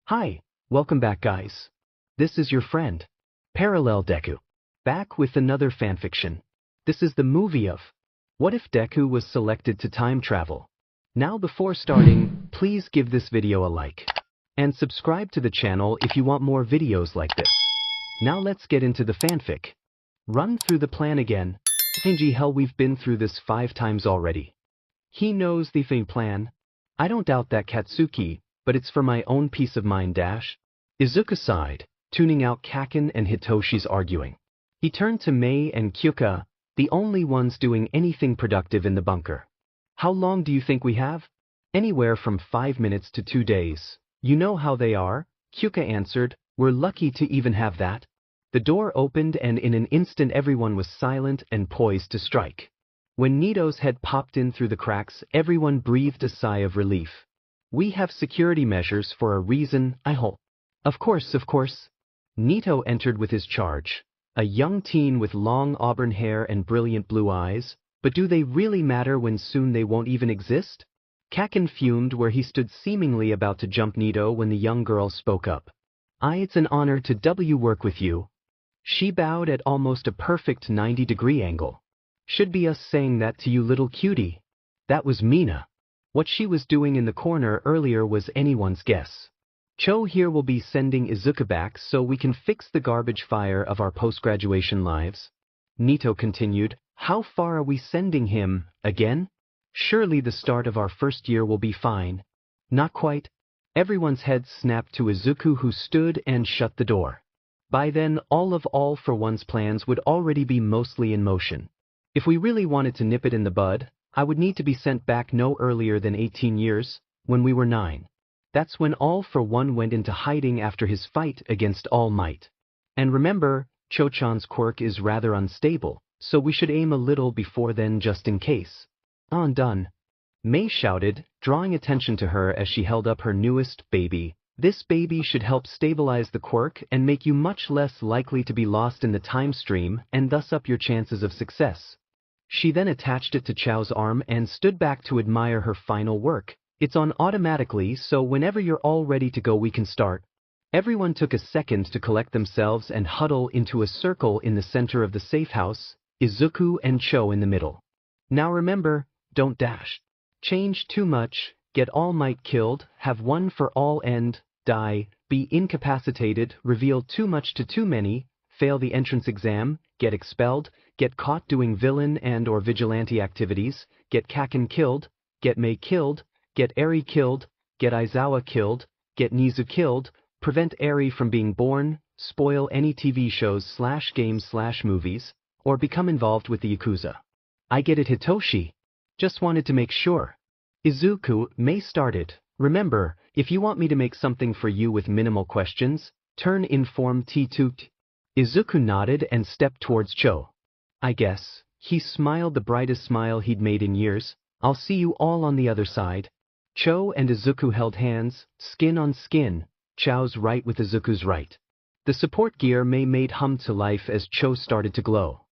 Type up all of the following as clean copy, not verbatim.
Hi, welcome back guys. This is your friend, Parallel Deku, back with another fanfiction. This is the movie of What if Deku was selected to time travel? Now before starting, please give this video a like. And subscribe to the channel if you want more videos like this. Now let's get into the fanfic. Run through the plan again. Hell, we've been through this 5 times already. He knows the plan. I don't doubt that Katsuki, but it's for my own peace of mind. Izuku sighed, tuning out Kaken and Hitoshi's arguing. He turned to Mei and Kyuka, the only ones doing anything productive in the bunker. How long do you think we have? Anywhere from 5 minutes to 2 days. You know how they are, Kyuka answered. We're lucky to even have that. The door opened and in an instant everyone was silent and poised to strike. When Nito's head popped in through the cracks, everyone breathed a sigh of relief. We have security measures for a reason, I hope. Of course. Nito entered with his charge. A young teen with long auburn hair and brilliant blue eyes, but do they really matter when soon they won't even exist? Kaken fumed where he stood seemingly about to jump Nito when the young girl spoke up. It's an honor to work with you. She bowed at almost a perfect 90-degree angle. Should be us saying that to you, little cutie. That was Mina. What she was doing in the corner earlier was anyone's guess. Cho here will be sending Izuku back so we can fix the garbage fire of our post-graduation lives. Nito continued, how far are we sending him, again? Surely the start of our first year will be fine. Not quite. Everyone's heads snapped to Izuku, who stood and shut the door. By then, all for one's plans would already be mostly in motion. If we really wanted to nip it in the bud, I would need to be sent back no earlier than 18 years, when we were 9. That's when All for One went into hiding after his fight against All Might. And remember, Cho-chan's quirk is rather unstable, so we should aim a little before then just in case. Done. Mei shouted, drawing attention to her as she held up her newest baby. This baby should help stabilize the quirk and make you much less likely to be lost in the time stream and thus up your chances of success. She then attached it to Chao's arm and stood back to admire her final work. It's on automatically, so whenever you're all ready to go we can start. Everyone took a second to collect themselves and huddle into a circle in the center of the safe house, Izuku and Cho in the middle. Now remember, don't dash. Change too much, get All Might killed, have one for all end, die, be incapacitated, reveal too much to too many, fail the entrance exam, get expelled, get caught doing villain and or vigilante activities, get Kaken killed, get Mei killed, get Eri killed, get Aizawa killed, get Nizu killed, prevent Eri from being born, spoil any TV shows / games / movies, or become involved with the Yakuza. I get it, Hitoshi. Just wanted to make sure. Izuku, Mei started. Remember, if you want me to make something for you with minimal questions, turn inform T2. Izuku nodded and stepped towards Cho. I guess. He smiled the brightest smile he'd made in years. I'll see you all on the other side. Cho and Izuku held hands, skin on skin, Chao's right with Izuku's right. The support gear Mei made hum to life as Cho started to glow.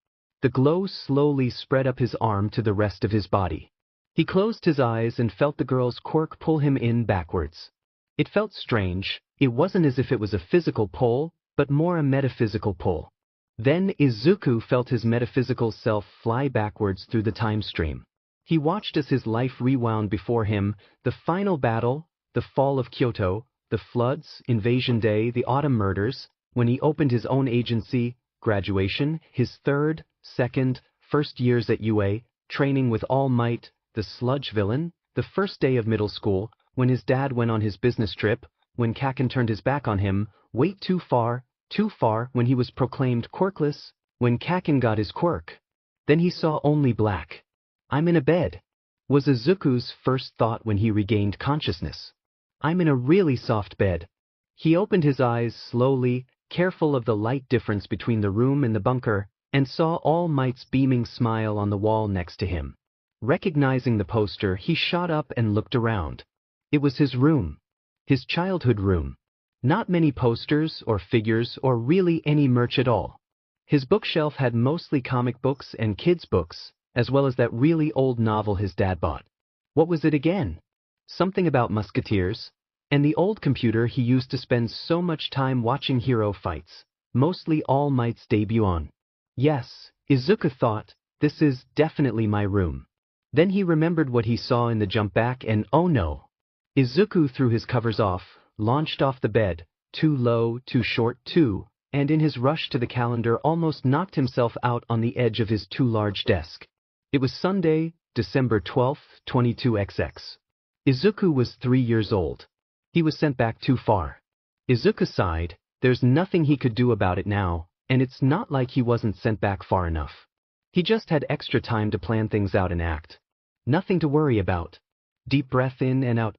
The glow slowly spread up his arm to the rest of his body. He closed his eyes and felt the girl's quirk pull him in backwards. It felt strange. It wasn't as if it was a physical pull, but more a metaphysical pull. Then Izuku felt his metaphysical self fly backwards through the time stream. He watched as his life rewound before him, the final battle, the fall of Kyoto, the floods, Invasion Day, the autumn murders, when he opened his own agency, graduation, his third, second, first years at UA, training with All Might, the sludge villain, the first day of middle school, when his dad went on his business trip, when Kaken turned his back on him, wait too far, when he was proclaimed quirkless, when Kaken got his quirk. Then he saw only black. I'm in a bed, was Izuku's first thought when he regained consciousness. I'm in a really soft bed. He opened his eyes slowly, careful of the light difference between the room and the bunker, and saw All Might's beaming smile on the wall next to him. Recognizing the poster, he shot up and looked around. It was his room. His childhood room. Not many posters or figures or really any merch at all. His bookshelf had mostly comic books and kids' books, as well as that really old novel his dad bought. What was it again? Something about musketeers. And the old computer he used to spend so much time watching hero fights, mostly All Might's debut on. Yes, Izuku thought, this is definitely my room. Then he remembered what he saw in the jump back and oh no. Izuku threw his covers off, launched off the bed, too low, too short, and in his rush to the calendar almost knocked himself out on the edge of his too large desk. It was Sunday, December 12th, 22XX. Izuku was 3 years old. He was sent back too far. Izuku sighed, there's nothing he could do about it now, and it's not like he wasn't sent back far enough. He just had extra time to plan things out and act. Nothing to worry about. Deep breath in and out.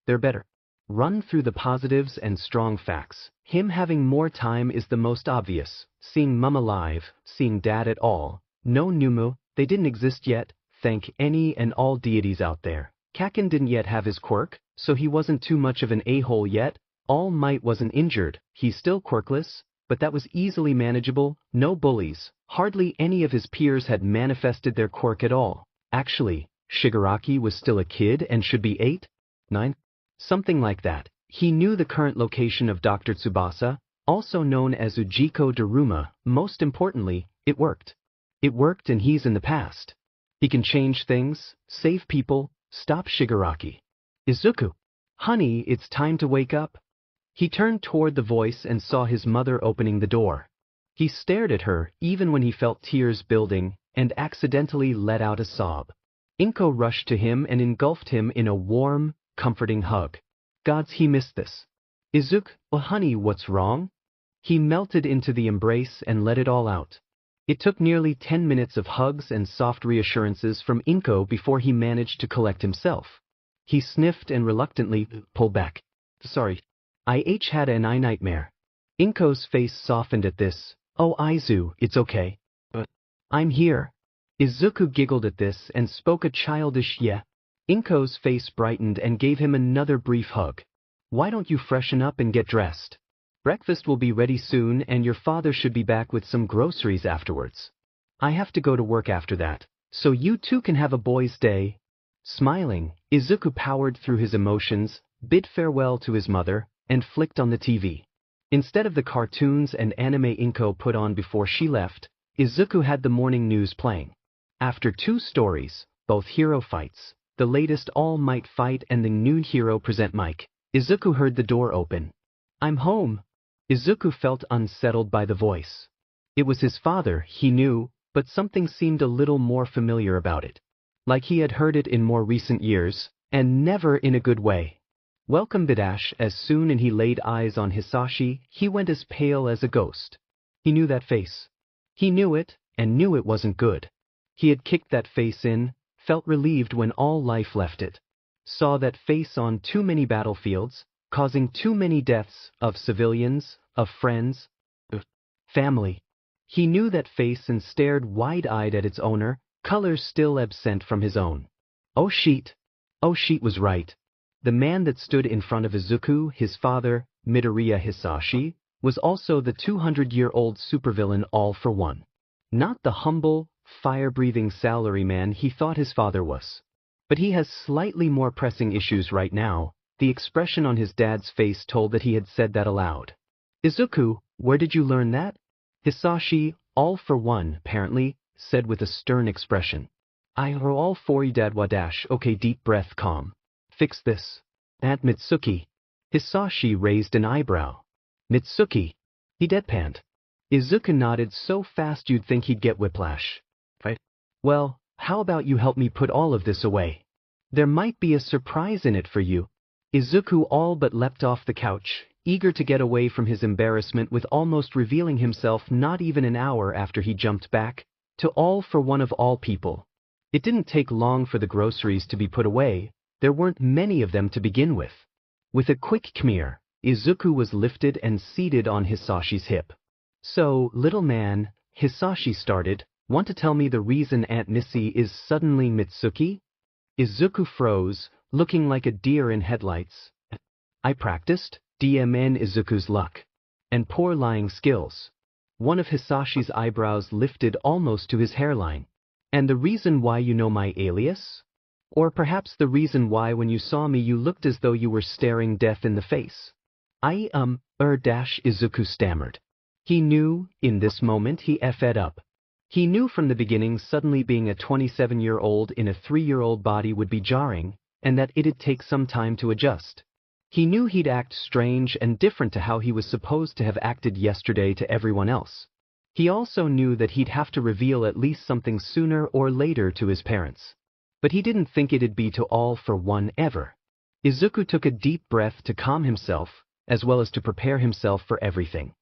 They're better. Run through the positives and strong facts. Him having more time is the most obvious. Seeing Mum alive, seeing Dad at all. No Noumu, they didn't exist yet, thank any and all deities out there. Kaken didn't yet have his quirk, so he wasn't too much of an a-hole yet. All Might wasn't injured, he's still quirkless, but that was easily manageable. No bullies, hardly any of his peers had manifested their quirk at all. Actually, Shigaraki was still a kid and should be 8? 9? Something like that. He knew the current location of Dr. Tsubasa, also known as Ujiko Daruma. Most importantly, it worked. It worked and he's in the past. He can change things, save people, stop Shigaraki. Izuku. Honey, it's time to wake up. He turned toward the voice and saw his mother opening the door. He stared at her even when he felt tears building and accidentally let out a sob. Inko rushed to him and engulfed him in a warm, comforting hug. Gods, he missed this. Izuku, oh honey, what's wrong? He melted into the embrace and let it all out. It took nearly 10 minutes of hugs and soft reassurances from Inko before he managed to collect himself. He sniffed and reluctantly pulled back. Sorry. I had an eye nightmare. Inko's face softened at this. Oh Izu, it's okay. But I'm here. Izuku giggled at this and spoke a childish yeah. Inko's face brightened and gave him another brief hug. Why don't you freshen up and get dressed? Breakfast will be ready soon and your father should be back with some groceries afterwards. I have to go to work after that, so you two can have a boys' day. Smiling, Izuku powered through his emotions, bid farewell to his mother, and flicked on the TV. Instead of the cartoons and anime Inko put on before she left, Izuku had the morning news playing. After 2 stories, both hero fights, the latest All Might fight and the new hero present Mike, Izuku heard the door open. I'm home. Izuku felt unsettled by the voice. It was his father, he knew, but something seemed a little more familiar about it. Like he had heard it in more recent years, and never in a good way. Welcome Bidash. As soon as he laid eyes on Hisashi, he went as pale as a ghost. He knew that face. He knew it, and knew it wasn't good. He had kicked that face in, felt relieved when all life left it. Saw that face on too many battlefields, causing too many deaths of civilians, of friends, family. He knew that face and stared wide-eyed at its owner, color still absent from his own. Oh shit was right. The man that stood in front of Izuku, his father, Midoriya Hisashi, was also the 200-year-old supervillain All for One. Not the humble, fire-breathing salaryman he thought his father was. But he has slightly more pressing issues right now. The expression on his dad's face told that he had said that aloud. Izuku, where did you learn that? Hisashi, All for One, apparently, said with a stern expression. I are all for you, Dad. Wadash. Okay, deep breath, calm. Fix this. Aunt Mitsuki. Hisashi raised an eyebrow. Mitsuki. He deadpanned. Izuku nodded so fast you'd think he'd get whiplash. Right? Well, how about you help me put all of this away? There might be a surprise in it for you. Izuku all but leapt off the couch, eager to get away from his embarrassment with almost revealing himself not even an hour after he jumped back, to All for One of all people. It didn't take long for the groceries to be put away. There weren't many of them to begin with. With a quick come here, Izuku was lifted and seated on Hisashi's hip. So, little man, Hisashi started, want to tell me the reason Aunt Missy is suddenly Mitsuki? Izuku froze, looking like a deer in headlights. I practiced, DMN Izuku's luck. And poor lying skills. One of Hisashi's eyebrows lifted almost to his hairline. And the reason why you know my alias? Or perhaps the reason why when you saw me you looked as though you were staring death in the face. Izuku stammered. He knew, in this moment he effed up. He knew from the beginning suddenly being a 27-year-old in a 3-year-old body would be jarring, and that it'd take some time to adjust. He knew he'd act strange and different to how he was supposed to have acted yesterday to everyone else. He also knew that he'd have to reveal at least something sooner or later to his parents. But he didn't think it'd be to all for one ever. Izuku took a deep breath to calm himself, as well as to prepare himself for everything.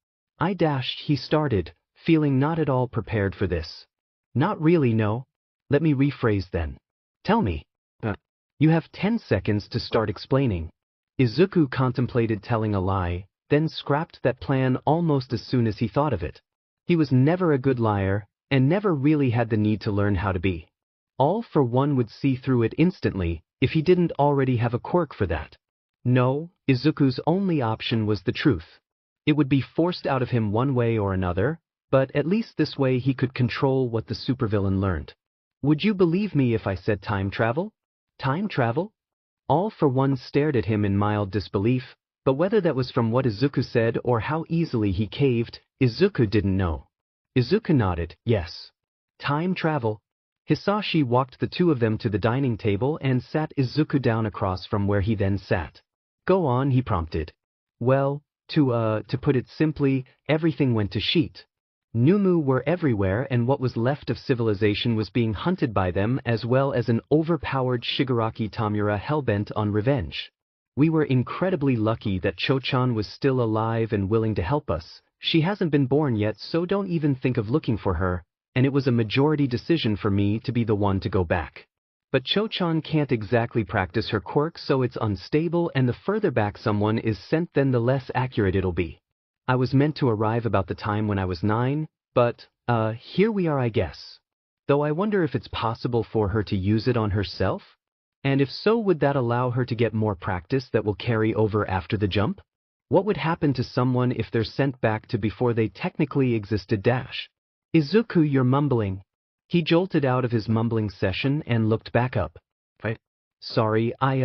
He started, feeling not at all prepared for this. Not really, no. Let me rephrase then. Tell me. You have 10 seconds to start explaining. Izuku contemplated telling a lie, then scrapped that plan almost as soon as he thought of it. He was never a good liar, and never really had the need to learn how to be. All for one would see through it instantly, if he didn't already have a quirk for that. No, Izuku's only option was the truth. It would be forced out of him one way or another, but at least this way he could control what the supervillain learned. Would you believe me if I said time travel? Time travel? All for one stared at him in mild disbelief, but whether that was from what Izuku said or how easily he caved, Izuku didn't know. Izuku nodded, yes. Time travel. Hisashi walked the two of them to the dining table and sat Izuku down across from where he then sat. Go on, he prompted. Well, to put it simply, everything went to shit. Noumu were everywhere, and what was left of civilization was being hunted by them, as well as an overpowered Shigaraki Tamura hellbent on revenge. We were incredibly lucky that Cho-chan was still alive and willing to help us. She hasn't been born yet, so don't even think of looking for her, and it was a majority decision for me to be the one to go back. But Cho-chan can't exactly practice her quirk, so it's unstable, and the further back someone is sent then the less accurate it'll be. I was meant to arrive about the time when I was 9, but, here we are I guess. Though I wonder if it's possible for her to use it on herself? And if so, would that allow her to get more practice that will carry over after the jump? What would happen to someone if they're sent back to before they technically existed? Izuku, you're mumbling. He jolted out of his mumbling session and looked back up. Sorry, I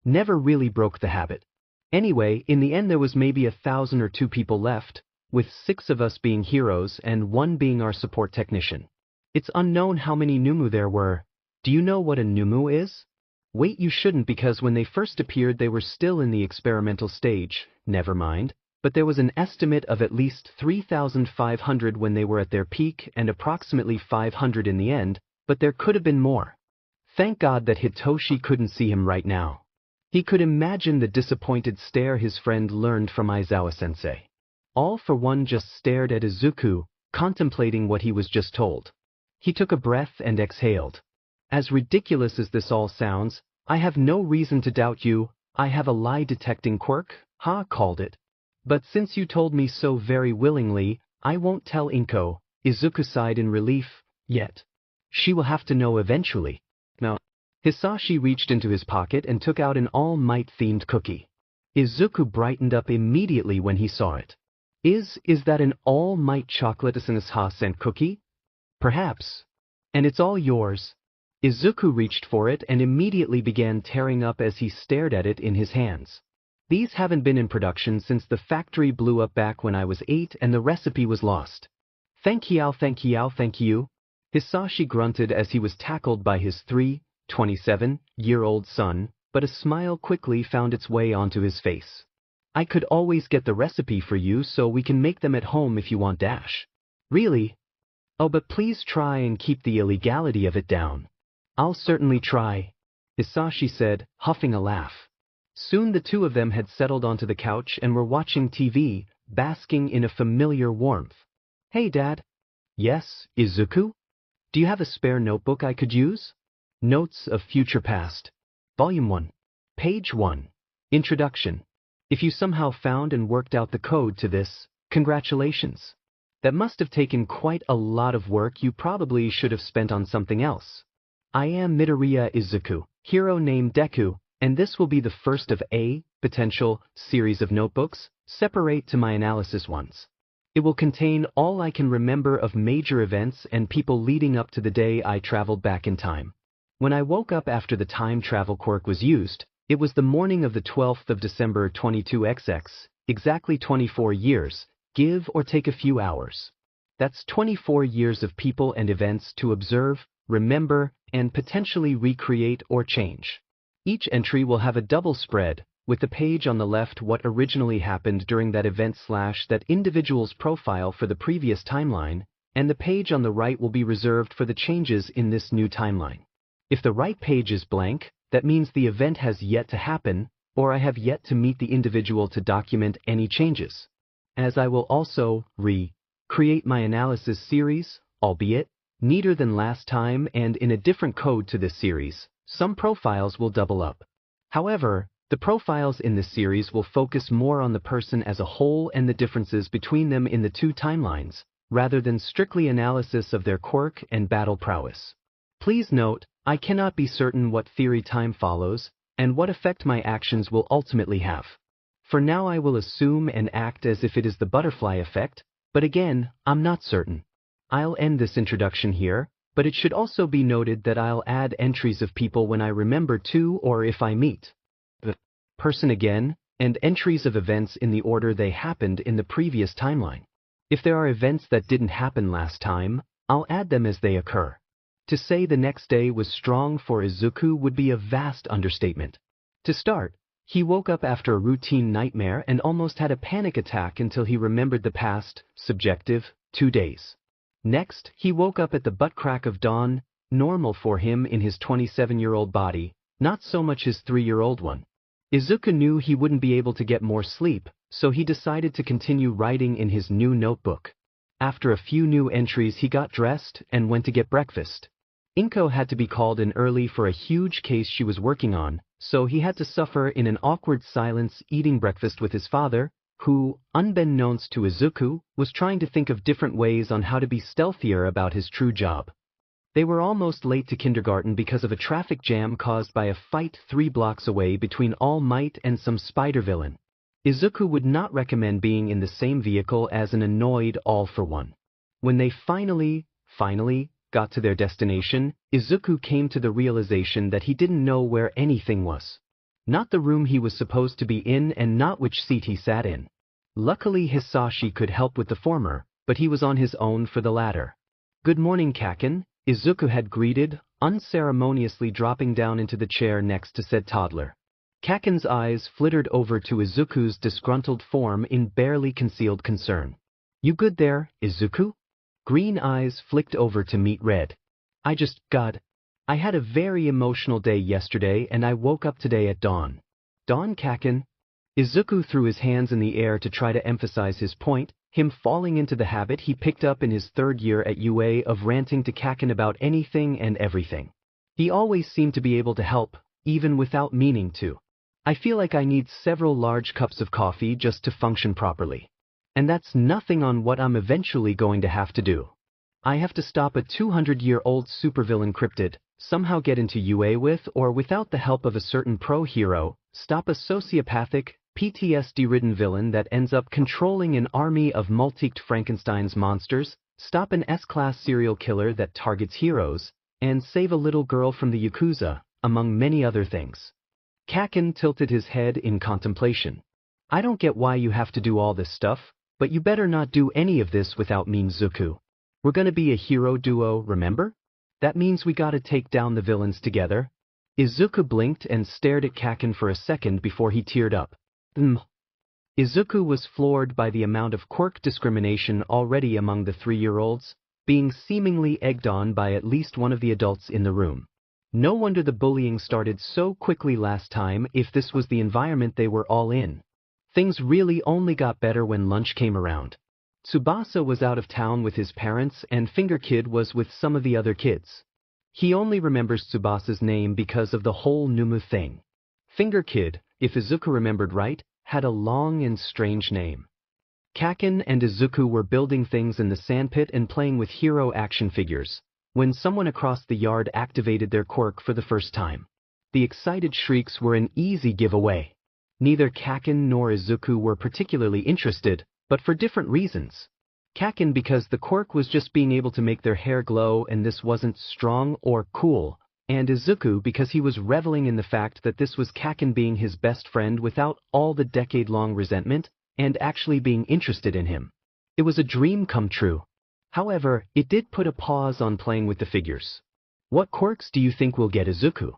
never really broke the habit. Anyway, in the end there was maybe 1,000 or 2 people left, with 6 of us being heroes and 1 being our support technician. It's unknown how many Noumu there were. Do you know what a Noumu is? Wait, you shouldn't, because when they first appeared they were still in the experimental stage. Never mind. But there was an estimate of at least 3,500 when they were at their peak and approximately 500 in the end, but there could have been more. Thank God that Hitoshi couldn't see him right now. He could imagine the disappointed stare his friend learned from Aizawa-sensei. All for one just stared at Izuku, contemplating what he was just told. He took a breath and exhaled. As ridiculous as this all sounds, I have no reason to doubt you. I have a lie-detecting quirk, called it. But since you told me so very willingly, I won't tell Inko. Izuku sighed in relief, yet. She will have to know eventually. No. Hisashi reached into his pocket and took out an All Might-themed cookie. Izuku brightened up immediately when he saw it. Is that an All Might chocolate scent cookie? Perhaps. And it's all yours. Izuku reached for it and immediately began tearing up as he stared at it in his hands. These haven't been in production since the factory blew up back when I was 8 and the recipe was lost. Thank you. Hisashi grunted as he was tackled by his 27-year-old son, but a smile quickly found its way onto his face. I could always get the recipe for you so we can make them at home if you want. Really? Oh, but please try and keep the illegality of it down. I'll certainly try, Hisashi said, huffing a laugh. Soon the two of them had settled onto the couch and were watching TV, basking in a familiar warmth. Hey, Dad. Yes, Izuku? Do you have a spare notebook I could use? Notes of Future Past. Volume 1. Page 1. Introduction. If you somehow found and worked out the code to this, congratulations. That must have taken quite a lot of work you probably should have spent on something else. I am Midoriya Izuku, hero named Deku, and this will be the first of a potential series of notebooks, separate to my analysis ones. It will contain all I can remember of major events and people leading up to the day I traveled back in time. When I woke up after the time travel quirk was used, it was the morning of the 12th of December 22XX, exactly 24 years, give or take a few hours. That's 24 years of people and events to observe, remember, and potentially recreate or change. Each entry will have a double spread, with the page on the left what originally happened during that event / that individual's profile for the previous timeline, and the page on the right will be reserved for the changes in this new timeline. If the right page is blank, that means the event has yet to happen, or I have yet to meet the individual to document any changes. As I will also create my analysis series, albeit neater than last time and in a different code to this series, some profiles will double up. However, the profiles in this series will focus more on the person as a whole and the differences between them in the two timelines, rather than strictly analysis of their quirk and battle prowess. Please note, I cannot be certain what theory time follows, and what effect my actions will ultimately have. For now I will assume and act as if it is the butterfly effect, but again, I'm not certain. I'll end this introduction here, but it should also be noted that I'll add entries of people when I remember to or if I meet the person again, and entries of events in the order they happened in the previous timeline. If there are events that didn't happen last time, I'll add them as they occur. To say the next day was strong for Izuku would be a vast understatement. To start, he woke up after a routine nightmare and almost had a panic attack until he remembered the past, subjective, 2 days. Next, he woke up at the butt crack of dawn, normal for him in his 27-year-old body, not so much his 3-year-old one. Izuku knew he wouldn't be able to get more sleep, so he decided to continue writing in his new notebook. After a few new entries he got dressed and went to get breakfast. Inko had to be called in early for a huge case she was working on, so he had to suffer in an awkward silence eating breakfast with his father, who, unbeknownst to Izuku, was trying to think of different ways on how to be stealthier about his true job. They were almost late to kindergarten because of a traffic jam caused by a fight 3 blocks away between All Might and some spider villain. Izuku would not recommend being in the same vehicle as an annoyed All for One. When they finally got to their destination, Izuku came to the realization that he didn't know where anything was. Not the room he was supposed to be in and not which seat he sat in. Luckily Hisashi could help with the former, but he was on his own for the latter. "Good morning, Kaken," Izuku had greeted, unceremoniously dropping down into the chair next to said toddler. Kaken's eyes flittered over to Izuku's disgruntled form in barely concealed concern. "You good there, Izuku?" Green eyes flicked over to meet red. I had a very emotional day yesterday and I woke up today at dawn." "Dawn, Kaken?" Izuku threw his hands in the air to try to emphasize his point, him falling into the habit he picked up in his 3rd year at UA of ranting to Kaken about anything and everything. He always seemed to be able to help, even without meaning to. "I feel like I need several large cups of coffee just to function properly. And that's nothing on what I'm eventually going to have to do. I have to stop a 200-year-old supervillain cryptid, somehow get into UA with or without the help of a certain pro-hero, stop a sociopathic, PTSD-ridden villain that ends up controlling an army of multiqued Frankenstein's monsters, stop an S-class serial killer that targets heroes, and save a little girl from the Yakuza, among many other things." Kaken tilted his head in contemplation. "I don't get why you have to do all this stuff, but you better not do any of this without me, Izuku. We're gonna be a hero duo, remember? That means we gotta take down the villains together." Izuku blinked and stared at Kaken for a second before he teared up. Izuku was floored by the amount of quirk discrimination already among the 3-year-olds, being seemingly egged on by at least one of the adults in the room. No wonder the bullying started so quickly last time if this was the environment they were all in. Things really only got better when lunch came around. Tsubasa was out of town with his parents and Finger Kid was with some of the other kids. He only remembers Tsubasa's name because of the whole Noumu thing. Finger Kid, if Izuku remembered right, had a long and strange name. Kaken and Izuku were building things in the sandpit and playing with hero action figures, when someone across the yard activated their quirk for the first time. The excited shrieks were an easy giveaway. Neither Kaken nor Izuku were particularly interested, but for different reasons. Kaken because the quirk was just being able to make their hair glow and this wasn't strong or cool, and Izuku because he was reveling in the fact that this was Kaken being his best friend without all the decade-long resentment, and actually being interested in him. It was a dream come true. However, it did put a pause on playing with the figures. What quirks do you think will get Izuku?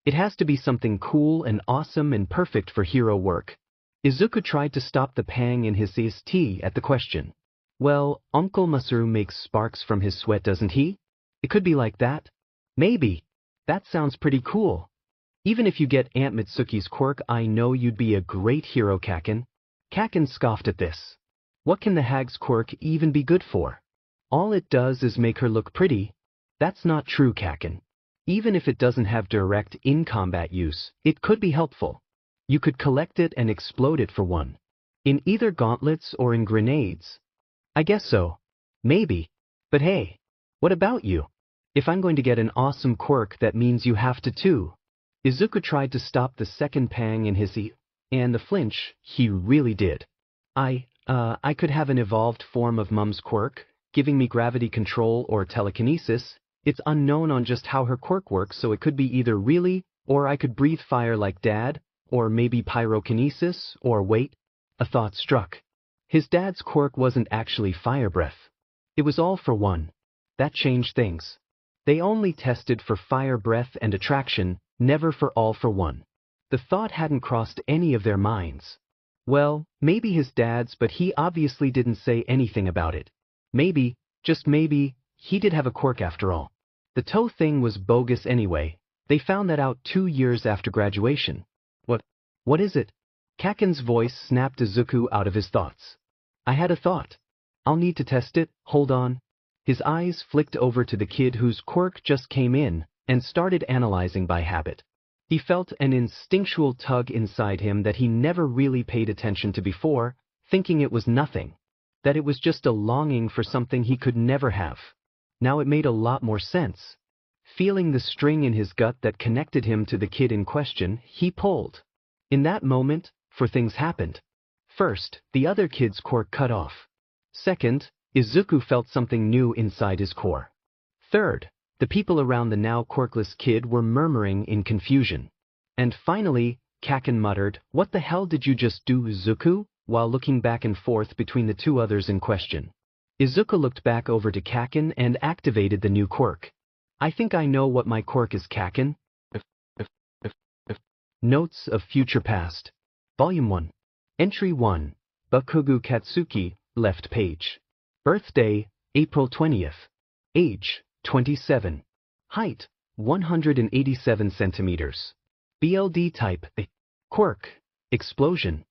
It has to be something cool and awesome and perfect for hero work. Izuku tried to stop the pang in his tea at the question. Well, Uncle Masaru makes sparks from his sweat, doesn't he? It could be like that. Maybe. That sounds pretty cool. Even if you get Aunt Mitsuki's quirk, I know you'd be a great hero, Kaken. Kaken scoffed at this. What can the hag's quirk even be good for? All it does is make her look pretty. That's not true, Kaken. Even if it doesn't have direct in-combat use, it could be helpful. You could collect it and explode it for one. In either gauntlets or in grenades. I guess so. Maybe. But hey, what about you? If I'm going to get an awesome quirk, that means you have to too. Izuku tried to stop the second pang in his and the flinch, he really did. I could have an evolved form of Mum's quirk, giving me gravity control or telekinesis. It's unknown on just how her quirk works, so it could be either really, or I could breathe fire like Dad, or maybe pyrokinesis, or wait. A thought struck. His dad's quirk wasn't actually fire breath. It was all for one. That changed things. They only tested for fire breath and attraction, never for all for one. The thought hadn't crossed any of their minds. Well, maybe his dad's, but he obviously didn't say anything about it. Maybe, just maybe, he did have a quirk after all. The toe thing was bogus anyway. They found that out 2 years after graduation. What is it? Kaken's voice snapped Izuku out of his thoughts. I had a thought. I'll need to test it, hold on. His eyes flicked over to the kid whose quirk just came in, and started analyzing by habit. He felt an instinctual tug inside him that he never really paid attention to before, thinking it was nothing. That it was just a longing for something he could never have. Now it made a lot more sense. Feeling the string in his gut that connected him to the kid in question, he pulled. In that moment, 4 things happened. First, the other kid's quirk cut off. Second, Izuku felt something new inside his core. Third, the people around the now quirkless kid were murmuring in confusion. And finally, Kaken muttered, "What the hell did you just do, Izuku?" while looking back and forth between the 2 others in question. Izuku looked back over to Kaken and activated the new quirk. I think I know what my quirk is, Kaken. Notes of Future Past. Volume 1. Entry 1. Bakugu Katsuki, left page. Birthday, April 20th. Age, 27. Height, 187 centimeters. BLD type, quirk, explosion.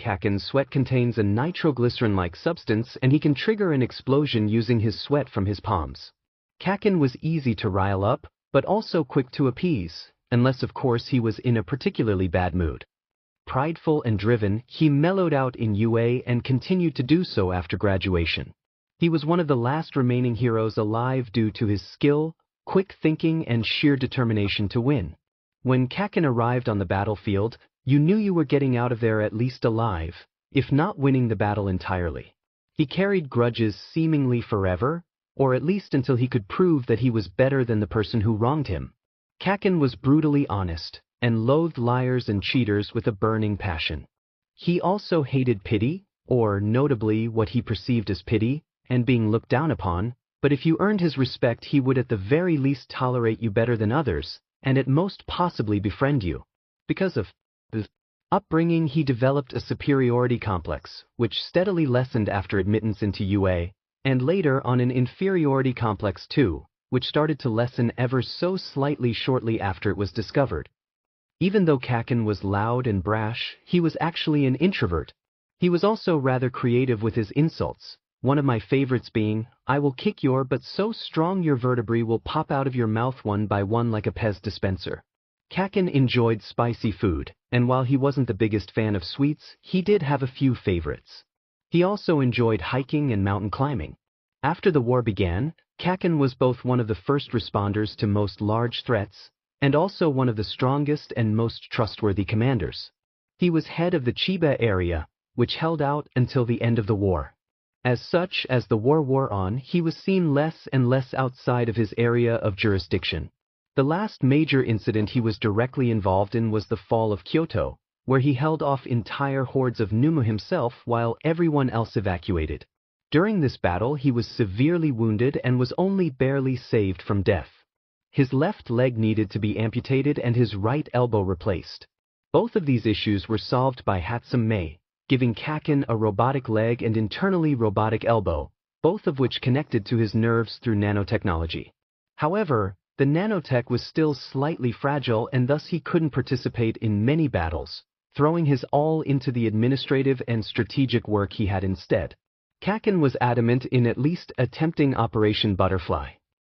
Kaken's sweat contains a nitroglycerin-like substance, and he can trigger an explosion using his sweat from his palms. Kaken was easy to rile up, but also quick to appease, unless of course he was in a particularly bad mood. Prideful and driven, he mellowed out in UA and continued to do so after graduation. He was one of the last remaining heroes alive due to his skill, quick thinking, and sheer determination to win. When Kaken arrived on the battlefield, you knew you were getting out of there at least alive, if not winning the battle entirely. He carried grudges seemingly forever, or at least until he could prove that he was better than the person who wronged him. Kaken was brutally honest, and loathed liars and cheaters with a burning passion. He also hated pity, or notably what he perceived as pity, and being looked down upon, but if you earned his respect he would at the very least tolerate you better than others, and at most possibly befriend you. Because of his upbringing he developed a superiority complex, which steadily lessened after admittance into UA, and later on an inferiority complex too, which started to lessen ever so slightly shortly after it was discovered. Even though Kaken was loud and brash, he was actually an introvert. He was also rather creative with his insults, one of my favorites being, "I will kick your butt so strong your vertebrae will pop out of your mouth one by one like a Pez dispenser." Kaken enjoyed spicy food, and while he wasn't the biggest fan of sweets, he did have a few favorites. He also enjoyed hiking and mountain climbing. After the war began, Kaken was both one of the first responders to most large threats, and also one of the strongest and most trustworthy commanders. He was head of the Chiba area, which held out until the end of the war. As such, as the war wore on, he was seen less and less outside of his area of jurisdiction. The last major incident he was directly involved in was the fall of Kyoto, where he held off entire hordes of Noumu himself while everyone else evacuated. During this battle, he was severely wounded and was only barely saved from death. His left leg needed to be amputated and his right elbow replaced. Both of these issues were solved by Hatsum Mei, giving Kaken a robotic leg and internally robotic elbow, both of which connected to his nerves through nanotechnology. However, the nanotech was still slightly fragile and thus he couldn't participate in many battles, throwing his all into the administrative and strategic work he had instead. Kaken was adamant in at least attempting Operation Butterfly.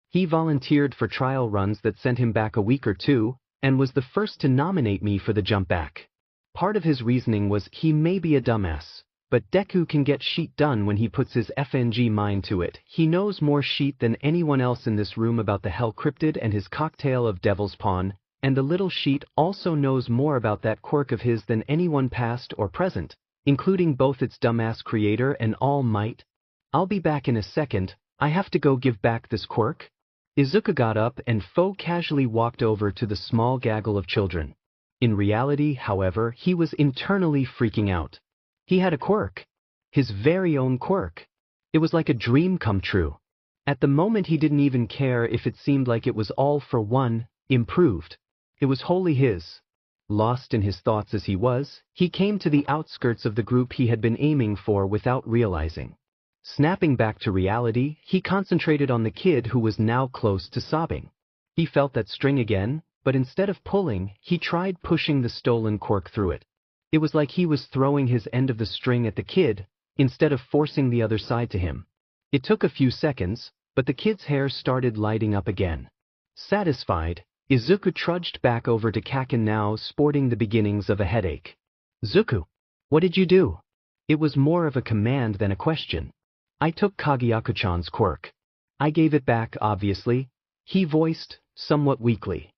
He volunteered for trial runs that sent him back a week or two, and was the first to nominate me for the jump back. Part of his reasoning was he may be a dumbass, but Deku can get sheet done when he puts his FNG mind to it. He knows more sheet than anyone else in this room about the Hell Cryptid and his cocktail of Devil's Pawn, and the little sheet also knows more about that quirk of his than anyone past or present, including both its dumbass creator and All Might. I'll be back in a second, I have to go give back this quirk. Izuku got up and casually walked over to the small gaggle of children. In reality, however, he was internally freaking out. He had a quirk. His very own quirk. It was like a dream come true. At the moment he didn't even care if it seemed like it was all for one, improved. It was wholly his. Lost in his thoughts as he was, he came to the outskirts of the group he had been aiming for without realizing. Snapping back to reality, he concentrated on the kid who was now close to sobbing. He felt that string again, but instead of pulling, he tried pushing the stolen quirk through it. It was like he was throwing his end of the string at the kid, instead of forcing the other side to him. It took a few seconds, but the kid's hair started lighting up again. Satisfied, Izuku trudged back over to Kaken, now sporting the beginnings of a headache. "Zuku, what did you do?" It was more of a command than a question. "I took Kageyako-chan's quirk. I gave it back, obviously," he voiced, somewhat weakly.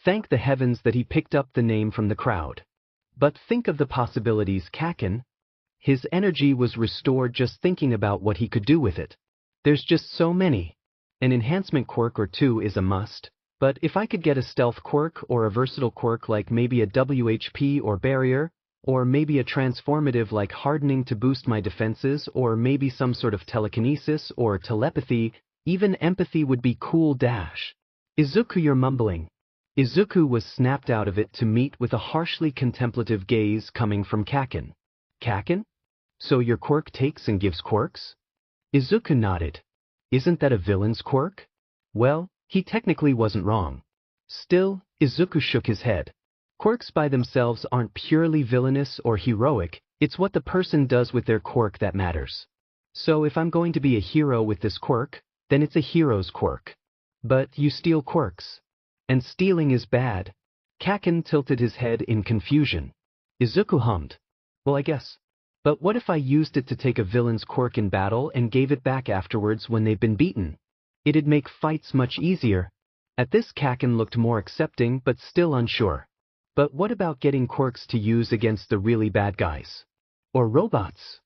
Thank the heavens that he picked up the name from the crowd. But think of the possibilities, Kaken. His energy was restored just thinking about what he could do with it. There's just so many. An enhancement quirk or two is a must, but if I could get a stealth quirk or a versatile quirk like maybe a WHP or barrier, or maybe a transformative like hardening to boost my defenses, or maybe some sort of telekinesis or telepathy, even empathy would be cool dash. "Izuku, you're mumbling." Izuku was snapped out of it to meet with a harshly contemplative gaze coming from Kaken. "Kaken? So your quirk takes and gives quirks?" Izuku nodded. "Isn't that a villain's quirk?" Well, he technically wasn't wrong. Still, Izuku shook his head. Quirks by themselves aren't purely villainous or heroic, it's what the person does with their quirk that matters. So if I'm going to be a hero with this quirk, then it's a hero's quirk. But you steal quirks. And stealing is bad. Kaken tilted his head in confusion. Izuku hummed. "Well, I guess. But what if I used it to take a villain's quirk in battle and gave it back afterwards when they've been beaten? It'd make fights much easier." At this, Kaken looked more accepting but still unsure. "But what about getting quirks to use against the really bad guys? Or robots?"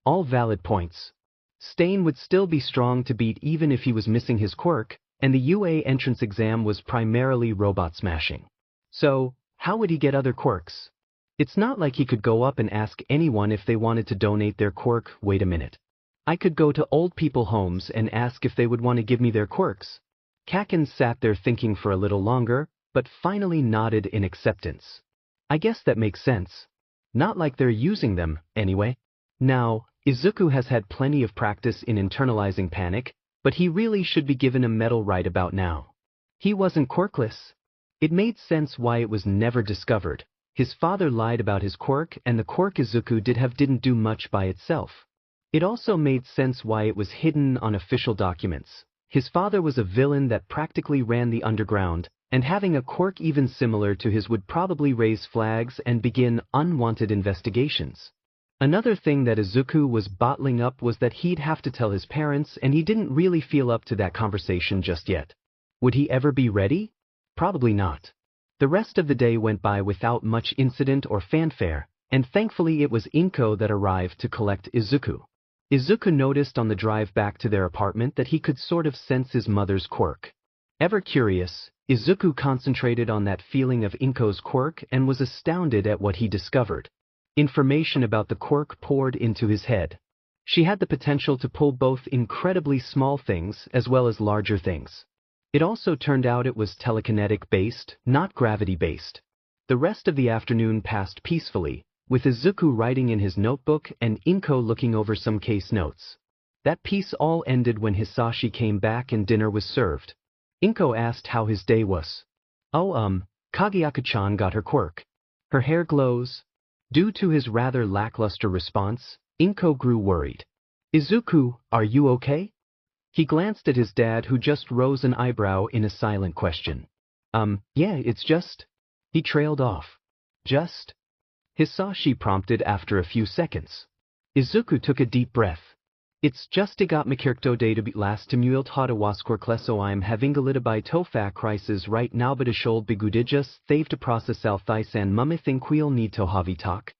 All valid points. Stain would still be strong to beat even if he was missing his quirk, and the UA entrance exam was primarily robot smashing. So, how would he get other quirks? It's not like he could go up and ask anyone if they wanted to donate their quirk. Wait a minute. I could go to old people homes and ask if they would want to give me their quirks. Kaken sat there thinking for a little longer, but finally nodded in acceptance. I guess that makes sense. Not like they're using them, anyway. Now, Izuku has had plenty of practice in internalizing panic, but he really should be given a medal right about now. He wasn't quirkless. It made sense why it was never discovered. His father lied about his quirk, and the quirk Izuku didn't do much by itself. It also made sense why it was hidden on official documents. His father was a villain that practically ran the underground, and having a quirk even similar to his would probably raise flags and begin unwanted investigations. Another thing that Izuku was bottling up was that he'd have to tell his parents, and he didn't really feel up to that conversation just yet. Would he ever be ready? Probably not. The rest of the day went by without much incident or fanfare, and thankfully it was Inko that arrived to collect Izuku. Izuku noticed on the drive back to their apartment that he could sort of sense his mother's quirk. Ever curious, Izuku concentrated on that feeling of Inko's quirk and was astounded at what he discovered. Information about the quirk poured into his head. She had the potential to pull both incredibly small things as well as larger things. It also turned out it was telekinetic-based, not gravity-based. The rest of the afternoon passed peacefully, with Izuku writing in his notebook and Inko looking over some case notes. That peace all ended when Hisashi came back and dinner was served. Inko asked how his day was. Oh, Kageaki-chan got her quirk. Her hair glows. Due to his rather lackluster response, Inko grew worried. Izuku, are you okay? He glanced at his dad, who just rose an eyebrow in a silent question. Yeah, it's just... He trailed off. Just? Hisashi prompted after a few seconds. Izuku took a deep breath. It's just got mikirkto day to be last temuilt hada waskor kleso. I'm having a little by tofa crisis right now, but a should begudijas thave to process al thisan mumithing queel need to havitak.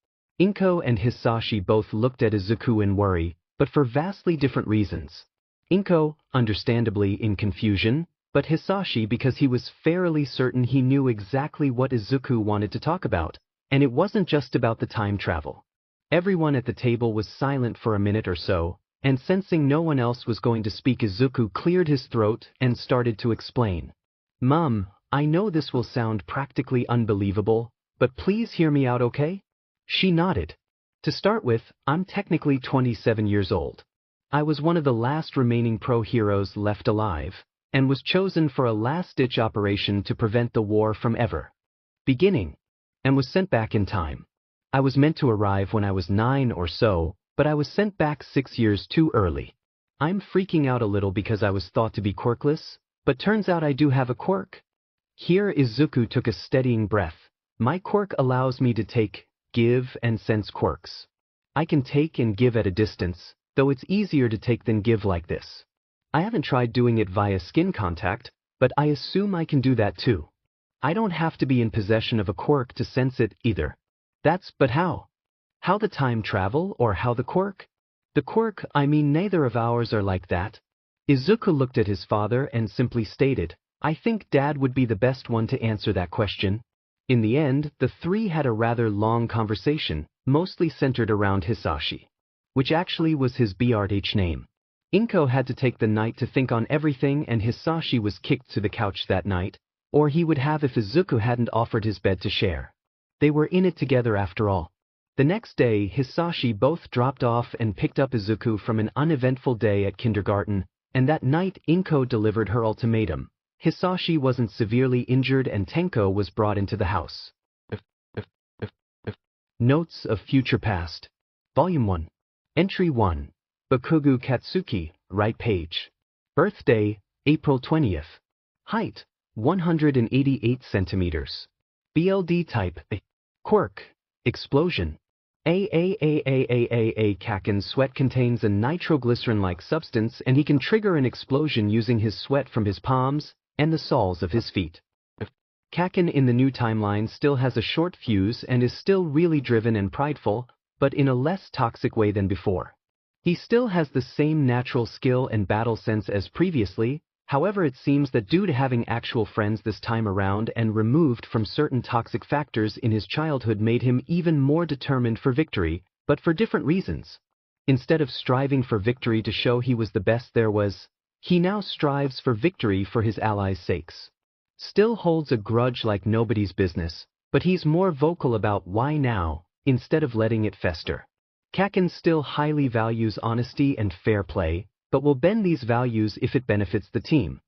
Inko and Hisashi both looked at Izuku in worry, but for vastly different reasons. Inko, understandably, in confusion, but Hisashi because he was fairly certain he knew exactly what Izuku wanted to talk about, and it wasn't just about the time travel. Everyone at the table was silent for a minute or so, and sensing no one else was going to speak, Izuku cleared his throat and started to explain. Mom, I know this will sound practically unbelievable, but please hear me out, okay? She nodded. To start with, I'm technically 27 years old. I was one of the last remaining pro-heroes left alive, and was chosen for a last-ditch operation to prevent the war from ever beginning, and was sent back in time. I was meant to arrive when I was 9 or so, but I was sent back 6 years too early. I'm freaking out a little because I was thought to be quirkless, but turns out I do have a quirk. Here Izuku took a steadying breath. My quirk allows me to take, give, and sense quirks. I can take and give at a distance, though it's easier to take than give like this. I haven't tried doing it via skin contact, but I assume I can do that too. I don't have to be in possession of a quirk to sense it either. But how? How the time travel or how the quirk? The quirk, I mean, neither of ours are like that. Izuku looked at his father and simply stated, I think Dad would be the best one to answer that question. In the end, the three had a rather long conversation, mostly centered around Hisashi, which actually was his BRH name. Inko had to take the night to think on everything, and Hisashi was kicked to the couch that night, or he would have if Izuku hadn't offered his bed to share. They were in it together after all. The next day, Hisashi both dropped off and picked up Izuku from an uneventful day at kindergarten, and that night Inko delivered her ultimatum. Hisashi wasn't severely injured and Tenko was brought into the house. Notes of Future Past. Volume 1. Entry 1. Bakugu Katsuki, right page. Birthday, April 20th. Height, 188 centimeters. BLD type, quirk, explosion. Kaken's sweat contains a nitroglycerin-like substance, and he can trigger an explosion using his sweat from his palms and the soles of his feet. Kaken in the new timeline still has a short fuse and is still really driven and prideful, but in a less toxic way than before. He still has the same natural skill and battle sense as previously. However, it seems that due to having actual friends this time around and removed from certain toxic factors in his childhood made him even more determined for victory, but for different reasons. Instead of striving for victory to show he was the best there was, he now strives for victory for his allies' sakes. Still holds a grudge like nobody's business, but he's more vocal about why now, instead of letting it fester. Kaken still highly values honesty and fair play, but will bend these values if it benefits the team.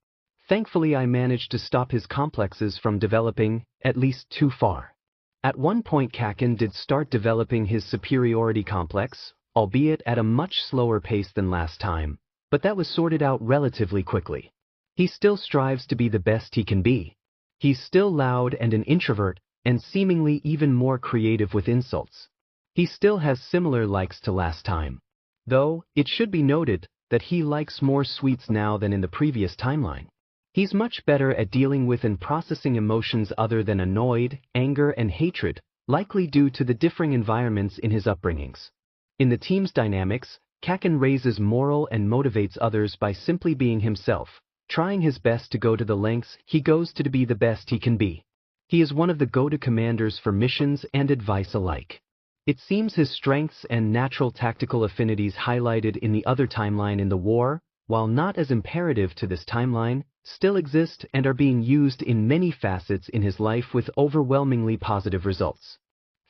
Thankfully, I managed to stop his complexes from developing, at least too far. At one point Kaken did start developing his superiority complex, albeit at a much slower pace than last time, but that was sorted out relatively quickly. He still strives to be the best he can be. He's still loud and an introvert, and seemingly even more creative with insults. He still has similar likes to last time. Though, it should be noted that he likes more sweets now than in the previous timeline. He's much better at dealing with and processing emotions other than annoyed, anger, and hatred, likely due to the differing environments in his upbringings. In the team's dynamics, Kaken raises moral and motivates others by simply being himself, trying his best to go to the lengths he goes to be the best he can be. He is one of the go-to commanders for missions and advice alike. It seems his strengths and natural tactical affinities highlighted in the other timeline in the war, while not as imperative to this timeline, still exist and are being used in many facets in his life with overwhelmingly positive results.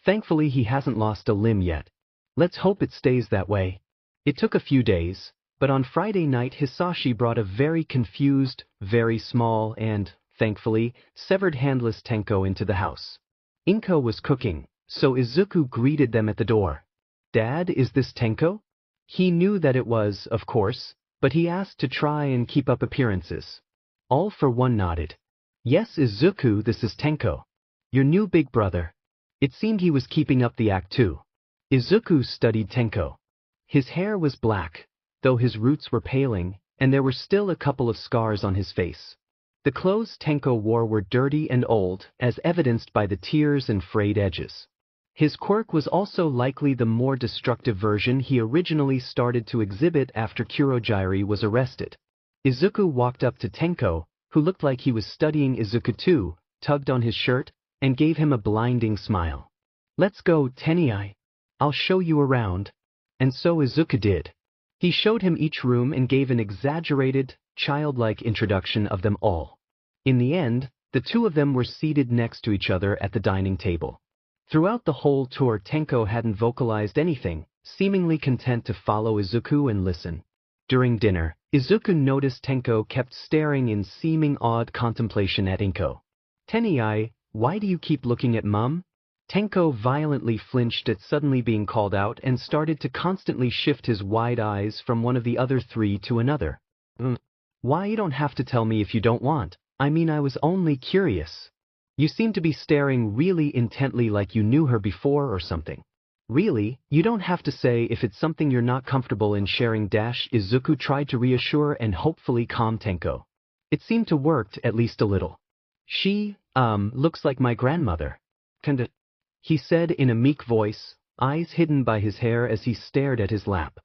Thankfully, he hasn't lost a limb yet. Let's hope it stays that way. It took a few days, but on Friday night Hisashi brought a very confused, very small and, thankfully, severed handless Tenko into the house. Inko was cooking, so Izuku greeted them at the door. "Dad, is this Tenko?" He knew that it was, of course, but he asked to try and keep up appearances. All for one nodded. "Yes, Izuku, this is Tenko. Your new big brother." It seemed he was keeping up the act too. Izuku studied Tenko. His hair was black, though his roots were paling, and there were still a couple of scars on his face. The clothes Tenko wore were dirty and old, as evidenced by the tears and frayed edges. His quirk was also likely the more destructive version he originally started to exhibit after Kurogiri was arrested. Izuku walked up to Tenko, who looked like he was studying Izuku too, tugged on his shirt, and gave him a blinding smile. "Let's go, Tenai. I'll show you around." And so Izuku did. He showed him each room and gave an exaggerated, childlike introduction of them all. In the end, the two of them were seated next to each other at the dining table. Throughout the whole tour, Tenko hadn't vocalized anything, seemingly content to follow Izuku and listen. During dinner, Izuku noticed Tenko kept staring in seeming odd contemplation at Inko. "Tenai, why do you keep looking at Mum?" Tenko violently flinched at suddenly being called out and started to constantly shift his wide eyes from one of the other three to another. Why, you don't have to tell me if you don't want. I mean, I was only curious. You seem to be staring really intently like you knew her before or something." "Really, you don't have to say if it's something you're not comfortable in sharing." Izuku tried to reassure and hopefully calm Tenko. It seemed to work, at least a little. "She, looks like my grandmother. Kinda," he said in a meek voice, eyes hidden by his hair as he stared at his lap.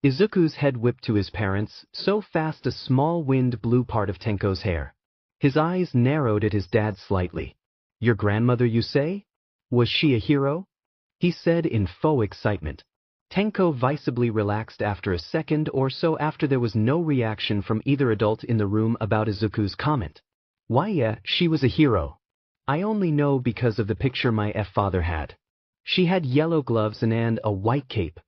Izuku's head whipped to his parents, so fast a small wind blew part of Tenko's hair. His eyes narrowed at his dad slightly. "Your grandmother, you say? Was she a hero?" he said in faux excitement. Tenko visibly relaxed after a second or so after there was no reaction from either adult in the room about Izuku's comment. "Why, yeah, she was a hero. I only know because of the picture my father had. She had yellow gloves and a white cape.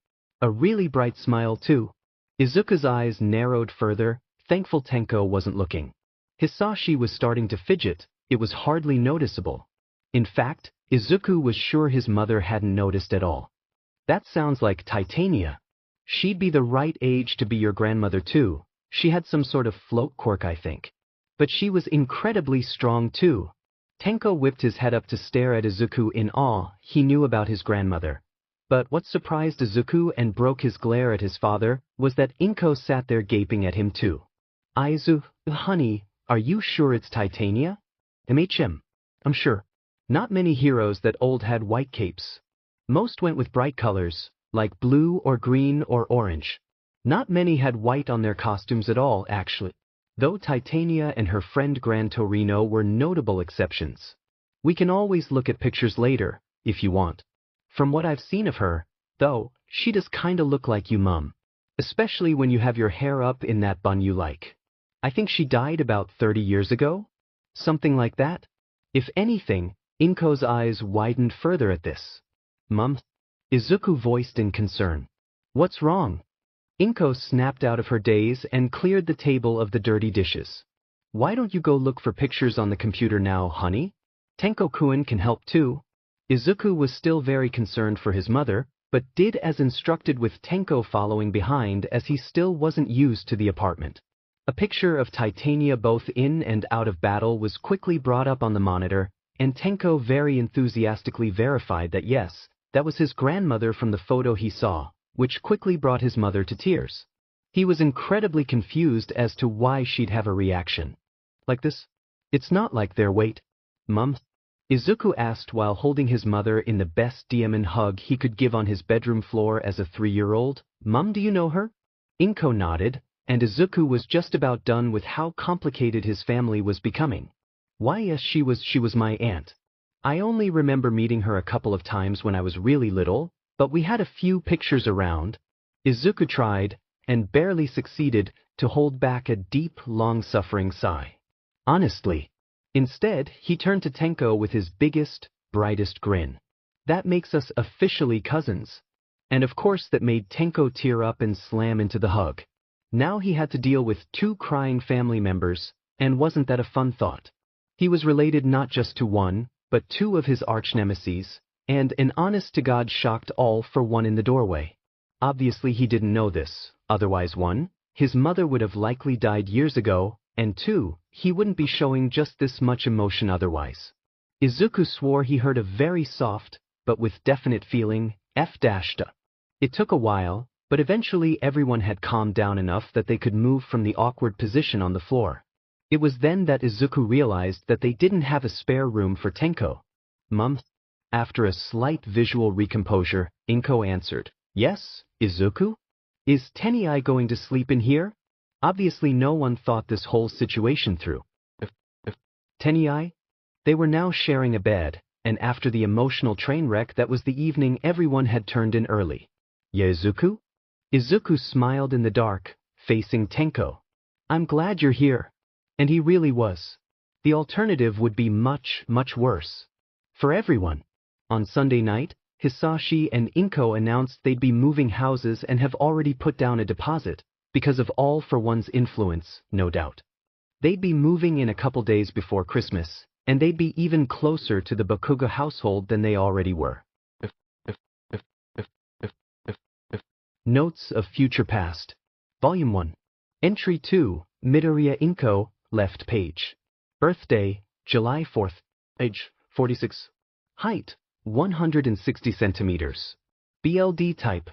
A really bright smile too." Izuku's eyes narrowed further, thankful Tenko wasn't looking. Hisashi was starting to fidget. It was hardly noticeable. In fact, Izuku was sure his mother hadn't noticed at all. "That sounds like Titania. She'd be the right age to be your grandmother too. She had some sort of float quirk, I think. But she was incredibly strong too." Tenko whipped his head up to stare at Izuku in awe. He knew about his grandmother. But what surprised Izuku and broke his glare at his father was that Inko sat there gaping at him too. Honey, are you sure it's Titania?" "I'm sure. Not many heroes that old had white capes. Most went with bright colors, like blue or green or orange. Not many had white on their costumes at all, actually. Though Titania and her friend Gran Torino were notable exceptions. We can always look at pictures later, if you want. From what I've seen of her, though, she does kinda look like you, Mum. Especially when you have your hair up in that bun you like. I think she died about 30 years ago? Something like that?" If anything, Inko's eyes widened further at this. "Mum?" Izuku voiced in concern. "What's wrong?" Inko snapped out of her daze and cleared the table of the dirty dishes. "Why don't you go look for pictures on the computer now, honey? Tenko-kun can help too." Izuku was still very concerned for his mother, but did as instructed with Tenko following behind as he still wasn't used to the apartment. A picture of Titania both in and out of battle was quickly brought up on the monitor, and Tenko very enthusiastically verified that yes, that was his grandmother from the photo he saw, which quickly brought his mother to tears. He was incredibly confused as to why she'd have a reaction like this. "It's not like their weight, Mum." Izuku asked while holding his mother in the best demon hug he could give on his bedroom floor as a 3-year-old. Mom, do you know her? Inko nodded, and Izuku was just about done with how complicated his family was becoming. Why, yes, she was my aunt. I only remember meeting her a couple of times when I was really little, but we had a few pictures around. Izuku tried, and barely succeeded, to hold back a deep, long-suffering sigh. Honestly. Instead, he turned to Tenko with his biggest, brightest grin. That makes us officially cousins. And of course that made Tenko tear up and slam into the hug. Now he had to deal with 2 crying family members, and wasn't that a fun thought? He was related not just to one, but 2 of his arch-nemeses, and an honest-to-God shocked all for one in the doorway. Obviously he didn't know this, otherwise 1, his mother would have likely died years ago, and 2, he wouldn't be showing just this much emotion otherwise. Izuku swore he heard a very soft, but with definite feeling, F-da. It took a while, but eventually everyone had calmed down enough that they could move from the awkward position on the floor. It was then that Izuku realized that they didn't have a spare room for Tenko. Mum? After a slight visual recomposure, Inko answered, Yes, Izuku? Is Tenai going to sleep in here? Obviously no one thought this whole situation through. Tenai? They were now sharing a bed, and after the emotional train wreck that was the evening everyone had turned in early. Yeah, Izuku? Izuku smiled in the dark, facing Tenko. I'm glad you're here. And he really was. The alternative would be much, much worse. For everyone. On Sunday night, Hisashi and Inko announced they'd be moving houses and have already put down a deposit, because of All for One's influence, no doubt. They'd be moving in a couple days before Christmas, and they'd be even closer to the Bakuga household than they already were. Notes of Future Past. Volume 1. Entry 2, Midoriya Inko, left page. Birthday, July 4th. Age, 46. Height, 160 centimeters. BLD type,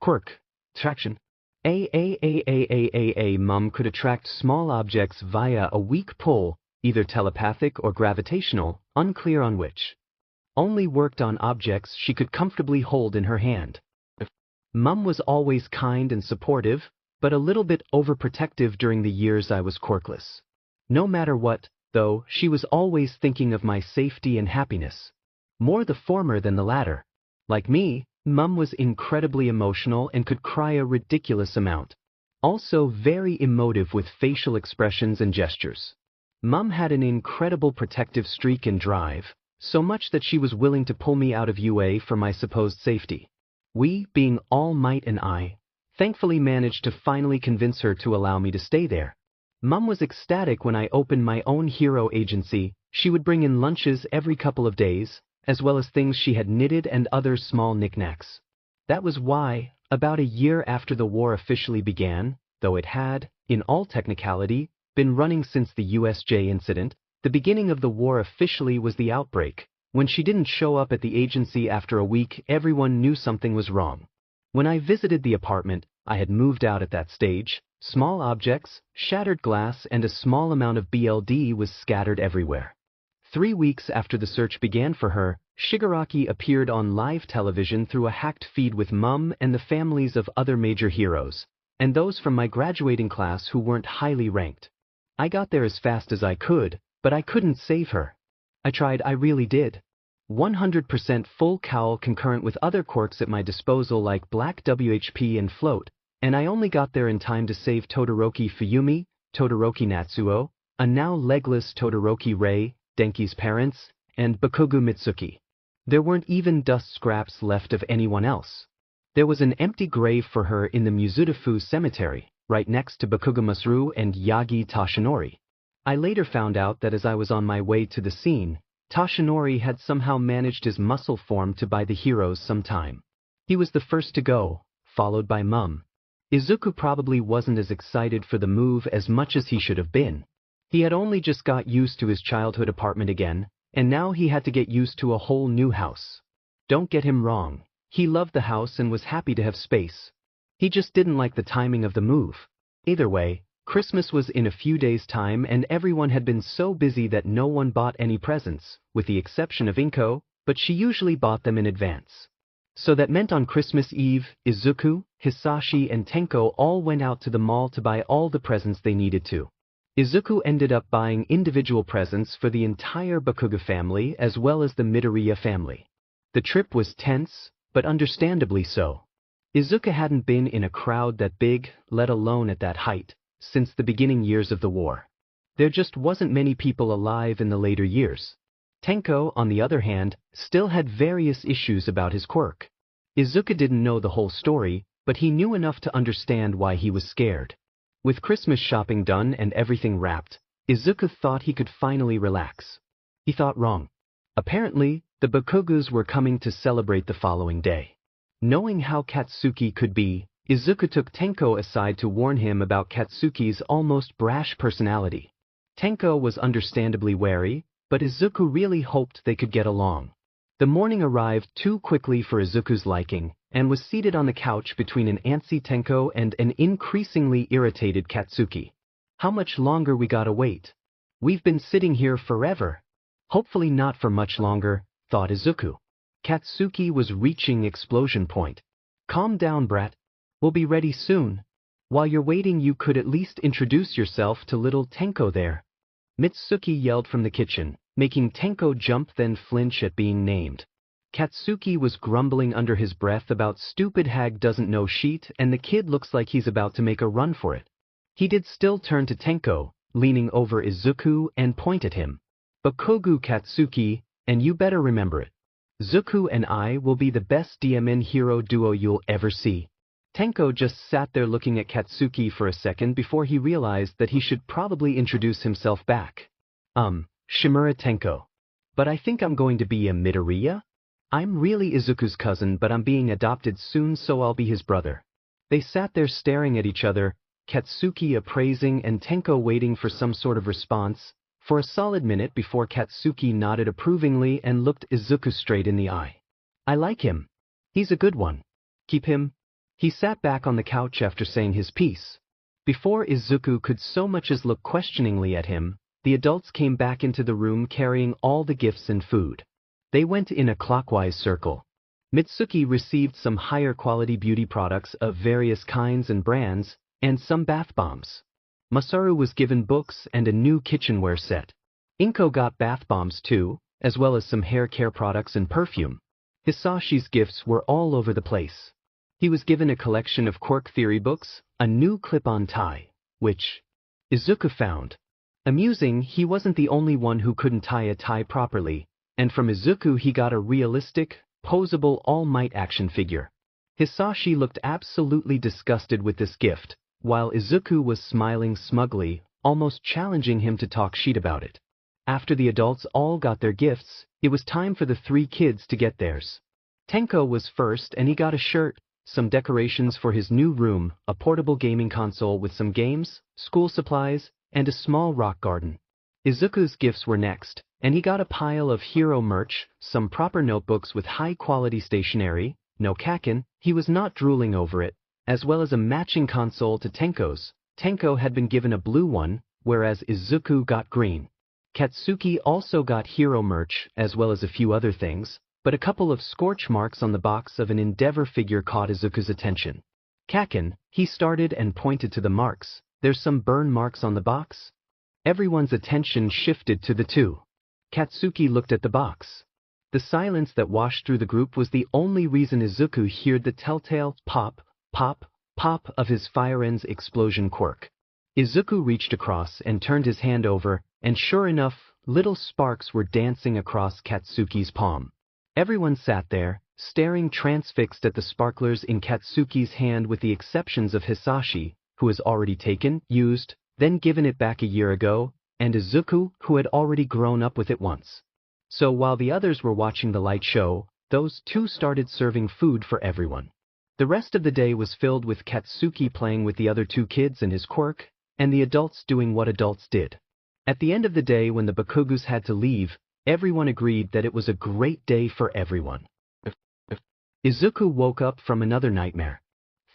quirk, traction. Mum could attract small objects via a weak pull, either telepathic or gravitational, unclear on which. Only worked on objects she could comfortably hold in her hand. Mum was always kind and supportive, but a little bit overprotective during the years I was quirkless. No matter what, though, she was always thinking of my safety and happiness. More the former than the latter. Like me, Mum was incredibly emotional and could cry a ridiculous amount. Also very emotive with facial expressions and gestures. Mum had an incredible protective streak and drive, so much that she was willing to pull me out of UA for my supposed safety. We, being All Might and I, thankfully managed to finally convince her to allow me to stay there. Mum was ecstatic when I opened my own hero agency. She would bring in lunches every couple of days, as well as things she had knitted and other small knickknacks. That was why, about a year after the war officially began, though it had, in all technicality, been running since the USJ incident, the beginning of the war officially was the outbreak. When she didn't show up at the agency after a week, everyone knew something was wrong. When I visited the apartment, I had moved out at that stage. Small objects, shattered glass, and a small amount of BLD was scattered everywhere. 3 weeks after the search began for her, Shigaraki appeared on live television through a hacked feed with Mum and the families of other major heroes, and those from my graduating class who weren't highly ranked. I got there as fast as I could, but I couldn't save her. I tried, I really did. 100% full cowl concurrent with other quirks at my disposal like Black WHP and Float, and I only got there in time to save Todoroki Fuyumi, Todoroki Natsuo, a now legless Todoroki Rei, Denki's parents, and Bakugo Mitsuki. There weren't even dust scraps left of anyone else. There was an empty grave for her in the Mizudafu cemetery, right next to Bakugo Masaru and Yagi Toshinori. I later found out that as I was on my way to the scene, Toshinori had somehow managed his muscle form to buy the heroes some time. He was the first to go, followed by Mum. Izuku probably wasn't as excited for the move as much as he should have been. He had only just got used to his childhood apartment again, and now he had to get used to a whole new house. Don't get him wrong, he loved the house and was happy to have space. He just didn't like the timing of the move. Either way, Christmas was in a few days' time and everyone had been so busy that no one bought any presents, with the exception of Inko, but she usually bought them in advance. So that meant on Christmas Eve, Izuku, Hisashi and Tenko all went out to the mall to buy all the presents they needed to. Izuku ended up buying individual presents for the entire Bakuga family as well as the Midoriya family. The trip was tense, but understandably so. Izuku hadn't been in a crowd that big, let alone at that height, since the beginning years of the war. There just wasn't many people alive in the later years. Tenko, on the other hand, still had various issues about his quirk. Izuku didn't know the whole story, but he knew enough to understand why he was scared. With Christmas shopping done and everything wrapped, Izuku thought he could finally relax. He thought wrong. Apparently, the Bakugas were coming to celebrate the following day. Knowing how Katsuki could be, Izuku took Tenko aside to warn him about Katsuki's almost brash personality. Tenko was understandably wary, but Izuku really hoped they could get along. The morning arrived too quickly for Izuku's liking, and was seated on the couch between an antsy Tenko and an increasingly irritated Katsuki. How much longer we gotta wait? We've been sitting here forever. Hopefully not for much longer, thought Izuku. Katsuki was reaching explosion point. Calm down, brat. We'll be ready soon. While you're waiting, you could at least introduce yourself to little Tenko there. Mitsuki yelled from the kitchen, making Tenko jump then flinch at being named. Katsuki was grumbling under his breath about stupid hag doesn't know sheet and the kid looks like he's about to make a run for it. He did still turn to Tenko, leaning over Izuku and point at him. Bakugu Katsuki, and you better remember it. Izuku and I will be the best DMN hero duo you'll ever see. Tenko just sat there looking at Katsuki for a second before he realized that he should probably introduce himself back. Shimura Tenko. But I think I'm going to be a Midoriya? I'm really Izuku's cousin, but I'm being adopted soon, so I'll be his brother. They sat there staring at each other, Katsuki appraising and Tenko waiting for some sort of response, for a solid minute before Katsuki nodded approvingly and looked Izuku straight in the eye. I like him. He's a good one. Keep him. He sat back on the couch after saying his piece. Before Izuku could so much as look questioningly at him, the adults came back into the room carrying all the gifts and food. They went in a clockwise circle. Mitsuki received some higher quality beauty products of various kinds and brands, and some bath bombs. Masaru was given books and a new kitchenware set. Inko got bath bombs too, as well as some hair care products and perfume. Hisashi's gifts were all over the place. He was given a collection of quirk theory books, a new clip-on tie, which Izuku found amusing. He wasn't the only one who couldn't tie a tie properly, and from Izuku he got a realistic, posable All Might action figure. Hisashi looked absolutely disgusted with this gift, while Izuku was smiling smugly, almost challenging him to talk shit about it. After the adults all got their gifts, it was time for the three kids to get theirs. Tenko was first and he got a shirt, some decorations for his new room, a portable gaming console with some games, school supplies, and a small rock garden. Izuku's gifts were next, and he got a pile of hero merch, some proper notebooks with high-quality stationery, no kaken, he was not drooling over it, as well as a matching console to Tenko's. Tenko had been given a blue one, whereas Izuku got green. Katsuki also got hero merch, as well as a few other things, but a couple of scorch marks on the box of an Endeavor figure caught Izuku's attention. Kaken, he started and pointed to the marks. There's some burn marks on the box? Everyone's attention shifted to the two. Katsuki looked at the box. The silence that washed through the group was the only reason Izuku heard the telltale pop, pop, pop of his Fire-End's explosion quirk. Izuku reached across and turned his hand over, and sure enough, little sparks were dancing across Katsuki's palm. Everyone sat there, staring transfixed at the sparklers in Katsuki's hand with the exceptions of Hisashi, who has already taken, used, then given it back a year ago, and Izuku, who had already grown up with it once. So while the others were watching the light show, those two started serving food for everyone. The rest of the day was filled with Katsuki playing with the other two kids and his quirk, and the adults doing what adults did. At the end of the day, when the Bakugus had to leave, everyone agreed that it was a great day for everyone. Izuku woke up from another nightmare.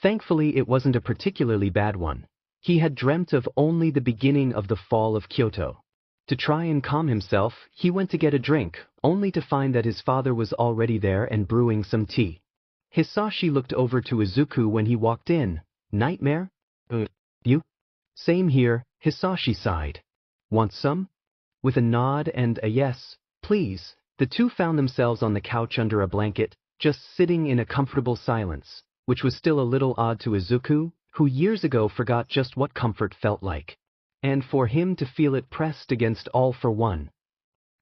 Thankfully, it wasn't a particularly bad one. He had dreamt of only the beginning of the fall of Kyoto. To try and calm himself, he went to get a drink, only to find that his father was already there and brewing some tea. Hisashi looked over to Izuku when he walked in. Nightmare? You? Same here, Hisashi sighed. Want some? With a nod and a yes, please, the two found themselves on the couch under a blanket, just sitting in a comfortable silence, which was still a little odd to Izuku, who years ago forgot just what comfort felt like. And for him to feel it pressed against all for one.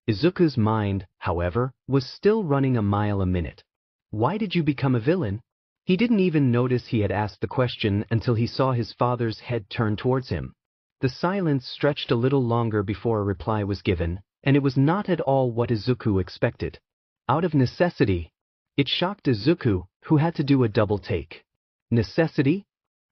Izuku's mind, however, was still running a mile a minute. Why did you become a villain? He didn't even notice he had asked the question until he saw his father's head turn towards him. The silence stretched a little longer before a reply was given, and it was not at all what Izuku expected. Out of necessity. It shocked Izuku, who had to do a double take. Necessity?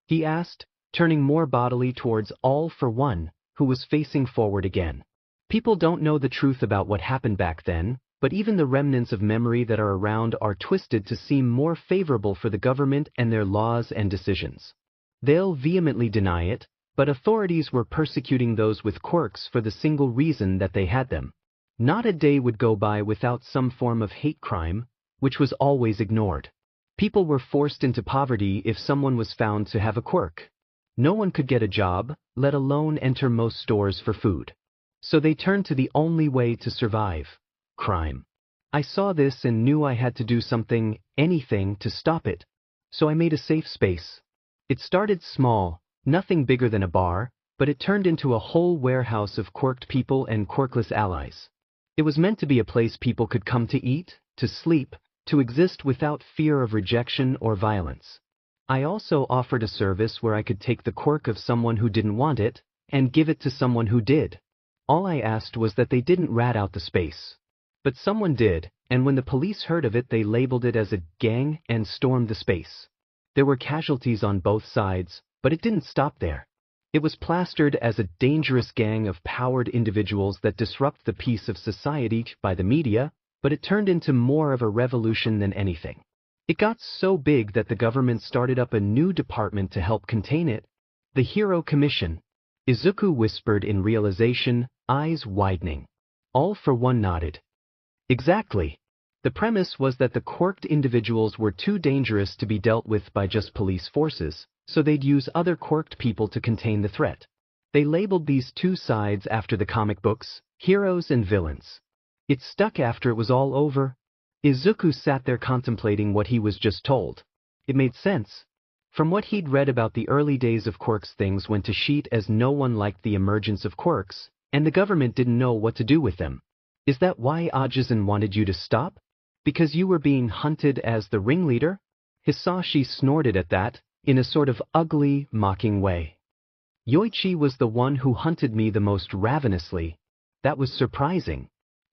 He asked, turning more bodily towards All for One, who was facing forward again. People don't know the truth about what happened back then, but even the remnants of memory that are around are twisted to seem more favorable for the government and their laws and decisions. They'll vehemently deny it, but authorities were persecuting those with quirks for the single reason that they had them. Not a day would go by without some form of hate crime, which was always ignored. People were forced into poverty if someone was found to have a quirk. No one could get a job, let alone enter most stores for food. So they turned to the only way to survive: crime. I saw this and knew I had to do something, anything, to stop it. So I made a safe space. It started small, nothing bigger than a bar, but it turned into a whole warehouse of quirked people and quirkless allies. It was meant to be a place people could come to eat, to sleep, to exist without fear of rejection or violence. I also offered a service where I could take the quirk of someone who didn't want it, and give it to someone who did. All I asked was that they didn't rat out the space. But someone did, and when the police heard of it they labeled it as a gang and stormed the space. There were casualties on both sides, but it didn't stop there. It was plastered as a dangerous gang of powered individuals that disrupt the peace of society by the media, but it turned into more of a revolution than anything. It got so big that the government started up a new department to help contain it. The Hero Commission. Izuku whispered in realization, eyes widening. All for One nodded. Exactly. The premise was that the quirked individuals were too dangerous to be dealt with by just police forces, so they'd use other quirked people to contain the threat. They labeled these two sides after the comic books, heroes and villains. It stuck after it was all over. Izuku sat there contemplating what he was just told. It made sense. From what he'd read about the early days of quirks, things went to shit as no one liked the emergence of quirks, and the government didn't know what to do with them. Is that why Ajisen wanted you to stop? Because you were being hunted as the ringleader? Hisashi snorted at that, in a sort of ugly, mocking way. Yoichi was the one who hunted me the most ravenously. That was surprising.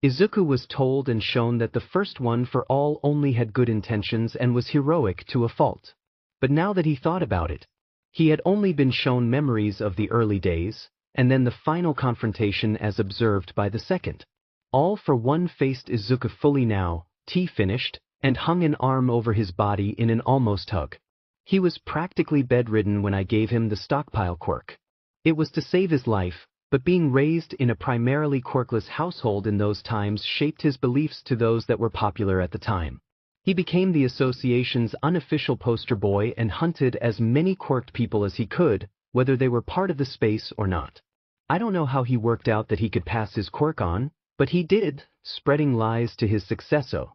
Izuku was told and shown that the first one for all only had good intentions and was heroic to a fault. But now that he thought about it, he had only been shown memories of the early days, and then the final confrontation as observed by the second. All for One faced Izuku fully now, tea finished, and hung an arm over his body in an almost hug. He was practically bedridden when I gave him the stockpile quirk. It was to save his life, but being raised in a primarily quirkless household in those times shaped his beliefs to those that were popular at the time. He became the association's unofficial poster boy and hunted as many quirked people as he could, whether they were part of the space or not. I don't know how he worked out that he could pass his quirk on, but he did, spreading lies to his successor.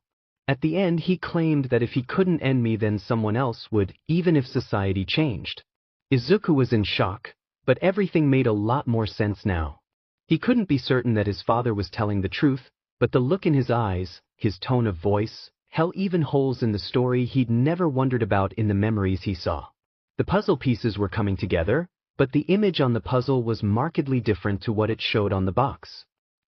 At the end he claimed that if he couldn't end me then someone else would, even if society changed. Izuku was in shock, but everything made a lot more sense now. He couldn't be certain that his father was telling the truth, but the look in his eyes, his tone of voice, hell, even holes in the story he'd never wondered about in the memories he saw. The puzzle pieces were coming together, but the image on the puzzle was markedly different to what it showed on the box.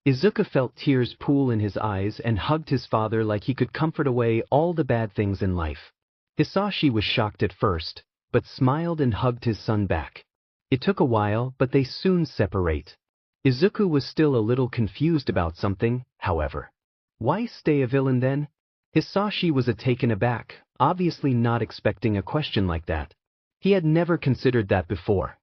Izuku felt tears pool in his eyes and hugged his father like he could comfort away all the bad things in life. Hisashi was shocked at first, but smiled and hugged his son back. It took a while, but they soon separate. Izuku was still a little confused about something, however. Why stay a villain then? Hisashi was taken aback, obviously not expecting a question like that. He had never considered that before.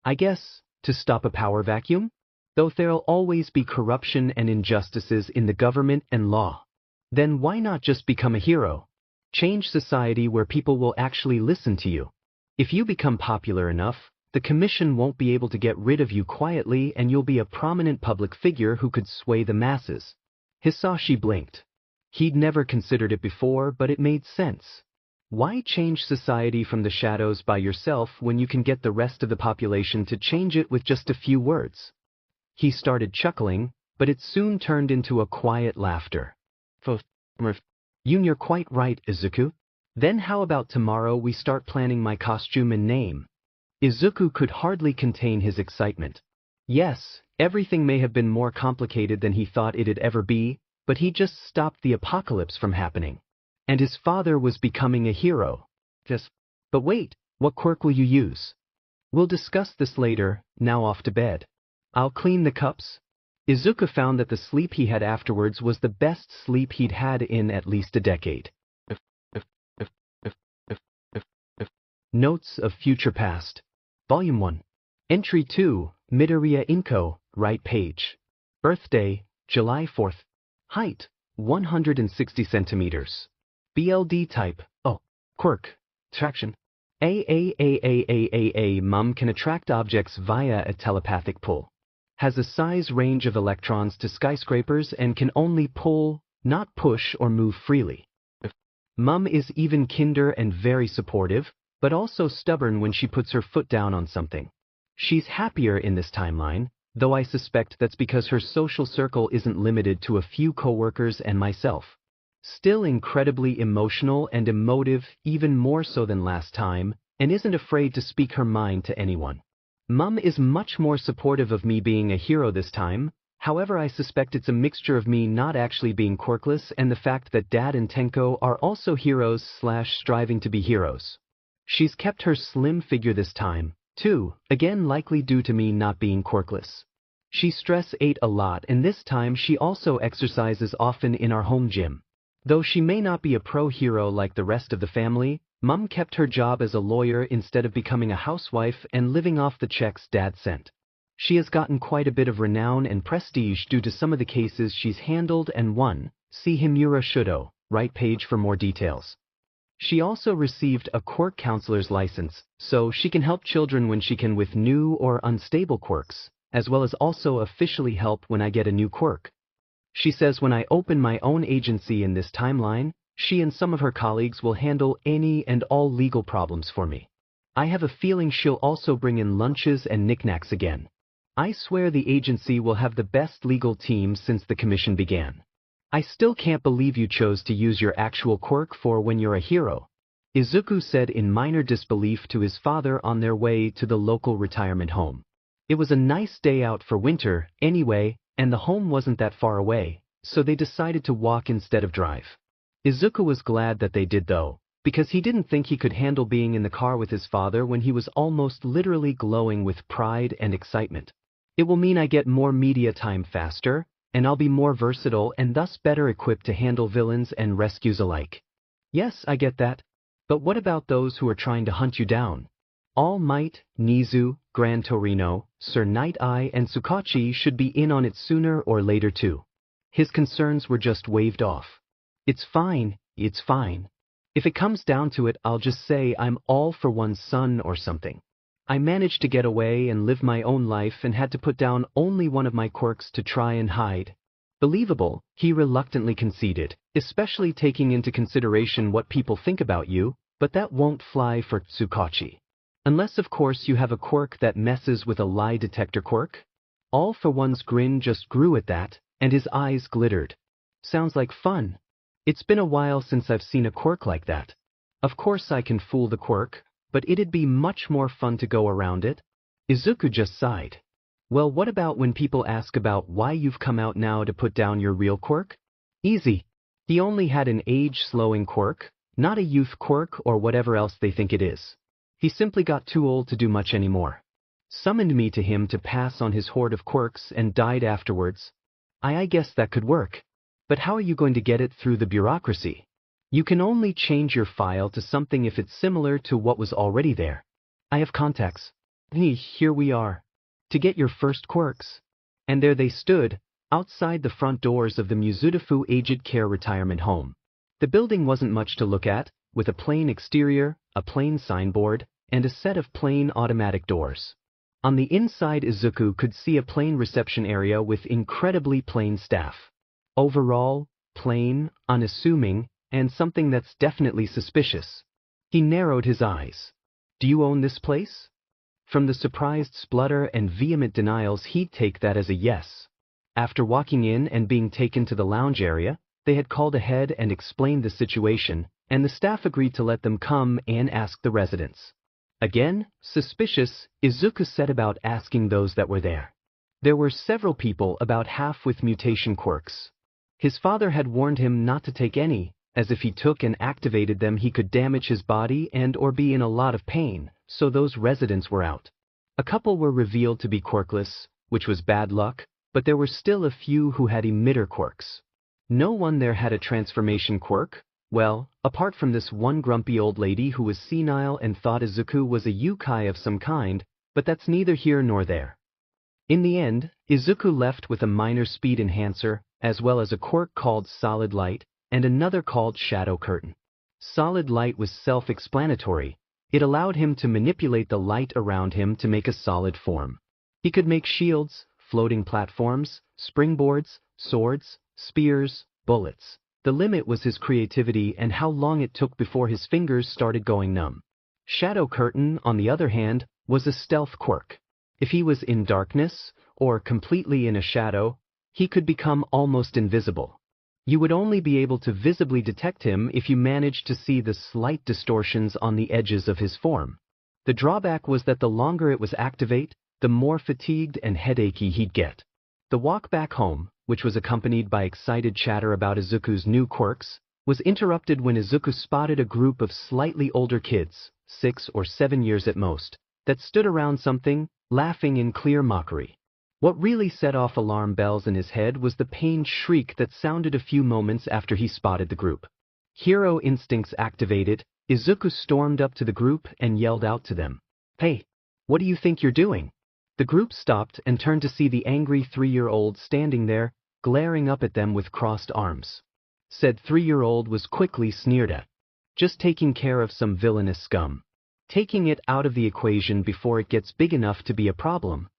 I guess, to stop a power vacuum? Though there'll always be corruption and injustices in the government and law. Then why not just become a hero? Change society where people will actually listen to you. If you become popular enough, the commission won't be able to get rid of you quietly and you'll be a prominent public figure who could sway the masses. Hisashi blinked. He'd never considered it before, but it made sense. Why change society from the shadows by yourself when you can get the rest of the population to change it with just a few words? He started chuckling, but it soon turned into a quiet laughter. You're quite right, Izuku. Then how about tomorrow we start planning my costume and name? Izuku could hardly contain his excitement. Yes, everything may have been more complicated than he thought it'd ever be, but he just stopped the apocalypse from happening. And his father was becoming a hero. But wait, what quirk will you use? We'll discuss this later, now off to bed. I'll clean the cups. Izuku found that the sleep he had afterwards was the best sleep he'd had in at least a decade. Notes of Future Past. Volume 1. Entry 2, Midoriya Inko, right page. Birthday, July 4th. Height, 160 centimeters. BLD type, quirk, traction. Mum can attract objects via a telepathic pull. Has a size range of electrons to skyscrapers and can only pull, not push or move freely. Mum is even kinder and very supportive, but also stubborn when she puts her foot down on something. She's happier in this timeline, though I suspect that's because her social circle isn't limited to a few coworkers and myself. Still incredibly emotional and emotive, even more so than last time, and isn't afraid to speak her mind to anyone. Mum is much more supportive of me being a hero this time, however I suspect it's a mixture of me not actually being quirkless and the fact that Dad and Tenko are also heroes/striving to be heroes. She's kept her slim figure this time, too, again likely due to me not being quirkless. She ate a lot and this time she also exercises often in our home gym. Though she may not be a pro-hero like the rest of the family, Mum kept her job as a lawyer instead of becoming a housewife and living off the checks Dad sent. She has gotten quite a bit of renown and prestige due to some of the cases she's handled and won. See Himura Shudo, right page for more details. She also received a quirk counselor's license, so she can help children when she can with new or unstable quirks, as well as also officially help when I get a new quirk. She says when I open my own agency in this timeline, she and some of her colleagues will handle any and all legal problems for me. I have a feeling she'll also bring in lunches and knickknacks again. I swear the agency will have the best legal team since the commission began. I still can't believe you chose to use your actual quirk for when you're a hero, Izuku said in minor disbelief to his father on their way to the local retirement home. It was a nice day out for winter, anyway, and the home wasn't that far away, so they decided to walk instead of drive. Izuku was glad that they did though, because he didn't think he could handle being in the car with his father when he was almost literally glowing with pride and excitement. It will mean I get more media time faster, and I'll be more versatile and thus better equipped to handle villains and rescues alike. Yes, I get that. But what about those who are trying to hunt you down? All Might, Nizu, Gran Torino, Sir Night Eye, and Tsukachi should be in on it sooner or later too. His concerns were just waved off. It's fine, it's fine. If it comes down to it, I'll just say I'm all for one's son or something. I managed to get away and live my own life and had to put down only one of my quirks to try and hide. Believable, he reluctantly conceded, especially taking into consideration what people think about you, but that won't fly for Tsukachi. Unless of course you have a quirk that messes with a lie detector quirk? All for One's grin just grew at that, and his eyes glittered. Sounds like fun. It's been a while since I've seen a quirk like that. Of course I can fool the quirk, but it'd be much more fun to go around it. Izuku just sighed. Well, what about when people ask about why you've come out now to put down your real quirk? Easy. He only had an age-slowing quirk, not a youth quirk or whatever else they think it is. He simply got too old to do much anymore. Summoned me to him to pass on his hoard of quirks and died afterwards. I guess that could work. But how are you going to get it through the bureaucracy? You can only change your file to something if it's similar to what was already there. I have contacts. Here we are. To get your first quirks. And there they stood, outside the front doors of the Muzutafu Aged Care Retirement Home. The building wasn't much to look at, with a plain exterior, a plain signboard, and a set of plain automatic doors. On the inside, Izuku could see a plain reception area with incredibly plain staff. Overall, plain, unassuming, and something that's definitely suspicious. He narrowed his eyes. Do you own this place? From the surprised splutter and vehement denials, he'd take that as a yes. After walking in and being taken to the lounge area, they had called ahead and explained the situation, and the staff agreed to let them come and ask the residents. Again, suspicious, Izuku set about asking those that were there. There were several people, about half with mutation quirks. His father had warned him not to take any, as if he took and activated them he could damage his body and or be in a lot of pain, so those residents were out. A couple were revealed to be quirkless, which was bad luck, but there were still a few who had emitter quirks. No one there had a transformation quirk, well, apart from this one grumpy old lady who was senile and thought Izuku was a yokai of some kind, but that's neither here nor there. In the end, Izuku left with a minor speed enhancer, as well as a quirk called Solid Light, and another called Shadow Curtain. Solid Light was self-explanatory. It allowed him to manipulate the light around him to make a solid form. He could make shields, floating platforms, springboards, swords, spears, bullets. The limit was his creativity and how long it took before his fingers started going numb. Shadow Curtain, on the other hand, was a stealth quirk. If he was in darkness, or completely in a shadow, he could become almost invisible. You would only be able to visibly detect him if you managed to see the slight distortions on the edges of his form. The drawback was that the longer it was activate, the more fatigued and headachy he'd get. The walk back home, which was accompanied by excited chatter about Izuku's new quirks, was interrupted when Izuku spotted a group of slightly older kids, 6 or 7 years at most, that stood around something, laughing in clear mockery. What really set off alarm bells in his head was the pained shriek that sounded a few moments after he spotted the group. Hero instincts activated, Izuku stormed up to the group and yelled out to them, "Hey, what do you think you're doing?" The group stopped and turned to see the angry 3-year-old standing there, glaring up at them with crossed arms. Said 3-year-old was quickly sneered at. Just taking care of some villainous scum. Taking it out of the equation before it gets big enough to be a problem.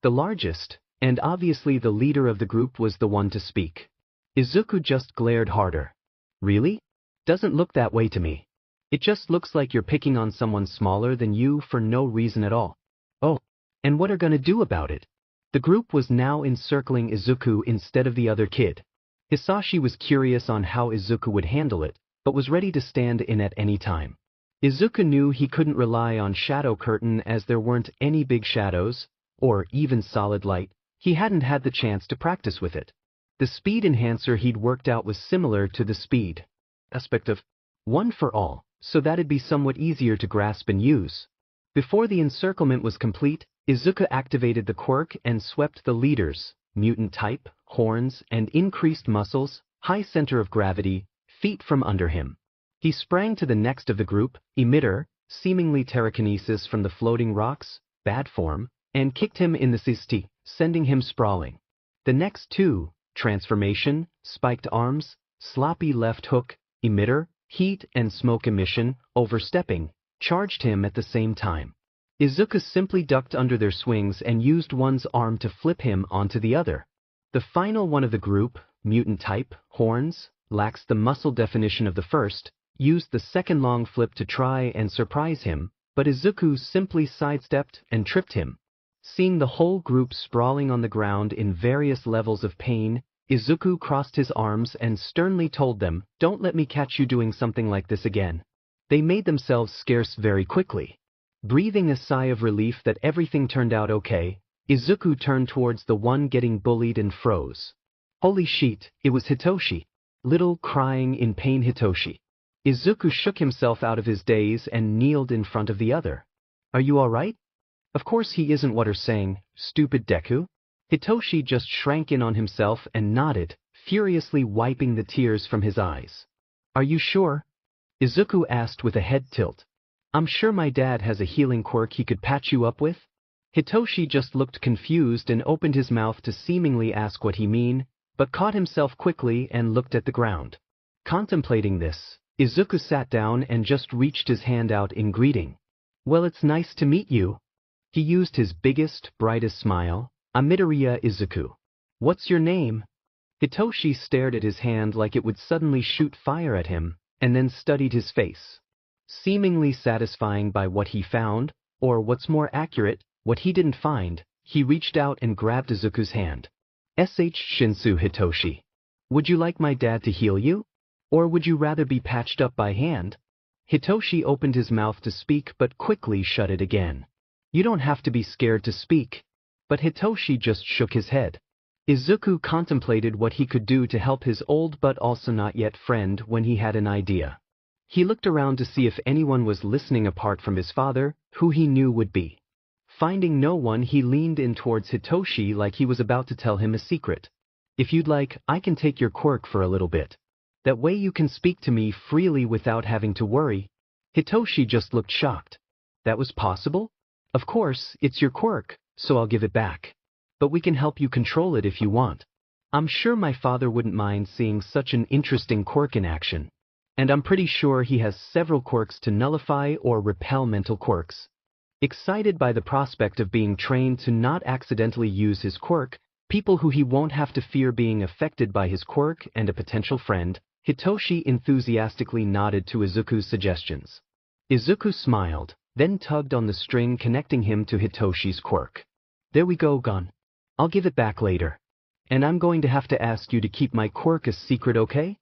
The largest, and obviously the leader of the group, was the one to speak. Izuku just glared harder. Really? Doesn't look that way to me. It just looks like you're picking on someone smaller than you for no reason at all. Oh, and what are gonna do about it? The group was now encircling Izuku instead of the other kid. Hisashi was curious on how Izuku would handle it, but was ready to stand in at any time. Izuku knew he couldn't rely on Shadow Curtain as there weren't any big shadows, or even Solid Light. He hadn't had the chance to practice with it. The speed enhancer he'd worked out was similar to the speed aspect of One for All, so that'd be somewhat easier to grasp and use. Before the encirclement was complete, Izuku activated the quirk and swept the leaders, mutant type, horns, and increased muscles, high center of gravity, feet from under him. He sprang to the next of the group, emitter, seemingly telekinesis from the floating rocks, bad form, and kicked him in the cysti, sending him sprawling. The next two, transformation, spiked arms, sloppy left hook, emitter, heat and smoke emission, overstepping, charged him at the same time. Izuku simply ducked under their swings and used one's arm to flip him onto the other. The final one of the group, mutant type, horns, lacks the muscle definition of the first, used the second long flip to try and surprise him, but Izuku simply sidestepped and tripped him. Seeing the whole group sprawling on the ground in various levels of pain, Izuku crossed his arms and sternly told them, "Don't let me catch you doing something like this again." They made themselves scarce very quickly. Breathing a sigh of relief that everything turned out okay, Izuku turned towards the one getting bullied and froze. Holy shit, it was Hitoshi. Little, crying in pain Hitoshi. Izuku shook himself out of his daze and kneeled in front of the other. "Are you alright?" "Of course he isn't what are saying, stupid Deku." Hitoshi just shrank in on himself and nodded, furiously wiping the tears from his eyes. "Are you sure?" Izuku asked with a head tilt. "I'm sure my dad has a healing quirk he could patch you up with." Hitoshi just looked confused and opened his mouth to seemingly ask what he mean, but caught himself quickly and looked at the ground. Contemplating this, Izuku sat down and just reached his hand out in greeting. Well, it's nice to meet you. He used his biggest, brightest smile. I'm Midoriya Izuku. What's your name? Hitoshi stared at his hand like it would suddenly shoot fire at him, and then studied his face. Seemingly satisfying by what he found, or what's more accurate, what he didn't find, he reached out and grabbed Izuku's hand. Shinsu Hitoshi. Would you like my dad to heal you? Or would you rather be patched up by hand? Hitoshi opened his mouth to speak but quickly shut it again. You don't have to be scared to speak. But Hitoshi just shook his head. Izuku contemplated what he could do to help his old but also not yet friend when he had an idea. He looked around to see if anyone was listening apart from his father, who he knew would be. Finding no one, he leaned in towards Hitoshi like he was about to tell him a secret. If you'd like, I can take your quirk for a little bit. That way you can speak to me freely without having to worry. Hitoshi just looked shocked. That was possible? Of course, it's your quirk, so I'll give it back. But we can help you control it if you want. I'm sure my father wouldn't mind seeing such an interesting quirk in action. And I'm pretty sure he has several quirks to nullify or repel mental quirks. Excited by the prospect of being trained to not accidentally use his quirk, people who he won't have to fear being affected by his quirk and a potential friend, Hitoshi enthusiastically nodded to Izuku's suggestions. Izuku smiled, then tugged on the string connecting him to Hitoshi's quirk. There we go, Gon. I'll give it back later. And I'm going to have to ask you to keep my quirk a secret, okay?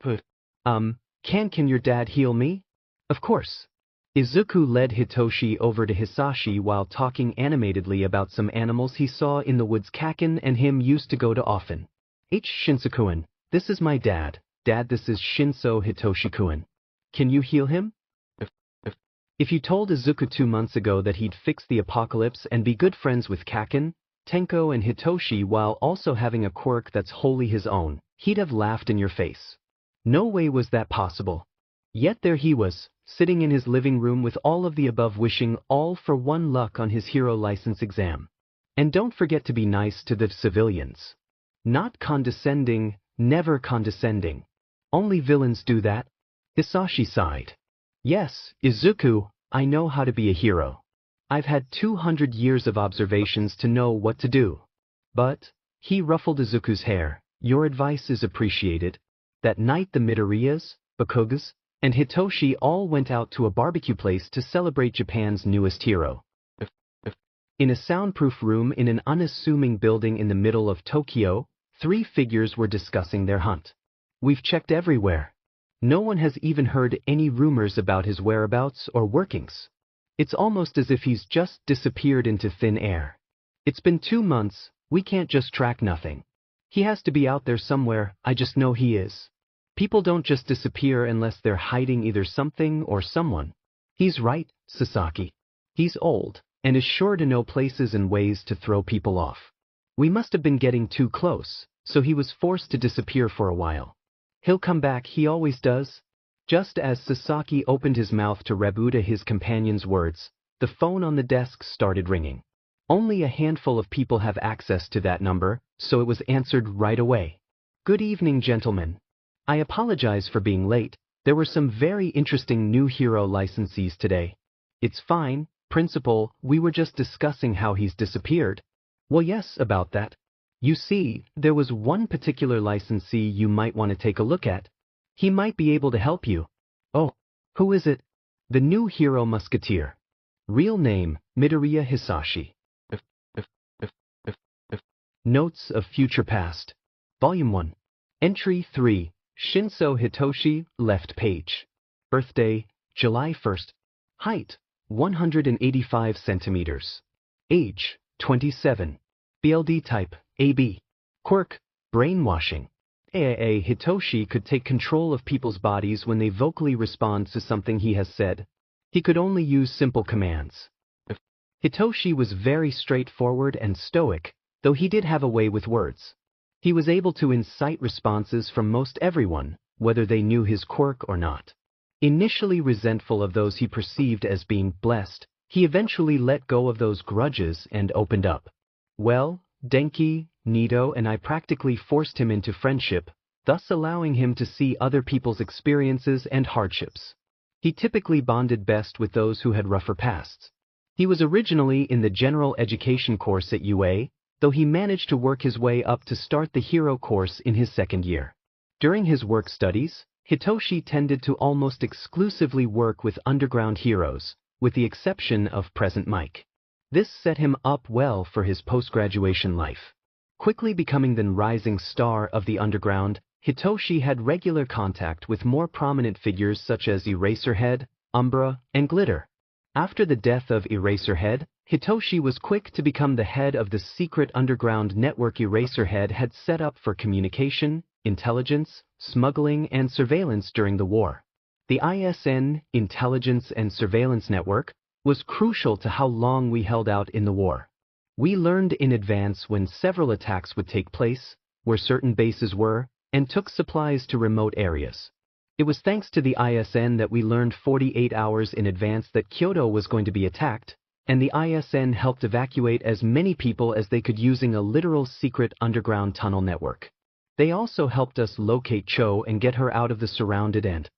But, can your dad heal me? Of course. Izuku led Hitoshi over to Hisashi while talking animatedly about some animals he saw in the woods Kaken and him used to go to often. Shinsu-kun, this is my dad. Dad, this is Shinso Hitoshi-kun. Can you heal him? If you told Izuku 2 months ago that he'd fix the apocalypse and be good friends with Kaken, Tenko and Hitoshi while also having a quirk that's wholly his own, he'd have laughed in your face. No way was that possible. Yet there he was, sitting in his living room with all of the above wishing all for one luck on his hero license exam. And don't forget to be nice to the civilians. Not condescending, never condescending. Only villains do that. Hisashi sighed. Yes, Izuku, I know how to be a hero. I've had 200 years of observations to know what to do. But, he ruffled Izuku's hair, your advice is appreciated. That night the Midoriyas, Bakugas, and Hitoshi all went out to a barbecue place to celebrate Japan's newest hero. In a soundproof room in an unassuming building in the middle of Tokyo, 3 figures were discussing their hunt. We've checked everywhere. No one has even heard any rumors about his whereabouts or workings. It's almost as if he's just disappeared into thin air. It's been 2 months, we can't just track nothing. He has to be out there somewhere, I just know he is. People don't just disappear unless they're hiding either something or someone. He's right, Sasaki. He's old, and is sure to know places and ways to throw people off. We must have been getting too close, so he was forced to disappear for a while. He'll come back, he always does. Just as Sasaki opened his mouth to rebut his companion's words, the phone on the desk started ringing. Only a handful of people have access to that number, so it was answered right away. Good evening, gentlemen. I apologize for being late. There were some very interesting new hero licensees today. It's fine, Principal, we were just discussing how he's disappeared. Well, yes, about that. You see, there was one particular licensee you might want to take a look at. He might be able to help you. Oh, who is it? The new hero musketeer. Real name, Midoriya Hisashi. Notes of Future Past. Volume 1. Entry 3. Shinso Hitoshi, left page. Birthday, July 1st. Height, 185 centimeters. Age, 27. BLD type, AB. Quirk, brainwashing. Hitoshi could take control of people's bodies when they vocally respond to something he has said. He could only use simple commands. Hitoshi was very straightforward and stoic, though he did have a way with words. He was able to incite responses from most everyone, whether they knew his quirk or not. Initially resentful of those he perceived as being blessed, He eventually let go of those grudges and opened up. Well, Denki, Nito and I practically forced him into friendship, thus allowing him to see other people's experiences and hardships. He typically bonded best with those who had rougher pasts. He was originally in the general education course at UA, though he managed to work his way up to start the hero course in his second year. During his work studies, Hitoshi tended to almost exclusively work with underground heroes, with the exception of Present Mike. This set him up well for his post-graduation life. Quickly becoming the rising star of the underground, Hitoshi had regular contact with more prominent figures such as Eraserhead, Umbra, and Glitter. After the death of Eraserhead, Hitoshi was quick to become the head of the secret underground network Eraserhead had set up for communication, intelligence, smuggling, and surveillance during the war. The ISN, Intelligence and Surveillance Network, was crucial to how long we held out in the war. We learned in advance when several attacks would take place, where certain bases were, and took supplies to remote areas. It was thanks to the ISN that we learned 48 hours in advance that Kyoto was going to be attacked, and the ISN helped evacuate as many people as they could using a literal secret underground tunnel network. They also helped us locate Cho and get her out of the surrounded and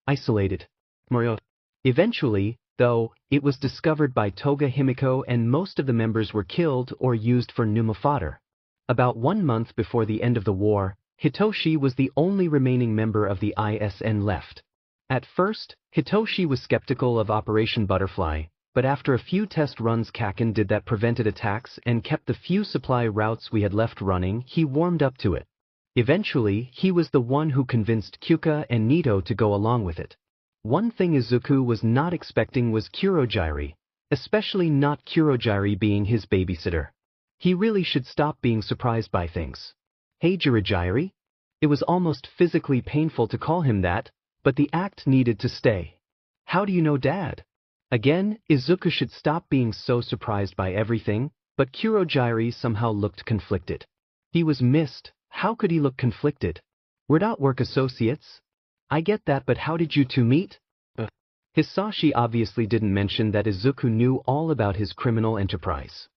isolated Morio. Eventually, though, it was discovered by Toga Himiko and most of the members were killed or used for Noumu fodder. About 1 month before the end of the war, Hitoshi was the only remaining member of the ISN left. At first, Hitoshi was skeptical of Operation Butterfly, but after a few test runs Kaken did that prevented attacks and kept the few supply routes we had left running, he warmed up to it. Eventually, he was the one who convinced Kyuka and Nito to go along with it. One thing Izuku was not expecting was Kurogiri, especially not Kurogiri being his babysitter. He really should stop being surprised by things. Hey Jirajiri? It was almost physically painful to call him that, but the act needed to stay. How do you know Dad? Again, Izuku should stop being so surprised by everything, but Kurogiri somehow looked conflicted. He was missed. How could he look conflicted? We're not work associates. I get that, but how did you two meet? Hisashi obviously didn't mention that Izuku knew all about his criminal enterprise.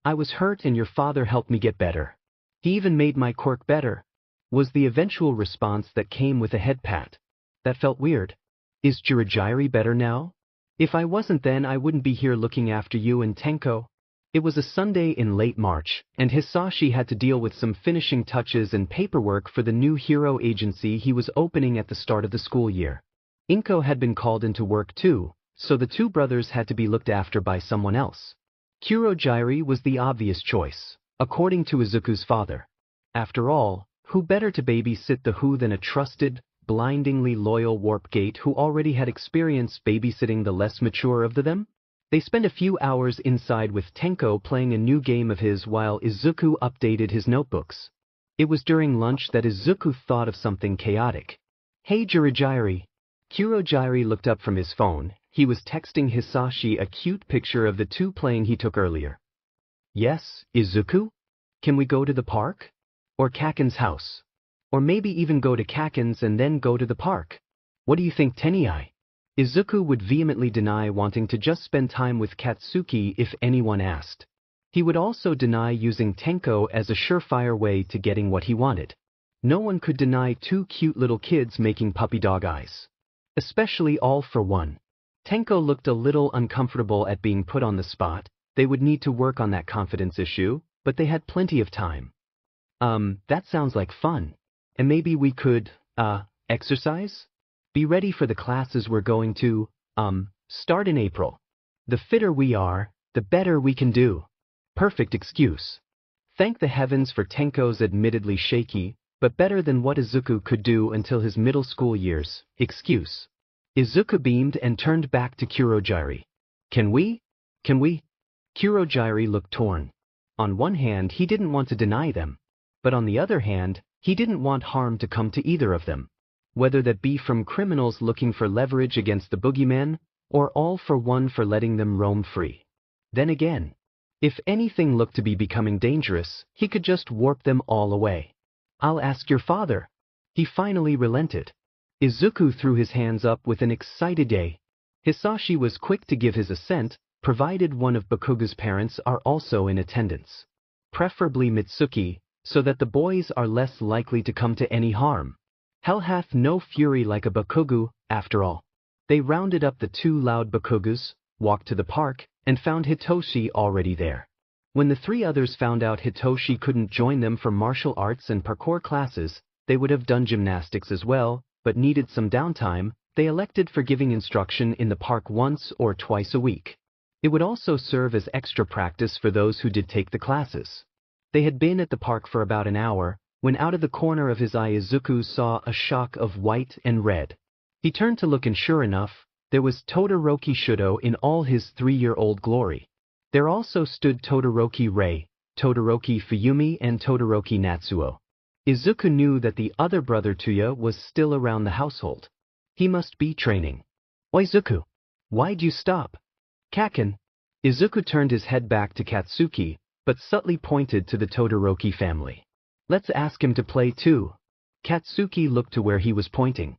I was hurt and your father helped me get better. He even made my quirk better, was the eventual response that came with a head pat. That felt weird. Is Jirajiri better now? If I wasn't then I wouldn't be here looking after you and Tenko. It was a Sunday in late March, and Hisashi had to deal with some finishing touches and paperwork for the new hero agency he was opening at the start of the school year. Inko had been called into work too, so the two brothers had to be looked after by someone else. Kurogiri was the obvious choice, according to Izuku's father. After all, who better to babysit the Who than a trusted, blindingly loyal warp gate who already had experience babysitting the less mature of them? They spent a few hours inside with Tenko playing a new game of his while Izuku updated his notebooks. It was during lunch that Izuku thought of something chaotic. Hey Jirajiri. Kurogiri looked up from his phone. He was texting Hisashi a cute picture of the two playing he took earlier. Yes, Izuku? Can we go to the park? Or Kaken's house? Or maybe even go to Kaken's and then go to the park? What do you think, Tenai? Izuku would vehemently deny wanting to just spend time with Katsuki if anyone asked. He would also deny using Tenko as a surefire way to getting what he wanted. No one could deny two cute little kids making puppy dog eyes. Especially all for one. Tenko looked a little uncomfortable at being put on the spot. They would need to work on that confidence issue, but they had plenty of time. That sounds like fun. And maybe we could, exercise? Be ready for the classes we're going to, start in April. The fitter we are, the better we can do. Perfect excuse. Thank the heavens for Tenko's admittedly shaky, but better than what Izuku could do until his middle school years, excuse. Izuku beamed and turned back to Kurogiri. Can we? Kurogiri looked torn. On one hand, he didn't want to deny them, but on the other hand, he didn't want harm to come to either of them. Whether that be from criminals looking for leverage against the boogeymen, or all for one for letting them roam free. Then again, if anything looked to be becoming dangerous, he could just warp them all away. I'll ask your father. He finally relented. Izuku threw his hands up with an excited yay. Hisashi was quick to give his assent, provided one of Bakuga's parents are also in attendance. Preferably Mitsuki, so that the boys are less likely to come to any harm. Hell hath no fury like a Bakugu, after all. They rounded up the 2 loud Bakugas, walked to the park, and found Hitoshi already there. When the 3 others found out Hitoshi couldn't join them for martial arts and parkour classes, they would have done gymnastics as well, but needed some downtime. They elected for giving instruction in the park once or twice a week. It would also serve as extra practice for those who did take the classes. They had been at the park for about an hour, when out of the corner of his eye Izuku saw a shock of white and red. He turned to look, and sure enough, there was Todoroki Shudo in all his 3-year-old glory. There also stood Todoroki Rei, Todoroki Fuyumi, and Todoroki Natsuo. Izuku knew that the other brother Tuya was still around the household. He must be training. "Oi Izuku, why'd you stop?" "Kaken." Izuku turned his head back to Katsuki, but subtly pointed to the Todoroki family. "Let's ask him to play too." Katsuki looked to where he was pointing.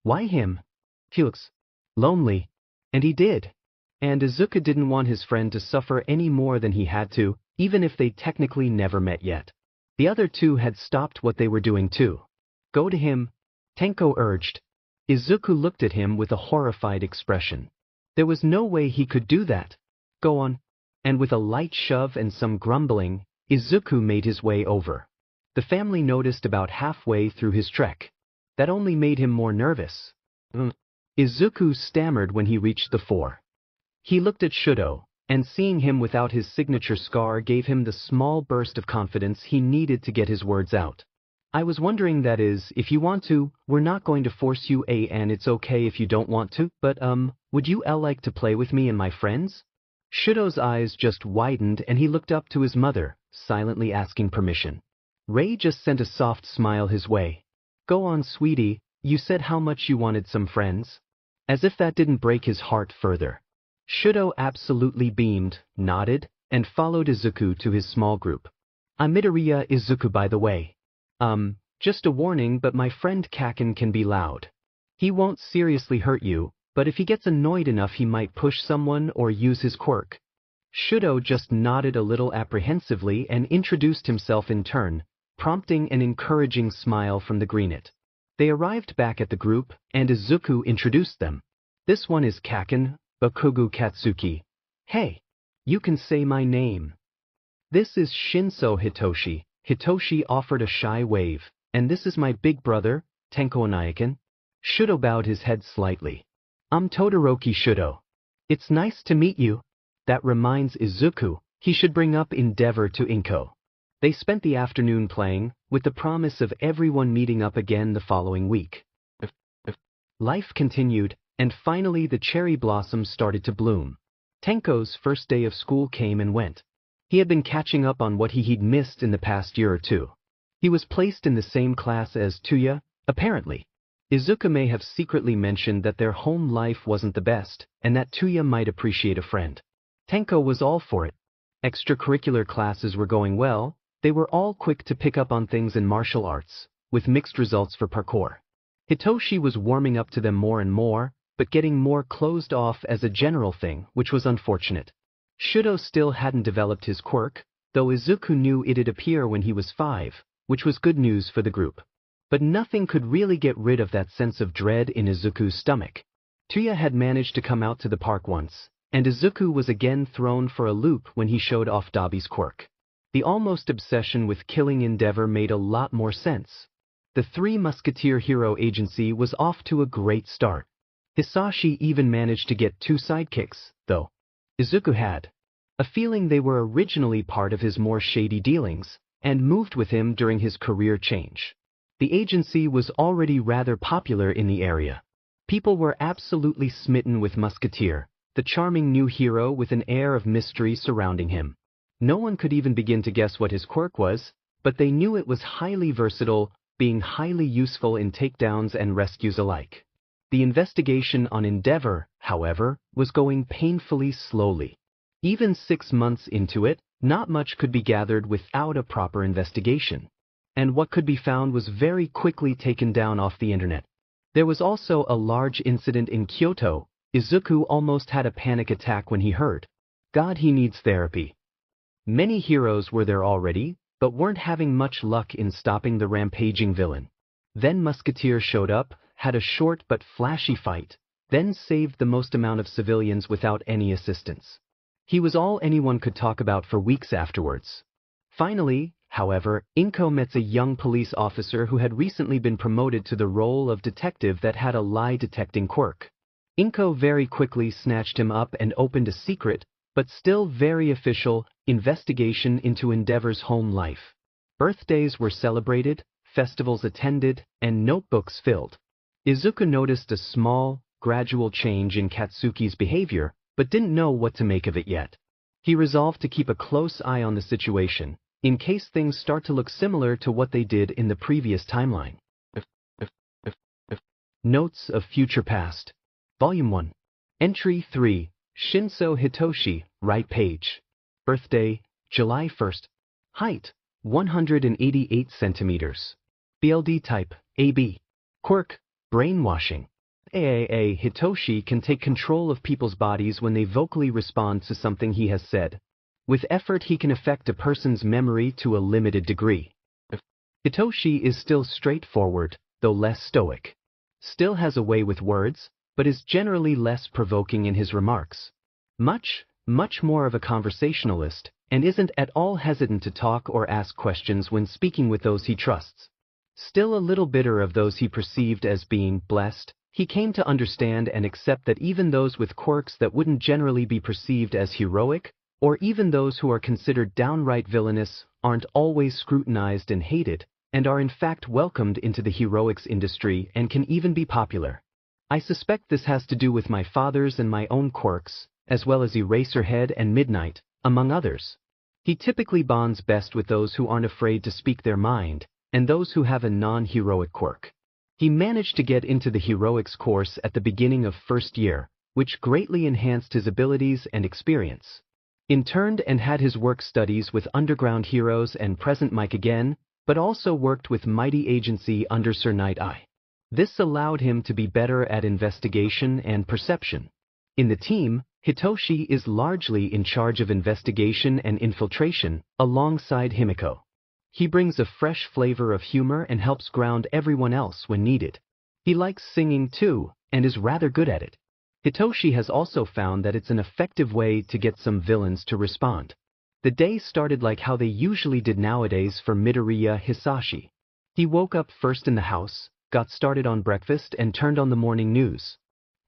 Why him? He looks lonely. And he did. And Izuku didn't want his friend to suffer any more than he had to, even if they technically never met yet. The other 2 had stopped what they were doing too. "Go to him," Tenko urged. Izuku looked at him with a horrified expression. There was no way he could do that. "Go on." And with a light shove and some grumbling, Izuku made his way over. The family noticed about halfway through his trek. That only made him more nervous. Izuku stammered when he reached the 4. He looked at Shudo, and seeing him without his signature scar gave him the small burst of confidence he needed to get his words out. "I was wondering, that is, if you want to, we're not going to force you, and it's okay if you don't want to, but would you like to play with me and my friends?" Shudo's eyes just widened and he looked up to his mother, silently asking permission. Rei just sent a soft smile his way. "Go on, sweetie, you said how much you wanted some friends." As if that didn't break his heart further. Shudo absolutely beamed, nodded, and followed Izuku to his small group. "I'm Midoriya Izuku, by the way. Just a warning, but my friend Kaken can be loud. He won't seriously hurt you, but if he gets annoyed enough he might push someone or use his quirk." Shudo just nodded a little apprehensively and introduced himself in turn, prompting an encouraging smile from the greenet. They arrived back at the group, and Izuku introduced them. "This one is Kaken, Bakugu Katsuki. Hey, you can say my name." "This is Shinso Hitoshi." Hitoshi offered a shy wave. "And this is my big brother, Tenko Anayakan." Shudo bowed his head slightly. "I'm Todoroki Shudo. It's nice to meet you." That reminds Izuku, he should bring up Endeavor to Inko. They spent the afternoon playing, with the promise of everyone meeting up again the following week. Life continued, and finally the cherry blossoms started to bloom. Tenko's first day of school came and went. He had been catching up on what he'd missed in the past year or 2. He was placed in the same class as Tuya, apparently. Izuku may have secretly mentioned that their home life wasn't the best, and that Tuya might appreciate a friend. Tenko was all for it. Extracurricular classes were going well. They were all quick to pick up on things in martial arts, with mixed results for parkour. Hitoshi was warming up to them more and more, but getting more closed off as a general thing, which was unfortunate. Shudo still hadn't developed his quirk, though Izuku knew it'd appear when he was 5, which was good news for the group. But nothing could really get rid of that sense of dread in Izuku's stomach. Tuya had managed to come out to the park once, and Izuku was again thrown for a loop when he showed off Dabi's quirk. The almost obsession with killing Endeavor made a lot more sense. The Three Musketeer Hero Agency was off to a great start. Hisashi even managed to get 2 sidekicks, though. Izuku had a feeling they were originally part of his more shady dealings, and moved with him during his career change. The agency was already rather popular in the area. People were absolutely smitten with Musketeer, the charming new hero with an air of mystery surrounding him. No one could even begin to guess what his quirk was, but they knew it was highly versatile, being highly useful in takedowns and rescues alike. The investigation on Endeavor, however, was going painfully slowly. Even 6 months into it, not much could be gathered without a proper investigation. And what could be found was very quickly taken down off the internet. There was also a large incident in Kyoto, Izuku almost had a panic attack when he heard. God, he needs therapy. Many heroes were there already, but weren't having much luck in stopping the rampaging villain. Then Musketeer showed up, had a short but flashy fight, then saved the most amount of civilians without any assistance. He was all anyone could talk about for weeks afterwards. Finally, however, Inko met a young police officer who had recently been promoted to the role of detective that had a lie-detecting quirk. Inko very quickly snatched him up and opened a secret, but still very official, investigation into Endeavor's home life. Birthdays were celebrated, festivals attended, and notebooks filled. Izuku noticed a small, gradual change in Katsuki's behavior, but didn't know what to make of it yet. He resolved to keep a close eye on the situation, in case things start to look similar to what they did in the previous timeline. Notes of Future Past. Volume 1. Entry 3. Shinso Hitoshi, right page. Birthday, July 1st. Height, 188 centimeters. BLD type, AB. Quirk, brainwashing. Hitoshi can take control of people's bodies when they vocally respond to something he has said. With effort he can affect a person's memory to a limited degree. Hitoshi is still straightforward, though less stoic. Still has a way with words, but is generally less provoking in his remarks. Much more of a conversationalist, and isn't at all hesitant to talk or ask questions when speaking with those he trusts. Still a little bitter of those he perceived as being blessed, he came to understand and accept that even those with quirks that wouldn't generally be perceived as heroic, or even those who are considered downright villainous, aren't always scrutinized and hated, and are in fact welcomed into the heroics industry and can even be popular. I suspect this has to do with my father's and my own quirks, as well as Eraserhead and Midnight, among others. He typically bonds best with those who aren't afraid to speak their mind, and those who have a non-heroic quirk. He managed to get into the heroics course at the beginning of first year, which greatly enhanced his abilities and experience. Interned and had his work studies with Underground Heroes and Present Mike again, but also worked with Mighty Agency under Sir Night Eye. This allowed him to be better at investigation and perception. In the team, Hitoshi is largely in charge of investigation and infiltration, alongside Himiko. He brings a fresh flavor of humor and helps ground everyone else when needed. He likes singing too, and is rather good at it. Hitoshi has also found that it's an effective way to get some villains to respond. The day started like how they usually did nowadays for Midoriya Hisashi. He woke up first in the house, got started on breakfast and turned on the morning news.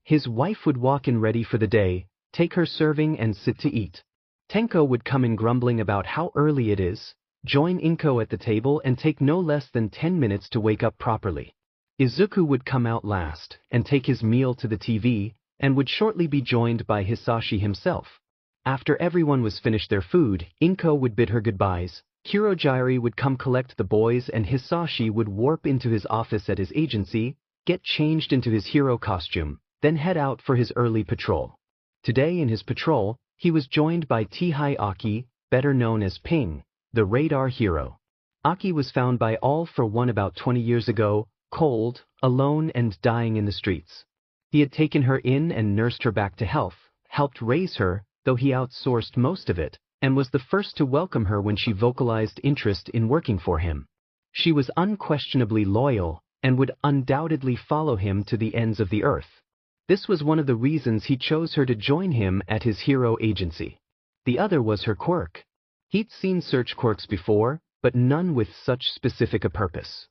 His wife would walk in ready for the day, take her serving and sit to eat. Tenko would come in grumbling about how early it is, join Inko at the table and take no less than 10 minutes to wake up properly. Izuku would come out last and take his meal to the TV, and would shortly be joined by Hisashi himself. After everyone was finished their food, Inko would bid her goodbyes, Kurogiri would come collect the boys and Hisashi would warp into his office at his agency, get changed into his hero costume, then head out for his early patrol. Today in his patrol, he was joined by Tihai Aki, better known as Ping, the radar hero. Aki was found by All for One about 20 years ago, cold, alone and dying in the streets. He had taken her in and nursed her back to health, helped raise her, though he outsourced most of it, and was the first to welcome her when she vocalized interest in working for him. She was unquestionably loyal, and would undoubtedly follow him to the ends of the earth. This was one of the reasons he chose her to join him at his hero agency. The other was her quirk. He'd seen search quirks before, but none with such specific a purpose.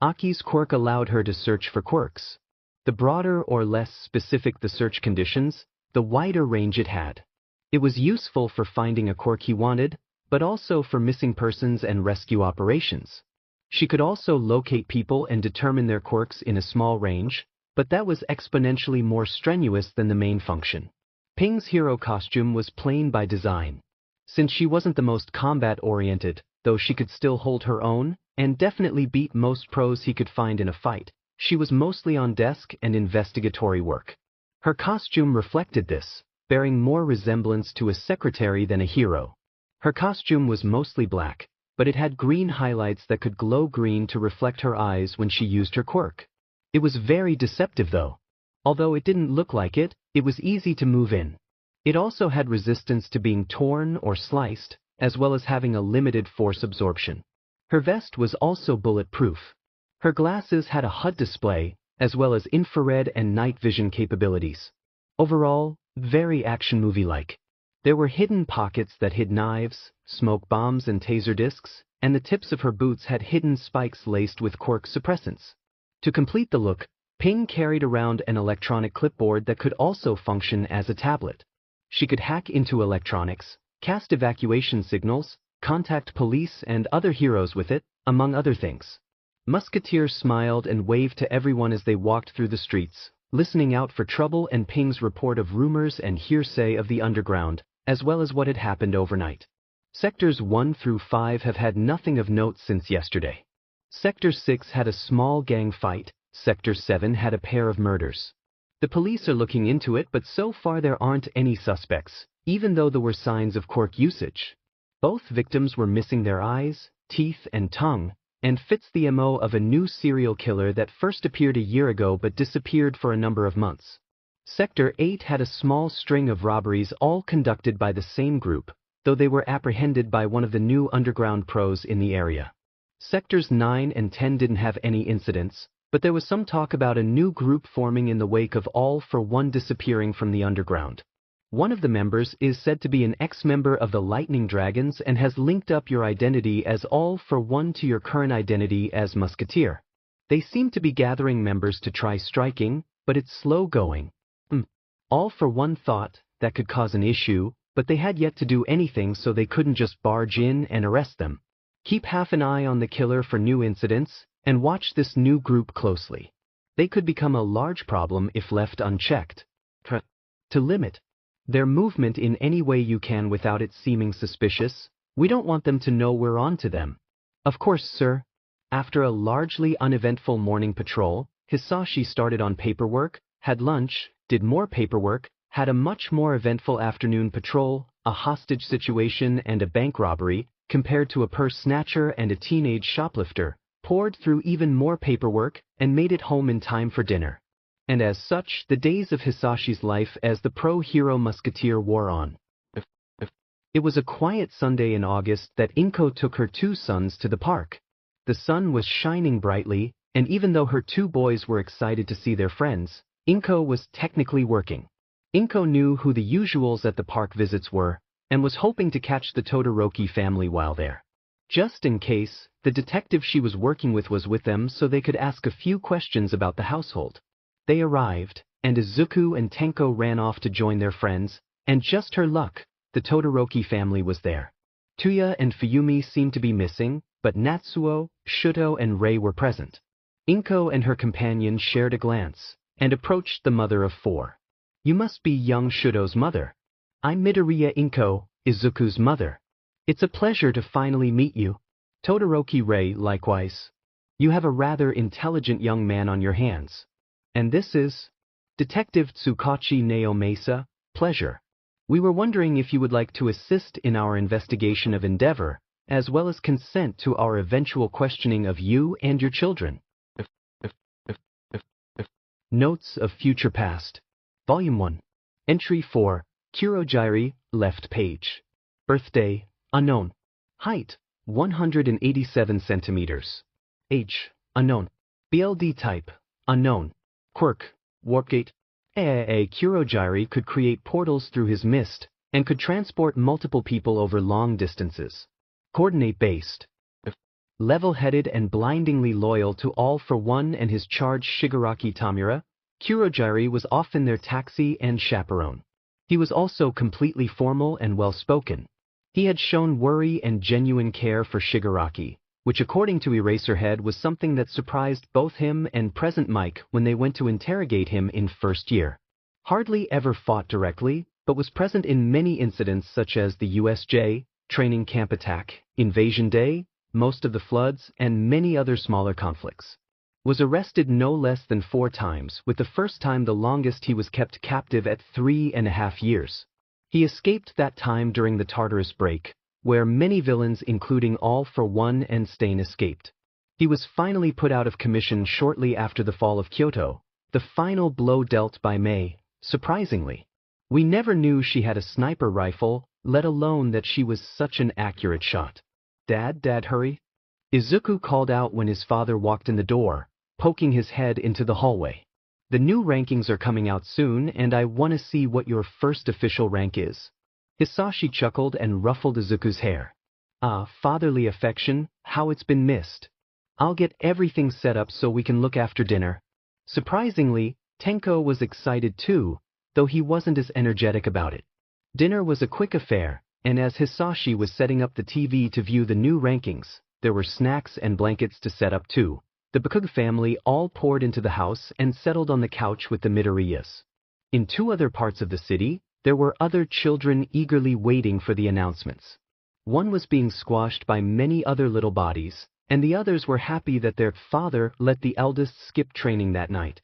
Aki's quirk allowed her to search for quirks. The broader or less specific the search conditions, the wider range it had. It was useful for finding a quirk he wanted, but also for missing persons and rescue operations. She could also locate people and determine their quirks in a small range, but that was exponentially more strenuous than the main function. Ping's hero costume was plain by design. Since she wasn't the most combat-oriented, though she could still hold her own, and definitely beat most pros he could find in a fight, she was mostly on desk and investigatory work. Her costume reflected this, bearing more resemblance to a secretary than a hero. Her costume was mostly black, but it had green highlights that could glow green to reflect her eyes when she used her quirk. It was very deceptive though. Although it didn't look like it, It was easy to move in. It also had resistance to being torn or sliced, as well as having a limited force absorption. Her vest was also bulletproof. Her glasses had a HUD display, as well as infrared and night vision capabilities. Overall, very action movie-like. There were hidden pockets that hid knives, smoke bombs and taser discs, and the tips of her boots had hidden spikes laced with cork suppressants. To complete the look, Ping carried around an electronic clipboard that could also function as a tablet. She could hack into electronics, cast evacuation signals, contact police and other heroes with it, among other things. Musketeer smiled and waved to everyone as they walked through the streets, listening out for trouble and Ping's report of rumors and hearsay of the underground, as well as what had happened overnight. Sectors 1 through 5 have had nothing of note since yesterday. Sector 6 had a small gang fight, Sector 7 had a pair of murders. The police are looking into it, but so far there aren't any suspects, even though there were signs of cork usage. Both victims were missing their eyes, teeth, and tongue, and fits the MO of a new serial killer that first appeared a year ago but disappeared for a number of months. Sector 8 had a small string of robberies all conducted by the same group, though they were apprehended by one of the new underground pros in the area. Sectors 9 and 10 didn't have any incidents, but there was some talk about a new group forming in the wake of All for One disappearing from the underground. One of the members is said to be an ex-member of the Lightning Dragons and has linked up your identity as All for One to your current identity as Musketeer. They seem to be gathering members to try striking, but it's slow going. All for One thought that could cause an issue, but they had yet to do anything, so they couldn't just barge in and arrest them. Keep half an eye on the killer for new incidents, and watch this new group closely. They could become a large problem if left unchecked. To limit their movement in any way you can without it seeming suspicious, we don't want them to know we're on to them. Of course, sir. After a largely uneventful morning patrol, Hisashi started on paperwork, had lunch, did more paperwork, had a much more eventful afternoon patrol, a hostage situation and a bank robbery, compared to a purse snatcher and a teenage shoplifter, poured through even more paperwork, and made it home in time for dinner. And as such, the days of Hisashi's life as the pro-hero musketeer wore on. It was a quiet Sunday in August that Inko took her 2 sons to the park. The sun was shining brightly, and even though her 2 boys were excited to see their friends, Inko was technically working. Inko knew who the usuals at the park visits were, and was hoping to catch the Todoroki family while there. Just in case, the detective she was working with them so they could ask a few questions about the household. They arrived, and Izuku and Tenko ran off to join their friends, and just her luck, the Todoroki family was there. Tuya and Fuyumi seemed to be missing, but Natsuo, Shuto and Rei were present. Inko and her companion shared a glance, and approached the mother of 4. You must be young Shuto's mother. I'm Midoriya Inko, Izuku's mother. It's a pleasure to finally meet you. Todoroki Rei likewise. You have a rather intelligent young man on your hands. And this is Detective Tsukachi Neo Mesa, pleasure. We were wondering if you would like to assist in our investigation of Endeavor, as well as consent to our eventual questioning of you and your children. Notes of Future Past. Volume 1. Entry 4. Kurogiri, left page. Birthday, unknown. Height, 187 centimeters. Age, unknown. BLD type, unknown. Quirk, Warpgate. Kurogiri could create portals through his mist, and could transport multiple people over long distances. Coordinate-based. Level-headed and blindingly loyal to All for One and his charge Shigaraki Tamura, Kurogiri was often their taxi and chaperone. He was also completely formal and well-spoken. He had shown worry and genuine care for Shigaraki, which according to Eraserhead was something that surprised both him and present Mike when they went to interrogate him in first year. Hardly ever fought directly, but was present in many incidents such as the USJ, training camp attack, Invasion Day, most of the floods, and many other smaller conflicts. Was arrested no less than 4 times, with the first time the longest he was kept captive at 3.5 years. He escaped that time during the Tartarus break, where many villains including All for One and Stain escaped. He was finally put out of commission shortly after the fall of Kyoto, the final blow dealt by Mei, surprisingly. We never knew she had a sniper rifle, let alone that she was such an accurate shot. Dad, hurry. Izuku called out when his father walked in the door, poking his head into the hallway. The new rankings are coming out soon, and I want to see what your first official rank is. Hisashi chuckled and ruffled Izuku's hair. Ah, fatherly affection, how it's been missed. I'll get everything set up so we can look after dinner. Surprisingly, Tenko was excited too, though he wasn't as energetic about it. Dinner was a quick affair, and as Hisashi was setting up the TV to view the new rankings, there were snacks and blankets to set up too. The Bakugo family all poured into the house and settled on the couch with the Midoriyas. In two other parts of the city, there were other children eagerly waiting for the announcements. One was being squashed by many other little bodies, and the others were happy that their father let the eldest skip training that night.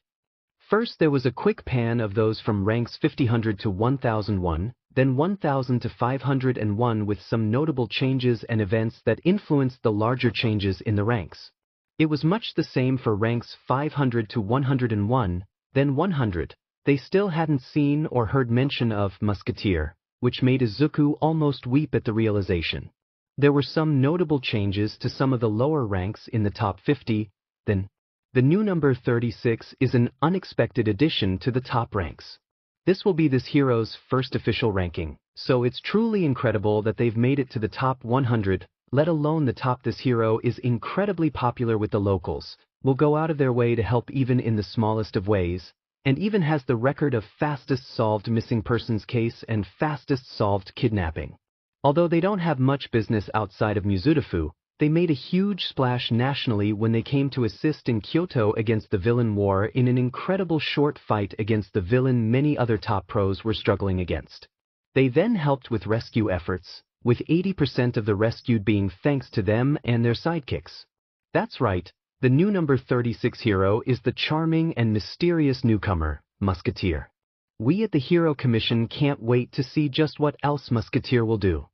First there was a quick pan of those from ranks 5000 to 1001, then 1000 to 501 with some notable changes and events that influenced the larger changes in the ranks. It was much the same for ranks 500 to 101, then 100. They still hadn't seen or heard mention of Musketeer, which made Izuku almost weep at the realization. There were some notable changes to some of the lower ranks in the top 50, then the new number 36 is an unexpected addition to the top ranks. This will be this hero's first official ranking, so it's truly incredible that they've made it to the top 100, let alone the top. This hero is incredibly popular with the locals, will go out of their way to help even in the smallest of ways, and even has the record of fastest solved missing persons case and fastest solved kidnapping. Although they don't have much business outside of Mizudafu, they made a huge splash nationally when they came to assist in Kyoto against the villain war in an incredible short fight against the villain many other top pros were struggling against. They then helped with rescue efforts, with 80% of the rescued being thanks to them and their sidekicks. That's right, the new number 36 hero is the charming and mysterious newcomer, Musketeer. We at the Hero Commission can't wait to see just what else Musketeer will do.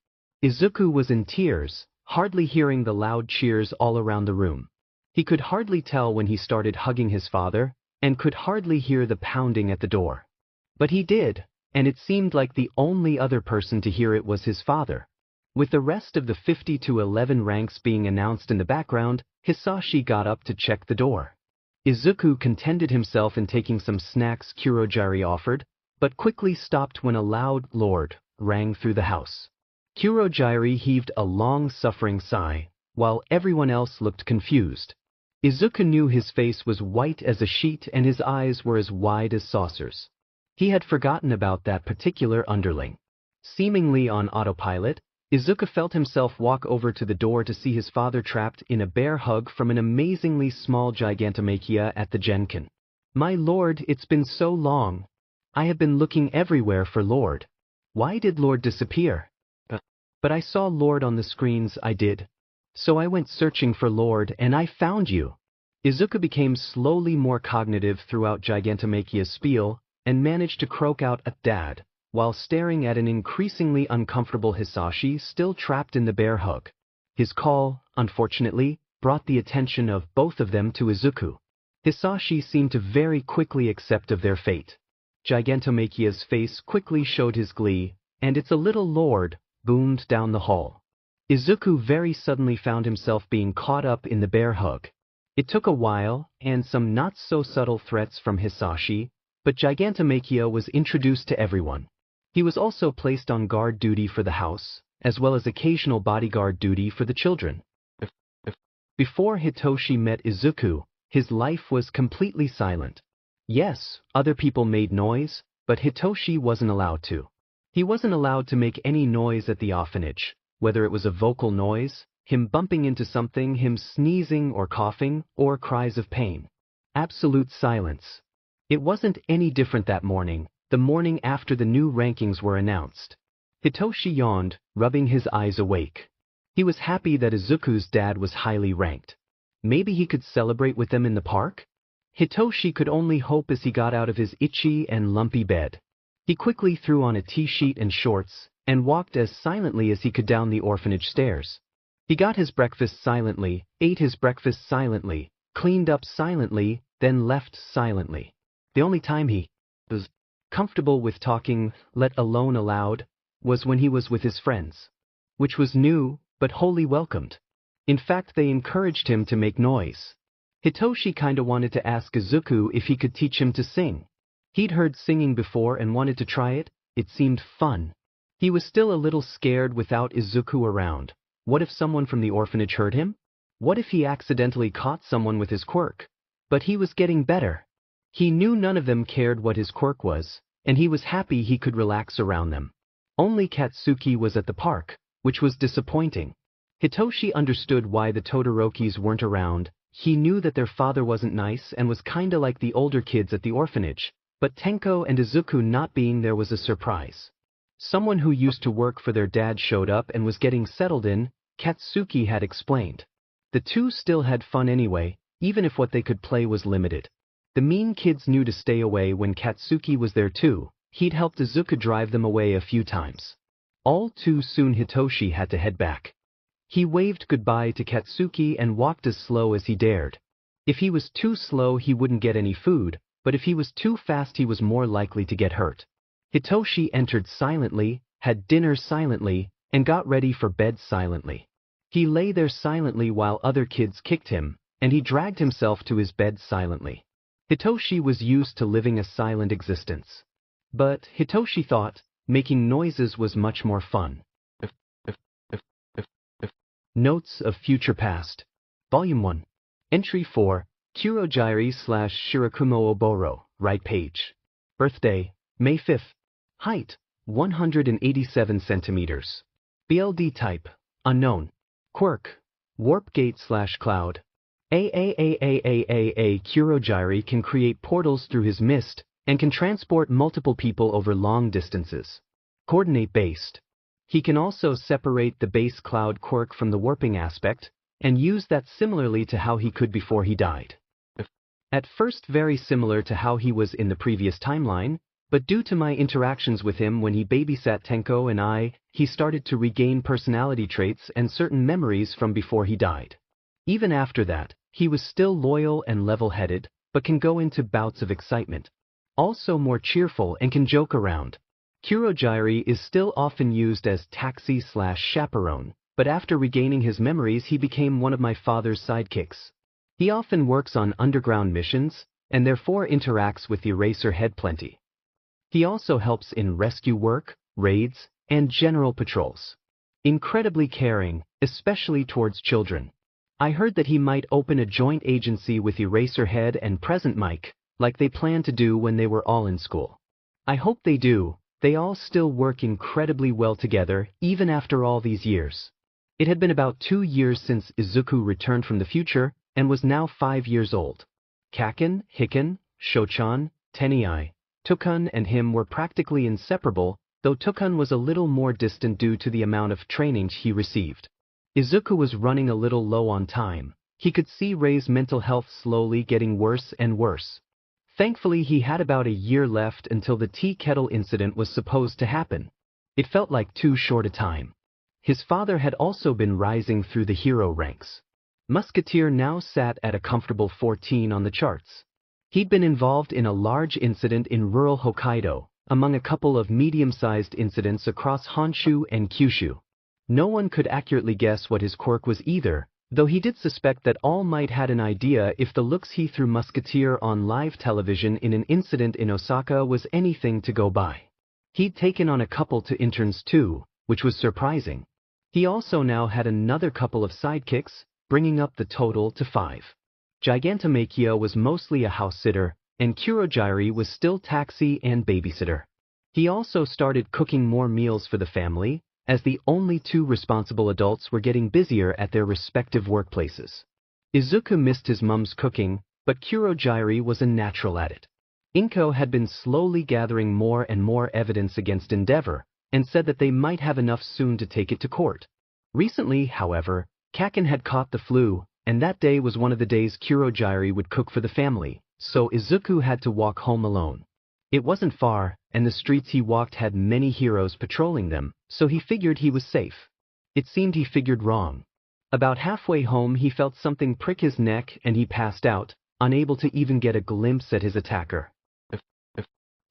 Izuku was in tears, hardly hearing the loud cheers all around the room. He could hardly tell when he started hugging his father, and could hardly hear the pounding at the door. But he did, and it seemed like the only other person to hear it was his father. With the rest of the 50 to 11 ranks being announced in the background, Hisashi got up to check the door. Izuku contented himself in taking some snacks Kurogiri offered, but quickly stopped when a loud "Lord" rang through the house. Kurogiri heaved a long-suffering sigh, while everyone else looked confused. Izuku knew his face was white as a sheet and his eyes were as wide as saucers. He had forgotten about that particular underling. Seemingly on autopilot, Izuku felt himself walk over to the door to see his father trapped in a bear hug from an amazingly small Gigantomachia at the Genkan. My lord, it's been so long. I have been looking everywhere for Lord. Why did Lord disappear? But I saw Lord on the screens, I did. So I went searching for Lord and I found you. Izuku became slowly more cognitive throughout Gigantomachia's spiel and managed to croak out a "Dad," while staring at an increasingly uncomfortable Hisashi still trapped in the bear hug. His call, unfortunately, brought the attention of both of them to Izuku. Hisashi seemed to very quickly accept of their fate. Gigantomachia's face quickly showed his glee, and "It's a little Lord," boomed down the hall. Izuku very suddenly found himself being caught up in the bear hug. It took a while, and some not-so-subtle threats from Hisashi, but Gigantomachia was introduced to everyone. He was also placed on guard duty for the house, as well as occasional bodyguard duty for the children. Before Hitoshi met Izuku, his life was completely silent. Yes, other people made noise, but Hitoshi wasn't allowed to. He wasn't allowed to make any noise at the orphanage, whether it was a vocal noise, him bumping into something, him sneezing or coughing, or cries of pain. Absolute silence. It wasn't any different that morning, the morning after the new rankings were announced. Hitoshi yawned, rubbing his eyes awake. He was happy that Izuku's dad was highly ranked. Maybe he could celebrate with them in the park? Hitoshi could only hope as he got out of his itchy and lumpy bed. He quickly threw on a t-shirt and shorts, and walked as silently as he could down the orphanage stairs. He got his breakfast silently, ate his breakfast silently, cleaned up silently, then left silently. The only time he comfortable with talking, let alone aloud, was when he was with his friends. Which was new, but wholly welcomed. In fact, they encouraged him to make noise. Hitoshi kinda wanted to ask Izuku if he could teach him to sing. He'd heard singing before and wanted to try it. It seemed fun. He was still a little scared without Izuku around. What if someone from the orphanage heard him? What if he accidentally caught someone with his quirk? But he was getting better. He knew none of them cared what his quirk was, and he was happy he could relax around them. Only Katsuki was at the park, which was disappointing. Hitoshi understood why the Todorokis weren't around. He knew that their father wasn't nice and was kinda like the older kids at the orphanage, but Tenko and Izuku not being there was a surprise. Someone who used to work for their dad showed up and was getting settled in, Katsuki had explained. The two still had fun anyway, even if what they could play was limited. The mean kids knew to stay away when Katsuki was there too. He'd helped Izuku drive them away a few times. All too soon Hitoshi had to head back. He waved goodbye to Katsuki and walked as slow as he dared. If he was too slow he wouldn't get any food, but if he was too fast he was more likely to get hurt. Hitoshi entered silently, had dinner silently, and got ready for bed silently. He lay there silently while other kids kicked him, and he dragged himself to his bed silently. Hitoshi was used to living a silent existence. But, Hitoshi thought, making noises was much more fun. Notes of Future Past. Volume 1. Entry 4, Kurogiri/Shirakumo Oboro, right page. Birthday, May 5th. Height, 187 centimeters. BLD type, unknown. Quirk, Warp Gate/Cloud. Kurogiri can create portals through his mist, and can transport multiple people over long distances. Coordinate-based. He can also separate the base cloud quirk from the warping aspect, and use that similarly to how he could before he died. At first very similar to how he was in the previous timeline, but due to my interactions with him when he babysat Tenko and I, he started to regain personality traits and certain memories from before he died. Even after that, he was still loyal and level-headed, but can go into bouts of excitement. Also more cheerful and can joke around. Kurogiri is still often used as taxi/chaperone, but after regaining his memories he became one of my father's sidekicks. He often works on underground missions, and therefore interacts with the Eraser Head plenty. He also helps in rescue work, raids, and general patrols. Incredibly caring, especially towards children. I heard that he might open a joint agency with Eraserhead and Present Mike, like they planned to do when they were all in school. I hope they do. They all still work incredibly well together, even after all these years. It had been about 2 years since Izuku returned from the future, and was now 5 years old. Kaken, Hiken, Shochan, Tenai, Tukun and him were practically inseparable, though Tukun was a little more distant due to the amount of training he received. Izuku was running a little low on time. He could see Rei's mental health slowly getting worse and worse. Thankfully he had about a year left until the tea kettle incident was supposed to happen. It felt like too short a time. His father had also been rising through the hero ranks. Musketeer now sat at a comfortable 14 on the charts. He'd been involved in a large incident in rural Hokkaido, among a couple of medium-sized incidents across Honshu and Kyushu. No one could accurately guess what his quirk was either, though he did suspect that all might had an idea if the looks he threw Musketeer on live television in an incident in Osaka was anything to go by. He'd taken on a couple to interns too, which was surprising. He also now had another couple of sidekicks, bringing up the total to 5. Gigantomachia was mostly a house-sitter, and Kurogiri was still taxi and babysitter. He also started cooking more meals for the family, as the only 2 responsible adults were getting busier at their respective workplaces. Izuku missed his mum's cooking, but Kurogiri was a natural at it. Inko had been slowly gathering more and more evidence against Endeavor, and said that they might have enough soon to take it to court. Recently, however, Kaken had caught the flu, and that day was one of the days Kurogiri would cook for the family, so Izuku had to walk home alone. It wasn't far, and the streets he walked had many heroes patrolling them, so he figured he was safe. It seemed he figured wrong. About halfway home he felt something prick his neck and he passed out, unable to even get a glimpse at his attacker.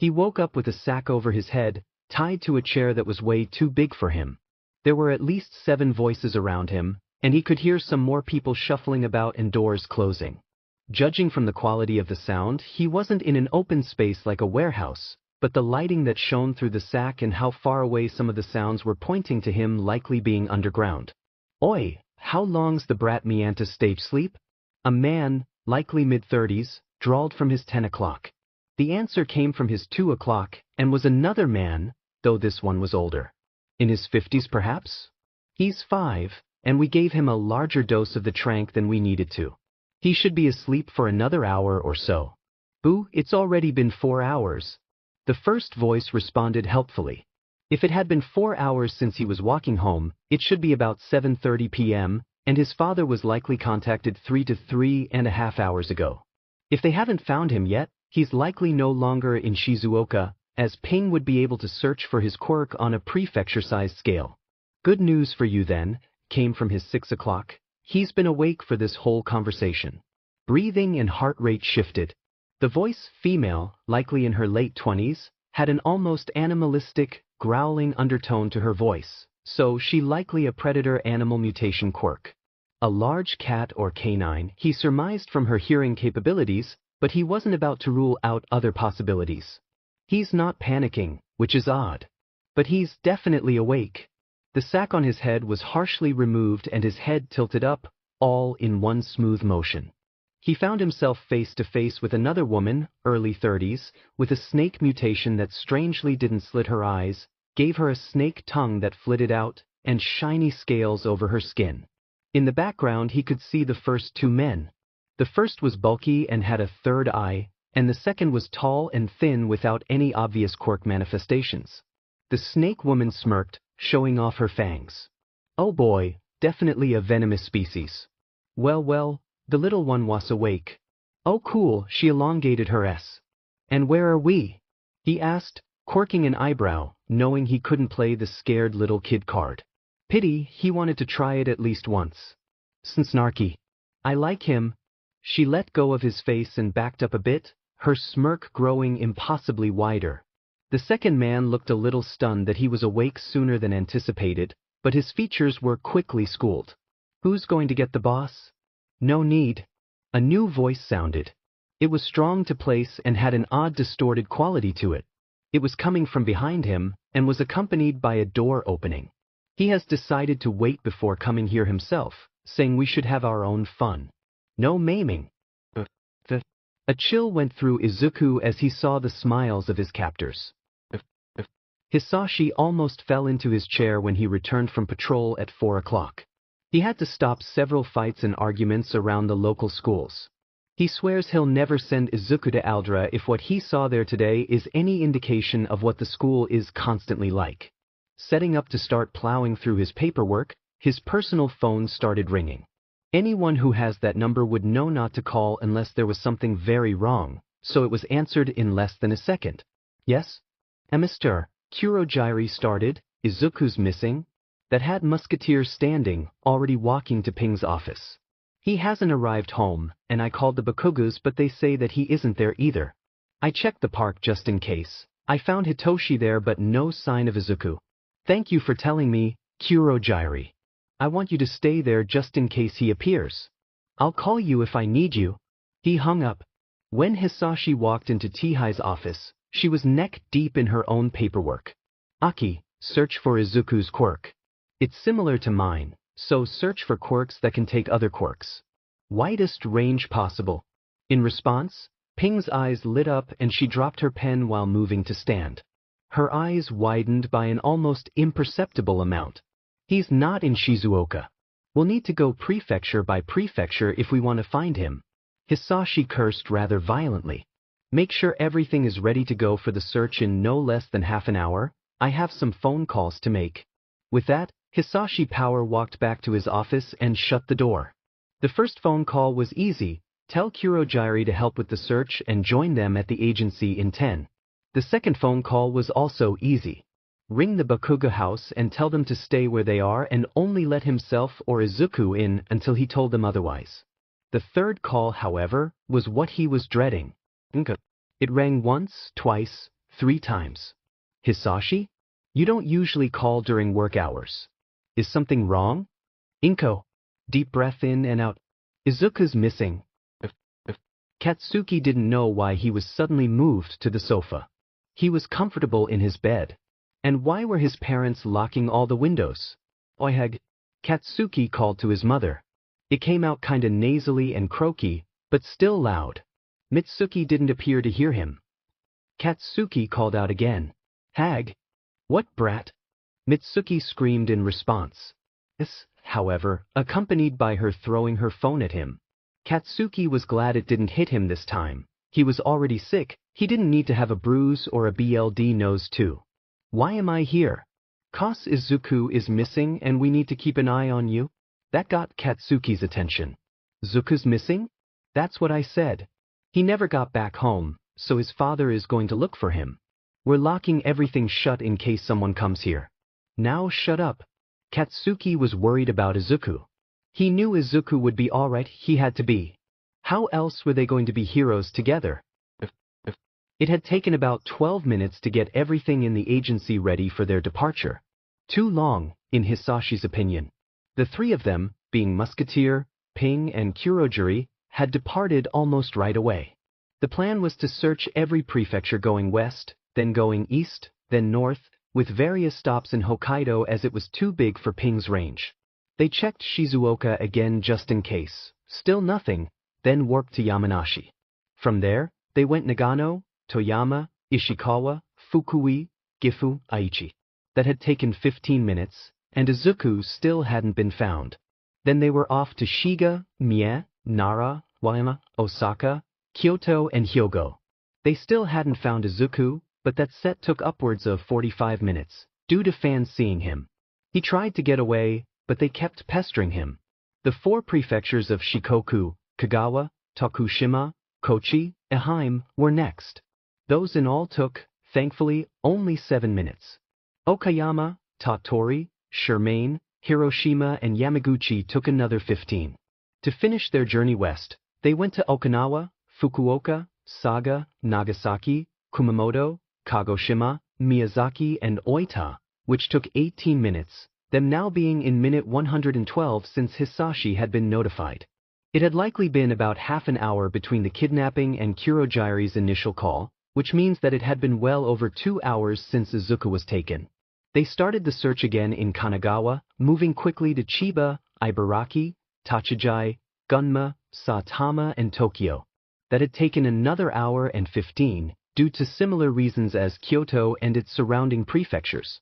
He woke up with a sack over his head, tied to a chair that was way too big for him. There were at least 7 voices around him, and he could hear some more people shuffling about and doors closing. Judging from the quality of the sound, he wasn't in an open space like a warehouse, but the lighting that shone through the sack and how far away some of the sounds were pointing to him likely being underground. Oi, how long's the brat meanta stay sleep? A man, likely mid-30s, drawled from his 10 o'clock. The answer came from his 2 o'clock, and was another man, though this one was older. In his 50s perhaps? He's 5, and we gave him a larger dose of the trank than we needed to. He should be asleep for another hour or so. Boo, it's already been 4 hours. The first voice responded helpfully. If it had been 4 hours since he was walking home, it should be about 7:30 p.m., and his father was likely contacted 3 to 3.5 hours ago. If they haven't found him yet, he's likely no longer in Shizuoka, as Ping would be able to search for his quirk on a prefecture-sized scale. Good news for you then, came from his 6 o'clock. He's been awake for this whole conversation. Breathing and heart rate shifted. The voice, female, likely in her late 20s, had an almost animalistic, growling undertone to her voice, so she likely a predator animal mutation quirk. A large cat or canine, he surmised from her hearing capabilities, but he wasn't about to rule out other possibilities. He's not panicking, which is odd. But he's definitely awake. The sack on his head was harshly removed and his head tilted up, all in one smooth motion. He found himself face to face with another woman, early 30s, with a snake mutation that strangely didn't slit her eyes, gave her a snake tongue that flitted out, and shiny scales over her skin. In the background he could see the first 2 men. The first was bulky and had a third eye, and the second was tall and thin without any obvious quirk manifestations. The snake woman smirked, showing off her fangs. Oh boy, definitely a venomous species. Well, the little one was awake. Oh cool, she elongated her S. And where are we? He asked, quirking an eyebrow, knowing he couldn't play the scared little kid card. Pity, he wanted to try it at least once. Snarky. I like him. She let go of his face and backed up a bit, her smirk growing impossibly wider. The second man looked a little stunned that he was awake sooner than anticipated, but his features were quickly schooled. Who's going to get the boss? No need. A new voice sounded. It was strong to place and had an odd distorted quality to it. It was coming from behind him, and was accompanied by a door opening. He has decided to wait before coming here himself, saying we should have our own fun. No maiming. A chill went through Izuku as he saw the smiles of his captors. Hisashi almost fell into his chair when he returned from patrol at 4 o'clock. He had to stop several fights and arguments around the local schools. He swears he'll never send Izuku to Aldra if what he saw there today is any indication of what the school is constantly like. Setting up to start plowing through his paperwork, his personal phone started ringing. Anyone who has that number would know not to call unless there was something very wrong, so it was answered in less than a second. Yes? Mr. Kurogiri started, Izuku's missing? That had Musketeer standing, already walking to Ping's office. He hasn't arrived home, and I called the Bakugas but they say that he isn't there either. I checked the park just in case. I found Hitoshi there but no sign of Izuku. Thank you for telling me, Kurogiri. I want you to stay there just in case he appears. I'll call you if I need you. He hung up. When Hisashi walked into Tihai's office, she was neck deep in her own paperwork. Aki, search for Izuku's quirk. It's similar to mine, so search for quirks that can take other quirks. Widest range possible. In response, Ping's eyes lit up and she dropped her pen while moving to stand. Her eyes widened by an almost imperceptible amount. He's not in Shizuoka. We'll need to go prefecture by prefecture if we want to find him. Hisashi cursed rather violently. Make sure everything is ready to go for the search in no less than half an hour. I have some phone calls to make. With that, Hisashi Power walked back to his office and shut the door. The first phone call was easy. Tell Kurogiri to help with the search and join them at the agency in 10. The second phone call was also easy. Ring the Bakuga house and tell them to stay where they are and only let himself or Izuku in until he told them otherwise. The third call, however, was what he was dreading. It rang once, twice, 3 times. Hisashi? You don't usually call during work hours. Is something wrong? Inko. Deep breath in and out. Izuku's missing. Katsuki didn't know why he was suddenly moved to the sofa. He was comfortable in his bed. And why were his parents locking all the windows? Oiheg. Katsuki called to his mother. It came out kinda nasally and croaky, but still loud. Mitsuki didn't appear to hear him. Katsuki called out again. Hag. What brat? Mitsuki screamed in response. This, however, accompanied by her throwing her phone at him. Katsuki was glad it didn't hit him this time. He was already sick, he didn't need to have a bruise or a BLD nose too. Why am I here? 'Cause Izuku is missing and we need to keep an eye on you? That got Katsuki's attention. Zuku's missing? That's what I said. He never got back home, so his father is going to look for him. We're locking everything shut in case someone comes here. Now shut up. Katsuki was worried about Izuku. He knew Izuku would be alright, he had to be. How else were they going to be heroes together? It had taken about 12 minutes to get everything in the agency ready for their departure. Too long, in Hisashi's opinion. The 3 of them, being Musketeer, Ping and Kurogiri, had departed almost right away. The plan was to search every prefecture going west, then going east, then north, with various stops in Hokkaido as it was too big for Ping's range. They checked Shizuoka again just in case. Still nothing, then warped to Yamanashi. From there, they went Nagano, Toyama, Ishikawa, Fukui, Gifu, Aichi. That had taken 15 minutes, and Izuku still hadn't been found. Then they were off to Shiga, Mie, Nara, Waima, Osaka, Kyoto and Hyogo. They still hadn't found Izuku, but that set took upwards of 45 minutes, due to fans seeing him. He tried to get away, but they kept pestering him. The 4 prefectures of Shikoku, Kagawa, Tokushima, Kochi, Ehime were next. Those in all took, thankfully, only 7 minutes. Okayama, Tottori, Shermaine, Hiroshima and Yamaguchi took another 15. To finish their journey west, they went to Okinawa, Fukuoka, Saga, Nagasaki, Kumamoto, Kagoshima, Miyazaki and Oita, which took 18 minutes, them now being in minute 112 since Hisashi had been notified. It had likely been about half an hour between the kidnapping and Kurogiri's initial call, which means that it had been well over 2 hours since Izuku was taken. They started the search again in Kanagawa, moving quickly to Chiba, Ibaraki, Tachijai, Gunma, Saitama and Tokyo. That had taken another hour and 15, due to similar reasons as Kyoto and its surrounding prefectures.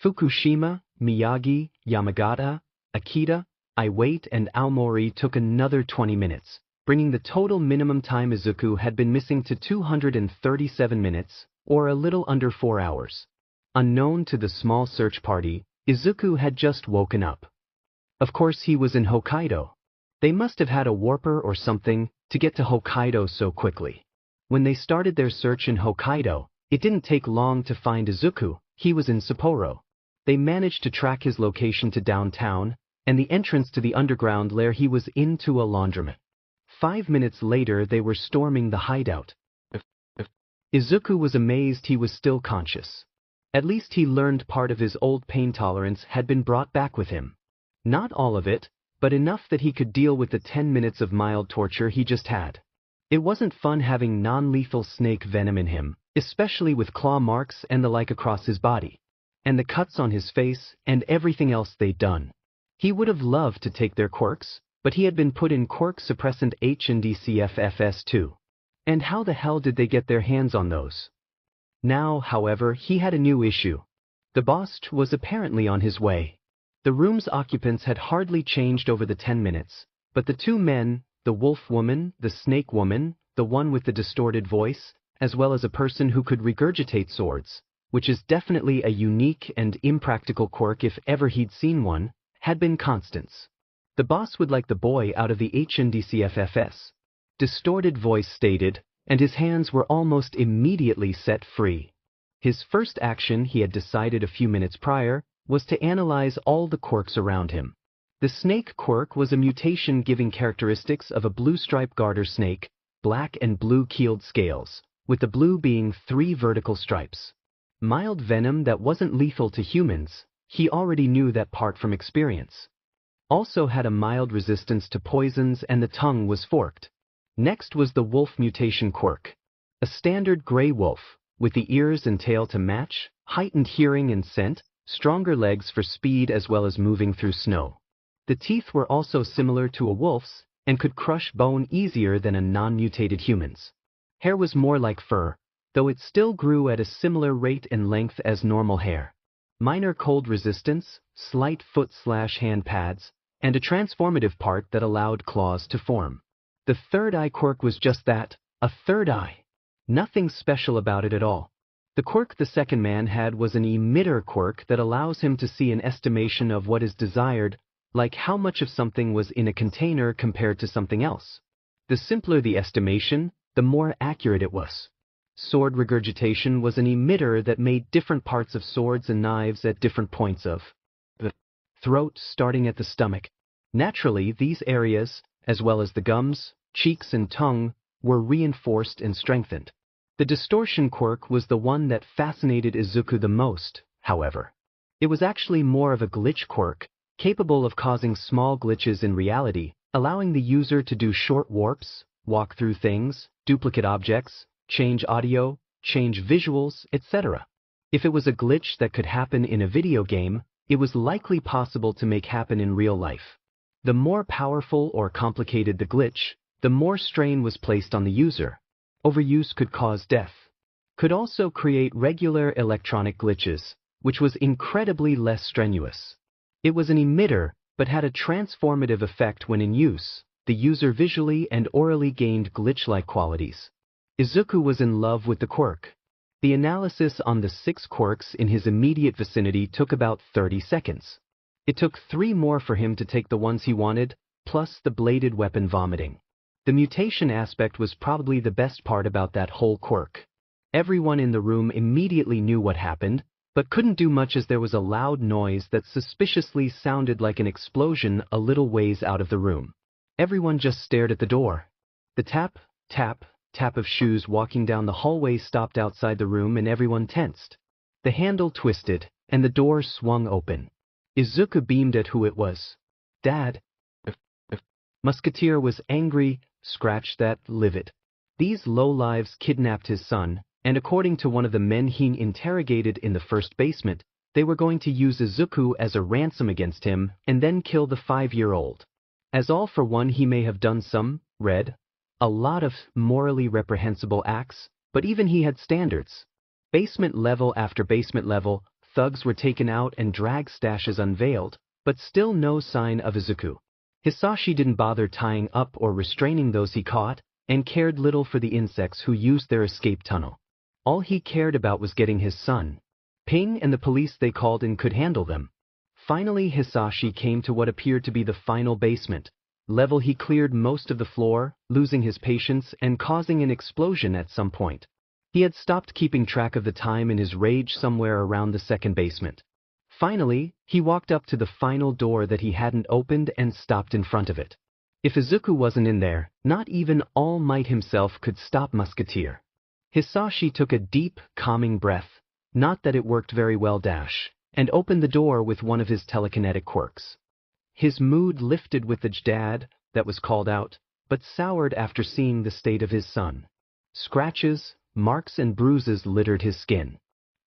Fukushima, Miyagi, Yamagata, Akita, Iwate and Aomori took another 20 minutes, bringing the total minimum time Izuku had been missing to 237 minutes, or a little under 4 hours. Unknown to the small search party, Izuku had just woken up. Of course he was in Hokkaido. They must have had a warper or something to get to Hokkaido so quickly. When they started their search in Hokkaido, it didn't take long to find Izuku. He was in Sapporo. They managed to track his location to downtown, and the entrance to the underground lair he was into a laundromat. 5 minutes later they were storming the hideout. Izuku was amazed he was still conscious. At least he learned part of his old pain tolerance had been brought back with him. Not all of it, but enough that he could deal with the 10 minutes of mild torture he just had. It wasn't fun having non-lethal snake venom in him, especially with claw marks and the like across his body, and the cuts on his face and everything else they'd done. He would have loved to take their quirks, but he had been put in quirk suppressant HNDCFFS too. And how the hell did they get their hands on those? Now, however, he had a new issue. The boss was apparently on his way. The room's occupants had hardly changed over the 10 minutes, but the 2 men, the wolf woman, the snake woman, the one with the distorted voice, as well as a person who could regurgitate swords, which is definitely a unique and impractical quirk if ever he'd seen one, had been constants. The boss would like the boy out of the HNDCFFS. Distorted voice stated, and his hands were almost immediately set free. His first action, he had decided a few minutes prior, was to analyze all the quirks around him. The snake quirk was a mutation giving characteristics of a blue stripe garter snake, black and blue keeled scales, with the blue being 3 vertical stripes. Mild venom that wasn't lethal to humans, he already knew that part from experience. Also had a mild resistance to poisons and the tongue was forked. Next was the wolf mutation quirk. A standard gray wolf, with the ears and tail to match, heightened hearing and scent, stronger legs for speed as well as moving through snow. The teeth were also similar to a wolf's and could crush bone easier than a non-mutated human's. Hair was more like fur, though it still grew at a similar rate and length as normal hair. Minor cold resistance, slight foot/hand pads, and a transformative part that allowed claws to form. The third eye quirk was just that, a third eye. Nothing special about it at all. The quirk the second man had was an emitter quirk that allows him to see an estimation of what is desired, like how much of something was in a container compared to something else. The simpler the estimation, the more accurate it was. Sword regurgitation was an emitter that made different parts of swords and knives at different points of the throat, starting at the stomach. Naturally, these areas, as well as the gums, cheeks and tongue, were reinforced and strengthened. The distortion quirk was the one that fascinated Izuku the most, however. It was actually more of a glitch quirk, capable of causing small glitches in reality, allowing the user to do short warps, walk through things, duplicate objects, change audio, change visuals, etc. If it was a glitch that could happen in a video game, it was likely possible to make happen in real life. The more powerful or complicated the glitch, the more strain was placed on the user. Overuse could cause death. Could also create regular electronic glitches, which was incredibly less strenuous. It was an emitter, but had a transformative effect when in use. The user visually and orally gained glitch-like qualities. Izuku was in love with the quirk. The analysis on the 6 quirks in his immediate vicinity took about 30 seconds. It took 3 more for him to take the ones he wanted, plus the bladed weapon vomiting. The mutation aspect was probably the best part about that whole quirk. Everyone in the room immediately knew what happened, but couldn't do much as there was a loud noise that suspiciously sounded like an explosion a little ways out of the room. Everyone just stared at the door. The tap, tap, tap of shoes walking down the hallway stopped outside the room and everyone tensed. The handle twisted, and the door swung open. Izuku beamed at who it was. Dad. Musketeer was angry, scratch that, livid. These lowlives kidnapped his son, and according to one of the men he interrogated in the first basement, they were going to use Izuku as a ransom against him and then kill the 5-year-old. As all for one, he may have done some, a lot of morally reprehensible acts, but even he had standards. Basement level after basement level, thugs were taken out and drag stashes unveiled, but still no sign of Izuku. Hisashi didn't bother tying up or restraining those he caught, and cared little for the insects who used their escape tunnel. All he cared about was getting his son. Ping and the police they called in could handle them. Finally, Hisashi came to what appeared to be the final basement. Level he cleared most of the floor, losing his patience and causing an explosion at some point. He had stopped keeping track of the time in his rage somewhere around the second basement. Finally, he walked up to the final door that he hadn't opened and stopped in front of it. If Izuku wasn't in there, not even All Might himself could stop Musketeer. Hisashi took a deep, calming breath, not that it worked very well and opened the door with one of his telekinetic quirks. His mood lifted with the dad that was called out, but soured after seeing the state of his son. Scratches, marks and bruises littered his skin.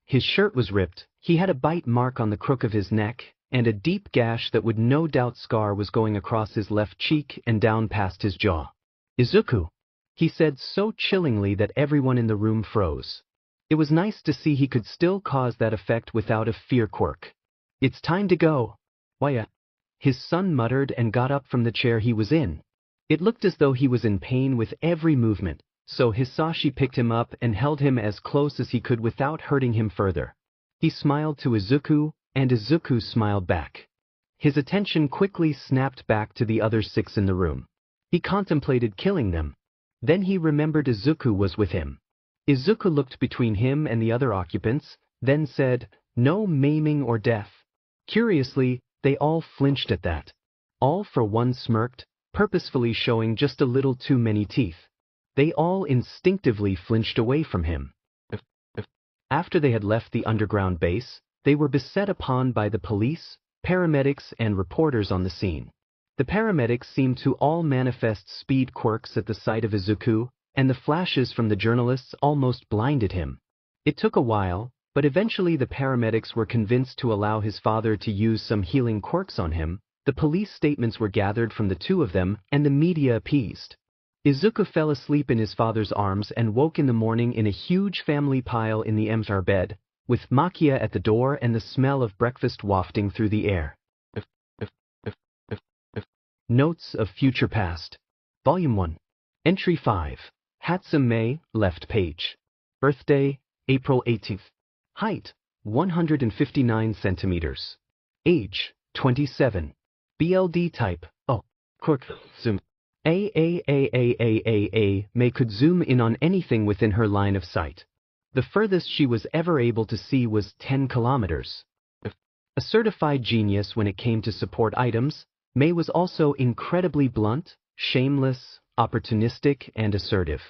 His shirt was ripped, he had a bite mark on the crook of his neck, and a deep gash that would no doubt scar was going across his left cheek and down past his jaw. Izuku, he said so chillingly that everyone in the room froze. It was nice to see he could still cause that effect without a fear quirk. It's time to go. Why, his son muttered and got up from the chair he was in. It looked as though he was in pain with every movement, so Hisashi picked him up and held him as close as he could without hurting him further. He smiled to Izuku, and Izuku smiled back. His attention quickly snapped back to the other 6 in the room. He contemplated killing them. Then he remembered Izuku was with him. Izuku looked between him and the other occupants, then said, "No maiming or death." Curiously, they all flinched at that. All for one smirked, purposefully showing just a little too many teeth. They all instinctively flinched away from him. After they had left the underground base, they were beset upon by the police, paramedics, and reporters on the scene. The paramedics seemed to all manifest speed quirks at the sight of Izuku, and the flashes from the journalists almost blinded him. It took a while, but eventually the paramedics were convinced to allow his father to use some healing quirks on him. The police statements were gathered from the two of them, and the media appeased. Izuku fell asleep in his father's arms and woke in the morning in a huge family pile in the Mr. bed, with Makia at the door and the smell of breakfast wafting through the air. Notes of Future Past. Volume 1. Entry 5. Hatsume, left page. Birthday, April 18th. Height, 159 centimeters. Age, 27. BLD type, quick zoom. May could zoom in on anything within her line of sight. The furthest she was ever able to see was 10 kilometers. A certified genius when it came to support items, May was also incredibly blunt, shameless, opportunistic, and assertive.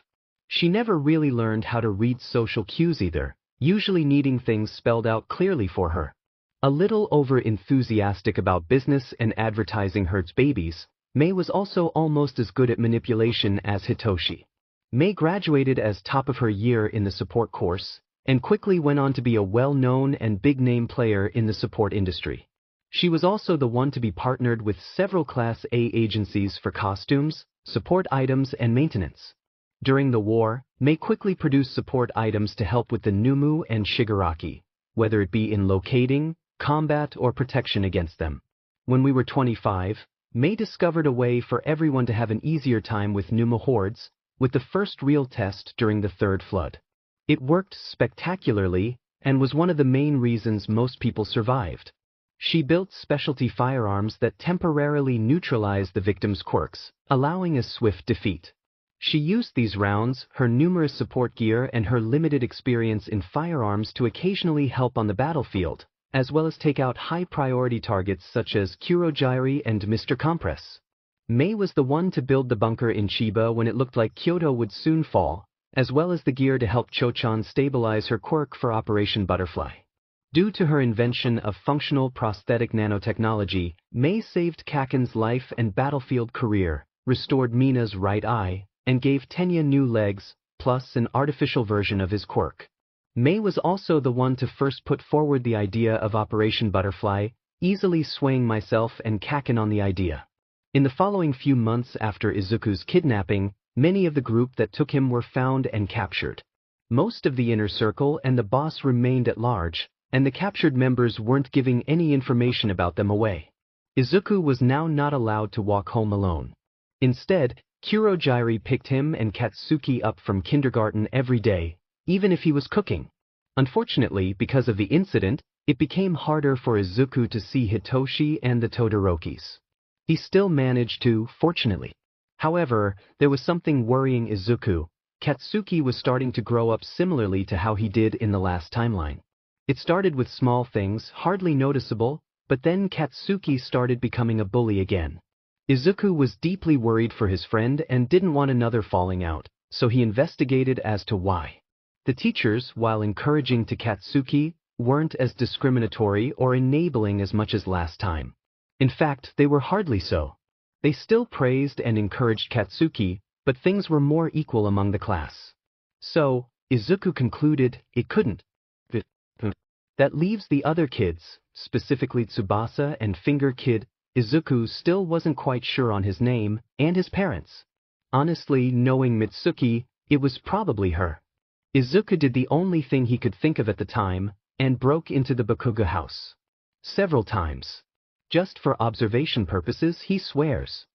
She never really learned how to read social cues either, usually needing things spelled out clearly for her. A little over-enthusiastic about business and advertising hurts babies, May was also almost as good at manipulation as Hitoshi. May graduated as top of her year in the support course, and quickly went on to be a well-known and big-name player in the support industry. She was also the one to be partnered with several Class A agencies for costumes, support items, and maintenance. During the war, May quickly produced support items to help with the Noumu and Shigaraki, whether it be in locating, combat, or protection against them. When we were 25, May discovered a way for everyone to have an easier time with Noumu hordes, with the first real test during the Third Flood. It worked spectacularly, and was one of the main reasons most people survived. She built specialty firearms that temporarily neutralized the victim's quirks, allowing a swift defeat. She used these rounds, her numerous support gear, and her limited experience in firearms to occasionally help on the battlefield, as well as take out high-priority targets such as Kurogiri and Mr. Compress. May was the one to build the bunker in Chiba when it looked like Kyoto would soon fall, as well as the gear to help Cho-chan stabilize her quirk for Operation Butterfly. Due to her invention of functional prosthetic nanotechnology, May saved Kaken's life and battlefield career, restored Mina's right eye, and gave Tenya new legs, plus an artificial version of his quirk. May was also the one to first put forward the idea of Operation Butterfly, easily swaying myself and Kaken on the idea. In the following few months after Izuku's kidnapping, many of the group that took him were found and captured. Most of the inner circle and the boss remained at large, and the captured members weren't giving any information about them away. Izuku was now not allowed to walk home alone. Instead, Kurogiri picked him and Katsuki up from kindergarten every day, even if he was cooking. Unfortunately, because of the incident, it became harder for Izuku to see Hitoshi and the Todorokis. He still managed to, fortunately. However, there was something worrying Izuku. Katsuki was starting to grow up similarly to how he did in the last timeline. It started with small things, hardly noticeable, but then Katsuki started becoming a bully again. Izuku was deeply worried for his friend and didn't want another falling out, so he investigated as to why. The teachers, while encouraging to Katsuki, weren't as discriminatory or enabling as much as last time. In fact, they were hardly so. They still praised and encouraged Katsuki, but things were more equal among the class. So, Izuku concluded it couldn't. That leaves the other kids, specifically Tsubasa and Finger Kid. Izuku still wasn't quite sure on his name and his parents. Honestly, knowing Mitsuki, it was probably her. Izuku did the only thing he could think of at the time, and broke into the Bakuga house. Several times. Just for observation purposes, he swears.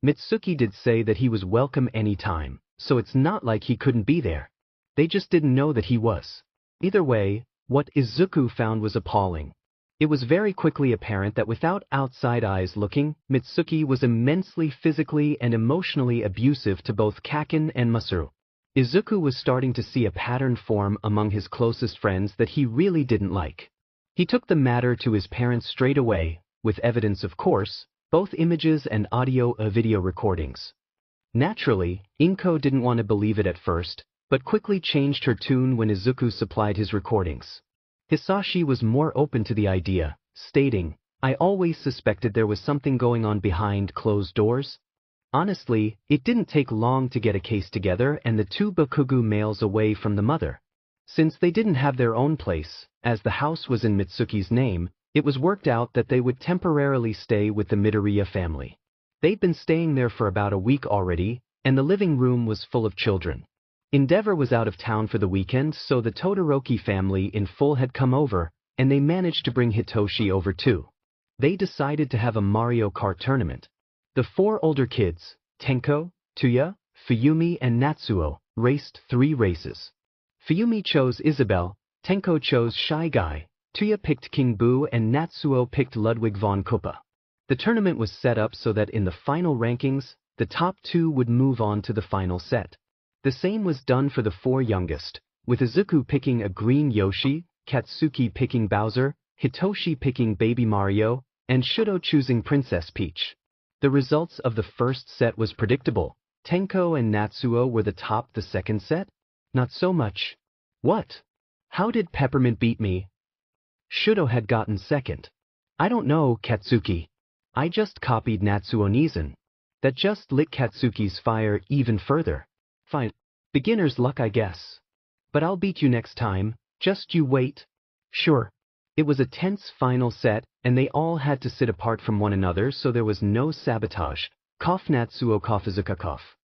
Mitsuki did say that he was welcome anytime, so it's not like he couldn't be there. They just didn't know that he was. Either way, what Izuku found was appalling. It was very quickly apparent that without outside eyes looking, Mitsuki was immensely physically and emotionally abusive to both Kaken and Masaru. Izuku was starting to see a pattern form among his closest friends that he really didn't like. He took the matter to his parents straight away, with evidence of course, both images and audio-video recordings. Naturally, Inko didn't want to believe it at first, but quickly changed her tune when Izuku supplied his recordings. Hisashi was more open to the idea, stating, "I always suspected there was something going on behind closed doors." Honestly, it didn't take long to get a case together and the two Bakugo males away from the mother. Since they didn't have their own place, as the house was in Mitsuki's name, it was worked out that they would temporarily stay with the Midoriya family. They'd been staying there for about a week already, and the living room was full of children. Endeavor was out of town for the weekend, so the Todoroki family in full had come over, and they managed to bring Hitoshi over too. They decided to have a Mario Kart tournament. The four older kids, Tenko, Tuya, Fuyumi and Natsuo, raced 3 races. Fuyumi chose Isabelle, Tenko chose Shy Guy, Tuya picked King Boo and Natsuo picked Ludwig von Kuppa. The tournament was set up so that in the final rankings, the top 2 would move on to the final set. The same was done for the 4 youngest, with Izuku picking a green Yoshi, Katsuki picking Bowser, Hitoshi picking Baby Mario, and Shudo choosing Princess Peach. The results of the first set was predictable. Tenko and Natsuo were the top the second set? Not so much. What? How did Peppermint beat me? Shudo had gotten second. I don't know, Katsuki. I just copied Natsuo Nizan. That just lit Katsuki's fire even further. Fine. Beginner's luck, I guess. But I'll beat you next time, just you wait. Sure. It was a tense final set, and they all had to sit apart from one another so there was no sabotage. Cough Natsuo, cough Izuku, cough.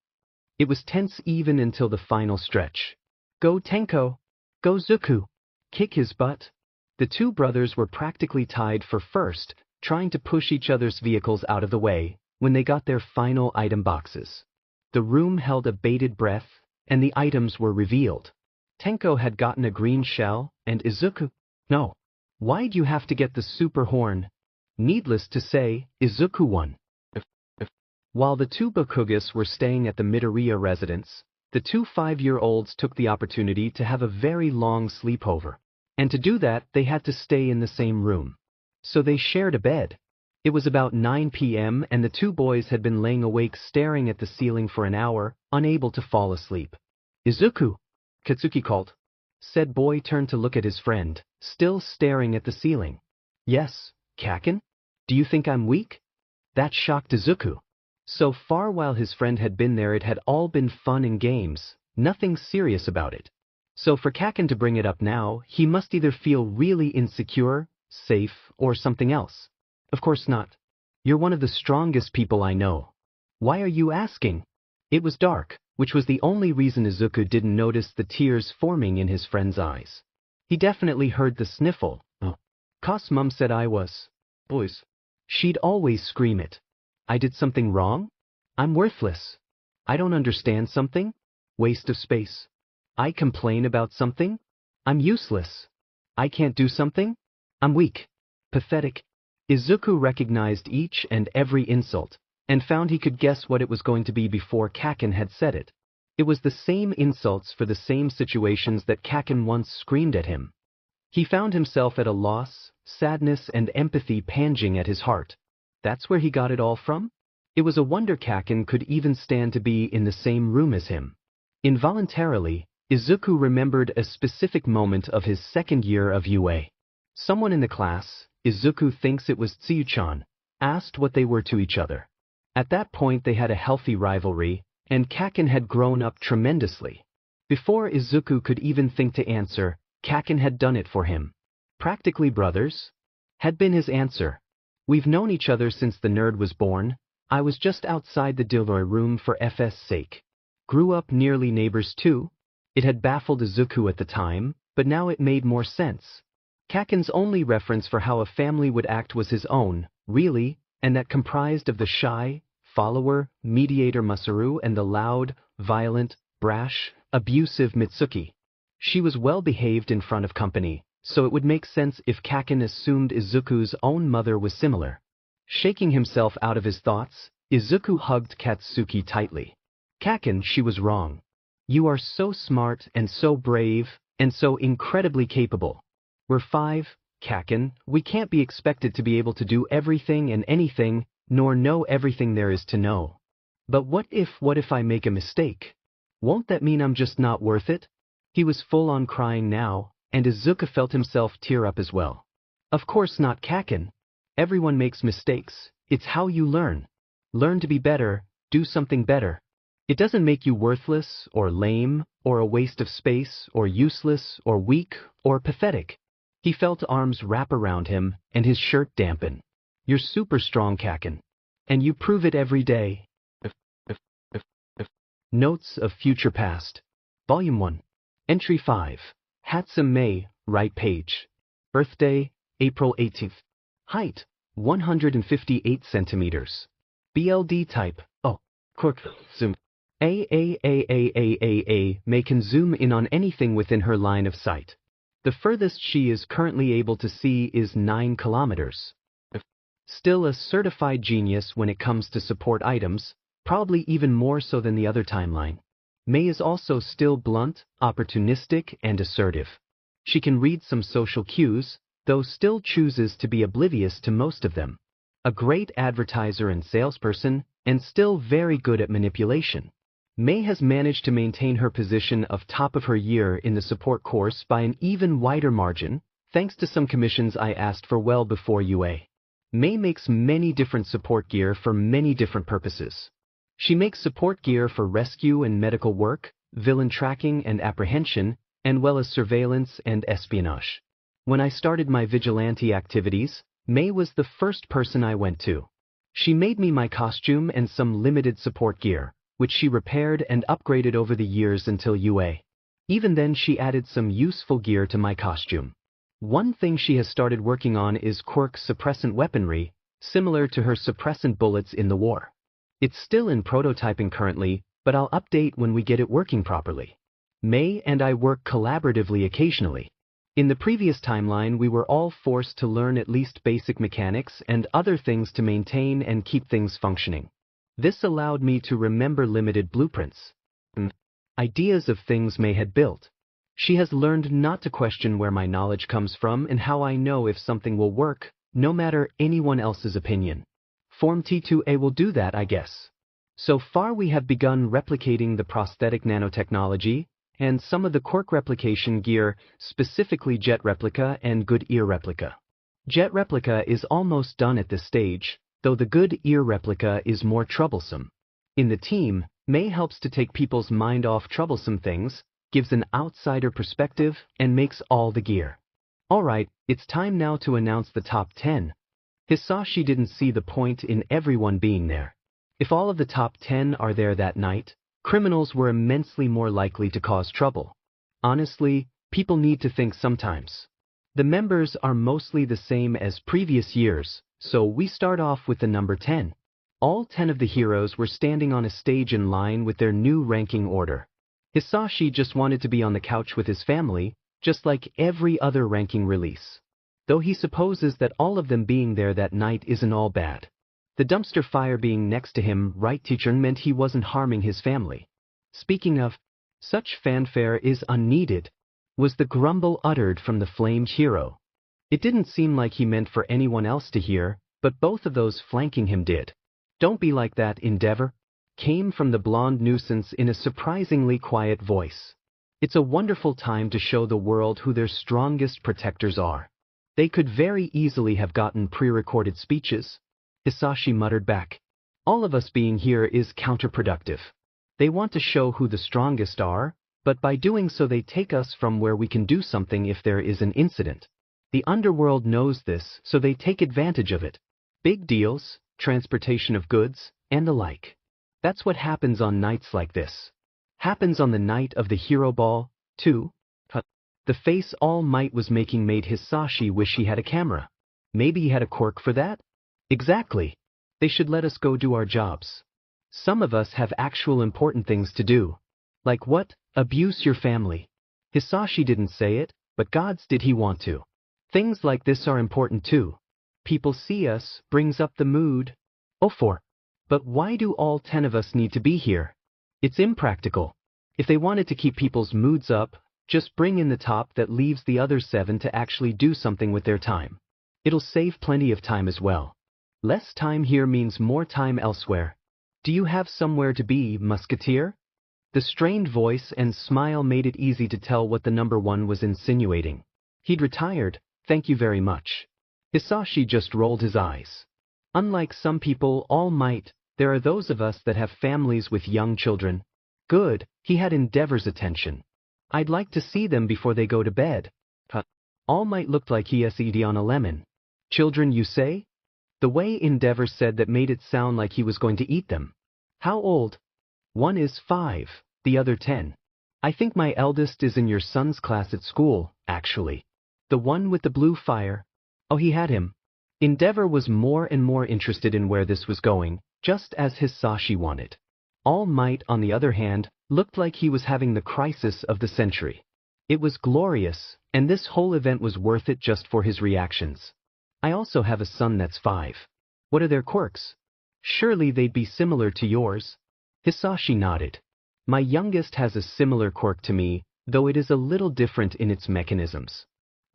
It was tense even until the final stretch. Go Tenko! Go Zuku! Kick his butt! The 2 brothers were practically tied for first, trying to push each other's vehicles out of the way, when they got their final item boxes. The room held a bated breath, and the items were revealed. Tenko had gotten a green shell, and Izuku... No. Why'd you have to get the super horn? Needless to say, Izuku won. While the 2 Bakugas were staying at the Midoriya residence, the 2 5-year-olds took the opportunity to have a very long sleepover. And to do that, they had to stay in the same room. So they shared a bed. It was about 9 p.m. and the 2 boys had been laying awake staring at the ceiling for an hour, unable to fall asleep. Izuku! Katsuki called. Said boy turned to look at his friend, still staring at the ceiling. Yes, Kaken? Do you think I'm weak? That shocked Izuku. So far while his friend had been there it had all been fun and games, nothing serious about it. So for Kaken to bring it up now, he must either feel really insecure, safe, or something else. Of course not. You're one of the strongest people I know. Why are you asking? It was dark, which was the only reason Izuku didn't notice the tears forming in his friend's eyes. He definitely heard the sniffle. Oh. 'Cause Mum said I was. Boys. She'd always scream it. I did something wrong? I'm worthless. I don't understand something? Waste of space. I complain about something? I'm useless. I can't do something? I'm weak. Pathetic. Izuku recognized each and every insult, and found he could guess what it was going to be before Kaken had said it. It was the same insults for the same situations that Kaken once screamed at him. He found himself at a loss, sadness and empathy panging at his heart. That's where he got it all from? It was a wonder Kaken could even stand to be in the same room as him. Involuntarily, Izuku remembered a specific moment of his second year of UA. Someone in the class, Izuku thinks it was Tsuyu-chan, asked what they were to each other. At that point they had a healthy rivalry, and Kaken had grown up tremendously. Before Izuku could even think to answer, Kaken had done it for him. Practically brothers? Had been his answer. We've known each other since the nerd was born. I was just outside the Dilroy room for FS sake. Grew up nearly neighbors too. It had baffled Izuku at the time, but now it made more sense. Kaken's only reference for how a family would act was his own, really, and that comprised of the shy, follower, mediator Masaru and the loud, violent, brash, abusive Mitsuki. She was well behaved in front of company, so it would make sense if Kaken assumed Izuku's own mother was similar. Shaking himself out of his thoughts, Izuku hugged Katsuki tightly. Kaken, she was wrong. You are so smart and so brave, and so incredibly capable. We're 5, Kaken, we can't be expected to be able to do everything and anything, nor know everything there is to know. But what if I make a mistake? Won't that mean I'm just not worth it? He was full on crying now, and Izuku felt himself tear up as well. Of course not, Kaken. Everyone makes mistakes, it's how you learn. Learn to be better, do something better. It doesn't make you worthless, or lame, or a waste of space, or useless, or weak, or pathetic. He felt arms wrap around him, and his shirt dampen. You're super strong, Kaken. And you prove it every day. Notes of Future Past. Volume 1. Entry 5. Hatsum May, right page. Birthday, April 18th. Height, 158 centimeters. BLD type, quick zoom. May can zoom in on anything within her line of sight. The furthest she is currently able to see is 9 kilometers. Still a certified genius when it comes to support items, probably even more so than the other timeline. May is also still blunt, opportunistic, and assertive. She can read some social cues, though still chooses to be oblivious to most of them. A great advertiser and salesperson, and still very good at manipulation. May has managed to maintain her position of top of her year in the support course by an even wider margin, thanks to some commissions I asked for well before UA. May makes many different support gear for many different purposes. She makes support gear for rescue and medical work, villain tracking and apprehension, and well as surveillance and espionage. When I started my vigilante activities, May was the first person I went to. She made me my costume and some limited support gear, which she repaired and upgraded over the years until UA. Even then she added some useful gear to my costume. One thing she has started working on is quirk suppressant weaponry, similar to her suppressant bullets in the war. It's still in prototyping currently, but I'll update when we get it working properly. May and I work collaboratively occasionally. In the previous timeline we were all forced to learn at least basic mechanics and other things to maintain and keep things functioning. This allowed me to remember limited blueprints. Ideas of things May had built. She has learned not to question where my knowledge comes from and how I know if something will work, no matter anyone else's opinion. Form T2A will do that, I guess. So far we have begun replicating the prosthetic nanotechnology, and some of the quirk replication gear, specifically Jet Replica and Good Ear Replica. Jet Replica is almost done at this stage, though the Good Ear Replica is more troublesome. In the team, May helps to take people's mind off troublesome things, gives an outsider perspective, and makes all the gear. Alright, it's time now to announce the top 10. Hisashi didn't see the point in everyone being there. If all of the top 10 are there that night, criminals were immensely more likely to cause trouble. Honestly, people need to think sometimes. The members are mostly the same as previous years, so we start off with the number 10. All 10 of the heroes were standing on a stage in line with their new ranking order. Hisashi just wanted to be on the couch with his family, just like every other ranking release. Though he supposes that all of them being there that night isn't all bad. The dumpster fire being next to him, right teacher, meant he wasn't harming his family. Speaking of, such fanfare is unneeded, was the grumble uttered from the flamed hero. It didn't seem like he meant for anyone else to hear, but both of those flanking him did. Don't be like that, Endeavor, came from the blonde nuisance in a surprisingly quiet voice. It's a wonderful time to show the world who their strongest protectors are. They could very easily have gotten pre-recorded speeches. Hisashi muttered back. All of us being here is counterproductive. They want to show who the strongest are, but by doing so they take us from where we can do something if there is an incident. The underworld knows this, so they take advantage of it. Big deals, transportation of goods, and the like. That's what happens on nights like this. Happens on the night of the hero ball, too. The face All Might was making made Hisashi wish he had a camera. Maybe he had a quirk for that? Exactly. They should let us go do our jobs. Some of us have actual important things to do. Like what? Abuse your family. Hisashi didn't say it, but gods did he want to. Things like this are important too. People see us, brings up the mood. But why do all 10 of us need to be here? It's impractical. If they wanted to keep people's moods up, just bring in the top that leaves the other 7 to actually do something with their time. It'll save plenty of time as well. Less time here means more time elsewhere. Do you have somewhere to be, musketeer? The strained voice and smile made it easy to tell what the number one was insinuating. He'd retired, thank you very much. Hisashi just rolled his eyes. Unlike some people, All Might, there are those of us that have families with young children. Good, he had Endeavor's attention. I'd like to see them before they go to bed. All Might looked like he was eating on a lemon. Children, you say? The way Endeavor said that made it sound like he was going to eat them. How old? One is 5, the other 10. I think my eldest is in your son's class at school, actually. The one with the blue fire. Oh, he had him. Endeavor was more and more interested in where this was going, just as Hisashi wanted. All Might, on the other hand, looked like he was having the crisis of the century. It was glorious, and this whole event was worth it just for his reactions. I also have a son that's 5. What are their quirks? Surely they'd be similar to yours. Hisashi nodded. My youngest has a similar quirk to me, though it is a little different in its mechanisms.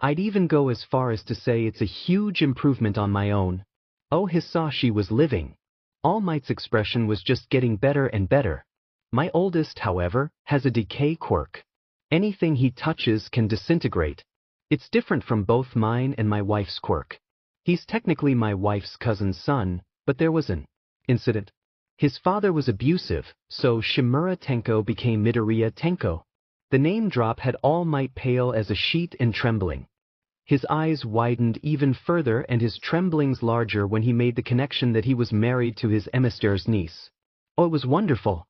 I'd even go as far as to say it's a huge improvement on my own. Oh, Hisashi was living. All Might's expression was just getting better and better. My oldest, however, has a decay quirk. Anything he touches can disintegrate. It's different from both mine and my wife's quirk. He's technically my wife's cousin's son, but there was an incident. His father was abusive, so Shimura Tenko became Midoriya Tenko. The name drop had All Might pale as a sheet and trembling. His eyes widened even further and his tremblings larger when he made the connection that he was married to his emissary's niece. Oh, it was wonderful.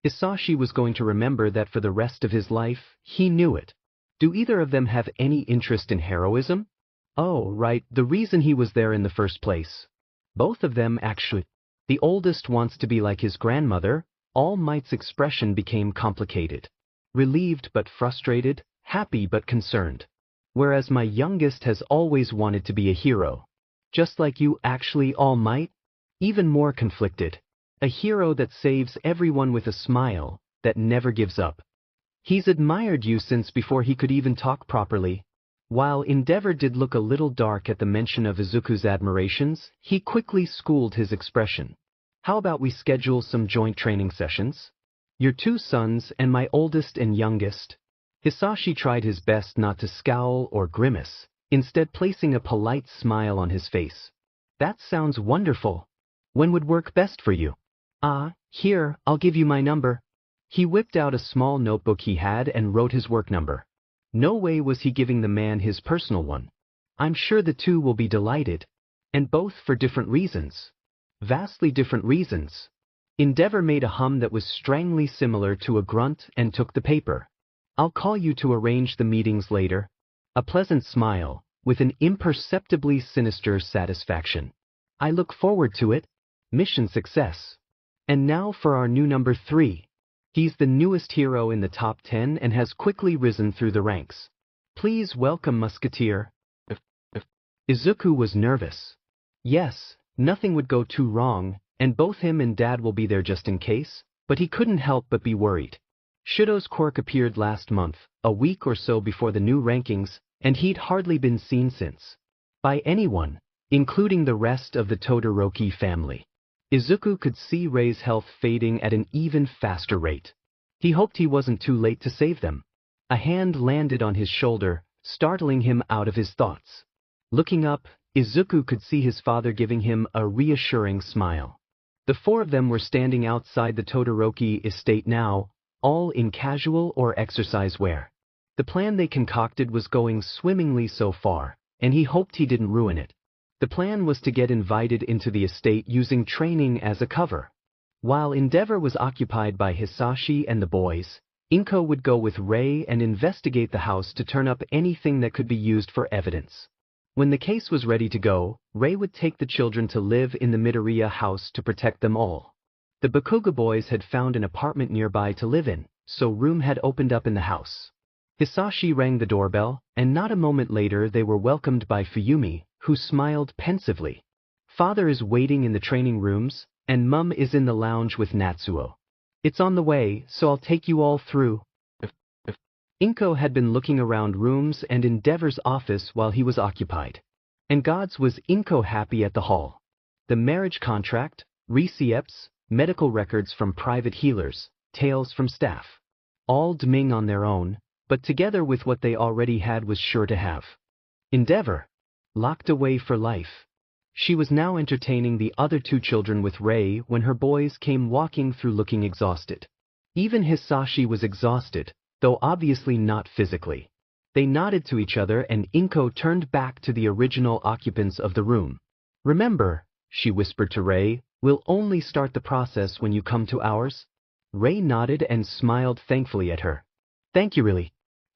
Hisashi was going to remember that for the rest of his life, he knew it. Do either of them have any interest in heroism? Oh, right, the reason he was there in the first place. Both of them actually. The oldest wants to be like his grandmother. All Might's expression became complicated. Relieved but frustrated, happy but concerned. Whereas my youngest has always wanted to be a hero. Just like you actually, All Might? Even more conflicted. A hero that saves everyone with a smile, that never gives up. He's admired you since before he could even talk properly. While Endeavor did look a little dark at the mention of Izuku's admirations, he quickly schooled his expression. How about we schedule some joint training sessions? Your 2 sons and my oldest and youngest. Hisashi tried his best not to scowl or grimace, instead placing a polite smile on his face. That sounds wonderful. When would work best for you? Here, I'll give you my number. He whipped out a small notebook he had and wrote his work number. No way was he giving the man his personal one. I'm sure the 2 will be delighted. And both for different reasons. Vastly different reasons. Endeavor made a hum that was strangely similar to a grunt and took the paper. I'll call you to arrange the meetings later. A pleasant smile, with an imperceptibly sinister satisfaction. I look forward to it. Mission success. And now for our new number 3. He's the newest hero in the top 10 and has quickly risen through the ranks. Please welcome Musketeer. Izuku was nervous. Yes, nothing would go too wrong, and both him and Dad will be there just in case, but he couldn't help but be worried. Shudo's quirk appeared last month, a week or so before the new rankings, and he'd hardly been seen since. By anyone, including the rest of the Todoroki family. Izuku could see Rei's health fading at an even faster rate. He hoped he wasn't too late to save them. A hand landed on his shoulder, startling him out of his thoughts. Looking up, Izuku could see his father giving him a reassuring smile. The 4 of them were standing outside the Todoroki estate now, all in casual or exercise wear. The plan they concocted was going swimmingly so far, and he hoped he didn't ruin it. The plan was to get invited into the estate using training as a cover. While Endeavor was occupied by Hisashi and the boys, Inko would go with Rei and investigate the house to turn up anything that could be used for evidence. When the case was ready to go, Rei would take the children to live in the Midoriya house to protect them all. The Bakuga boys had found an apartment nearby to live in, so room had opened up in the house. Hisashi rang the doorbell, and not a moment later they were welcomed by Fuyumi, who smiled pensively. Father is waiting in the training rooms, and Mum is in the lounge with Natsuo. It's on the way, so I'll take you all through. Inko had been looking around rooms and Endeavor's office while he was occupied. And gods was Inko happy at the hall. The marriage contract, receipts, medical records from private healers, tales from staff. All demanding on their own, but together with what they already had was sure to have. Endeavor. Locked away for life. She was now entertaining the other two children with Rei when her boys came walking through looking exhausted. Even Hisashi was exhausted, though obviously not physically. They nodded to each other and Inko turned back to the original occupants of the room. Remember, she whispered to Rei, we'll only start the process when you come to ours. Rei nodded and smiled thankfully at her. Thank you really.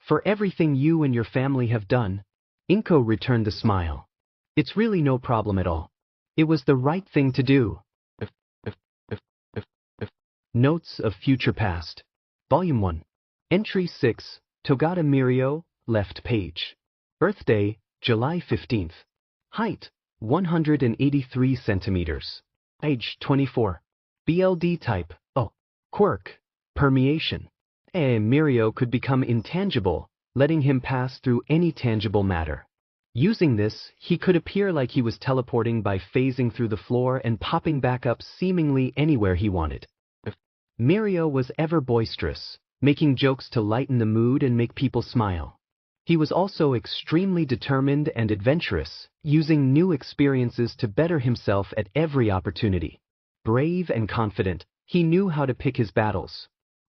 For everything you and your family have done. Inko returned the smile. It's really no problem at all. It was the right thing to do. Notes of Future Past. Volume 1. Entry 6, Togata Mirio, left page. Birthday, July 15th. Height, 183 centimeters. Age 24. BLD type, quirk, permeation. Mirio could become intangible, letting him pass through any tangible matter. Using this, he could appear like he was teleporting by phasing through the floor and popping back up seemingly anywhere he wanted. Mirio was ever boisterous, making jokes to lighten the mood and make people smile. He was also extremely determined and adventurous, using new experiences to better himself at every opportunity. Brave and confident, he knew how to pick his battles.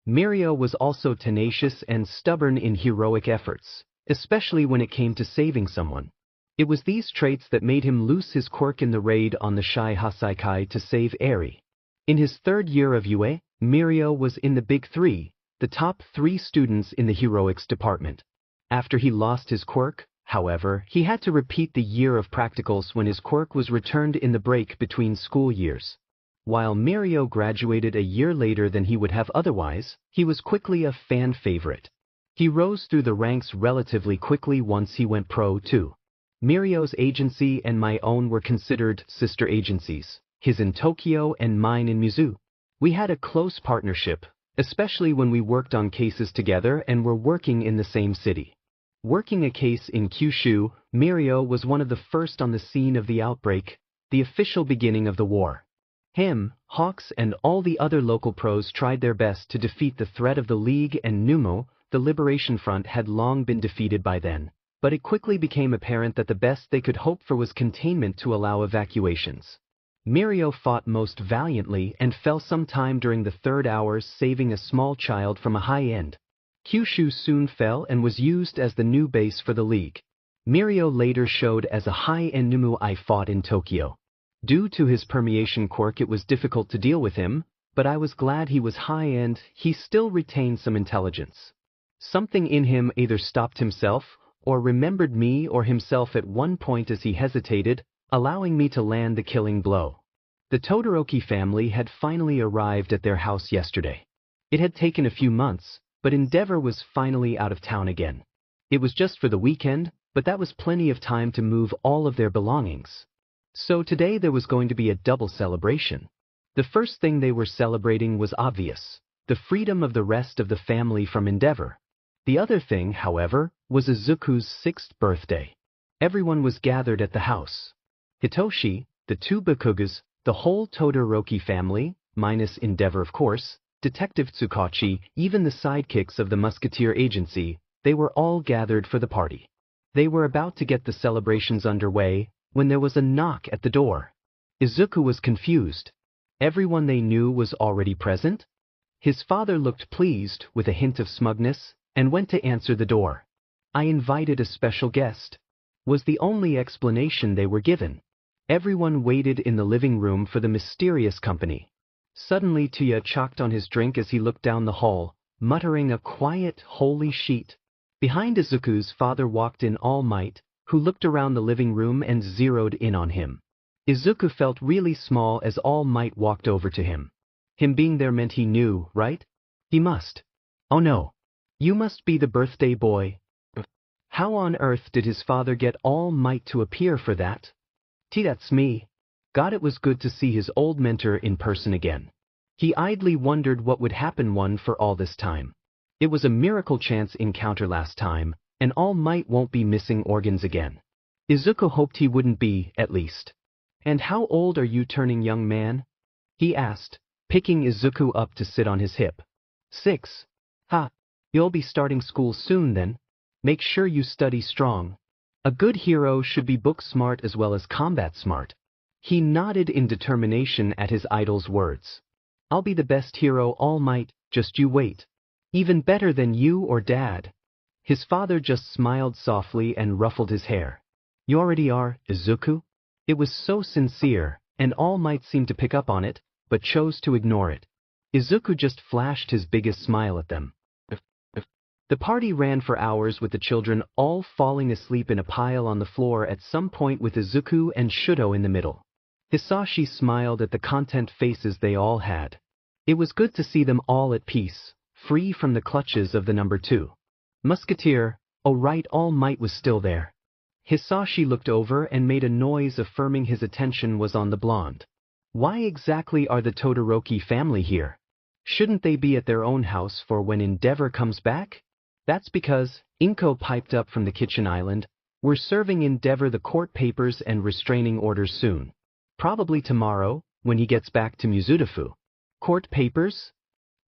Mirio was also tenacious and stubborn in heroic efforts, especially when it came to saving someone. It was these traits that made him loose his quirk in the raid on the Shai Hasaikai to save Eri. In his third year of UA, Mirio was in the Big Three, the top 3 students in the heroics department. After he lost his quirk, however, he had to repeat the year of practicals when his quirk was returned in the break between school years. While Mirio graduated a year later than he would have otherwise, he was quickly a fan favorite. He rose through the ranks relatively quickly once he went pro too. Mirio's agency and my own were considered sister agencies, his in Tokyo and mine in Mizu. We had a close partnership, especially when we worked on cases together and were working in the same city. Working a case in Kyushu, Mirio was one of the first on the scene of the outbreak, the official beginning of the war. Him, Hawks and all the other local pros tried their best to defeat the threat of the League and Noumu. The Liberation Front had long been defeated by then, but it quickly became apparent that the best they could hope for was containment to allow evacuations. Mirio fought most valiantly and fell some time during the third hours saving a small child from a high-end. Kyushu soon fell and was used as the new base for the League. Mirio later showed as a high-end Noumu I fought in Tokyo. Due to his permeation quirk it was difficult to deal with him, but I was glad he was high-end. He still retained some intelligence. Something in him either stopped himself or remembered me or himself at one point as he hesitated, allowing me to land the killing blow. The Todoroki family had finally arrived at their house yesterday. It had taken a few months, but Endeavor was finally out of town again. It was just for the weekend, but that was plenty of time to move all of their belongings. So today there was going to be a double celebration. The first thing they were celebrating was obvious, the freedom of the rest of the family from Endeavor. The other thing, however, was Izuku's 6th birthday. Everyone was gathered at the house. Hitoshi, the 2 Bakugas, the whole Todoroki family, minus Endeavor of course, Detective Tsukachi, even the sidekicks of the Musketeer Agency, they were all gathered for the party. They were about to get the celebrations underway when there was a knock at the door. Izuku was confused. Everyone they knew was already present? His father looked pleased with a hint of smugness and went to answer the door. I invited a special guest, was the only explanation they were given. Everyone waited in the living room for the mysterious company. Suddenly Tuya choked on his drink as he looked down the hall, muttering a quiet, holy sheet. Behind Izuku's father walked in All Might, who looked around the living room and zeroed in on him. Izuku felt really small as All Might walked over to him. Him being there meant he knew, right? He must. Oh no. You must be the birthday boy. How on earth did his father get All Might to appear for that? That's me. God, it was good to see his old mentor in person again. He idly wondered what would happen one for all this time. It was a miracle chance encounter last time, and All Might won't be missing organs again. Izuku hoped he wouldn't be, at least. And how old are you turning, young man? He asked, picking Izuku up to sit on his hip. 6. Ha! You'll be starting school soon then. Make sure you study strong. A good hero should be book smart as well as combat smart. He nodded in determination at his idol's words. I'll be the best hero, All Might, just you wait. Even better than you or Dad. His father just smiled softly and ruffled his hair. You already are, Izuku? It was so sincere, and All Might seemed to pick up on it, but chose to ignore it. Izuku just flashed his biggest smile at them. The party ran for hours with the children all falling asleep in a pile on the floor at some point with Izuku and Shudo in the middle. Hisashi smiled at the content faces they all had. It was good to see them all at peace, free from the clutches of the number 2. Musketeer, oh right, All Might was still there. Hisashi looked over and made a noise affirming his attention was on the blonde. Why exactly are the Todoroki family here? Shouldn't they be at their own house for when Endeavor comes back? That's because, Inko piped up from the kitchen island, we're serving Endeavor the court papers and restraining orders soon. Probably tomorrow, when he gets back to Mizudafu. Court papers?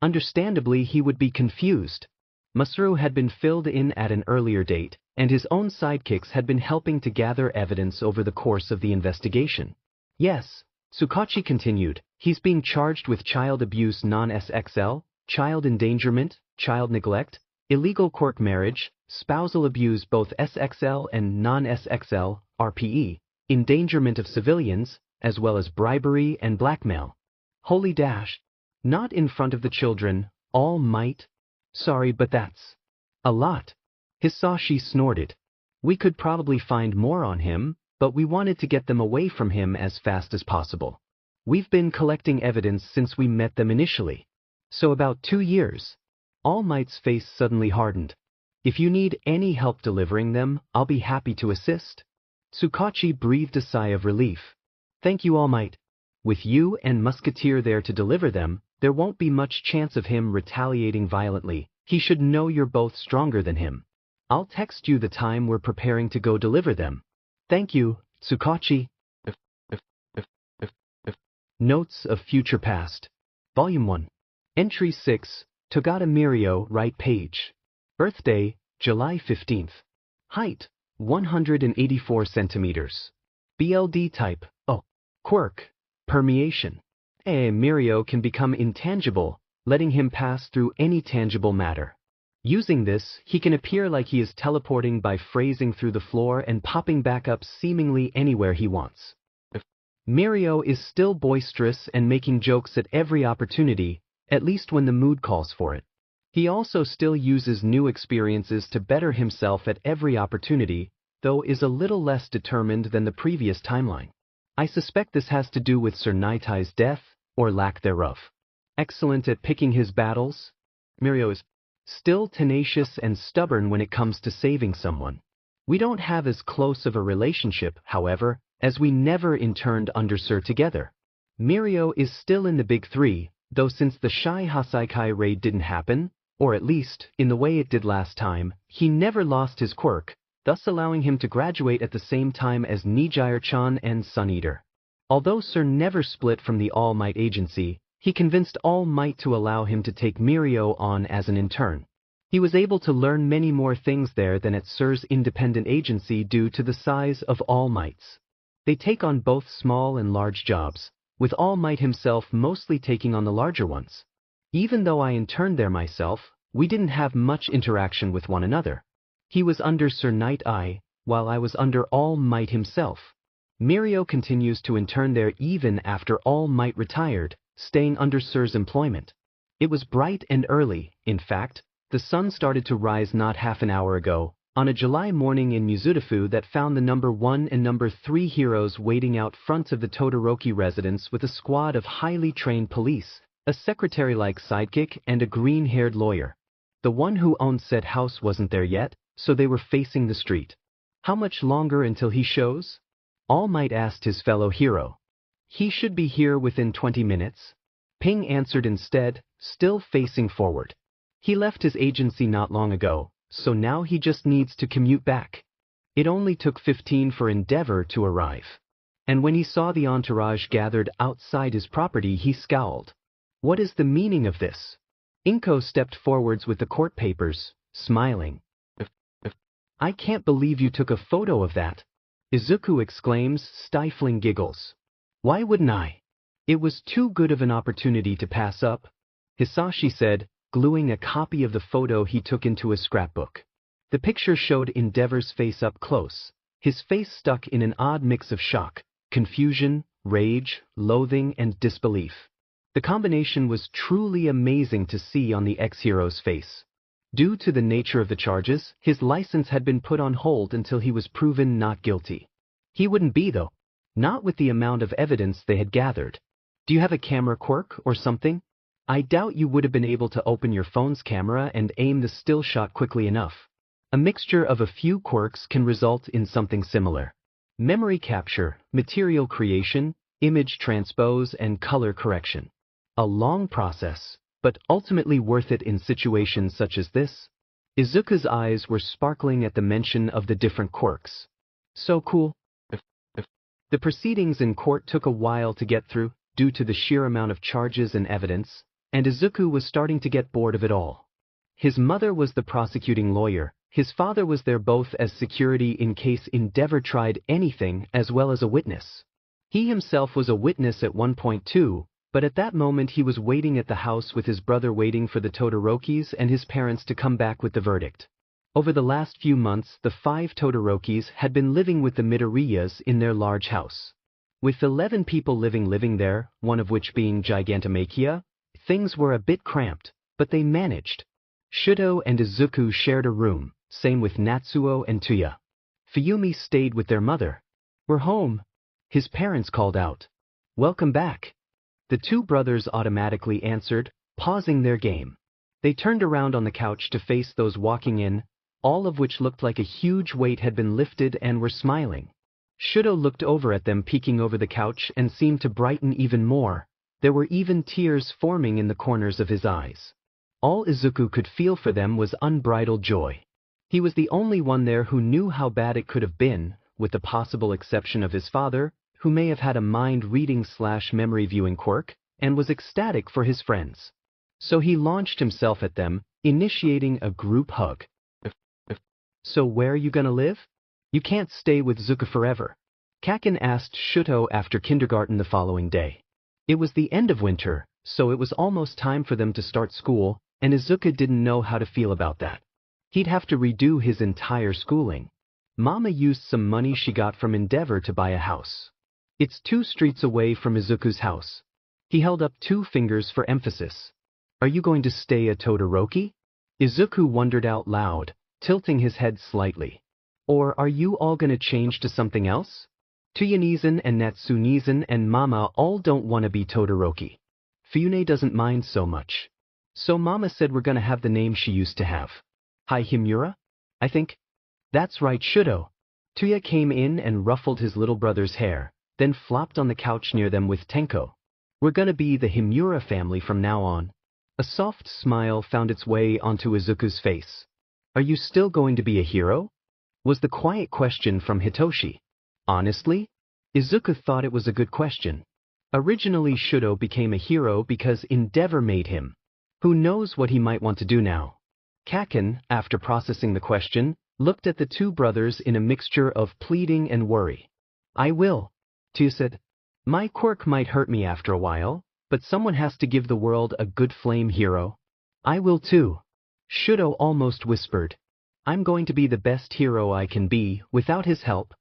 Understandably, he would be confused. Masaru had been filled in at an earlier date, and his own sidekicks had been helping to gather evidence over the course of the investigation. Yes, Tsukachi continued, he's being charged with child abuse non-SXL, child endangerment, child neglect, illegal court marriage, spousal abuse both SXL and non-SXL, RPE, endangerment of civilians, as well as bribery and blackmail. Holy dash. Not in front of the children, All Might. Sorry, but that's a lot. Hisashi snorted. We could probably find more on him, but we wanted to get them away from him as fast as possible. We've been collecting evidence since we met them initially. So about 2 years. All Might's face suddenly hardened. If you need any help delivering them, I'll be happy to assist. Tsukachi breathed a sigh of relief. Thank you, All Might. With you and Musketeer there to deliver them, there won't be much chance of him retaliating violently. He should know you're both stronger than him. I'll text you the time we're preparing to go deliver them. Thank you, Tsukachi. Notes of Future Past. Volume 1. Entry 6, Togata Mirio, right page. Birthday, July 15th. Height, 184 centimeters. BLD type, oh. Quirk, permeation. Mirio can become intangible, letting him pass through any tangible matter. Using this, he can appear like he is teleporting by phrasing through the floor and popping back up seemingly anywhere he wants. Mirio is still boisterous and making jokes at every opportunity, at least when the mood calls for it. He also still uses new experiences to better himself at every opportunity, though is a little less determined than the previous timeline. I suspect this has to do with Sir Nitai's death, or lack thereof. Excellent at picking his battles, Mirio is still tenacious and stubborn when it comes to saving someone. We don't have as close of a relationship, however, as we never interned under Sir together. Mirio is still in the big 3, though since the Shai Hasaikai raid didn't happen, or at least, in the way it did last time, he never lost his quirk, thus allowing him to graduate at the same time as Nijire-chan and Sun Eater. Although Sir never split from the All Might agency, he convinced All Might to allow him to take Mirio on as an intern. He was able to learn many more things there than at Sir's independent agency due to the size of All Might's. They take on both small and large jobs, with All Might himself mostly taking on the larger ones. Even though I interned there myself, we didn't have much interaction with one another. He was under Sir Night-Eye, while I was under All Might himself. Mirio continues to intern there even after All Might retired, staying under Sir's employment. It was bright and early, in fact, the sun started to rise not half an hour ago, on a July morning in Mizudafu that found the number 1 and number 3 heroes waiting out front of the Todoroki residence with a squad of highly trained police, a secretary-like sidekick and a green-haired lawyer. The one who owned said house wasn't there yet, so they were facing the street. How much longer until he shows? All Might asked his fellow hero. He should be here within 20 minutes. Ping answered instead, still facing forward. He left his agency not long ago, so now he just needs to commute back. It only took 15 for Endeavor to arrive. And when he saw the entourage gathered outside his property, he scowled. What is the meaning of this? Inko stepped forwards with the court papers, smiling. I can't believe you took a photo of that. Izuku exclaims, stifling giggles. Why wouldn't I? It was too good of an opportunity to pass up, Hisashi said, gluing a copy of the photo he took into a scrapbook. The picture showed Endeavor's face up close, his face stuck in an odd mix of shock, confusion, rage, loathing, and disbelief. The combination was truly amazing to see on the ex-hero's face. Due to the nature of the charges, his license had been put on hold until he was proven not guilty. He wouldn't be, though. Not with the amount of evidence they had gathered. Do you have a camera quirk or something? I doubt you would have been able to open your phone's camera and aim the still shot quickly enough. A mixture of a few quirks can result in something similar. Memory capture, material creation, image transpose, and color correction. A long process, but ultimately worth it in situations such as this. Izuku's eyes were sparkling at the mention of the different quirks. So cool. The proceedings in court took a while to get through, due to the sheer amount of charges and evidence, and Izuku was starting to get bored of it all. His mother was the prosecuting lawyer, his father was there both as security in case Endeavor tried anything as well as a witness. He himself was a witness at one point too, but at that moment he was waiting at the house with his brother waiting for the Todorokis and his parents to come back with the verdict. Over the last few months the 5 Todorokis had been living with the Midoriyas in their large house. With 11 people living there, one of which being Gigantomachia, things were a bit cramped, but they managed. Shuto and Izuku shared a room, same with Natsuo and Tuya. Fuyumi stayed with their mother. We're home. His parents called out. Welcome back. The 2 brothers automatically answered, pausing their game. They turned around on the couch to face those walking in, all of which looked like a huge weight had been lifted and were smiling. Shuto looked over at them peeking over the couch and seemed to brighten even more. There were even tears forming in the corners of his eyes. All Izuku could feel for them was unbridled joy. He was the only one there who knew how bad it could have been, with the possible exception of his father, who may have had a mind-reading/memory viewing quirk, and was ecstatic for his friends. So he launched himself at them, initiating a group hug. So where are you gonna live? You can't stay with Zuka forever. Kaken asked Shuto after kindergarten the following day. It was the end of winter, so it was almost time for them to start school, and Izuku didn't know how to feel about that. He'd have to redo his entire schooling. Mama used some money she got from Endeavor to buy a house. It's 2 streets away from Izuku's house. He held up 2 fingers for emphasis. Are you going to stay at Todoroki? Izuku wondered out loud, tilting his head slightly. Or are you all gonna change to something else? Tuyanizan and Natsunizan and Mama all don't want to be Todoroki. Fuyune doesn't mind so much. So Mama said we're gonna have the name she used to have. Hi Himura? I think. That's right, Shuto. Tuya came in and ruffled his little brother's hair, then flopped on the couch near them with Tenko. We're gonna be the Himura family from now on. A soft smile found its way onto Izuku's face. Are you still going to be a hero? Was the quiet question from Hitoshi. Honestly? Izuku thought it was a good question. Originally Shuto became a hero because Endeavor made him. Who knows what he might want to do now? Kaken, after processing the question, looked at the 2 brothers in a mixture of pleading and worry. I will. Tu said. My quirk might hurt me after a while, but someone has to give the world a good flame hero. I will too. Shuto almost whispered. I'm going to be the best hero I can be, without his help.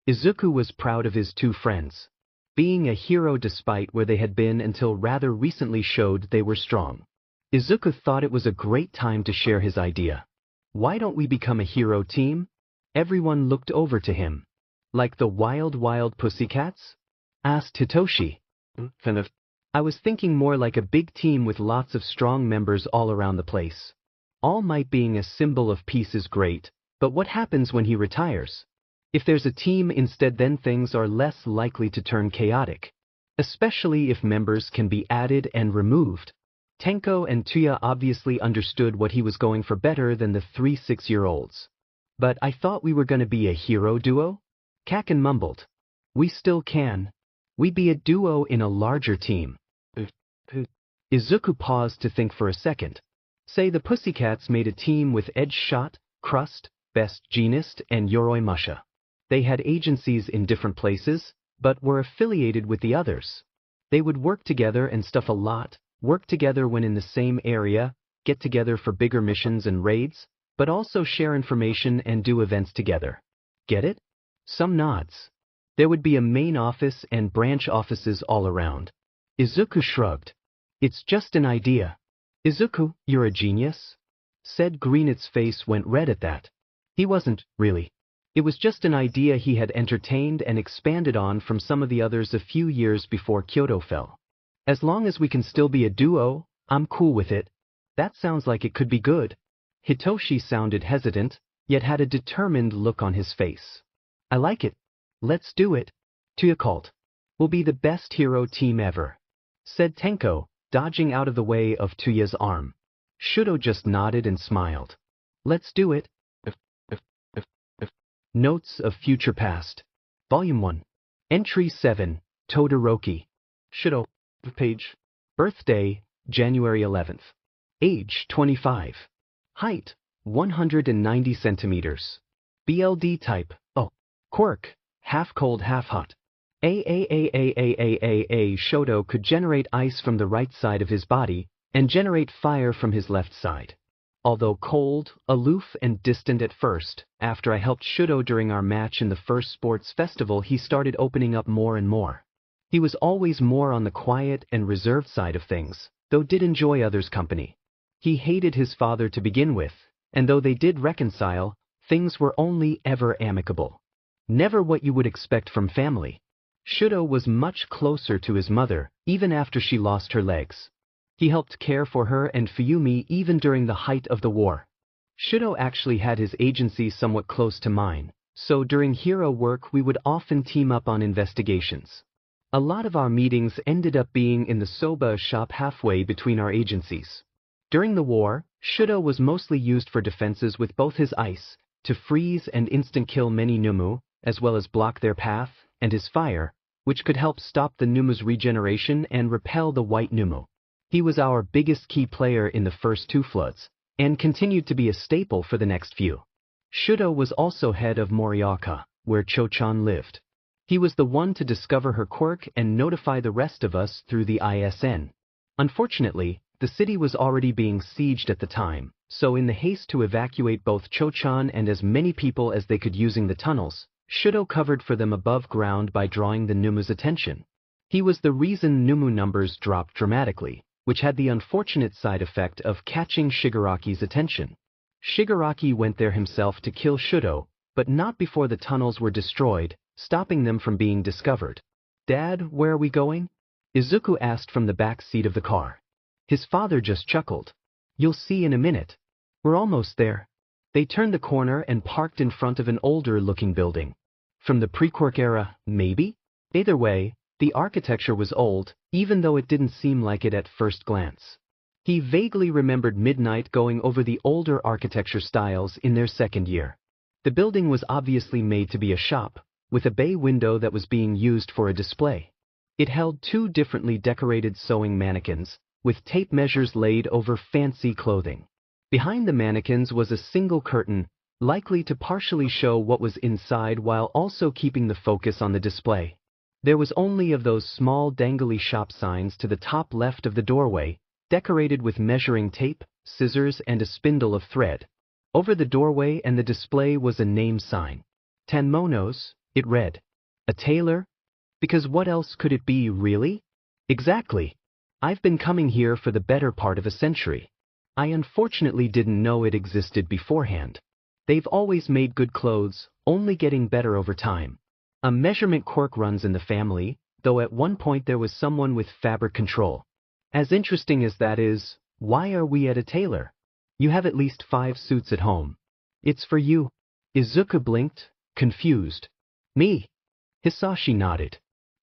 Izuku was proud of his 2 friends. Being a hero despite where they had been until rather recently showed they were strong. Izuku thought it was a great time to share his idea. Why don't we become a hero team? Everyone looked over to him. Like the wild pussycats? Asked Hitoshi. I was thinking more like a big team with lots of strong members all around the place. All Might being a symbol of peace is great, but what happens when he retires? If there's a team instead, then things are less likely to turn chaotic. Especially if members can be added and removed. Tenko and Tuya obviously understood what he was going for better than the 3 6-year-olds. But I thought we were going to be a hero duo? Kaken mumbled. We still can. We'd be a duo in a larger team. Izuku paused to think for a second. Say the Pussycats made a team with Edge Shot, Crust, Best Jeanist, and Yoroi Musha. They had agencies in different places, but were affiliated with the others. They would work together and stuff a lot, work together when in the same area, get together for bigger missions and raids, but also share information and do events together. Get it? Some nods. There would be a main office and branch offices all around. Izuku shrugged. It's just an idea. Izuku, you're a genius? Said Greenet's face went red at that. He wasn't, really. It was just an idea he had entertained and expanded on from some of the others a few years before Kyoto fell. As long as we can still be a duo, I'm cool with it. That sounds like it could be good. Hitoshi sounded hesitant, yet had a determined look on his face. I like it. Let's do it. Tuyacult. We'll be the best hero team ever. Said Tenko, dodging out of the way of Tuya's arm. Shudo just nodded and smiled. Let's do it. Notes of Future Past. Volume 1. Entry 7, Todoroki. Shudo. Page. Birthday, January 11th. Age, 25. Height, 190 centimeters. BLD type, oh. Quirk, half cold, half hot. Shoto could generate ice from the right side of his body and generate fire from his left side. Although cold, aloof, and distant at first, after I helped Shudo during our match in the first sports festival, he started opening up more and more. He was always more on the quiet and reserved side of things, though did enjoy others' company. He hated his father to begin with, and though they did reconcile, things were only ever amicable. Never what you would expect from family. Shudo was much closer to his mother, even after she lost her legs. He helped care for her and Fuyumi even during the height of the war. Shudo actually had his agency somewhat close to mine, so during hero work we would often team up on investigations. A lot of our meetings ended up being in the soba shop halfway between our agencies. During the war, Shudo was mostly used for defenses with both his ice, to freeze and instant kill many Noumu, as well as block their path, and his fire, which could help stop the Noumu's regeneration and repel the white Noumu. He was our biggest key player in the first two floods, and continued to be a staple for the next few. Shudo was also head of Morioka, where Cho-chan lived. He was the one to discover her quirk and notify the rest of us through the ISN. Unfortunately, the city was already being sieged at the time, so in the haste to evacuate both Cho-chan and as many people as they could using the tunnels, Shudo covered for them above ground by drawing the Noumu's attention. He was the reason Noumu numbers dropped dramatically, which had the unfortunate side effect of catching Shigaraki's attention. Shigaraki went there himself to kill Shudo, but not before the tunnels were destroyed, stopping them from being discovered. Dad, where are we going? Izuku asked from the back seat of the car. His father just chuckled. You'll see in a minute. We're almost there. They turned the corner and parked in front of an older-looking building. From the pre-Quirk era, maybe? Either way, the architecture was old, even though it didn't seem like it at first glance. He vaguely remembered Midnight going over the older architecture styles in their second year. The building was obviously made to be a shop, with a bay window that was being used for a display. It held two differently decorated sewing mannequins, with tape measures laid over fancy clothing. Behind the mannequins was a single curtain, likely to partially show what was inside while also keeping the focus on the display. There was only of those small dangly shop signs to the top left of the doorway, decorated with measuring tape, scissors, and a spindle of thread. Over the doorway and the display was a name sign. Tanmonos, it read. A tailor? Because what else could it be, really? Exactly. I've been coming here for the better part of a century. I unfortunately didn't know it existed beforehand. They've always made good clothes, only getting better over time. A measurement quirk runs in the family, though at one point there was someone with fabric control. As interesting as that is, why are we at a tailor? You have at least 5 suits at home. It's for you. Izuku blinked, confused. Me? Hisashi nodded.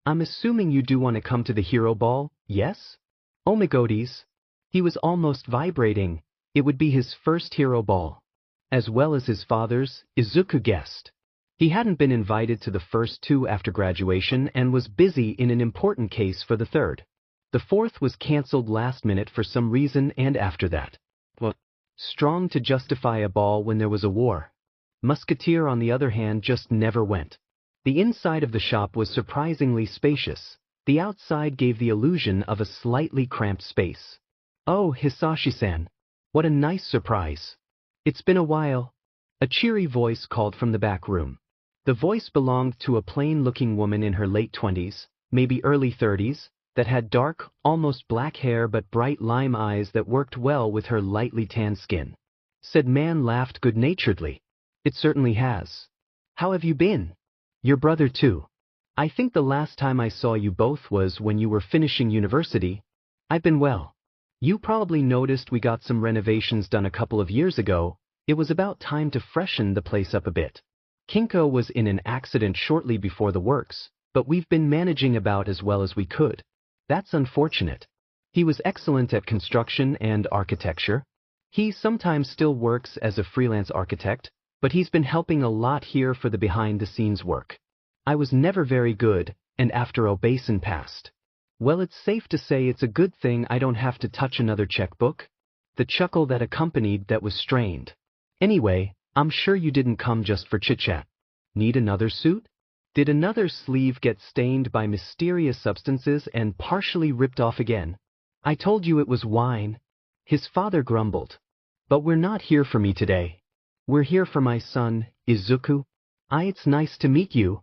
I'm assuming you do want to come to the hero ball, yes? Omegodes. He was almost vibrating. It would be his first hero ball. As well as his father's, Izuku guessed. He hadn't been invited to the first 2 after graduation and was busy in an important case for the third. The fourth was cancelled last minute for some reason, and after that, well, strong to justify a ball when there was a war. Musketeer, on the other hand, just never went. The inside of the shop was surprisingly spacious. The outside gave the illusion of a slightly cramped space. Oh, Hisashi-san. What a nice surprise. It's been a while. A cheery voice called from the back room. The voice belonged to a plain-looking woman in her late 20s, maybe early 30s, that had dark, almost black hair but bright lime eyes that worked well with her lightly tanned skin. Said man laughed good-naturedly. It certainly has. How have you been? Your brother too. I think the last time I saw you both was when you were finishing university. I've been well. You probably noticed we got some renovations done a couple of years ago. It was about time to freshen the place up a bit. Kinko was in an accident shortly before the works, but we've been managing about as well as we could. That's unfortunate. He was excellent at construction and architecture. He sometimes still works as a freelance architect, but he's been helping a lot here for the behind-the-scenes work. I was never very good, and after Obasan passed. Well, it's safe to say it's a good thing I don't have to touch another checkbook. The chuckle that accompanied that was strained. Anyway, I'm sure you didn't come just for chit-chat. Need another suit? Did another sleeve get stained by mysterious substances and partially ripped off again? I told you it was wine. His father grumbled. But we're not here for me today. We're here for my son, Izuku. It's nice to meet you.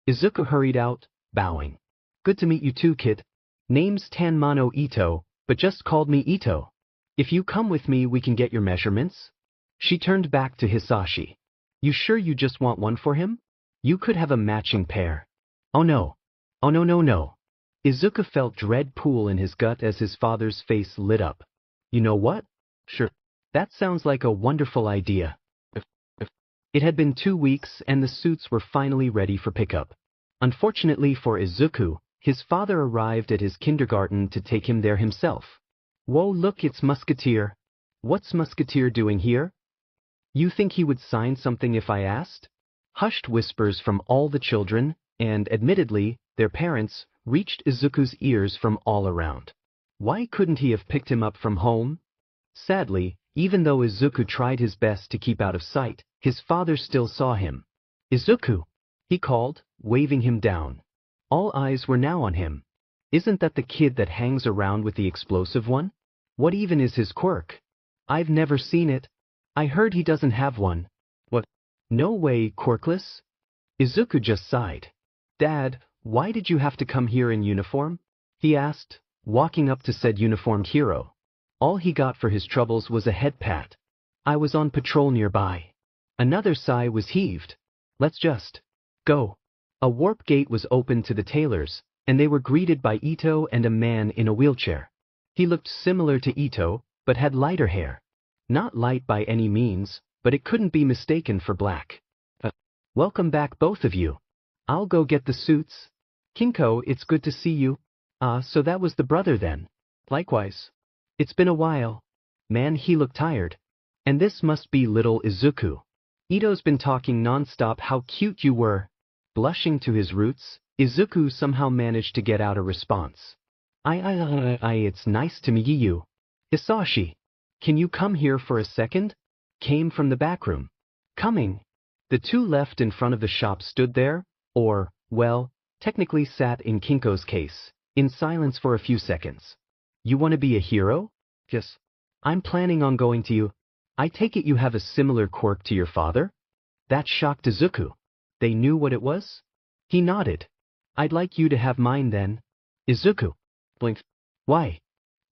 Izuku hurried out, bowing. Good to meet you too, kid. Name's Tanmano Ito, but just called me Ito. If you come with me, we can get your measurements. She turned back to Hisashi. You sure you just want one for him? You could have a matching pair. Oh no. Oh no no no. Izuku felt dread pool in his gut as his father's face lit up. You know what? Sure. That sounds like a wonderful idea. It had been 2 weeks and the suits were finally ready for pickup. Unfortunately for Izuku, his father arrived at his kindergarten to take him there himself. Whoa, look, it's Musketeer. What's Musketeer doing here? You think he would sign something if I asked? Hushed whispers from all the children, and admittedly, their parents, reached Izuku's ears from all around. Why couldn't he have picked him up from home? Sadly, even though Izuku tried his best to keep out of sight, his father still saw him. Izuku! He called, waving him down. All eyes were now on him. Isn't that the kid that hangs around with the explosive one? What even is his quirk? I've never seen it. I heard he doesn't have one. What? No way, quirkless? Izuku just sighed. Dad, why did you have to come here in uniform? He asked, walking up to said uniformed hero. All he got for his troubles was a head pat. I was on patrol nearby. Another sigh was heaved. Let's just go. A warp gate was opened to the tailors, and they were greeted by Ito and a man in a wheelchair. He looked similar to Ito, but had lighter hair. Not light by any means, but it couldn't be mistaken for black. Welcome back, both of you. I'll go get the suits. Kinko, it's good to see you. So that was the brother then. Likewise. It's been a while. Man, he looked tired. And this must be little Izuku. Ito's been talking non-stop how cute you were. Blushing to his roots, Izuku somehow managed to get out a response. It's nice to meet you. Hisashi. Can you come here for a second? Came from the back room. Coming. The two left in front of the shop stood there, or, well, technically sat in Kinko's case, in silence for a few seconds. You want to be a hero? Yes. I'm planning on going to you. I take it you have a similar quirk to your father? That shocked Izuku. They knew what it was? He nodded. I'd like you to have mine then. Izuku blinked. Why?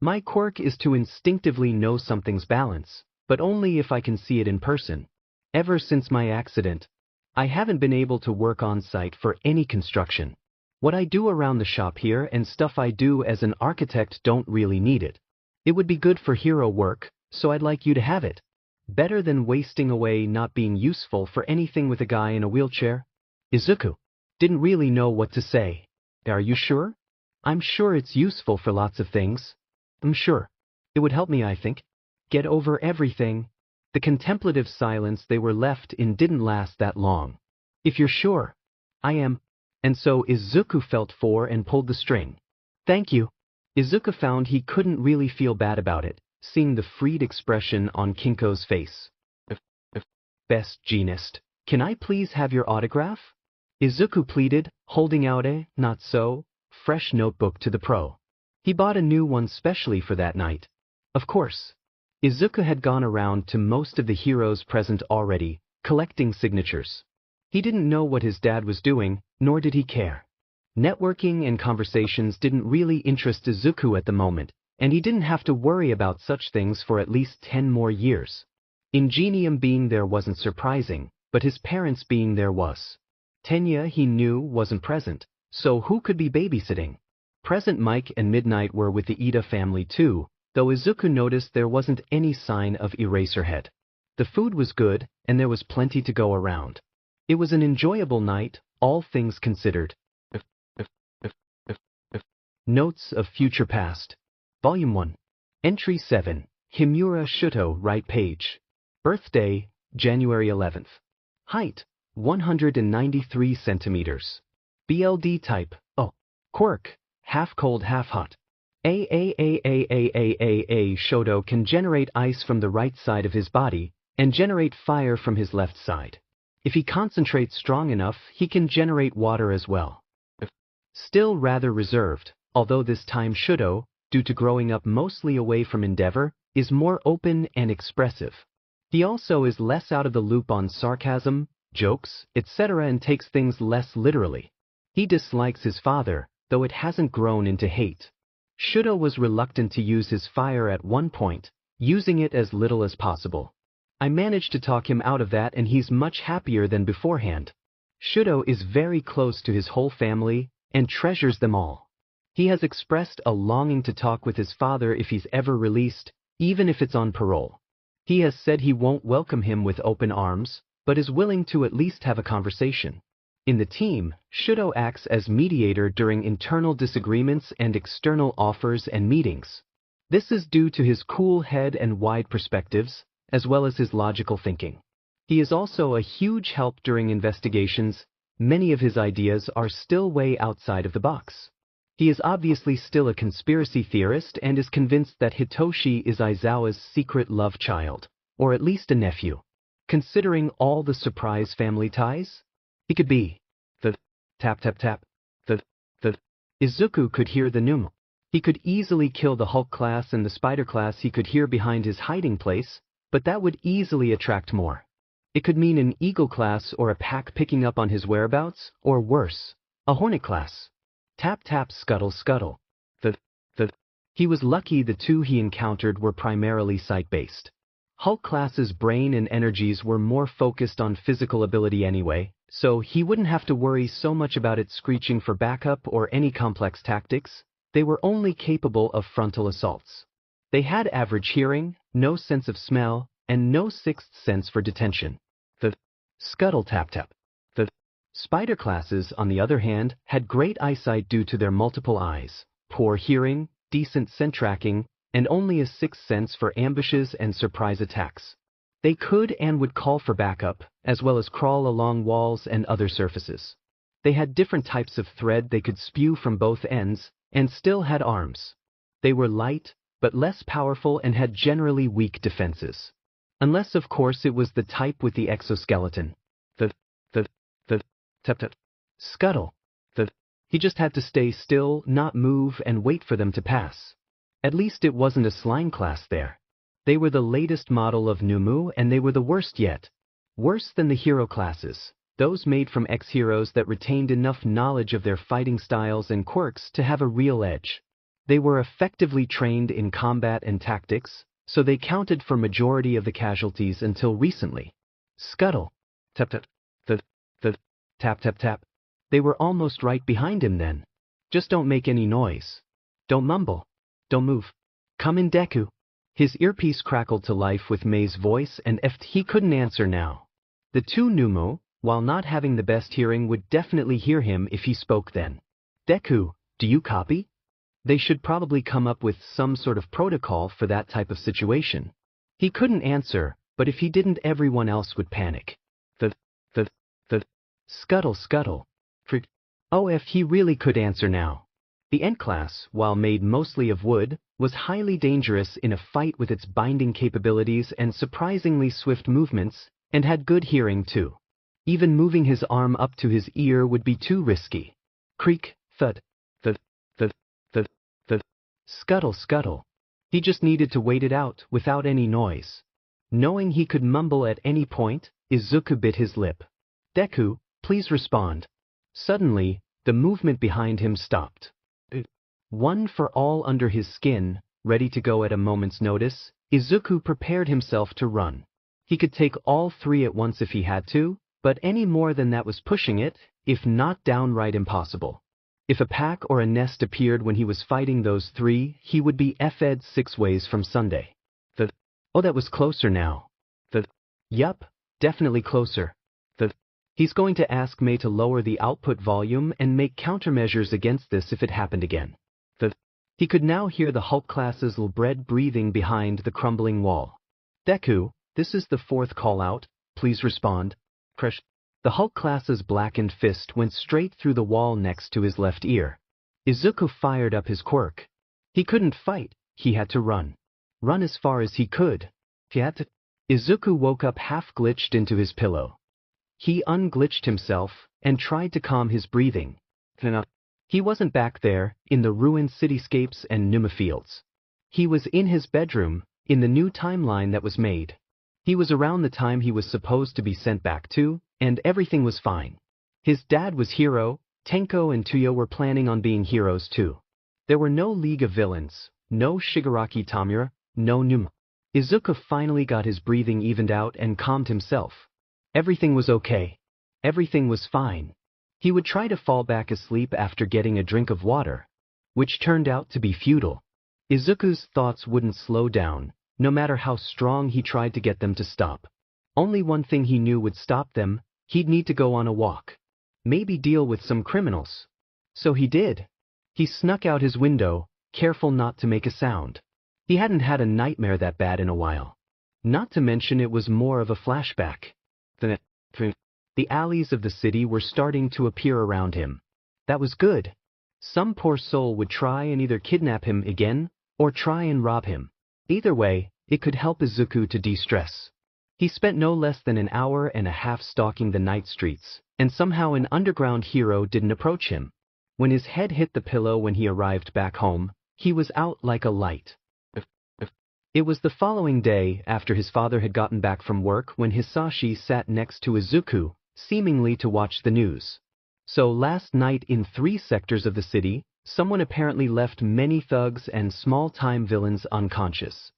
My quirk is to instinctively know something's balance, but only if I can see it in person. Ever since my accident, I haven't been able to work on site for any construction. What I do around the shop here and stuff I do as an architect don't really need it. It would be good for hero work, so I'd like you to have it. Better than wasting away not being useful for anything with a guy in a wheelchair. Izuku didn't really know what to say. Are you sure? I'm sure it's useful for lots of things. I'm sure. It would help me, I think. Get over everything. The contemplative silence they were left in didn't last that long. If you're sure. I am. And so Izuku felt for and pulled the string. Thank you. Izuku found he couldn't really feel bad about it, seeing the freed expression on Kinko's face. Best Jeanist, can I please have your autograph? Izuku pleaded, holding out a, not so, fresh notebook to the pro. He bought a new one specially for that night. Of course. Izuku had gone around to most of the heroes present already, collecting signatures. He didn't know what his dad was doing, nor did he care. Networking and conversations didn't really interest Izuku at the moment, and he didn't have to worry about such things for at least 10 more years. Ingenium being there wasn't surprising, but his parents being there was. Tenya, he knew, wasn't present, so who could be babysitting? Present Mike and Midnight were with the Ida family too, though Izuku noticed there wasn't any sign of Eraserhead. The food was good, and there was plenty to go around. It was an enjoyable night, all things considered. Notes of Future Past. Volume 1. Entry 7. Himura Shuto, right page. Birthday, January 11th. Height, 193 centimeters. BLD type, oh. Quirk, half cold half hot. Shoto can generate ice from the right side of his body, and generate fire from his left side. If he concentrates strong enough, he can generate water as well. Still rather reserved, although this time Shuto, due to growing up mostly away from Endeavor, is more open and expressive. He also is less out of the loop on sarcasm, jokes, etc. and takes things less literally. He dislikes his father, though it hasn't grown into hate. Shuto was reluctant to use his fire at one point, using it as little as possible. I managed to talk him out of that and he's much happier than beforehand. Shuto is very close to his whole family and treasures them all. He has expressed a longing to talk with his father if he's ever released, even if it's on parole. He has said he won't welcome him with open arms, but is willing to at least have a conversation. In the team, Shuto acts as mediator during internal disagreements and external offers and meetings. This is due to his cool head and wide perspectives, as well as his logical thinking. He is also a huge help during investigations. Many of his ideas are still way outside of the box. He is obviously still a conspiracy theorist and is convinced that Hitoshi is Aizawa's secret love child, or at least a nephew. Considering all the surprise family ties, he could be the tap tap tap, the Izuku could hear the Noumu. He could easily kill the Hulk class and the Spider class he could hear behind his hiding place, but that would easily attract more. It could mean an Eagle class or a pack picking up on his whereabouts, or worse, a Hornet class. Tap tap scuttle scuttle. He was lucky the two he encountered were primarily sight-based. Hulk class's brain and energies were more focused on physical ability anyway, so he wouldn't have to worry so much about it screeching for backup or any complex tactics. They were only capable of frontal assaults. They had average hearing, no sense of smell, and no sixth sense for detention. The scuttle tap tap. The Spider classes, on the other hand, had great eyesight due to their multiple eyes, poor hearing, decent scent tracking, and only a sixth sense for ambushes and surprise attacks. They could and would call for backup, as well as crawl along walls and other surfaces. They had different types of thread they could spew from both ends, and still had arms. They were light, but less powerful and had generally weak defenses. Unless of course it was the type with the exoskeleton. The scuttle. He just had to stay still, not move, and wait for them to pass. At least it wasn't a slime class there. They were the latest model of Noumu, and they were the worst yet. Worse than the hero classes, those made from ex-heroes that retained enough knowledge of their fighting styles and quirks to have a real edge. They were effectively trained in combat and tactics, so they counted for majority of the casualties until recently. Scuttle. Tap tap. Tap tap tap. They were almost right behind him then. Just don't make any noise. Don't mumble. Don't move. Come in, Deku. His earpiece crackled to life with Mei's voice, and if he couldn't answer now. The two Noumu, while not having the best hearing, would definitely hear him if he spoke then. Deku, do you copy? They should probably come up with some sort of protocol for that type of situation. He couldn't answer, but if he didn't, everyone else would panic. The scuttle scuttle. Oh, if he really could answer now. The Ent class, while made mostly of wood, was highly dangerous in a fight with its binding capabilities and surprisingly swift movements, and had good hearing too. Even moving his arm up to his ear would be too risky. Creak, thud, thud, thud, thud, thud, scuttle, scuttle. He just needed to wait it out without any noise. Knowing he could mumble at any point, Izuku bit his lip. Deku, please respond. Suddenly, the movement behind him stopped. One for all under his skin, ready to go at a moment's notice, Izuku prepared himself to run. He could take all three at once if he had to, but any more than that was pushing it, if not downright impossible. If a pack or a nest appeared when he was fighting those three, he would be f'd 6 ways from Sunday. Oh, that was closer now. Yup, definitely closer. He's going to ask May to lower the output volume and make countermeasures against this if it happened again. He could now hear the Hulk class's bread breathing behind the crumbling wall. Deku, this is the 4th call-out, please respond. Crush. The Hulk class's blackened fist went straight through the wall next to his left ear. Izuku fired up his quirk. He couldn't fight, he had to run. Run as far as he could. Izuku woke up half-glitched into his pillow. He unglitched himself and tried to calm his breathing. He wasn't back there, in the ruined cityscapes and Noumu fields. He was in his bedroom, in the new timeline that was made. He was around the time he was supposed to be sent back to, and everything was fine. His dad was Hero, Tenko and Tuyo were planning on being heroes too. There were no League of Villains, no Shigaraki Tamura, no Noumu. Izuku finally got his breathing evened out and calmed himself. Everything was okay. Everything was fine. He would try to fall back asleep after getting a drink of water, which turned out to be futile. Izuku's thoughts wouldn't slow down, no matter how strong he tried to get them to stop. Only one thing he knew would stop them: he'd need to go on a walk. Maybe deal with some criminals. So he did. He snuck out his window, careful not to make a sound. He hadn't had a nightmare that bad in a while. Not to mention it was more of a flashback. The alleys of the city were starting to appear around him. That was good. Some poor soul would try and either kidnap him again, or try and rob him. Either way, it could help Izuku to de-stress. He spent no less than an hour and a half stalking the night streets, and somehow an underground hero didn't approach him. When his head hit the pillow when he arrived back home, he was out like a light. It was the following day, after his father had gotten back from work, when Hisashi sat next to Izuku, seemingly to watch the news. So last night in 3 sectors of the city, someone apparently left many thugs and small-time villains unconscious.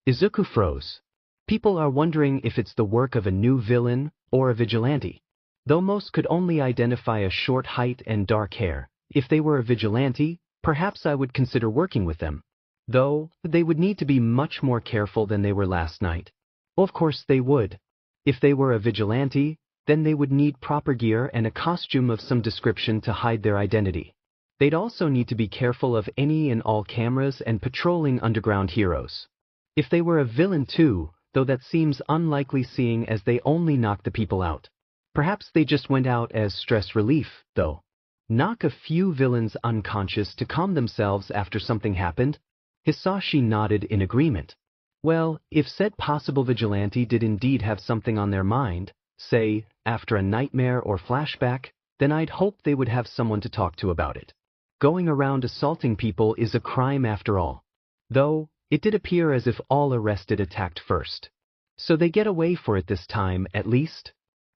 Izuku froze. People are wondering if it's the work of a new villain or a vigilante. Though most could only identify a short height and dark hair, if they were a vigilante, perhaps I would consider working with them. Though, they would need to be much more careful than they were last night. Of course they would. If they were a vigilante, then they would need proper gear and a costume of some description to hide their identity. They'd also need to be careful of any and all cameras and patrolling underground heroes. If they were a villain too, though that seems unlikely seeing as they only knocked the people out. Perhaps they just went out as stress relief, though. Knock a few villains unconscious to calm themselves after something happened? Hisashi nodded in agreement. Well, if said possible vigilante did indeed have something on their mind, say, after a nightmare or flashback, then I'd hope they would have someone to talk to about it. Going around assaulting people is a crime after all. Though, it did appear as if all arrested attacked first. So they get away for it this time, at least?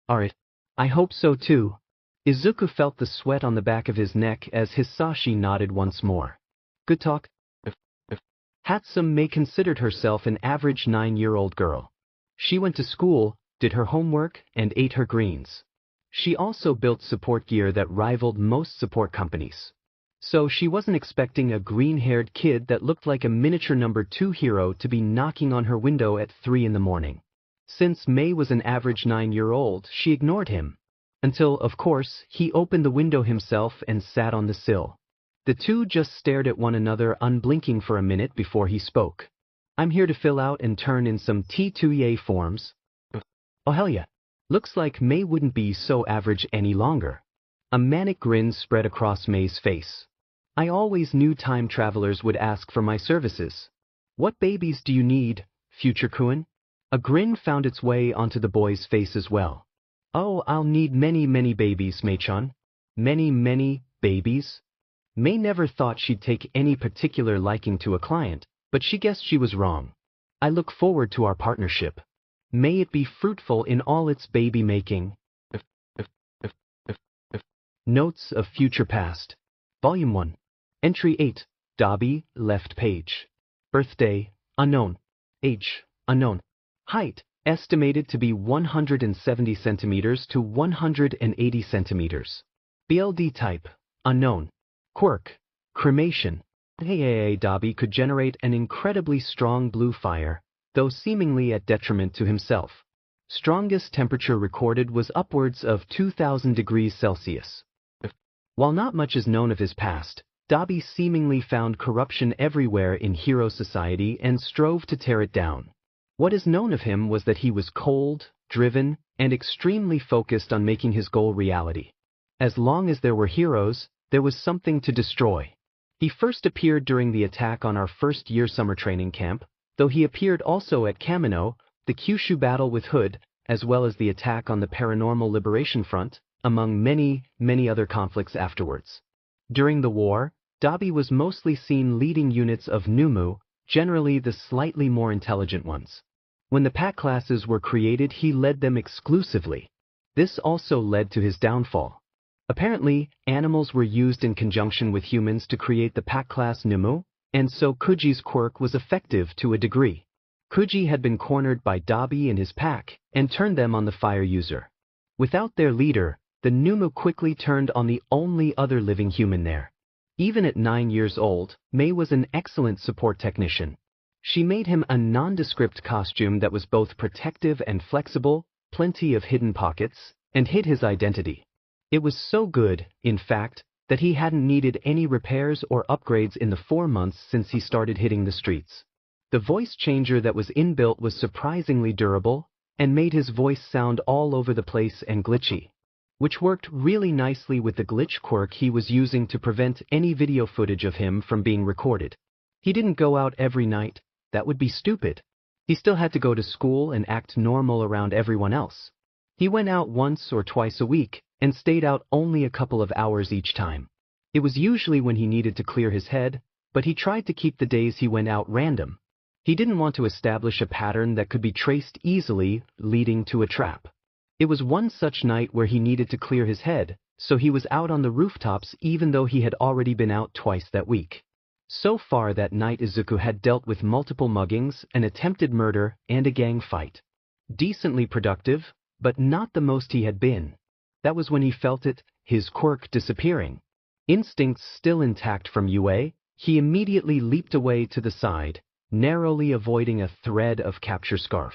Alright. I hope so too. Izuku felt the sweat on the back of his neck as Hisashi nodded once more. Good talk. Hatsum May considered herself an average 9-year-old girl. She went to school, did her homework, and ate her greens. She also built support gear that rivaled most support companies. So she wasn't expecting a green-haired kid that looked like a miniature number 2 hero to be knocking on her window at 3 in the morning. Since May was an average 9-year-old, she ignored him. Until, of course, he opened the window himself and sat on the sill. The two just stared at one another unblinking for a minute before he spoke. I'm here to fill out and turn in some T2A forms. Oh hell yeah. Looks like May wouldn't be so average any longer. A manic grin spread across May's face. I always knew time travelers would ask for my services. What babies do you need, future Kuin? A grin found its way onto the boy's face as well. Oh, I'll need many babies, Mei-chan. Many babies? Mei never thought she'd take any particular liking to a client, but she guessed she was wrong. I look forward to our partnership. May it be fruitful in all its baby making. Notes of Future Past. Volume 1. Entry 8. Dobby, left page. Birthday, unknown. Age, unknown. Height, estimated to be 170 centimeters to 180 centimeters. BLD type, unknown. Quirk, cremation. Dobby could generate an incredibly strong blue fire, though seemingly at detriment to himself. Strongest temperature recorded was upwards of 2000 degrees Celsius. While not much is known of his past, Dobby seemingly found corruption everywhere in hero society and strove to tear it down. What is known of him was that he was cold, driven, and extremely focused on making his goal reality. As long as there were heroes, there was something to destroy. He first appeared during the attack on our first-year summer training camp, though he appeared also at Kamino, the Kyushu battle with Hood, as well as the attack on the Paranormal Liberation Front, among many other conflicts afterwards. During the war, Dobby was mostly seen leading units of Noumu, generally the slightly more intelligent ones. When the pack classes were created, he led them exclusively. This also led to his downfall. Apparently, animals were used in conjunction with humans to create the pack class Noumu, and so Kuji's quirk was effective to a degree. Kuji had been cornered by Dobby and his pack, and turned them on the fire user. Without their leader, the Noumu quickly turned on the only other living human there. Even at 9 years old, Mei was an excellent support technician. She made him a nondescript costume that was both protective and flexible, plenty of hidden pockets, and hid his identity. It was so good, in fact, that he hadn't needed any repairs or upgrades in the 4 months since he started hitting the streets. The voice changer that was inbuilt was surprisingly durable, and made his voice sound all over the place and glitchy, which worked really nicely with the glitch quirk he was using to prevent any video footage of him from being recorded. He didn't go out every night. That would be stupid. He still had to go to school and act normal around everyone else. He went out once or twice a week, and stayed out only a couple of hours each time. It was usually when he needed to clear his head, but he tried to keep the days he went out random. He didn't want to establish a pattern that could be traced easily, leading to a trap. It was one such night where he needed to clear his head, so he was out on the rooftops even though he had already been out twice that week. So far that night Izuku had dealt with multiple muggings, an attempted murder, and a gang fight. Decently productive, but not the most he had been. That was when he felt it, his quirk disappearing. Instincts still intact from UA, he immediately leaped away to the side, narrowly avoiding a thread of capture scarf.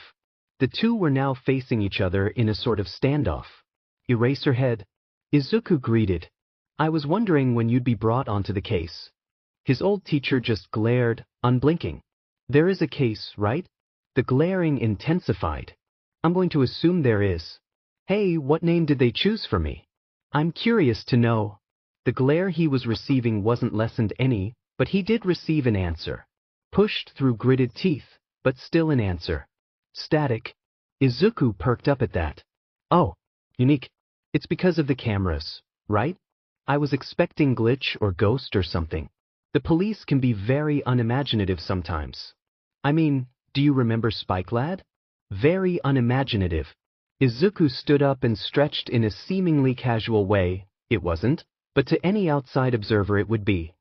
The two were now facing each other in a sort of standoff. Eraserhead. Izuku greeted. I was wondering when you'd be brought onto the case. His old teacher just glared, unblinking. There is a case, right? The glaring intensified. I'm going to assume there is. Hey, what name did they choose for me? I'm curious to know. The glare he was receiving wasn't lessened any, but he did receive an answer. Pushed through gritted teeth, but still an answer. Static. Izuku perked up at that. Oh, unique. It's because of the cameras, right? I was expecting glitch or ghost or something. The police can be very unimaginative sometimes. I mean, do you remember Spike Lad? Very unimaginative. Izuku stood up and stretched in a seemingly casual way. It wasn't, but to any outside observer it would be.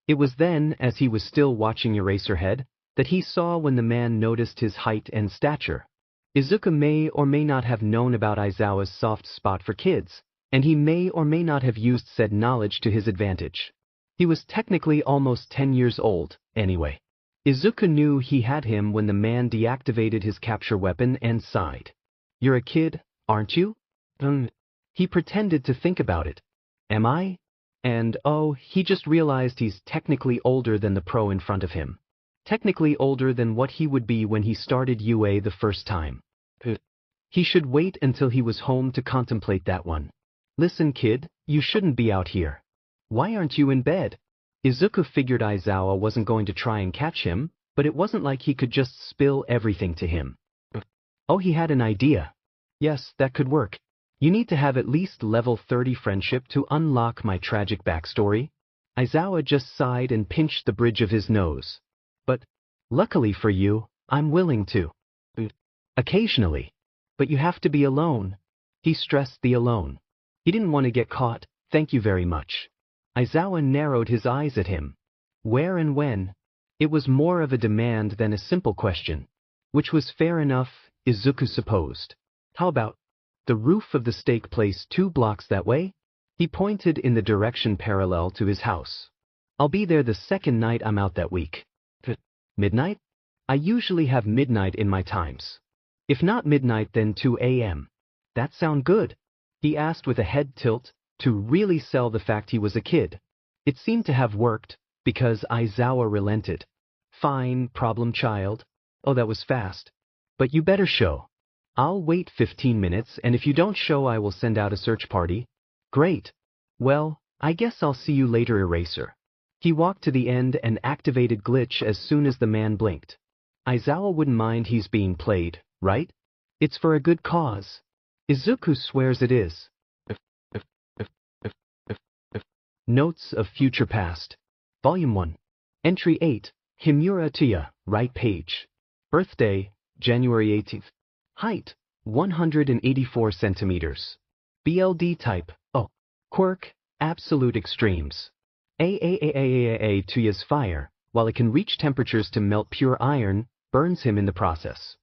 It was then, as he was still watching Eraserhead, that he saw when the man noticed his height and stature. Izuku may or may not have known about Aizawa's soft spot for kids, and he may or may not have used said knowledge to his advantage. He was technically almost 10 years old, anyway. Izuku knew he had him when the man deactivated his capture weapon and sighed. You're a kid, aren't you? He pretended to think about it. Am I? And oh, he just realized he's technically older than the pro in front of him. Technically older than what he would be when he started UA the first time. He should wait until he was home to contemplate that one. Listen, kid, you shouldn't be out here. Why aren't you in bed? Izuku figured Aizawa wasn't going to try and catch him, but it wasn't like he could just spill everything to him. Oh, he had an idea. Yes, that could work. You need to have at least level 30 friendship to unlock my tragic backstory. Aizawa just sighed and pinched the bridge of his nose. But, luckily for you, I'm willing to. Occasionally. But you have to be alone. He stressed the alone. He didn't want to get caught, thank you very much. Aizawa narrowed his eyes at him. Where and when? It was more of a demand than a simple question. Which was fair enough, Izuku supposed. How about the roof of the steak place 2 blocks that way? He pointed in the direction parallel to his house. I'll be there the second night I'm out that week. Midnight? I usually have midnight in my times. If not midnight, then 2 a.m. That sound good? He asked with a head tilt, to really sell the fact he was a kid. It seemed to have worked, because Aizawa relented. Fine, problem child. Oh, that was fast. But you better show. I'll wait 15 minutes, and if you don't show, I will send out a search party. Great. Well, I guess I'll see you later, Eraser. He walked to the end and activated glitch as soon as the man blinked. Aizawa wouldn't mind he's being played, right? It's for a good cause. Izuku swears it is. Notes of Future Past. Volume 1. Entry 8. Himura Tuya, right page. Birthday, January 18th. Height, 184 centimeters. BLD type, oh. Quirk, absolute extremes. Tuya's fire, while it can reach temperatures to melt pure iron, burns him in the process.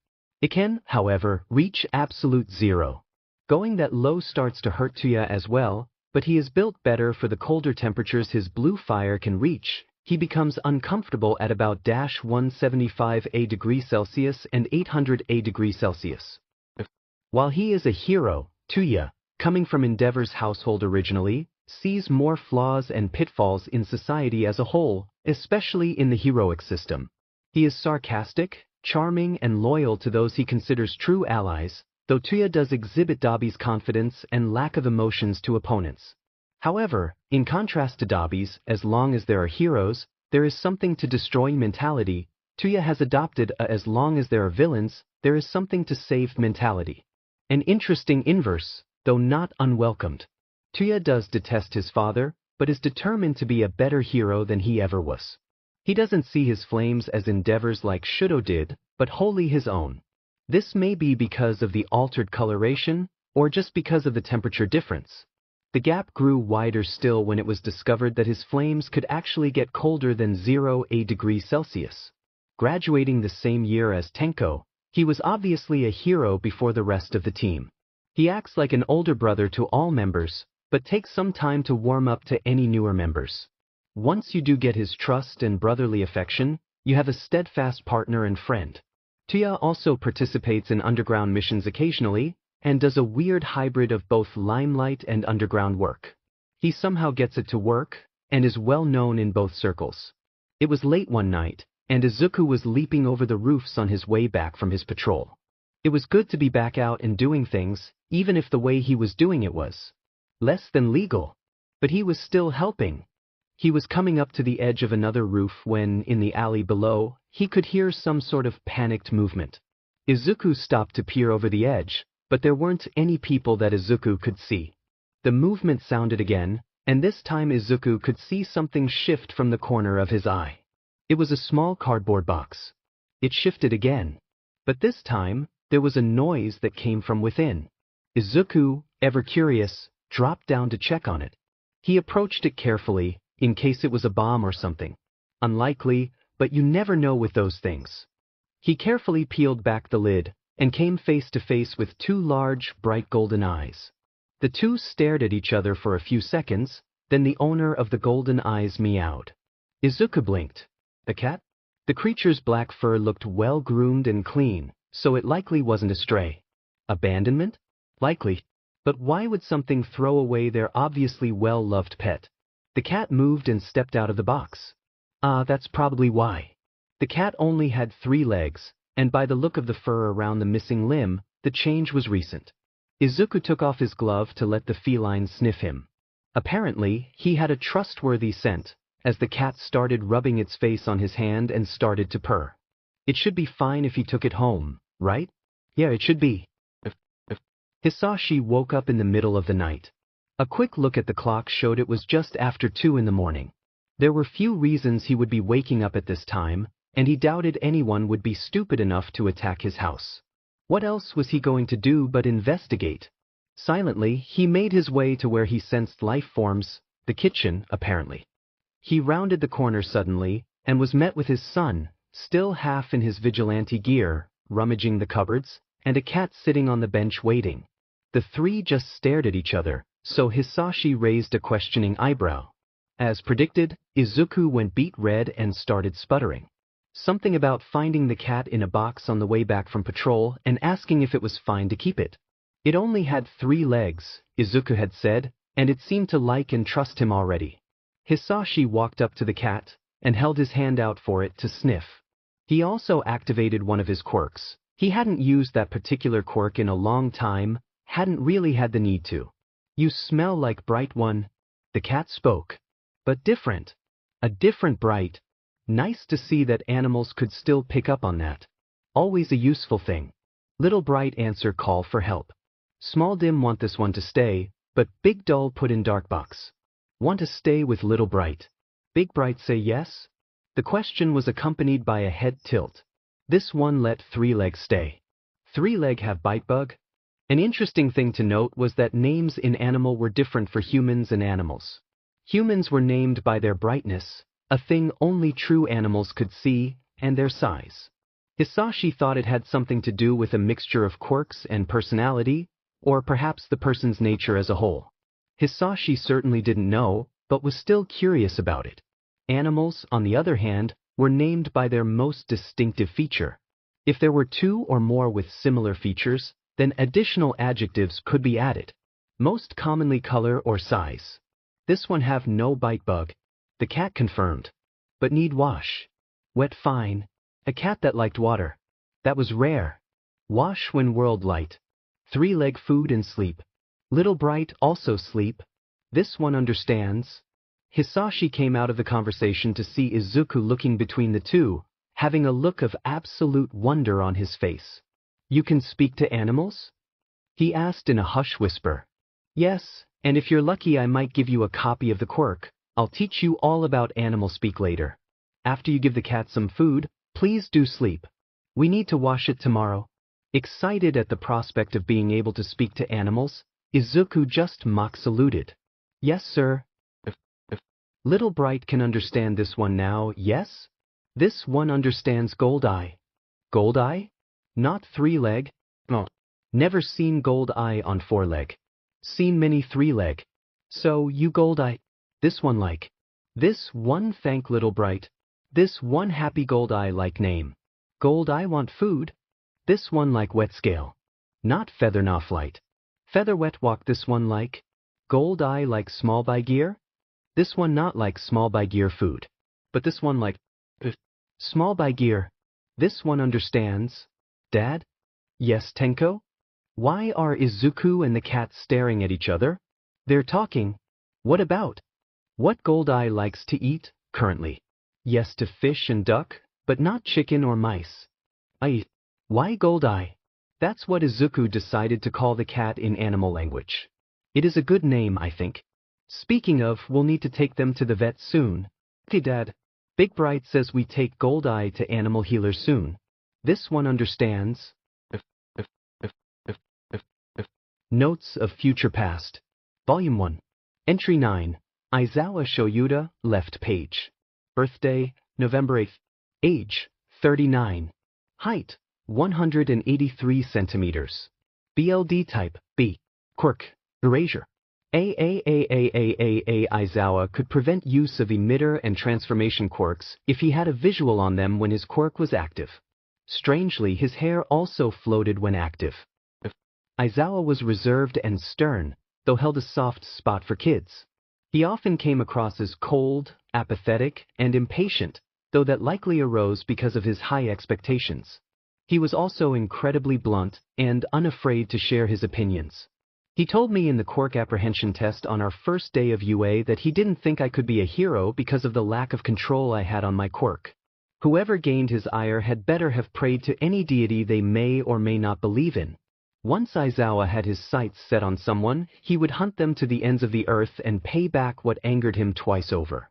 It can, however, reach absolute zero. Going that low starts to hurt Tuya as well, but he is built better for the colder temperatures his blue fire can reach. He becomes uncomfortable at about -175 degrees Celsius and 800 degrees Celsius. While he is a hero, Tuya, coming from Endeavor's household originally, sees more flaws and pitfalls in society as a whole, especially in the heroic system. He is sarcastic, charming, and loyal to those he considers true allies, though Tuya does exhibit Dabi's confidence and lack of emotions to opponents. However, in contrast to Dabi's, as long as there are heroes, there is something to destroy mentality. Tuya has adopted a as long as there are villains, there is something to save mentality. An interesting inverse, though not unwelcomed. Tuya does detest his father, but is determined to be a better hero than he ever was. He doesn't see his flames as endeavors like Shudo did, but wholly his own. This may be because of the altered coloration, or just because of the temperature difference. The gap grew wider still when it was discovered that his flames could actually get colder than 0 degrees Celsius. Graduating the same year as Tenko, he was obviously a hero before the rest of the team. He acts like an older brother to all members, but takes some time to warm up to any newer members. Once you do get his trust and brotherly affection, you have a steadfast partner and friend. Tuya also participates in underground missions occasionally, and does a weird hybrid of both limelight and underground work. He somehow gets it to work, and is well known in both circles. It was late one night, and Izuku was leaping over the roofs on his way back from his patrol. It was good to be back out and doing things, even if the way he was doing it was less than legal. But he was still helping. He was coming up to the edge of another roof when, in the alley below, he could hear some sort of panicked movement. Izuku stopped to peer over the edge, but there weren't any people that Izuku could see. The movement sounded again, and this time Izuku could see something shift from the corner of his eye. It was a small cardboard box. It shifted again, but this time, there was a noise that came from within. Izuku, ever curious, dropped down to check on it. He approached it carefully, in case it was a bomb or something. Unlikely, but you never know with those things. He carefully peeled back the lid, and came face to face with 2 large, bright golden eyes. The two stared at each other for a few seconds, then the owner of the golden eyes meowed. Izuku blinked. A cat? The creature's black fur looked well-groomed and clean, so it likely wasn't a stray. Abandonment? Likely. But why would something throw away their obviously well-loved pet? The cat moved and stepped out of the box. That's probably why. The cat only had 3 legs, and by the look of the fur around the missing limb, the change was recent. Izuku took off his glove to let the feline sniff him. Apparently, he had a trustworthy scent, as the cat started rubbing its face on his hand and started to purr. It should be fine if he took it home, right? Yeah, it should be. Hisashi woke up in the middle of the night. A quick look at the clock showed it was just after 2 in the morning. There were few reasons he would be waking up at this time, and he doubted anyone would be stupid enough to attack his house. What else was he going to do but investigate? Silently, he made his way to where he sensed life forms, the kitchen, apparently. He rounded the corner suddenly, and was met with his son, still half in his vigilante gear, rummaging the cupboards, and a cat sitting on the bench waiting. The three just stared at each other, so Hisashi raised a questioning eyebrow. As predicted, Izuku went beet red and started sputtering. Something about finding the cat in a box on the way back from patrol and asking if it was fine to keep it. It only had 3 legs, Izuku had said, and it seemed to like and trust him already. Hisashi walked up to the cat and held his hand out for it to sniff. He also activated one of his quirks. He hadn't used that particular quirk in a long time, hadn't really had the need to. You smell like bright one, the cat spoke. But different. A different bright. Nice to see that animals could still pick up on that. Always a useful thing. Little Bright answer call for help. Small Dim want this one to stay, but Big Dull put in dark box. Want to stay with Little Bright. Big Bright say yes? The question was accompanied by a head tilt. This one let 3-leg stay. 3-leg have bite bug? An interesting thing to note was that names in animal were different for humans and animals. Humans were named by their brightness, a thing only true animals could see, and their size. Hisashi thought it had something to do with a mixture of quirks and personality, or perhaps the person's nature as a whole. Hisashi certainly didn't know, but was still curious about it. Animals, on the other hand, were named by their most distinctive feature. If there were 2 or more with similar features, then additional adjectives could be added. Most commonly color or size. This one have no bite bug. The cat confirmed. But need wash. Wet fine. A cat that liked water. That was rare. Wash when world light. 3-leg food and sleep. Little Bright also sleep. This one understands. Hisashi came out of the conversation to see Izuku looking between the two, having a look of absolute wonder on his face. You can speak to animals? He asked in a hush whisper. Yes, and if you're lucky I might give you a copy of the quirk. I'll teach you all about animal speak later. After you give the cat some food, please do sleep. We need to wash it tomorrow. Excited at the prospect of being able to speak to animals, Izuku just mock saluted. Yes, sir. Little Bright can understand this one now, yes? This one understands Gold Eye. Gold Eye? Not 3-leg? Oh. Never seen Gold Eye on 4-leg. Seen many 3-leg. So, you Gold Eye. This one like. This one thank Little Bright. This one happy Gold Eye like name. Gold Eye want food. This one like wet scale. Not feather na flight. Feather wet walk this one like. Gold Eye like small by gear. This one not like small by gear food. But this one like small by gear. This one understands. Dad? Yes, Tenko? Why are Izuku and the cat staring at each other? They're talking. What about? What Gold Eye likes to eat, currently? Yes to fish and duck, but not chicken or mice. Why Gold Eye? That's what Izuku decided to call the cat in animal language. It is a good name, I think. Speaking of, we'll need to take them to the vet soon. Okay, Dad. Big Bright says we take Gold Eye to animal healer soon. This one understands. Notes of Future Past. Volume 1. Entry 9. Aizawa Shoyuda, left page. Birthday, November 8th. Age, 39. Height, 183 centimeters. BLD type, B. Quirk, erasure. Aizawa could prevent use of emitter and transformation quirks if he had a visual on them when his quirk was active. Strangely, his hair also floated when active. Aizawa was reserved and stern, though held a soft spot for kids. He often came across as cold, apathetic, and impatient, though that likely arose because of his high expectations. He was also incredibly blunt and unafraid to share his opinions. He told me in the quirk apprehension test on our first day of UA that he didn't think I could be a hero because of the lack of control I had on my quirk. Whoever gained his ire had better have prayed to any deity they may or may not believe in. Once Aizawa had his sights set on someone, he would hunt them to the ends of the earth and pay back what angered him twice over.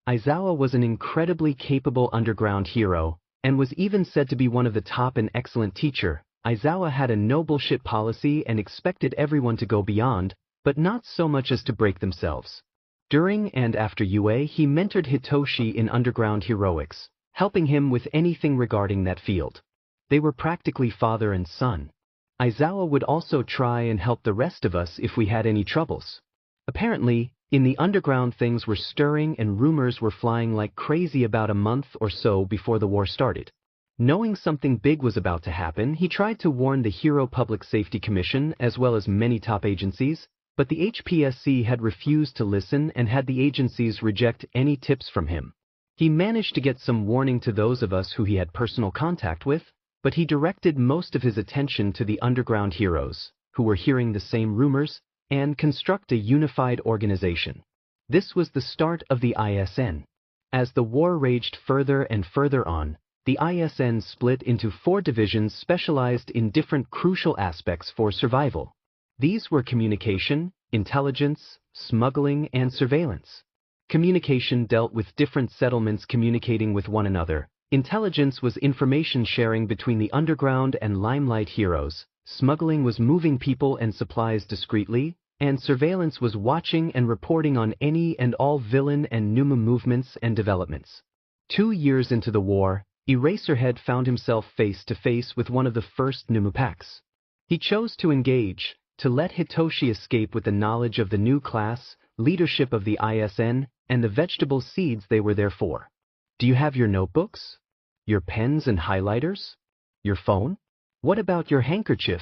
Aizawa was an incredibly capable underground hero, and was even said to be one of the top and excellent teacher. Aizawa had a no bullshit policy and expected everyone to go beyond, but not so much as to break themselves. During and after UA, he mentored Hitoshi in underground heroics, helping him with anything regarding that field. They were practically father and son. Aizawa would also try and help the rest of us if we had any troubles. Apparently, in the underground things were stirring and rumors were flying like crazy about a month or so before the war started. Knowing something big was about to happen, he tried to warn the Hero Public Safety Commission as well as many top agencies, but the HPSC had refused to listen and had the agencies reject any tips from him. He managed to get some warning to those of us who he had personal contact with, but he directed most of his attention to the underground heroes, who were hearing the same rumors, and construct a unified organization. This was the start of the ISN. As the war raged further and further on, the ISN split into 4 divisions specialized in different crucial aspects for survival. These were communication, intelligence, smuggling, and surveillance. Communication dealt with different settlements communicating with one another. Intelligence was information sharing between the underground and limelight heroes. Smuggling was moving people and supplies discreetly, and surveillance was watching and reporting on any and all villain and Noumu movements and developments. 2 years into the war, Eraserhead found himself face to face with one of the first Noumu packs. He chose to engage, to let Hitoshi escape with the knowledge of the new class, leadership of the ISN, and the vegetable seeds they were there for. Do you have your notebooks? Your pens and highlighters? Your phone? What about your handkerchief?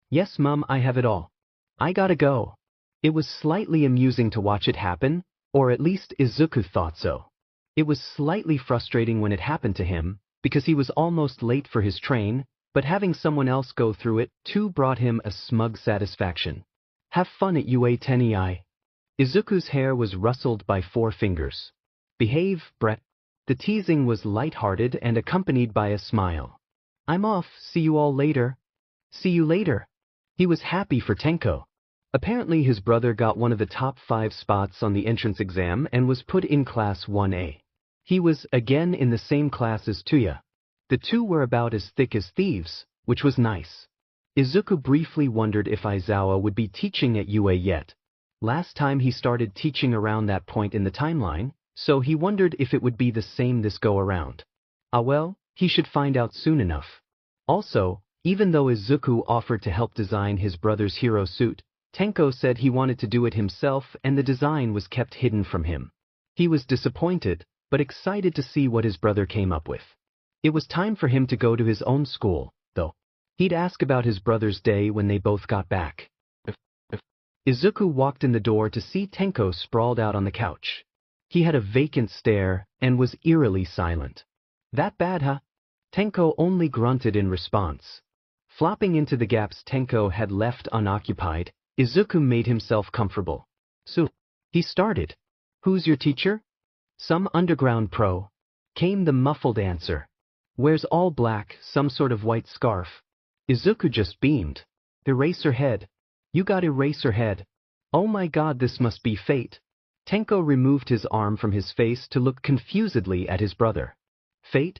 Yes, Mum, I have it all. I gotta go. It was slightly amusing to watch it happen, or at least Izuku thought so. It was slightly frustrating when it happened to him, because he was almost late for his train, but having someone else go through it too brought him a smug satisfaction. Have fun at UA Tenei. Izuku's hair was rustled by 4 fingers. Behave, Brett. The teasing was light-hearted and accompanied by a smile. I'm off, see you all later. See you later. He was happy for Tenko. Apparently his brother got one of the top 5 spots on the entrance exam and was put in class 1A. He was, again, in the same class as Tuya. The two were about as thick as thieves, which was nice. Izuku briefly wondered if Aizawa would be teaching at UA yet. Last time he started teaching around that point in the timeline, so he wondered if it would be the same this go around. Ah well, he should find out soon enough. Also, even though Izuku offered to help design his brother's hero suit, Tenko said he wanted to do it himself and the design was kept hidden from him. He was disappointed, but excited to see what his brother came up with. It was time for him to go to his own school, though. He'd ask about his brother's day when they both got back. Izuku walked in the door to see Tenko sprawled out on the couch. He had a vacant stare and was eerily silent. That bad, huh? Tenko only grunted in response. Flopping into the gaps Tenko had left unoccupied, Izuku made himself comfortable. So, he started. Who's your teacher? Some underground pro. Came the muffled answer. Wears all black, some sort of white scarf. Izuku just beamed. Eraserhead. You got Eraserhead. Oh my god, this must be fate. Tenko removed his arm from his face to look confusedly at his brother. Fate?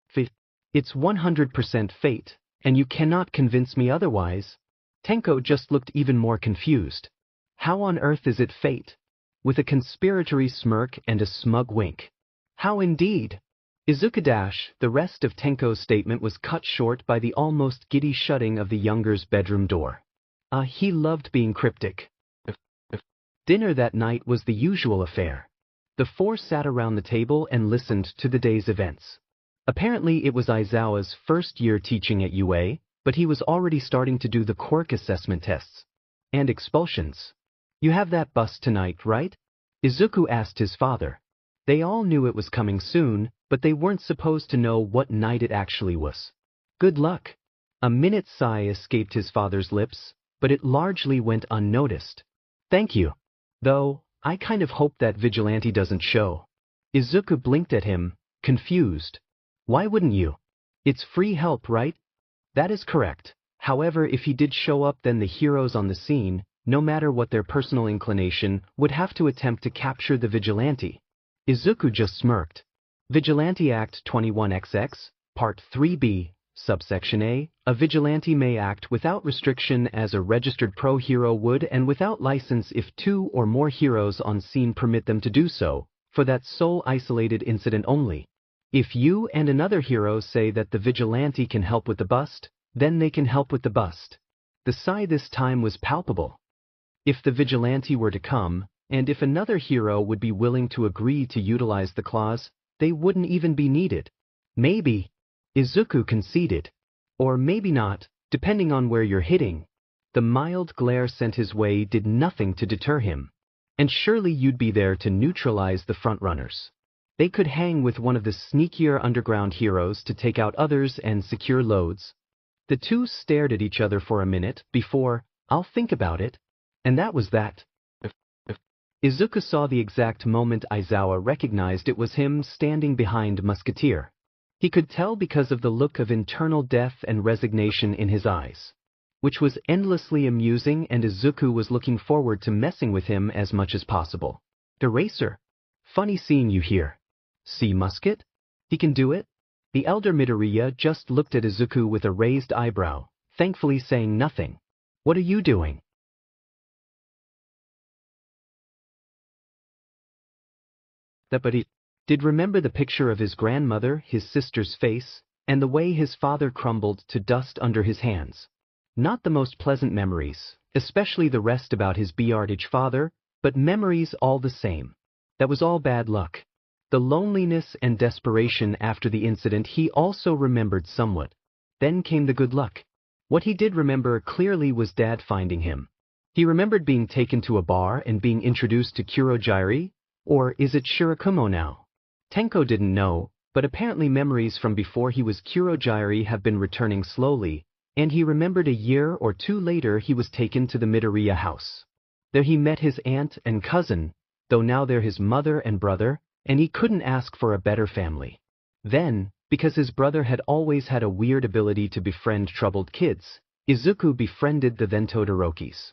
Fate. It's 100% fate, and you cannot convince me otherwise. Tenko just looked even more confused. How on earth is it fate? With a conspiratory smirk and a smug wink. How indeed? Izuku the rest of Tenko's statement was cut short by the almost giddy shutting of the younger's bedroom door. He loved being cryptic. Dinner that night was the usual affair. The 4 sat around the table and listened to the day's events. Apparently it was Aizawa's first year teaching at UA, but he was already starting to do the quirk assessment tests. And expulsions. You have that bus tonight, right? Izuku asked his father. They all knew it was coming soon, but they weren't supposed to know what night it actually was. Good luck. A minute sigh escaped his father's lips. but it largely went unnoticed. Thank you. Though, I kind of hope that vigilante doesn't show. Izuku blinked at him, confused. Why wouldn't you? It's free help, right? That is correct. However, if he did show up, then the heroes on the scene, no matter what their personal inclination, would have to attempt to capture the vigilante. Izuku just smirked. Vigilante Act 21XX, Part 3B, Subsection A vigilante may act without restriction as a registered pro-hero would and without license if two or more heroes on scene permit them to do so, for that sole isolated incident only. If you and another hero say that the vigilante can help with the bust, then they can help with the bust. The sigh this time was palpable. If the vigilante were to come, and if another hero would be willing to agree to utilize the clause, they wouldn't even be needed. Maybe. Izuku conceded. Or maybe not, depending on where you're hitting. The mild glare sent his way did nothing to deter him. And surely you'd be there to neutralize the frontrunners. They could hang with one of the sneakier underground heroes to take out others and secure loads. The two stared at each other for a minute before, I'll think about it. And that was that. Izuku saw the exact moment Aizawa recognized it was him standing behind Musketeer. He could tell because of the look of internal death and resignation in his eyes, which was endlessly amusing, and Izuku was looking forward to messing with him as much as possible. Eraser. Funny seeing you here. See Musket? He can do it? The elder Midoriya just looked at Izuku with a raised eyebrow, thankfully saying nothing. What are you doing? But he did remember the picture of his grandmother, his sister's face, and the way his father crumbled to dust under his hands. Not the most pleasant memories, especially the rest about his Beardage father, but memories all the same. That was all bad luck. The loneliness and desperation after the incident he also remembered somewhat. Then came the good luck. What he did remember clearly was Dad finding him. He remembered being taken to a bar and being introduced to Kurogyari, or is it Shirakumo now? Tenko didn't know, but apparently memories from before he was Kurogyari have been returning slowly, and he remembered a year or two later he was taken to the Midoriya house. There he met his aunt and cousin, though now they're his mother and brother, and he couldn't ask for a better family. Then, because his brother had always had a weird ability to befriend troubled kids, Izuku befriended the then Todorokis.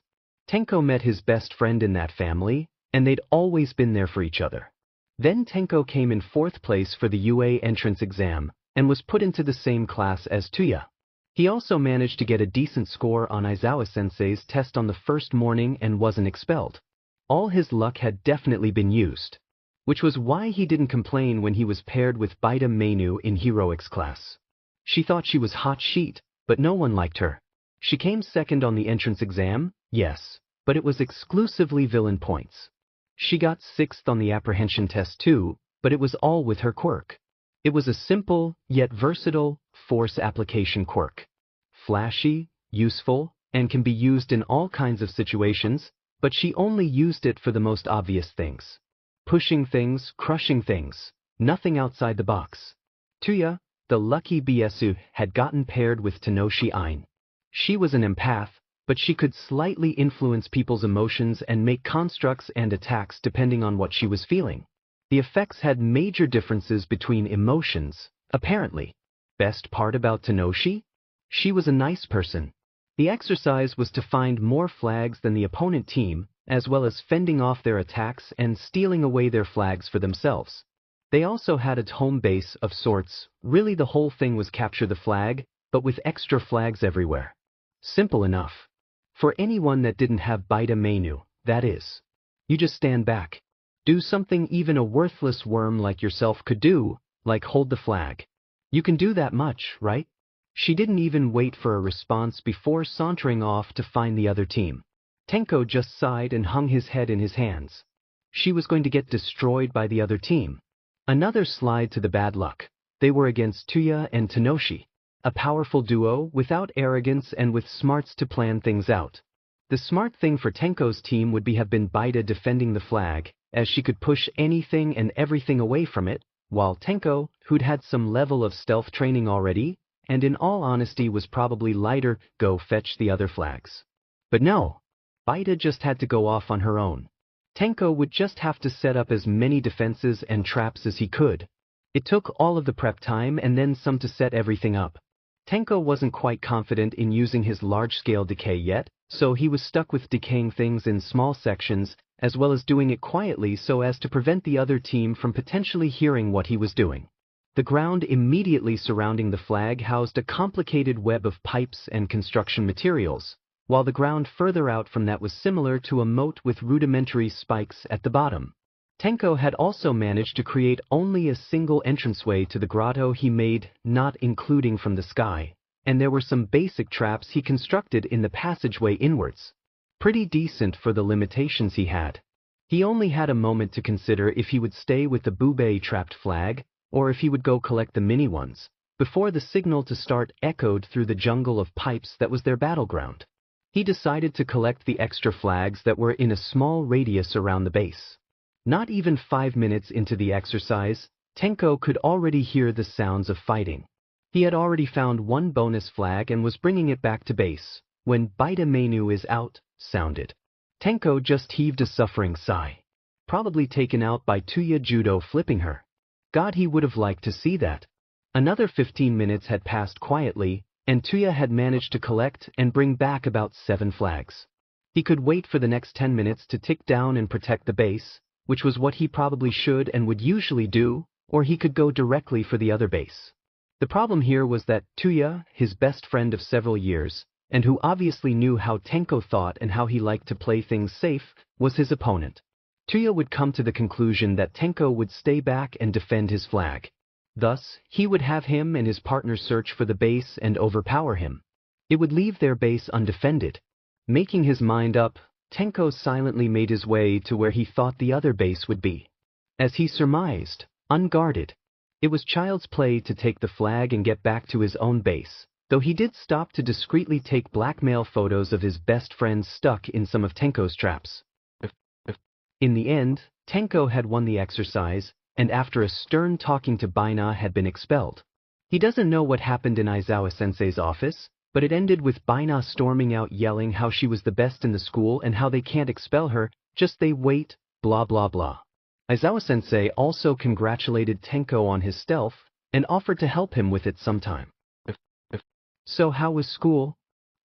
Tenko met his best friend in that family, and they'd always been there for each other. Then Tenko came in 4th place for the UA entrance exam, and was put into the same class as Tuya. He also managed to get a decent score on Aizawa-sensei's test on the first morning and wasn't expelled. All his luck had definitely been used. Which was why he didn't complain when he was paired with Baita Mainu in Heroics class. She thought she was hot sheet, but no one liked her. She came second on the entrance exam, yes, but it was exclusively villain points. She got 6th on the apprehension test too, but it was all with her quirk. It was a simple, yet versatile, force application quirk. Flashy, useful, and can be used in all kinds of situations, but she only used it for the most obvious things. Pushing things, crushing things, nothing outside the box. Tuya, the lucky Biesu, had gotten paired with Tenoshi Ein. She was an empath, but she could slightly influence people's emotions and make constructs and attacks depending on what she was feeling. The effects had major differences between emotions, apparently. Best part about Tenoshi? She was a nice person. The exercise was to find more flags than the opponent team, as well as fending off their attacks and stealing away their flags for themselves. They also had a home base of sorts. Really the whole thing was capture the flag, but with extra flags everywhere. Simple enough. For anyone that didn't have Baita Mainu, that is. You just stand back. Do something even a worthless worm like yourself could do, like hold the flag. You can do that much, right? She didn't even wait for a response before sauntering off to find the other team. Tenko just sighed and hung his head in his hands. She was going to get destroyed by the other team. Another slide to the bad luck. They were against Tuya and Tenoshi, a powerful duo without arrogance and with smarts to plan things out. The smart thing for Tenko's team would have been Baita defending the flag, as she could push anything and everything away from it, while Tenko, who'd had some level of stealth training already, and in all honesty was probably lighter, go fetch the other flags. But no, Baita just had to go off on her own. Tenko would just have to set up as many defenses and traps as he could. It took all of the prep time and then some to set everything up. Tenko wasn't quite confident in using his large-scale decay yet, so he was stuck with decaying things in small sections, as well as doing it quietly so as to prevent the other team from potentially hearing what he was doing. The ground immediately surrounding the flag housed a complicated web of pipes and construction materials, while the ground further out from that was similar to a moat with rudimentary spikes at the bottom. Tenko had also managed to create only a single entranceway to the grotto he made, not including from the sky, and there were some basic traps he constructed in the passageway inwards. Pretty decent for the limitations he had. He only had a moment to consider if he would stay with the Bubei trapped flag, or if he would go collect the mini ones, before the signal to start echoed through the jungle of pipes that was their battleground. He decided to collect the extra flags that were in a small radius around the base. Not even 5 minutes into the exercise, Tenko could already hear the sounds of fighting. He had already found one bonus flag and was bringing it back to base, when Baita menu is out sounded. Tenko just heaved a suffering sigh. Probably taken out by Tuya Judo flipping her. God, he would have liked to see that. Another 15 minutes had passed quietly, and Tuya had managed to collect and bring back about 7 flags. He could wait for the next 10 minutes to tick down and protect the base, which was what he probably should and would usually do, or he could go directly for the other base. The problem here was that Tuya, his best friend of several years, and who obviously knew how Tenko thought and how he liked to play things safe, was his opponent. Tuya would come to the conclusion that Tenko would stay back and defend his flag. Thus, he would have him and his partner search for the base and overpower him. It would leave their base undefended. Making his mind up, Tenko silently made his way to where he thought the other base would be. As he surmised, unguarded. It was child's play to take the flag and get back to his own base, though he did stop to discreetly take blackmail photos of his best friends stuck in some of Tenko's traps. In the end, Tenko had won the exercise, and after a stern talking to Baina had been expelled. He doesn't know what happened in Aizawa-sensei's office, but it ended with Baina storming out yelling how she was the best in the school and how they can't expel her, just they wait, blah blah blah. Aizawa-sensei also congratulated Tenko on his stealth, and offered to help him with it sometime. So how was school?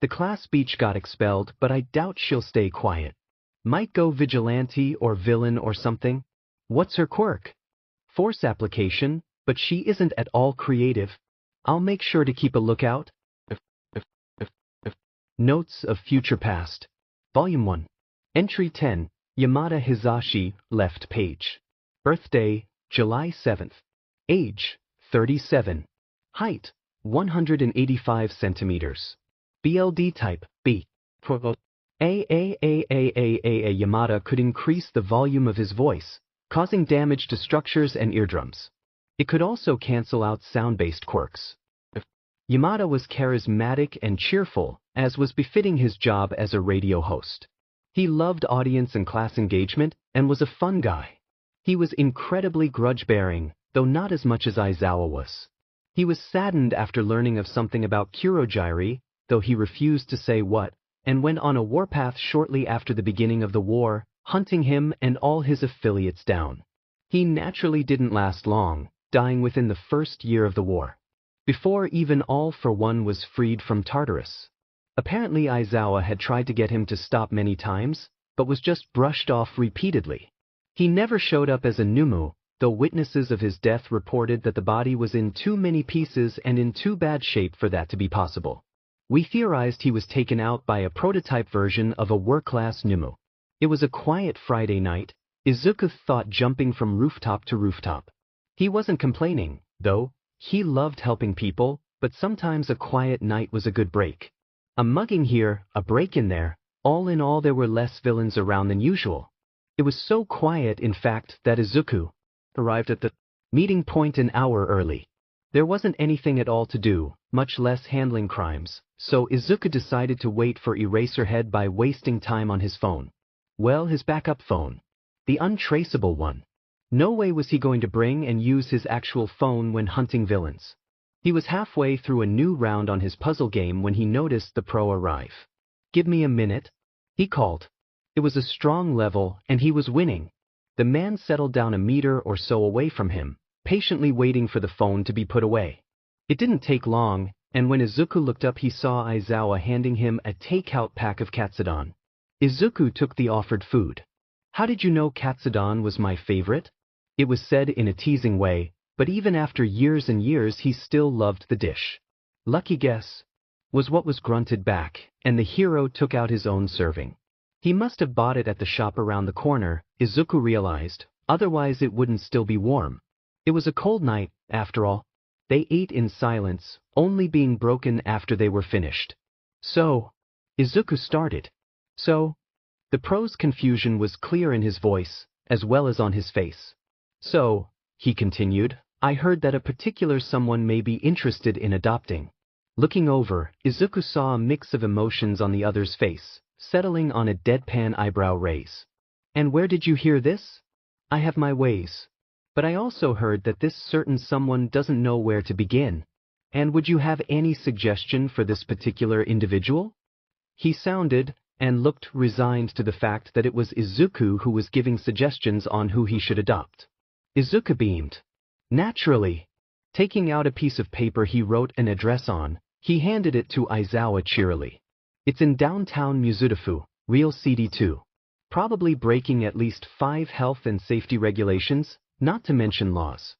The class speech got expelled, but I doubt she'll stay quiet. Might go vigilante or villain or something. What's her quirk? Force application, but she isn't at all creative. I'll make sure to keep a lookout. Notes of Future Past. Volume 1. Entry 10. Yamada Hizashi, left page. Birthday, July 7th. Age, 37. Height, 185 centimeters. BLD type, B. Yamada could increase the volume of his voice, causing damage to structures and eardrums. It could also cancel out sound-based quirks. Yamada was charismatic and cheerful, as was befitting his job as a radio host. He loved audience and class engagement, and was a fun guy. He was incredibly grudge-bearing, though not as much as Aizawa was. He was saddened after learning of something about Kurogiri, though he refused to say what, and went on a warpath shortly after the beginning of the war, hunting him and all his affiliates down. He naturally didn't last long, dying within the first year of the war, before even All for One was freed from Tartarus. Apparently Aizawa had tried to get him to stop many times, but was just brushed off repeatedly. He never showed up as a Noumu, though witnesses of his death reported that the body was in too many pieces and in too bad shape for that to be possible. We theorized he was taken out by a prototype version of a work-class Noumu. It was a quiet Friday night. Izuku thought jumping from rooftop to rooftop. He wasn't complaining, though. He loved helping people, but sometimes a quiet night was a good break. A mugging here, a break in there. All in all, there were less villains around than usual. It was so quiet, in fact, that Izuku arrived at the meeting point an hour early. There wasn't anything at all to do, much less handling crimes, so Izuku decided to wait for Eraserhead by wasting time on his phone. Well, his backup phone. The untraceable one. No way was he going to bring and use his actual phone when hunting villains. He was halfway through a new round on his puzzle game when he noticed the pro arrive. Give me a minute. He called. It was a strong level, and he was winning. The man settled down a meter or so away from him, patiently waiting for the phone to be put away. It didn't take long, and when Izuku looked up he saw Aizawa handing him a takeout pack of katsudon. Izuku took the offered food. How did you know katsudon was my favorite? It was said in a teasing way, but even after years and years he still loved the dish. Lucky guess, was what was grunted back, and the hero took out his own serving. He must have bought it at the shop around the corner, Izuku realized, otherwise it wouldn't still be warm. It was a cold night, after all. They ate in silence, only being broken after they were finished. So, Izuku started. So, the pro's confusion was clear in his voice, as well as on his face. So, he continued, I heard that a particular someone may be interested in adopting. Looking over, Izuku saw a mix of emotions on the other's face, settling on a deadpan eyebrow raise. And where did you hear this? I have my ways. But I also heard that this certain someone doesn't know where to begin. And would you have any suggestion for this particular individual? He sounded, and looked resigned to the fact that it was Izuku who was giving suggestions on who he should adopt. Izuku beamed. Naturally. Taking out a piece of paper he wrote an address on, he handed it to Aizawa cheerily. It's in downtown Mizudafu, real CD2. Probably breaking at least 5 health and safety regulations, not to mention laws.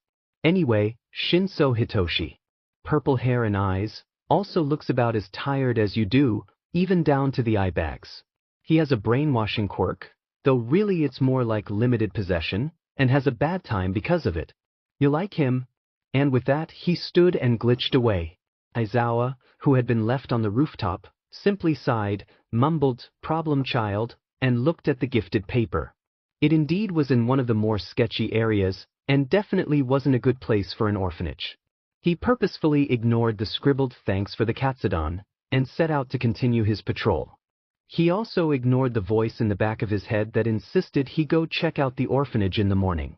Anyway, Shinso Hitoshi. Purple hair and eyes, also looks about as tired as you do, even down to the eye bags. He has a brainwashing quirk, though really it's more like limited possession, and has a bad time because of it. You like him? And with that he stood and glitched away. Aizawa, who had been left on the rooftop, simply sighed, mumbled, problem child, and looked at the gifted paper. It indeed was in one of the more sketchy areas, and definitely wasn't a good place for an orphanage. He purposefully ignored the scribbled thanks for the katsudon, and set out to continue his patrol. He also ignored the voice in the back of his head that insisted he go check out the orphanage in the morning.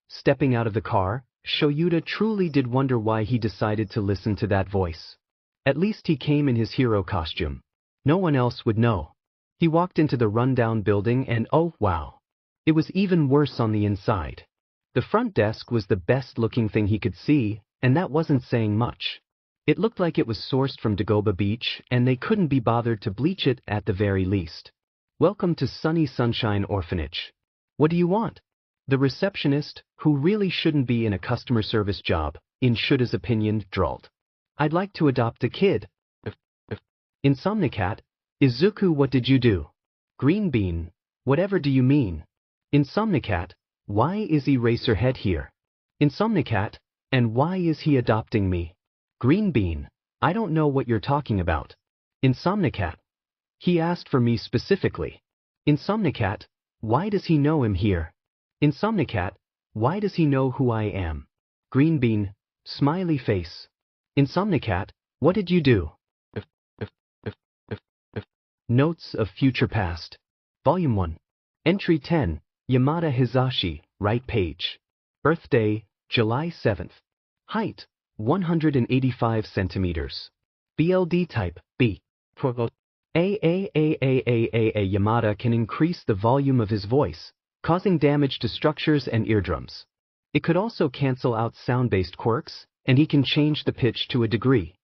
Stepping out of the car, Shoyuta truly did wonder why he decided to listen to that voice. At least he came in his hero costume. No one else would know. He walked into the rundown building and oh wow. It was even worse on the inside. The front desk was the best looking thing he could see, and that wasn't saying much. It looked like it was sourced from Dagoba Beach, and they couldn't be bothered to bleach it at the very least. Welcome to Sunny Sunshine Orphanage. What do you want? The receptionist, who really shouldn't be in a customer service job, in Shuta's opinion, drawled. I'd like to adopt a kid. Insomnicat? Izuku, what did you do? Green bean, whatever do you mean? Insomnicat, why is Eraserhead here? Insomnicat, and why is he adopting me? Green bean, I don't know what you're talking about. Insomnicat, he asked for me specifically. Insomnicat, why does he know I'm here? Insomnicat, why does he know who I am? Green bean, smiley face. Insomnicat, what did you do? Notes of Future Past. Volume 1. Entry 10, Yamada Hizashi, right page. Birthday, July 7th. Height, 185 centimeters. BLD type, B. Yamada can increase the volume of his voice, causing damage to structures and eardrums. It could also cancel out sound-based quirks, and he can change the pitch to a degree.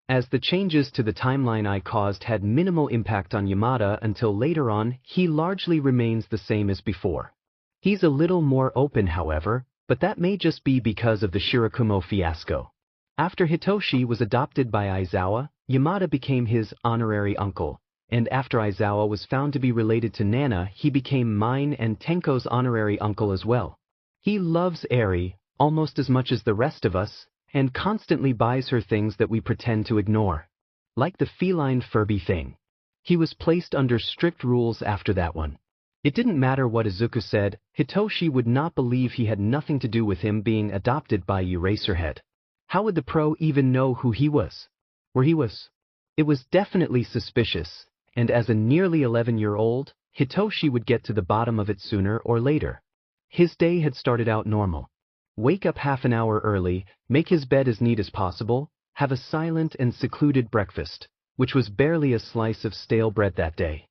As the changes to the timeline I caused had minimal impact on Yamada until later on, he largely remains the same as before. He's a little more open, however, but that may just be because of the Shirakumo fiasco. After Hitoshi was adopted by Aizawa, Yamada became his honorary uncle, and after Aizawa was found to be related to Nana, he became mine and Tenko's honorary uncle as well. He loves Eri, almost as much as the rest of us, and constantly buys her things that we pretend to ignore. Like the feline Furby thing. He was placed under strict rules after that one. It didn't matter what Izuku said, Hitoshi would not believe he had nothing to do with him being adopted by Eraserhead. How would the pro even know who he was? Where he was? It was definitely suspicious, and as a nearly 11-year-old, Hitoshi would get to the bottom of it sooner or later. His day had started out normal. Wake up half an hour early, make his bed as neat as possible, have a silent and secluded breakfast, which was barely a slice of stale bread that day.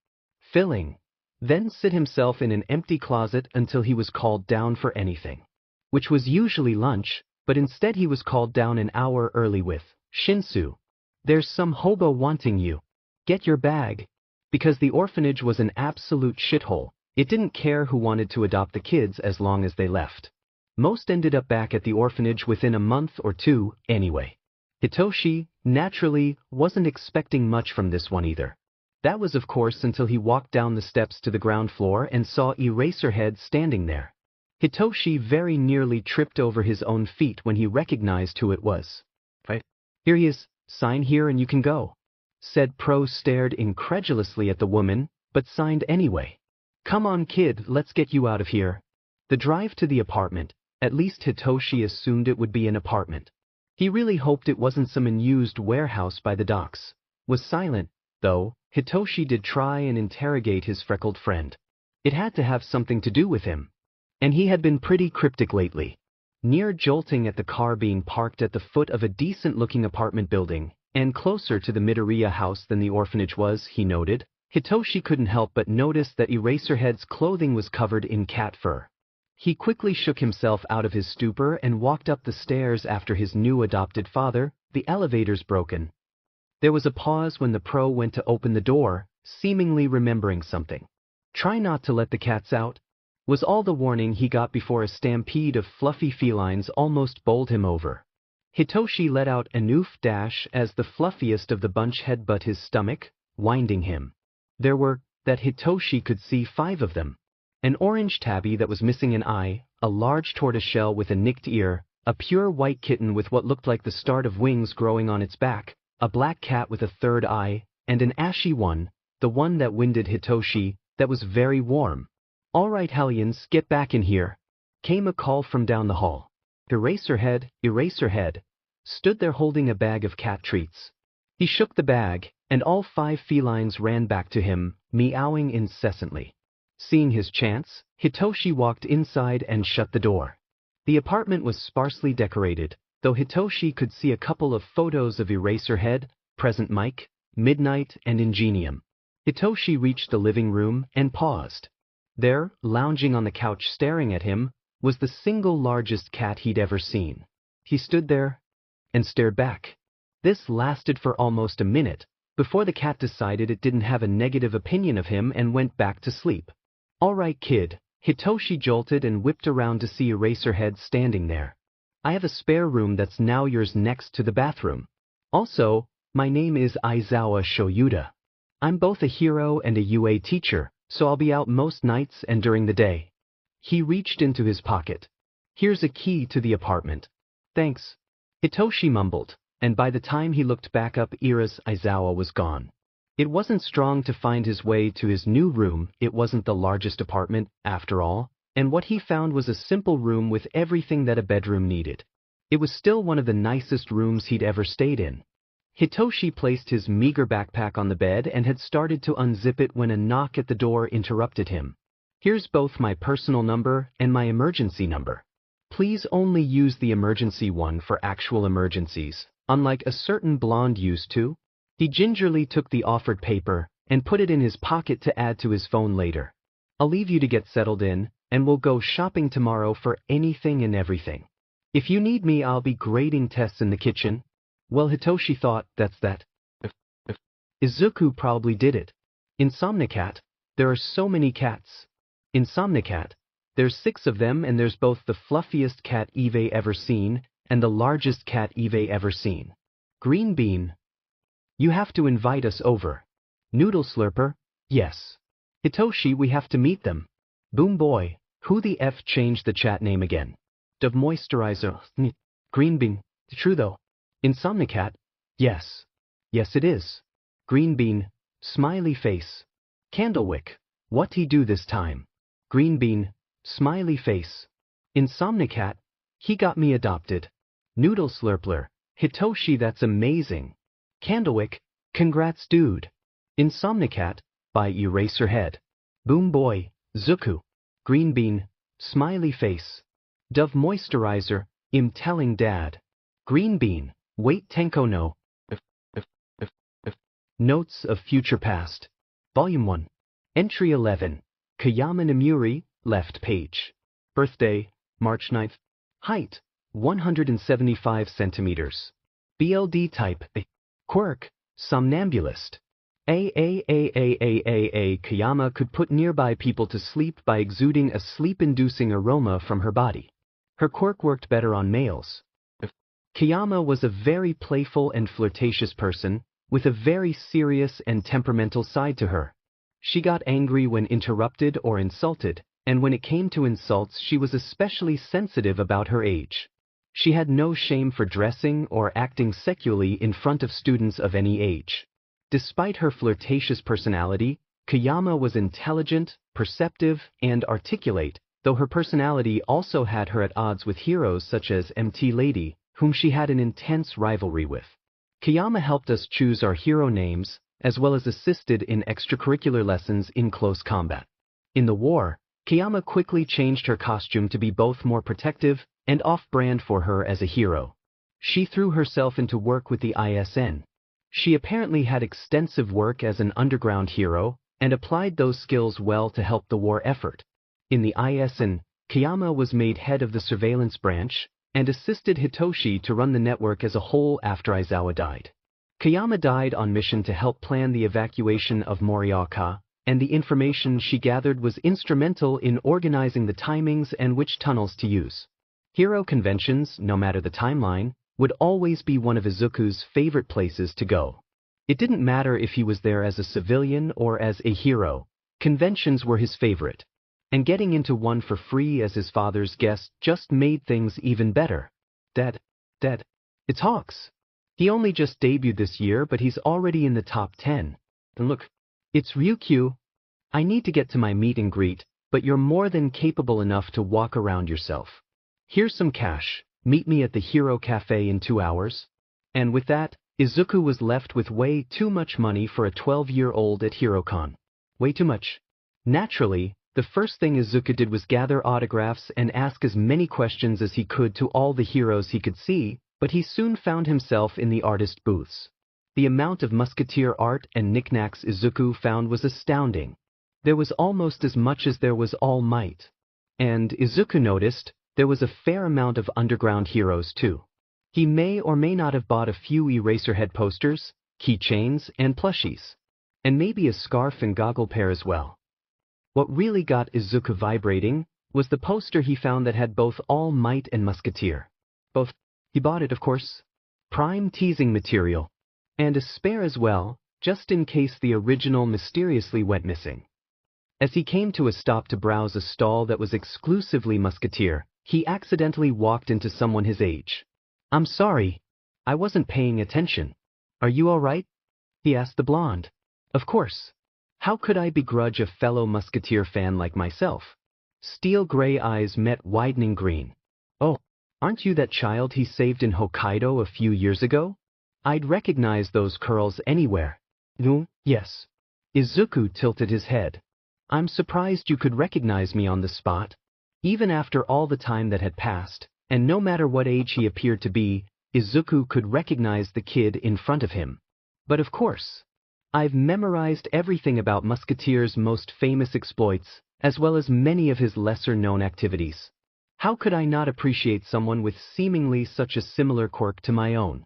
Filling. Then sit himself in an empty closet until he was called down for anything. Which was usually lunch, but instead he was called down an hour early with, "Shinsu, there's some hobo wanting you. Get your bag." Because the orphanage was an absolute shithole, it didn't care who wanted to adopt the kids as long as they left. Most ended up back at the orphanage within a month or two, anyway. Hitoshi, naturally, wasn't expecting much from this one either. That was of course until he walked down the steps to the ground floor and saw Eraserhead standing there. Hitoshi very nearly tripped over his own feet when he recognized who it was. "Right. Here he is, sign here and you can go." Said Pro stared incredulously at the woman, but signed anyway. "Come on kid, let's get you out of here." The drive to the apartment, at least Hitoshi assumed it would be an apartment. He really hoped it wasn't some unused warehouse by the docks. Was silent, though. Hitoshi did try and interrogate his freckled friend. It had to have something to do with him. And he had been pretty cryptic lately. Near jolting at the car being parked at the foot of a decent-looking apartment building, and closer to the Midoriya house than the orphanage was, he noted, Hitoshi couldn't help but notice that Eraserhead's clothing was covered in cat fur. He quickly shook himself out of his stupor and walked up the stairs after his new adopted father. The elevator's broken. There was a pause when the pro went to open the door, seemingly remembering something. "Try not to let the cats out," was all the warning he got before a stampede of fluffy felines almost bowled him over. Hitoshi let out an oof dash as the fluffiest of the bunch headbutt his stomach, winding him. There were, that Hitoshi could see 5 of them. An orange tabby that was missing an eye, a large tortoiseshell with a nicked ear, a pure white kitten with what looked like the start of wings growing on its back, a black cat with a 3rd eye, and an ashy one, the one that winded Hitoshi, that was very warm. "All right hellions, get back in here," came a call from down the hall. Eraserhead, stood there holding a bag of cat treats. He shook the bag, and all 5 felines ran back to him, meowing incessantly. Seeing his chance, Hitoshi walked inside and shut the door. The apartment was sparsely decorated, though Hitoshi could see a couple of photos of Eraserhead, Present Mike, Midnight, and Ingenium. Hitoshi reached the living room and paused. There, lounging on the couch staring at him, was the single largest cat he'd ever seen. He stood there and stared back. This lasted for almost a minute, before the cat decided it didn't have a negative opinion of him and went back to sleep. "All right kid," Hitoshi jolted and whipped around to see Eraserhead standing there. "I have a spare room that's now yours next to the bathroom. Also, my name is Aizawa Shoyuda. I'm both a hero and a UA teacher, so I'll be out most nights and during the day." He reached into his pocket. "Here's a key to the apartment." "Thanks," Hitoshi mumbled, and by the time he looked back up Aizawa was gone. It wasn't strong to find his way to his new room. It wasn't the largest apartment, after all, and what he found was a simple room with everything that a bedroom needed. It was still one of the nicest rooms he'd ever stayed in. Hitoshi placed his meager backpack on the bed and had started to unzip it when a knock at the door interrupted him. "Here's both my personal number and my emergency number. Please only use the emergency one for actual emergencies, unlike a certain blonde used to." He gingerly took the offered paper and put it in his pocket to add to his phone later. "I'll leave you to get settled in, and we'll go shopping tomorrow for anything and everything. If you need me, I'll be grading tests in the kitchen." Well, Hitoshi thought, that's that. Izuku probably did it. Insomnicat, there are so many cats. Insomnicat, there's 6 of them, and there's both the fluffiest cat Eve ever seen and the largest cat Eve ever seen. Green Bean, you have to invite us over. Noodle Slurper, yes. Hitoshi, we have to meet them. Boom Boy, who the F changed the chat name again? Dove Moisturizer, Green Bean, true though. Insomnicat, yes. Yes it is. Green Bean, smiley face. Candlewick, what he do this time? Green Bean, smiley face. Insomnicat, he got me adopted. Noodle Slurpler, Hitoshi, that's amazing. Candlewick, congrats dude. Insomnicat, by Eraserhead. Boom Boy, Zuku. Green Bean, smiley face. Dove Moisturizer, I'm telling dad. Green Bean, wait Tenko no. Notes of Future Past. Volume 1. Entry 11. Kayama Nomuri, left page. Birthday, March 9th. Height, 175 centimeters. BLD type, A. Quirk, somnambulist. Kayama could put nearby people to sleep by exuding a sleep-inducing aroma from her body. Her quirk worked better on males. Kayama was a very playful and flirtatious person, with a very serious and temperamental side to her. She got angry when interrupted or insulted, and when it came to insults she was especially sensitive about her age. She had no shame for dressing or acting sexually in front of students of any age. Despite her flirtatious personality, Kayama was intelligent, perceptive, and articulate, though her personality also had her at odds with heroes such as MT Lady, whom she had an intense rivalry with. Kayama helped us choose our hero names, as well as assisted in extracurricular lessons in close combat. In the war, Kayama quickly changed her costume to be both more protective and off-brand for her as a hero. She threw herself into work with the ISN. She apparently had extensive work as an underground hero, and applied those skills well to help the war effort. In the ISN, Kayama was made head of the surveillance branch, and assisted Hitoshi to run the network as a whole after Aizawa died. Kayama died on mission to help plan the evacuation of Morioka, and the information she gathered was instrumental in organizing the timings and which tunnels to use. Hero conventions, no matter the timeline, would always be one of Izuku's favorite places to go. It didn't matter if he was there as a civilian or as a hero, conventions were his favorite. And getting into one for free as his father's guest just made things even better. Dead. It's Hawks. He only just debuted this year, but he's already in the top 10. And look, it's Ryukyu. I need to get to my meet and greet, but you're more than capable enough to walk around yourself. Here's some cash. Meet me at the Hero Cafe in 2 hours. And with that, Izuku was left with way too much money for a 12-year-old at HeroCon. Way too much. Naturally, the first thing Izuku did was gather autographs and ask as many questions as he could to all the heroes he could see, but he soon found himself in the artist booths. The amount of musketeer art and knickknacks Izuku found was astounding. There was almost as much as there was All Might. And Izuku noticed there was a fair amount of underground heroes too. He may or may not have bought a few Eraserhead posters, keychains, and plushies. And maybe a scarf and goggle pair as well. What really got Izuku vibrating was the poster he found that had both All Might and Musketeer. Both. He bought it, of course. Prime teasing material. And a spare as well, just in case the original mysteriously went missing. As he came to a stop to browse a stall that was exclusively Musketeer, he accidentally walked into someone his age. "I'm sorry. I wasn't paying attention. Are you all right?" he asked the blonde. Of course. How could I begrudge a fellow Musketeer fan like myself? Steel gray eyes met widening green. "Oh, aren't you that child he saved in Hokkaido a few years ago? I'd recognize those curls anywhere." "No, yes." Izuku tilted his head. "I'm surprised you could recognize me on the spot." Even after all the time that had passed, and no matter what age he appeared to be, Izuku could recognize the kid in front of him. "But of course. I've memorized everything about Musketeer's most famous exploits, as well as many of his lesser-known activities. How could I not appreciate someone with seemingly such a similar quirk to my own?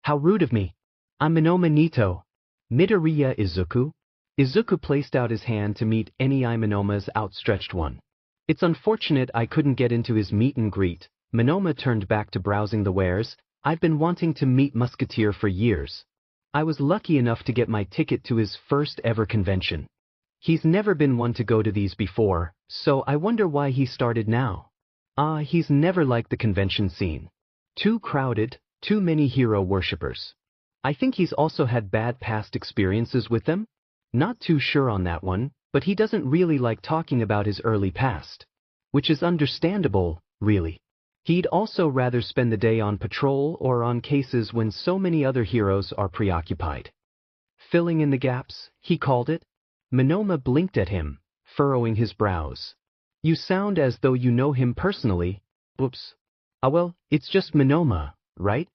How rude of me. I'm Minoma Nito. Midoriya Izuku." Izuku placed out his hand to meet Eni Minoma's outstretched one. "It's unfortunate I couldn't get into his meet and greet." Minoma turned back to browsing the wares. "I've been wanting to meet Musketeer for years. I was lucky enough to get my ticket to his first ever convention. He's never been one to go to these before, so I wonder why he started now. He's never liked the convention scene. Too crowded, too many hero worshippers. I think he's also had bad past experiences with them. Not too sure on that one, but he doesn't really like talking about his early past. Which is understandable, really. He'd also rather spend the day on patrol or on cases when so many other heroes are preoccupied. Filling in the gaps, he called it. Minoma blinked at him, furrowing his brows. "You sound as though you know him personally." "Oops. Well, it's just Minoma, right?"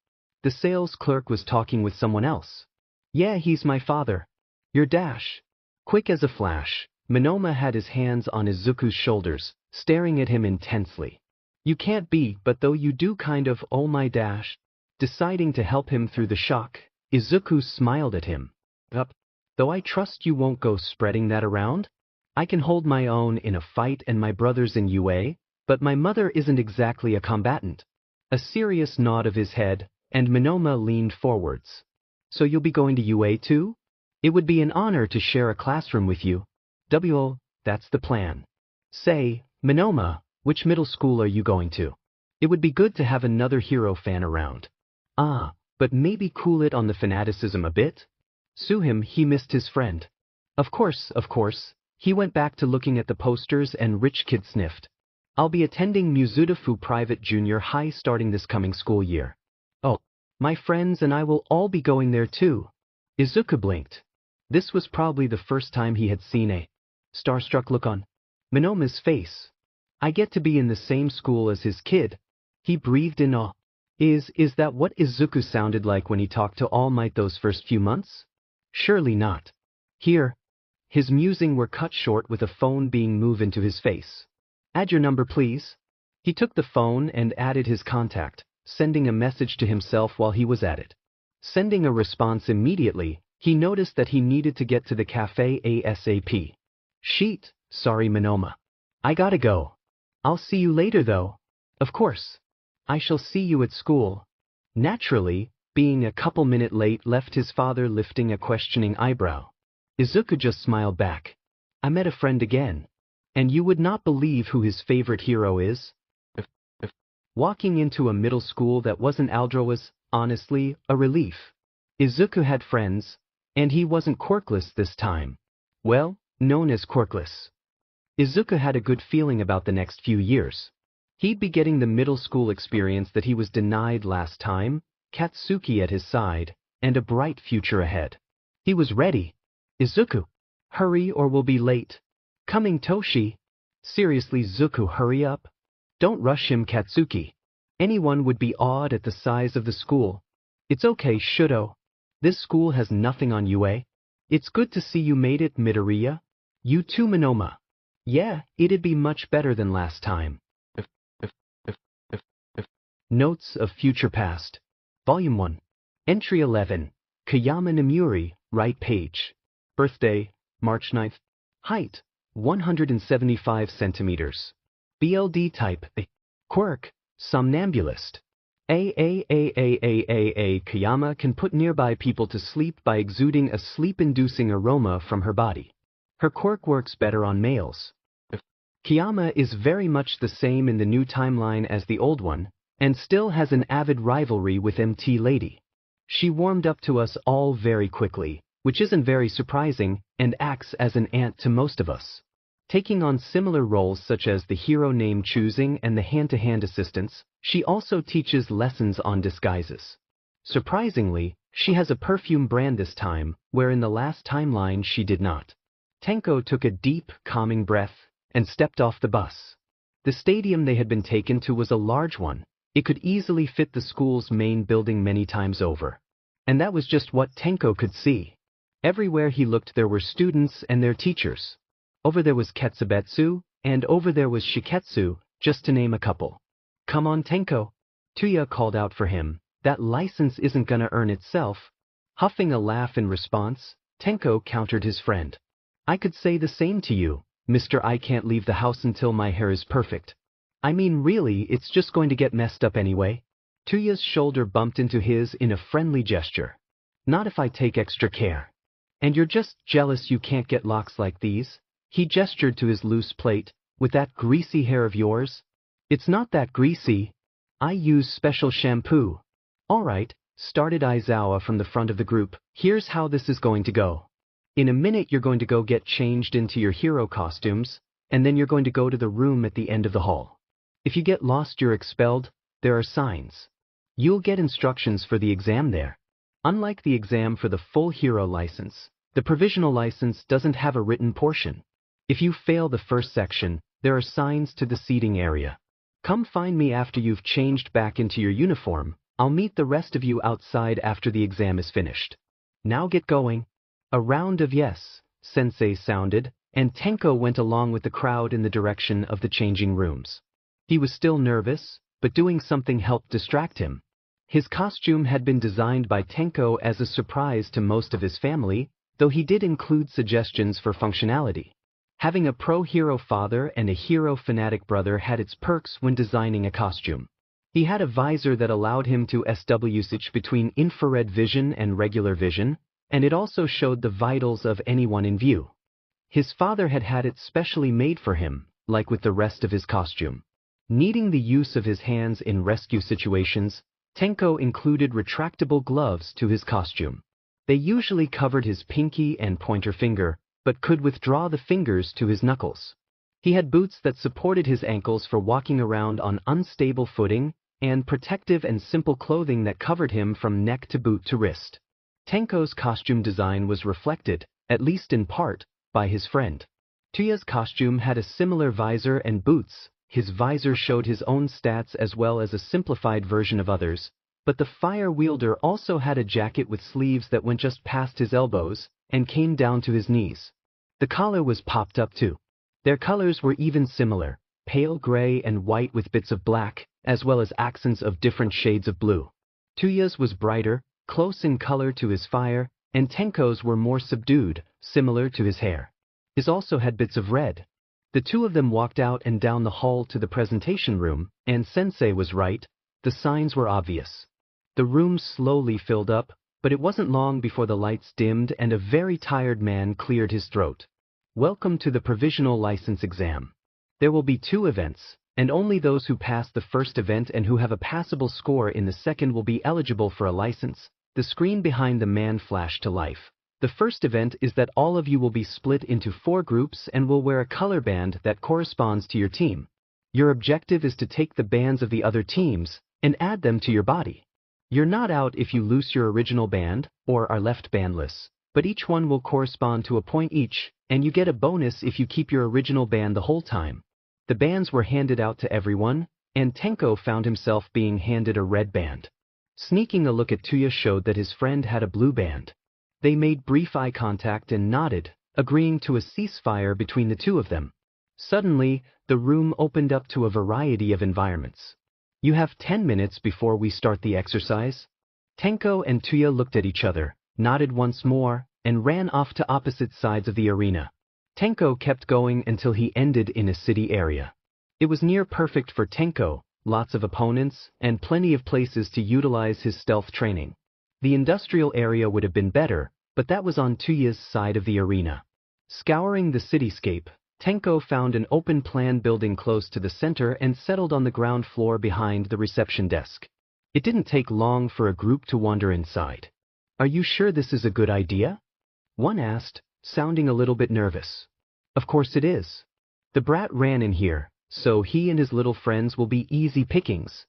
The sales clerk was talking with someone else. Yeah, he's my father. Your dash. Quick as a flash, Monoma had his hands on Izuku's shoulders, staring at him intensely. You can't be, but though you do kind of, oh my dash. Deciding to help him through the shock, Izuku smiled at him. Up. Though I trust you won't go spreading that around? I can hold my own in a fight and my brother's in UA, but my mother isn't exactly a combatant. A serious nod of his head, and Monoma leaned forwards. So you'll be going to UA too? It would be an honor to share a classroom with you. That's the plan. Say, Monoma, which middle school are you going to? It would be good to have another hero fan around. But maybe cool it on the fanaticism a bit? Sue him, he missed his friend. Of course. He went back to looking at the posters and Rich Kid sniffed. I'll be attending Muzutafu Private Junior High starting this coming school year. Oh, my friends and I will all be going there too. Izuku blinked. This was probably the first time he had seen a starstruck look on Monoma's face. I get to be in the same school as his kid. He breathed in awe. Is that what Izuku sounded like when he talked to All Might those first few months? Surely not. Here. His musing were cut short with a phone being moved into his face. Add your number, please. He took the phone and added his contact, sending a message to himself while he was at it. Sending a response immediately, he noticed that he needed to get to the cafe ASAP. Sheet, sorry Monoma. I gotta go. I'll see you later though. Of course. I shall see you at school. Naturally, being a couple minutes late left his father lifting a questioning eyebrow. Izuku just smiled back. I met a friend again. And you would not believe who his favorite hero is. Walking into a middle school that wasn't Aldro was, honestly, a relief. Izuku had friends, and he wasn't quirkless this time. Well, known as quirkless. Izuku had a good feeling about the next few years. He'd be getting the middle school experience that he was denied last time, Katsuki at his side, and a bright future ahead. He was ready. Izuku, hurry or we'll be late. Coming Toshi. Seriously Zuku, hurry up. Don't rush him Katsuki. Anyone would be awed at the size of the school. It's okay Shudo. This school has nothing on UA. It's good to see you made it Midoriya. You too Monoma. Yeah, it'd be much better than last time. Notes of Future Past. Volume 1. Entry 11. Kayama Nomuri, right page. Birthday, March 9th. Height, 175 centimeters. BLD type, quirk, somnambulist. Kayama can put nearby people to sleep by exuding a sleep-inducing aroma from her body. Her quirk works better on males. Kayama is very much the same in the new timeline as the old one, and still has an avid rivalry with MT Lady. She warmed up to us all very quickly, which isn't very surprising, and acts as an aunt to most of us. Taking on similar roles such as the hero name choosing and the hand-to-hand assistance, she also teaches lessons on disguises. Surprisingly, she has a perfume brand this time, where in the last timeline she did not. Tenko took a deep, calming breath, and stepped off the bus. The stadium they had been taken to was a large one. It could easily fit the school's main building many times over. And that was just what Tenko could see. Everywhere he looked there were students and their teachers. Over there was Ketsubetsu, and over there was Shiketsu, just to name a couple. Come on Tenko. Tuya called out for him. That license isn't gonna earn itself. Huffing a laugh in response, Tenko countered his friend. I could say the same to you, Mr. I can't leave the house until my hair is perfect. I mean really, it's just going to get messed up anyway. Tuya's shoulder bumped into his in a friendly gesture. Not if I take extra care. And you're just jealous you can't get locks like these? He gestured to his loose plate. With that greasy hair of yours? It's not that greasy. I use special shampoo. Alright, started Aizawa from the front of the group. Here's how this is going to go. In a minute you're going to go get changed into your hero costumes, and then you're going to go to the room at the end of the hall. If you get lost you're expelled, there are signs. You'll get instructions for the exam there. Unlike the exam for the full hero license, the provisional license doesn't have a written portion. If you fail the first section, there are signs to the seating area. Come find me after you've changed back into your uniform. I'll meet the rest of you outside after the exam is finished. Now get going. A round of yes, sensei sounded, and Tenko went along with the crowd in the direction of the changing rooms. He was still nervous, but doing something helped distract him. His costume had been designed by Tenko as a surprise to most of his family, though he did include suggestions for functionality. Having a pro-hero father and a hero-fanatic brother had its perks when designing a costume. He had a visor that allowed him to switch between infrared vision and regular vision, and it also showed the vitals of anyone in view. His father had had it specially made for him, like with the rest of his costume. Needing the use of his hands in rescue situations, Tenko included retractable gloves to his costume. They usually covered his pinky and pointer finger, but could withdraw the fingers to his knuckles. He had boots that supported his ankles for walking around on unstable footing, and protective and simple clothing that covered him from neck to boot to wrist. Tenko's costume design was reflected, at least in part, by his friend. Tuya's costume had a similar visor and boots. His visor showed his own stats as well as a simplified version of others, but the fire wielder also had a jacket with sleeves that went just past his elbows and came down to his knees. The collar was popped up too. Their colors were even similar, pale gray and white with bits of black, as well as accents of different shades of blue. Tuya's was brighter, close in color to his fire, and Tenko's were more subdued, similar to his hair. His also had bits of red. The two of them walked out and down the hall to the presentation room, and Sensei was right, the signs were obvious. The room slowly filled up, but it wasn't long before the lights dimmed and a very tired man cleared his throat. Welcome to the provisional license exam. There will be 2 events, and only those who pass the first event and who have a passable score in the second will be eligible for a license. The screen behind the man flashed to life. The first event is that all of you will be split into 4 groups and will wear a color band that corresponds to your team. Your objective is to take the bands of the other teams and add them to your body. You're not out if you lose your original band or are left bandless, but each one will correspond to a point each, and you get a bonus if you keep your original band the whole time. The bands were handed out to everyone, and Tenko found himself being handed a red band. Sneaking a look at Tuya showed that his friend had a blue band. They made brief eye contact and nodded, agreeing to a ceasefire between the two of them. Suddenly, the room opened up to a variety of environments. You have 10 minutes before we start the exercise. Tenko and Tuya looked at each other, nodded once more, and ran off to opposite sides of the arena. Tenko kept going until he ended in a city area. It was near perfect for Tenko, lots of opponents, and plenty of places to utilize his stealth training. The industrial area would have been better, but that was on Tuya's side of the arena. Scouring the cityscape, Tenko found an open-plan building close to the center and settled on the ground floor behind the reception desk. It didn't take long for a group to wander inside. "Are you sure this is a good idea?" one asked, sounding a little bit nervous. "Of course it is. The brat ran in here, so he and his little friends will be easy pickings."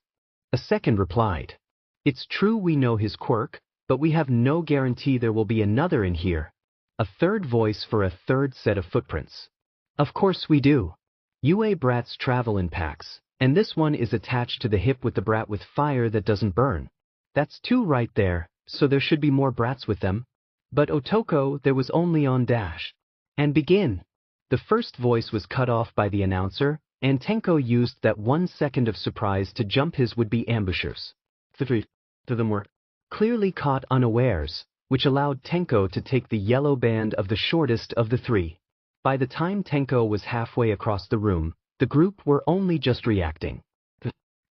A second replied. "It's true we know his quirk, but we have no guarantee there will be another in here." A third voice for a third set of footprints. "Of course we do. UA brats travel in packs, and this one is attached to the hip with the brat with fire that doesn't burn. That's 2 right there, so there should be more brats with them. But Otoko, there was only on dash. And begin." The first voice was cut off by the announcer, and Tenko used that 1 second of surprise to jump his would-be ambushers. 3 of them were clearly caught unawares, which allowed Tenko to take the yellow band of the shortest of the 3. By the time Tenko was halfway across the room, the group were only just reacting.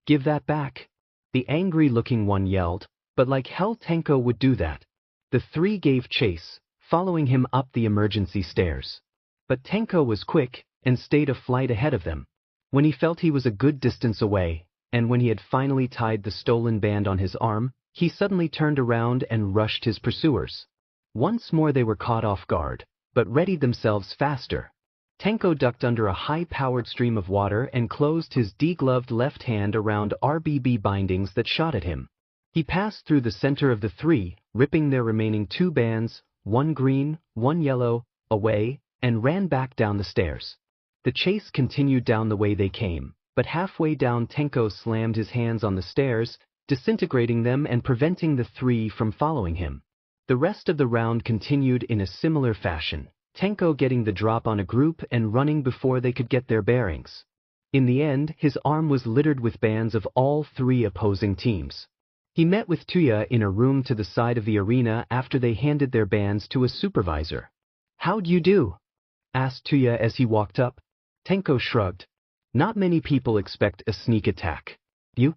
"Give that back," the angry-looking one yelled, but like hell Tenko would do that. The 3 gave chase, following him up the emergency stairs. But Tenko was quick and stayed a flight ahead of them. When he felt he was a good distance away, and when he had finally tied the stolen band on his arm, he suddenly turned around and rushed his pursuers. Once more they were caught off guard, but readied themselves faster. Tenko ducked under a high-powered stream of water and closed his degloved left hand around RBB bindings that shot at him. He passed through the center of the 3, ripping their remaining 2 bands, 1 green, 1 yellow, away, and ran back down the stairs. The chase continued down the way they came, but halfway down Tenko slammed his hands on the stairs, disintegrating them and preventing the 3 from following him. The rest of the round continued in a similar fashion, Tenko getting the drop on a group and running before they could get their bearings. In the end, his arm was littered with bands of all three opposing teams. He met with Tuya in a room to the side of the arena after they handed their bands to a supervisor. "How'd you do?" asked Tuya as he walked up. Tenko shrugged. "Not many people expect a sneak attack." "You?"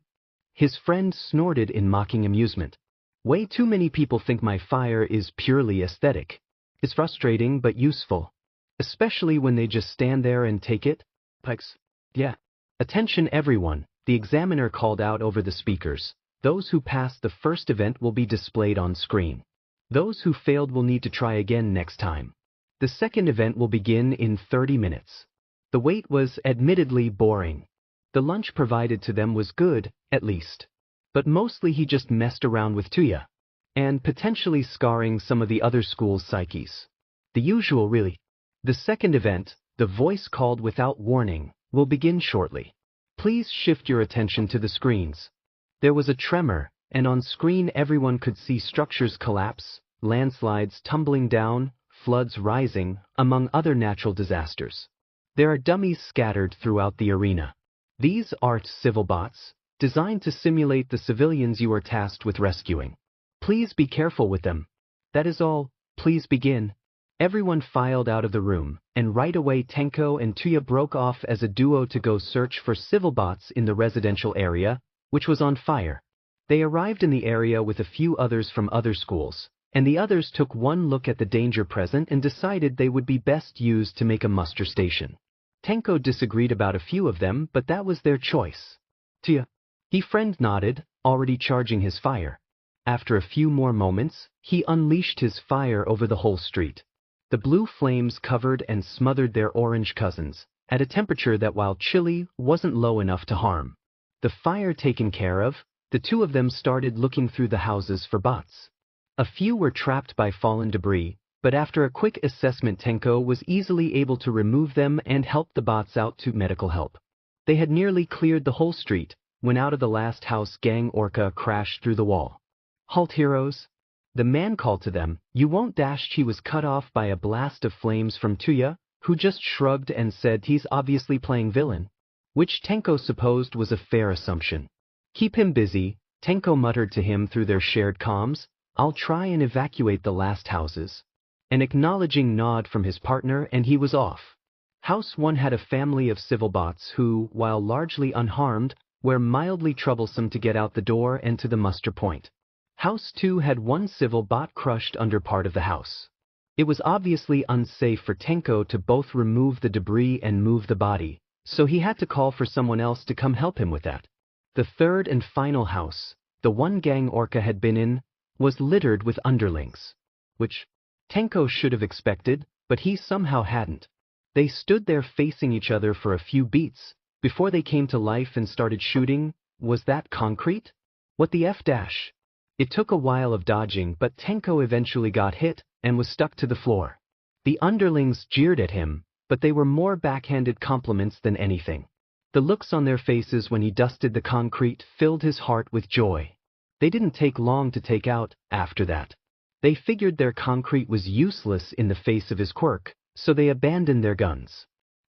His friend snorted in mocking amusement. "Way too many people think my fire is purely aesthetic. It's frustrating but useful. Especially when they just stand there and take it." Pikes. "Yeah. Attention everyone," the examiner called out over the speakers. "Those who passed the first event will be displayed on screen. Those who failed will need to try again next time. The second event will begin in 30 minutes. The wait was admittedly boring. The lunch provided to them was good, at least. But mostly he just messed around with Tuya, and potentially scarring some of the other school's psyches. The usual, really. The second event, the voice called without warning, will begin shortly. Please shift your attention to the screens." There was a tremor, and on screen everyone could see structures collapse, landslides tumbling down, floods rising, among other natural disasters. There are dummies scattered throughout the arena. These aren't civil bots, designed to simulate the civilians you are tasked with rescuing. Please be careful with them. That is all. Please begin. Everyone filed out of the room, and right away Tenko and Tuya broke off as a duo to go search for civil bots in the residential area, which was on fire. They arrived in the area with a few others from other schools, and the others took one look at the danger present and decided they would be best used to make a muster station. Tenko disagreed about a few of them, but that was their choice. "Tuya." He friend nodded, already charging his fire. After a few more moments, he unleashed his fire over the whole street. The blue flames covered and smothered their orange cousins, at a temperature that, while chilly, wasn't low enough to harm. The fire taken care of, the two of them started looking through the houses for bots. A few were trapped by fallen debris, but after a quick assessment Tenko was easily able to remove them and help the bots out to medical help. They had nearly cleared the whole street, when out of the last house Gang Orca crashed through the wall. "Halt, heroes!" The man called to them. "You won't dash." He was cut off by a blast of flames from Tuya, who just shrugged and said he's obviously playing villain, which Tenko supposed was a fair assumption. "Keep him busy," Tenko muttered to him through their shared comms. "I'll try and evacuate the last houses." An acknowledging nod from his partner and he was off. House 1 had a family of civil bots who, while largely unharmed, were mildly troublesome to get out the door and to the muster point. House 2 had one civil bot crushed under part of the house. It was obviously unsafe for Tenko to both remove the debris and move the body, so he had to call for someone else to come help him with that. The third and final house, the one Gang Orca had been in, was littered with underlings, which Tenko should have expected, but he somehow hadn't. They stood there facing each other for a few beats, before they came to life and started shooting. Was that concrete? What the F dash? It took a while of dodging, but Tenko eventually got hit and was stuck to the floor. The underlings jeered at him, but they were more backhanded compliments than anything. The looks on their faces when he dusted the concrete filled his heart with joy. They didn't take long to take out after that. They figured their concrete was useless in the face of his quirk, so they abandoned their guns.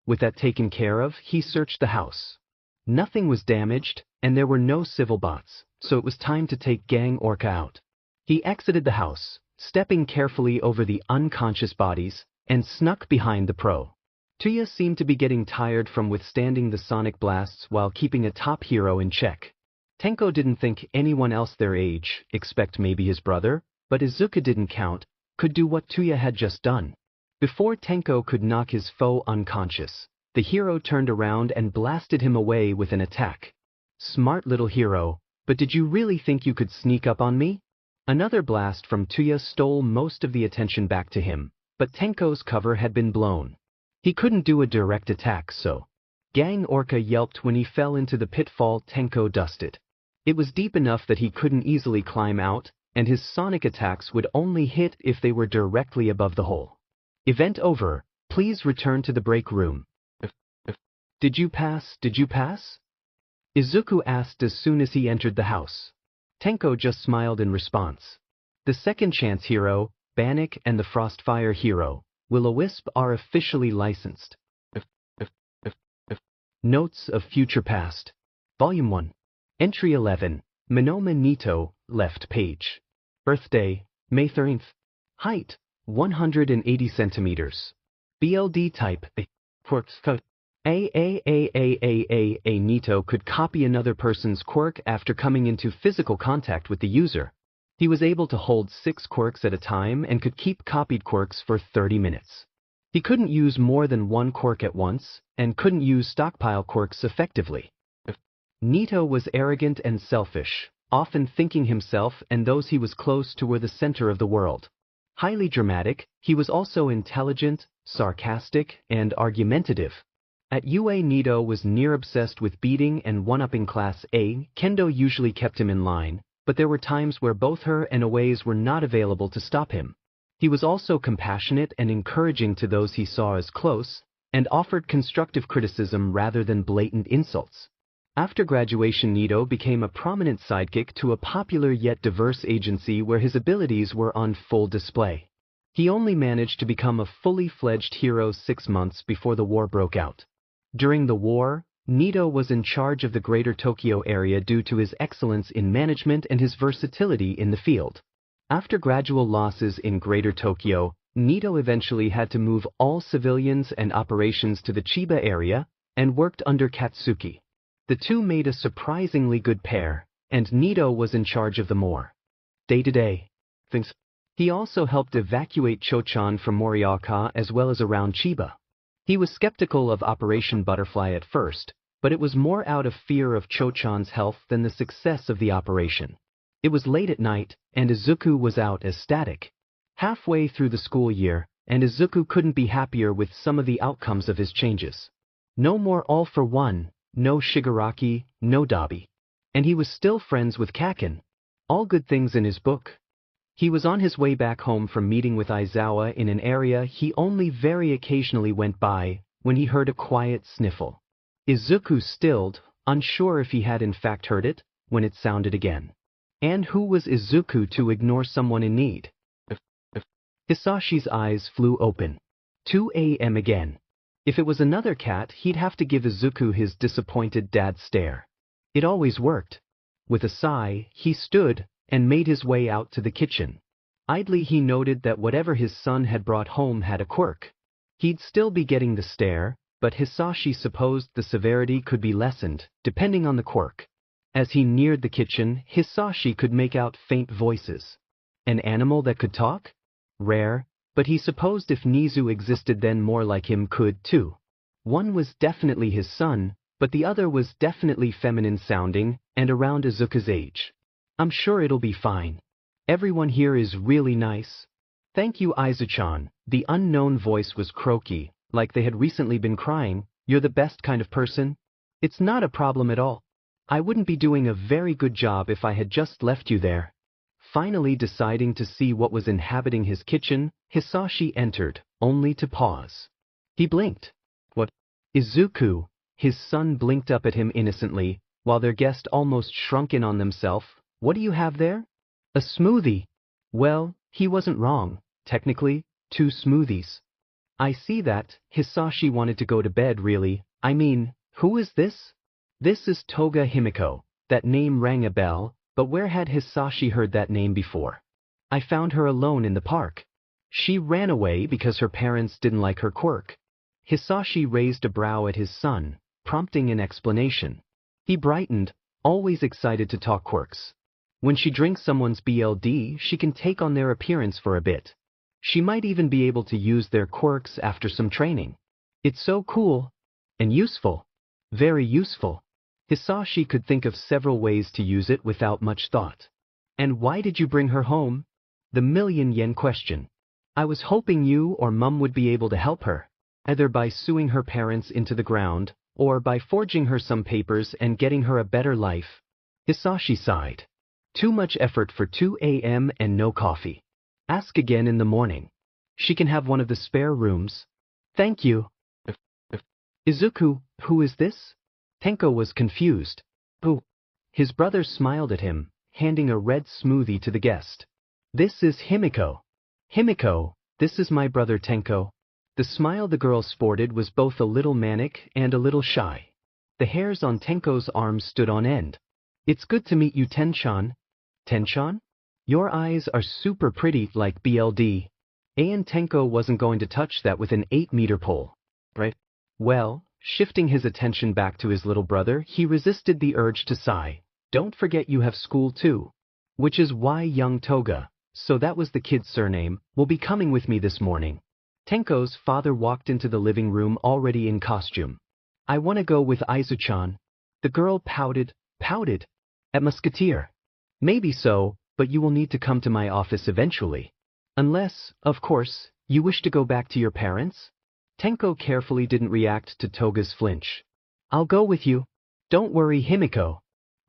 With that taken care of, he searched the house. Nothing was damaged, and there were no civil bots, so it was time to take Gang Orca out. He exited the house, stepping carefully over the unconscious bodies, and snuck behind the pro. Tuya seemed to be getting tired from withstanding the sonic blasts while keeping a top hero in check. Tenko didn't think anyone else their age, except maybe his brother, but Izuku didn't count, could do what Tuya had just done. Before Tenko could knock his foe unconscious, the hero turned around and blasted him away with an attack. Smart little hero, but did you really think you could sneak up on me? Another blast from Tuya stole most of the attention back to him, but Tenko's cover had been blown. He couldn't do a direct attack, so Gang Orca yelped when he fell into the pitfall Tenko dusted. It was deep enough that he couldn't easily climb out, and his sonic attacks would only hit if they were directly above the hole. Event over. Please return to the break room. Did you pass? Did you pass? Izuku asked as soon as he entered the house. Tenko just smiled in response. The second chance hero, Bannock and the Frostfire hero, Will-O-Wisp are officially licensed. Notes of Future Past. Volume 1. Entry 11. Minoma Nito, left page. Birthday, May 13th. Height, 180 centimeters. BLD type, A Nito could copy another person's quirk after coming into physical contact with the user. He was able to hold 6 quirks at a time and could keep copied quirks for 30 minutes. He couldn't use more than 1 quirk at once, and couldn't use stockpile quirks effectively. Nito was arrogant and selfish, often thinking himself and those he was close to were the center of the world. Highly dramatic, he was also intelligent, sarcastic, and argumentative. At UA, Nito was near obsessed with beating and one-upping Class A. Kendo usually kept him in line, but there were times where both her and Oways were not available to stop him. He was also compassionate and encouraging to those he saw as close, and offered constructive criticism rather than blatant insults. After graduation, Nito became a prominent sidekick to a popular yet diverse agency where his abilities were on full display. He only managed to become a fully fledged hero 6 months before the war broke out. During the war, Nito was in charge of the Greater Tokyo area due to his excellence in management and his versatility in the field. After gradual losses in Greater Tokyo, Nito eventually had to move all civilians and operations to the Chiba area and worked under Katsuki. The two made a surprisingly good pair, and Nito was in charge of the more day-to-day things. He also helped evacuate Chochan from Morioka as well as around Chiba. He was skeptical of Operation Butterfly at first, but it was more out of fear of Chochan's health than the success of the operation. It was late at night, and Izuku was out as static. Halfway through the school year, and Izuku couldn't be happier with some of the outcomes of his changes. No more All for One, no Shigaraki, no Dabi. And he was still friends with Kaken. All good things in his book. He was on his way back home from meeting with Aizawa in an area he only very occasionally went by, when he heard a quiet sniffle. Izuku stilled, unsure if he had in fact heard it, when it sounded again. And who was Izuku to ignore someone in need? Hisashi's eyes flew open. 2 a.m. again. If it was another cat, he'd have to give Izuku his disappointed dad stare. It always worked. With a sigh, he stood and made his way out to the kitchen. Idly he noted that whatever his son had brought home had a quirk. He'd still be getting the stare, but Hisashi supposed the severity could be lessened, depending on the quirk. As he neared the kitchen, Hisashi could make out faint voices. An animal that could talk? Rare, but he supposed if Nizu existed then more like him could too. One was definitely his son, but the other was definitely feminine sounding and around Izuku's age. I'm sure it'll be fine. Everyone here is really nice. Thank you, Izu-chan. The unknown voice was croaky, like they had recently been crying. You're the best kind of person. It's not a problem at all. I wouldn't be doing a very good job if I had just left you there. Finally deciding to see what was inhabiting his kitchen, Hisashi entered, only to pause. He blinked. What? Izuku. His son blinked up at him innocently, while their guest almost shrunk in on themselves. What do you have there? A smoothie. Well, he wasn't wrong. Technically, 2 smoothies. I see that. Hisashi wanted to go to bed really. I mean, who is this? This is Toga Himiko. That name rang a bell, but where had Hisashi heard that name before? I found her alone in the park. She ran away because her parents didn't like her quirk. Hisashi raised a brow at his son, prompting an explanation. He brightened, always excited to talk quirks. When she drinks someone's BLD, she can take on their appearance for a bit. She might even be able to use their quirks after some training. It's so cool. And useful. Very useful. Hisashi could think of several ways to use it without much thought. And why did you bring her home? The million-yen question. I was hoping you or Mum would be able to help her, either by suing her parents into the ground, or by forging her some papers and getting her a better life. Hisashi sighed. Too much effort for 2 a.m. and no coffee. Ask again in the morning. She can have one of the spare rooms. Thank you. Izuku, who is this? Tenko was confused. Who? His brother smiled at him, handing a red smoothie to the guest. This is Himiko. Himiko, this is my brother Tenko. The smile the girl sported was both a little manic and a little shy. The hairs on Tenko's arms stood on end. It's good to meet you, Tenchan. Tenchan? Your eyes are super pretty like BLD. And Tenko wasn't going to touch that with an 8-meter pole. Right? Well, shifting his attention back to his little brother, he resisted the urge to sigh. Don't forget you have school too. Which is why young Toga, so that was the kid's surname, will be coming with me this morning. Tenko's father walked into the living room already in costume. I want to go with Izuchan. The girl pouted. At Musketeer. Maybe so, but you will need to come to my office eventually. Unless, of course, you wish to go back to your parents? Tenko carefully didn't react to Toga's flinch. I'll go with you. Don't worry, Himiko.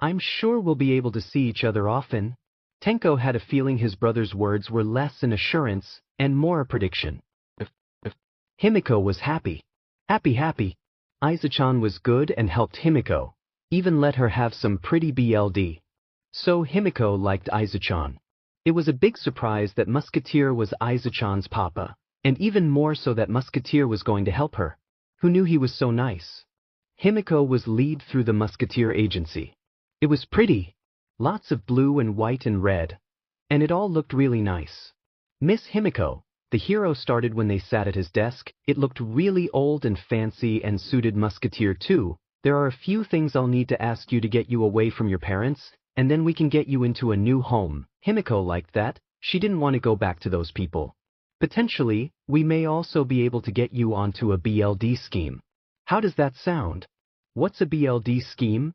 I'm sure we'll be able to see each other often. Tenko had a feeling his brother's words were less an assurance and more a prediction. Himiko was happy. Happy. Izuchan was good and helped Himiko, even let her have some pretty BLD. So Himiko liked Izuchan. It was a big surprise that Musketeer was Izuchan's papa, and even more so that Musketeer was going to help her. Who knew he was so nice? Himiko was lead through the Musketeer agency. It was pretty. Lots of blue and white and red. And it all looked really nice. Miss Himiko, the hero started when they sat at his desk. It looked really old and fancy and suited Musketeer too. There are a few things I'll need to ask you to get you away from your parents, and then we can get you into a new home. Himiko liked that. She didn't want to go back to those people. Potentially, we may also be able to get you onto a BLD scheme. How does that sound? What's a BLD scheme?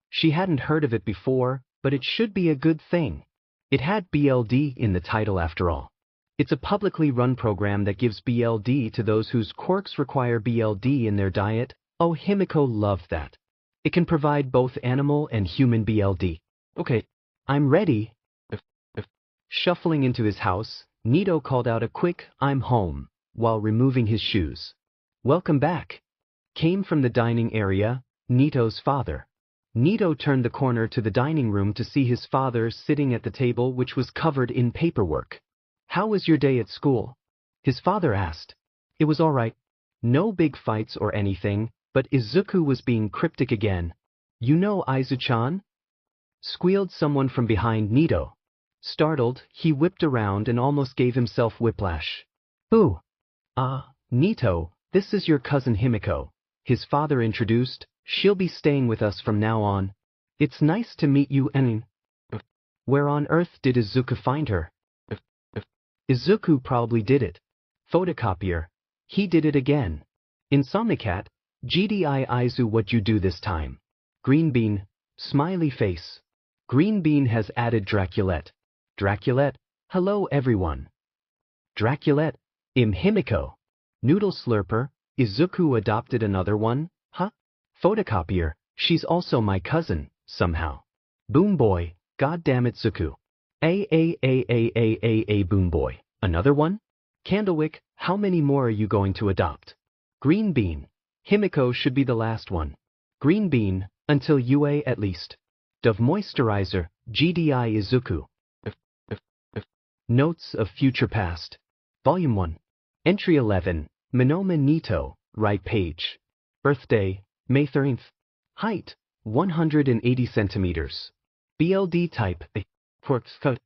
She hadn't heard of it before, but it should be a good thing. It had BLD in the title after all. It's a publicly run program that gives BLD to those whose quirks require BLD in their diet. Oh, Himiko loved that. It can provide both animal and human BLD. Okay, I'm ready. Shuffling into his house, Nito called out a quick, "I'm home," while removing his shoes. "Welcome back." Came from the dining area, Nito's father. Nito turned the corner to the dining room to see his father sitting at the table which was covered in paperwork. "How was your day at school?" his father asked. "It was all right. No big fights or anything, but Izuku was being cryptic again." "You know Izu-chan?" squealed someone from behind Nito. Startled, he whipped around and almost gave himself whiplash. "Who?" Nito, this is your cousin Himiko," his father introduced. "She'll be staying with us from now on. It's nice to meet you and..." Where on earth did Izuku find her? Izuku probably did it. Photocopier. He did it again. Insomnicat. GDI Izu, what you do this time? Green bean. Smiley face. Green bean has added Draculette. Draculette. Hello everyone. Draculette. Himiko. Noodle slurper. Izuku adopted another one? Huh? Photocopier. She's also my cousin, somehow. Boom boy. God damn it, Zuku. Boom boy. Another one? Candlewick, how many more are you going to adopt? Green bean. Himiko should be the last one. Green bean, until UA at least. Dove moisturizer, GDI Izuku. Notes of Future Past. Volume 1. Entry 11. Minoma Nito, right page. Birthday, May 13th. Height, 180 centimeters. BLD type, quirks code.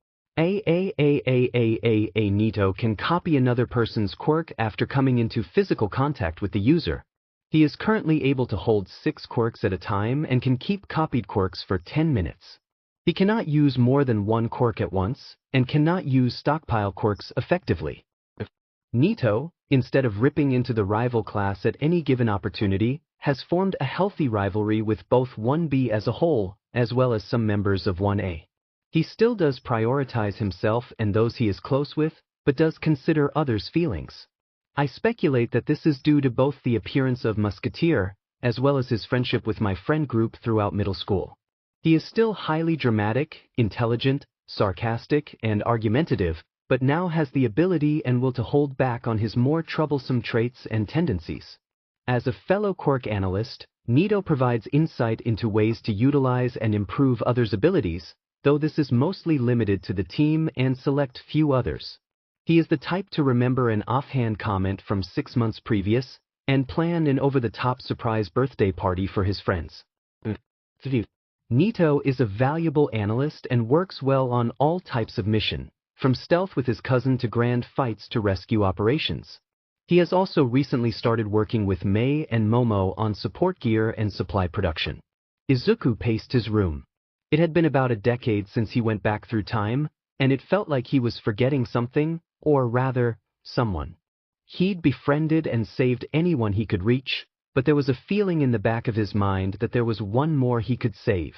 Nito can copy another person's quirk after coming into physical contact with the user. He is currently able to hold 6 quirks at a time and can keep copied quirks for 10 minutes. He cannot use more than 1 quirk at once, and cannot use stockpile quirks effectively. Nito, instead of ripping into the rival class at any given opportunity, has formed a healthy rivalry with both 1B as a whole, as well as some members of 1A. He still does prioritize himself and those he is close with, but does consider others' feelings. I speculate that this is due to both the appearance of Musketeer, as well as his friendship with my friend group throughout middle school. He is still highly dramatic, intelligent, sarcastic, and argumentative, but now has the ability and will to hold back on his more troublesome traits and tendencies. As a fellow quirk analyst, Nito provides insight into ways to utilize and improve others' abilities, though this is mostly limited to the team and select few others. He is the type to remember an offhand comment from 6 months previous and plan an over-the-top surprise birthday party for his friends. Nito is a valuable analyst and works well on all types of mission, from stealth with his cousin to grand fights to rescue operations. He has also recently started working with Mei and Momo on support gear and supply production. Izuku paced his room. It had been about a decade since he went back through time, and it felt like he was forgetting something, or rather, someone. He'd befriended and saved anyone he could reach, but there was a feeling in the back of his mind that there was one more he could save.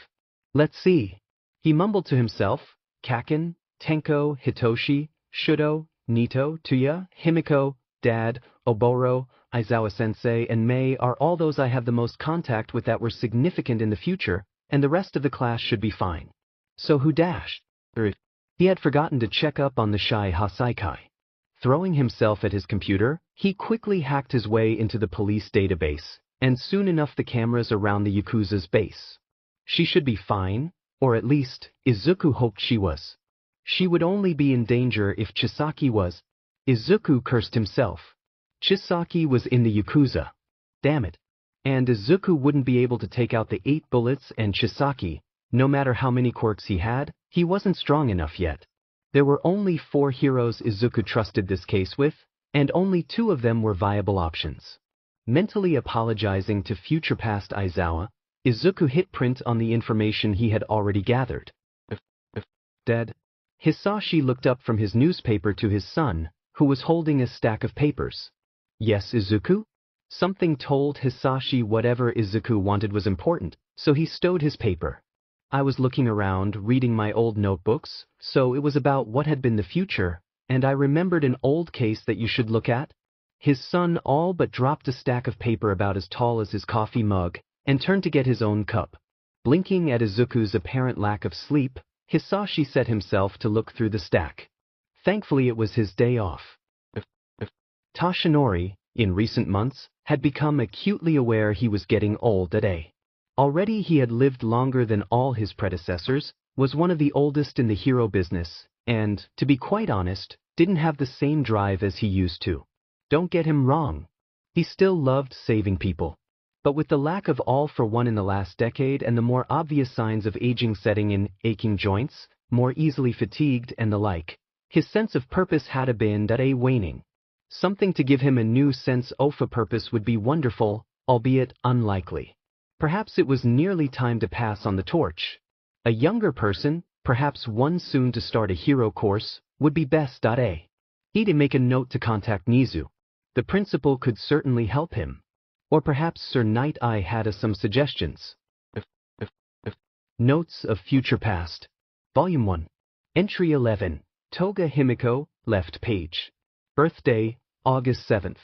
Let's see. He mumbled to himself, Kaken, Tenko, Hitoshi, Shudo, Nito, Tuya, Himiko, Dad, Oboro, Aizawa-sensei, and Mei are all those I have the most contact with that were significant in the future, and the rest of the class should be fine. So who dashed? He had forgotten to check up on the Shai Hasaikai. Throwing himself at his computer, he quickly hacked his way into the police database, and soon enough the cameras around the Yakuza's base. She should be fine, or at least, Izuku hoped she was. She would only be in danger if Chisaki was. Izuku cursed himself. Chisaki was in the Yakuza. Damn it. And Izuku wouldn't be able to take out the 8 bullets, and Chisaki, no matter how many quirks he had, he wasn't strong enough yet. There were only 4 heroes Izuku trusted this case with, and only 2 of them were viable options. Mentally apologizing to future past Aizawa, Izuku hit print on the information he had already gathered. Dead. Hisashi looked up from his newspaper to his son, who was holding a stack of papers. Yes, Izuku? Something told Hisashi whatever Izuku wanted was important, so he stowed his paper. I was looking around, reading my old notebooks, so it was about what had been the future, and I remembered an old case that you should look at. His son all but dropped a stack of paper about as tall as his coffee mug, and turned to get his own cup. Blinking at Izuku's apparent lack of sleep, Hisashi set himself to look through the stack. Thankfully it was his day off. Toshinori, in recent months, had become acutely aware he was getting old at A. Already he had lived longer than all his predecessors, was one of the oldest in the hero business, and, to be quite honest, didn't have the same drive as he used to. Don't get him wrong. He still loved saving people. But with the lack of all for one in the last decade and the more obvious signs of aging setting in, aching joints, more easily fatigued and the like, his sense of purpose had been waning. Something to give him a new sense of purpose would be wonderful, albeit unlikely. Perhaps it was nearly time to pass on the torch. A younger person, perhaps one soon to start a hero course, would be best. He'd make a note to contact Nizu. The principal could certainly help him. Or perhaps Sir Night Eye had some suggestions. Notes of Future Past. Volume 1. Entry 11. Toga Himiko, left page. Birthday, August 7th.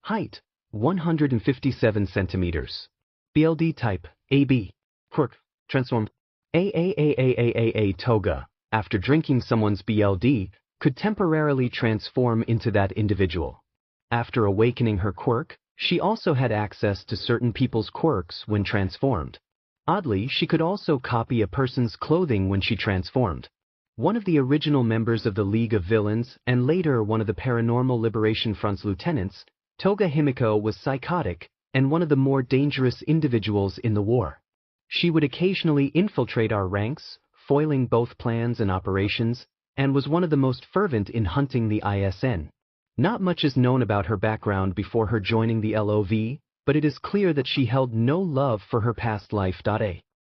Height, 157 centimeters. BLD type, AB. Quirk, transform. Toga, after drinking someone's BLD, could temporarily transform into that individual. After awakening her quirk, she also had access to certain people's quirks when transformed. Oddly, she could also copy a person's clothing when she transformed. One of the original members of the League of Villains, and later one of the Paranormal Liberation Front's lieutenants, Toga Himiko was psychotic and one of the more dangerous individuals in the war. She would occasionally infiltrate our ranks, foiling both plans and operations, and was one of the most fervent in hunting the ISN. Not much is known about her background before her joining the LOV, but it is clear that she held no love for her past life.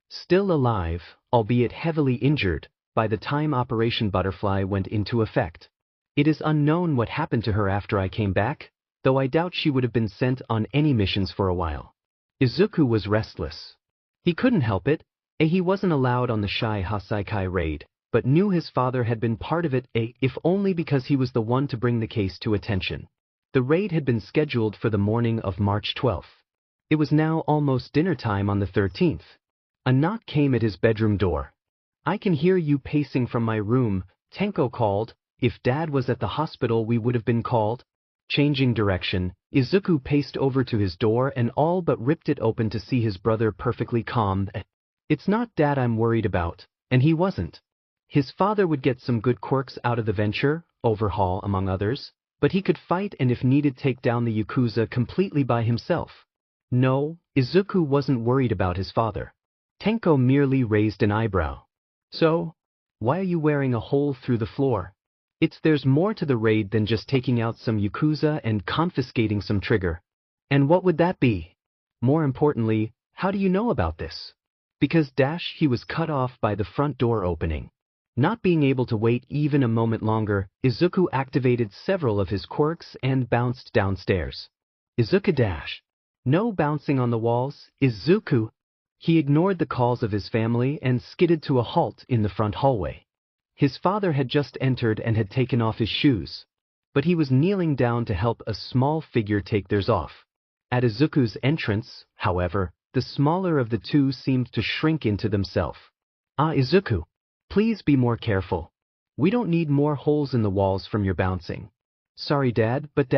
Still alive, albeit heavily injured, by the time Operation Butterfly went into effect. It is unknown what happened to her after I came back, though I doubt she would have been sent on any missions for a while. Izuku was restless. He couldn't help it. He wasn't allowed on the Shai Hasaikai raid, but knew his father had been part of it, if only because he was the one to bring the case to attention. The raid had been scheduled for the morning of March 12th. It was now almost dinner time on the 13th. A knock came at his bedroom door. "I can hear you pacing from my room," Tenko called. "If Dad was at the hospital we would have been called." Changing direction, Izuku paced over to his door and all but ripped it open to see his brother perfectly calm. "It's not Dad I'm worried about, And he wasn't. His father would get some good quirks out of the venture, overhaul among others, but he could fight and if needed take down the Yakuza completely by himself. No, Izuku wasn't worried about his father. Tenko merely raised an eyebrow. So, why are you wearing a hole through the floor? There's more to the raid than just taking out some Yakuza and confiscating some trigger. And what would that be? More importantly, how do you know about this? Because he was cut off by the front door opening. Not being able to wait even a moment longer, Izuku activated several of his quirks and bounced downstairs. Izuku No bouncing on the walls, Izuku! He ignored the calls of his family and skidded to a halt in the front hallway. His father had just entered and had taken off his shoes, but he was kneeling down to help a small figure take theirs off. At Izuku's entrance, however, the smaller of the two seemed to shrink into themselves. Izuku! Please be more careful. We don't need more holes in the walls from your bouncing. Sorry, Dad, but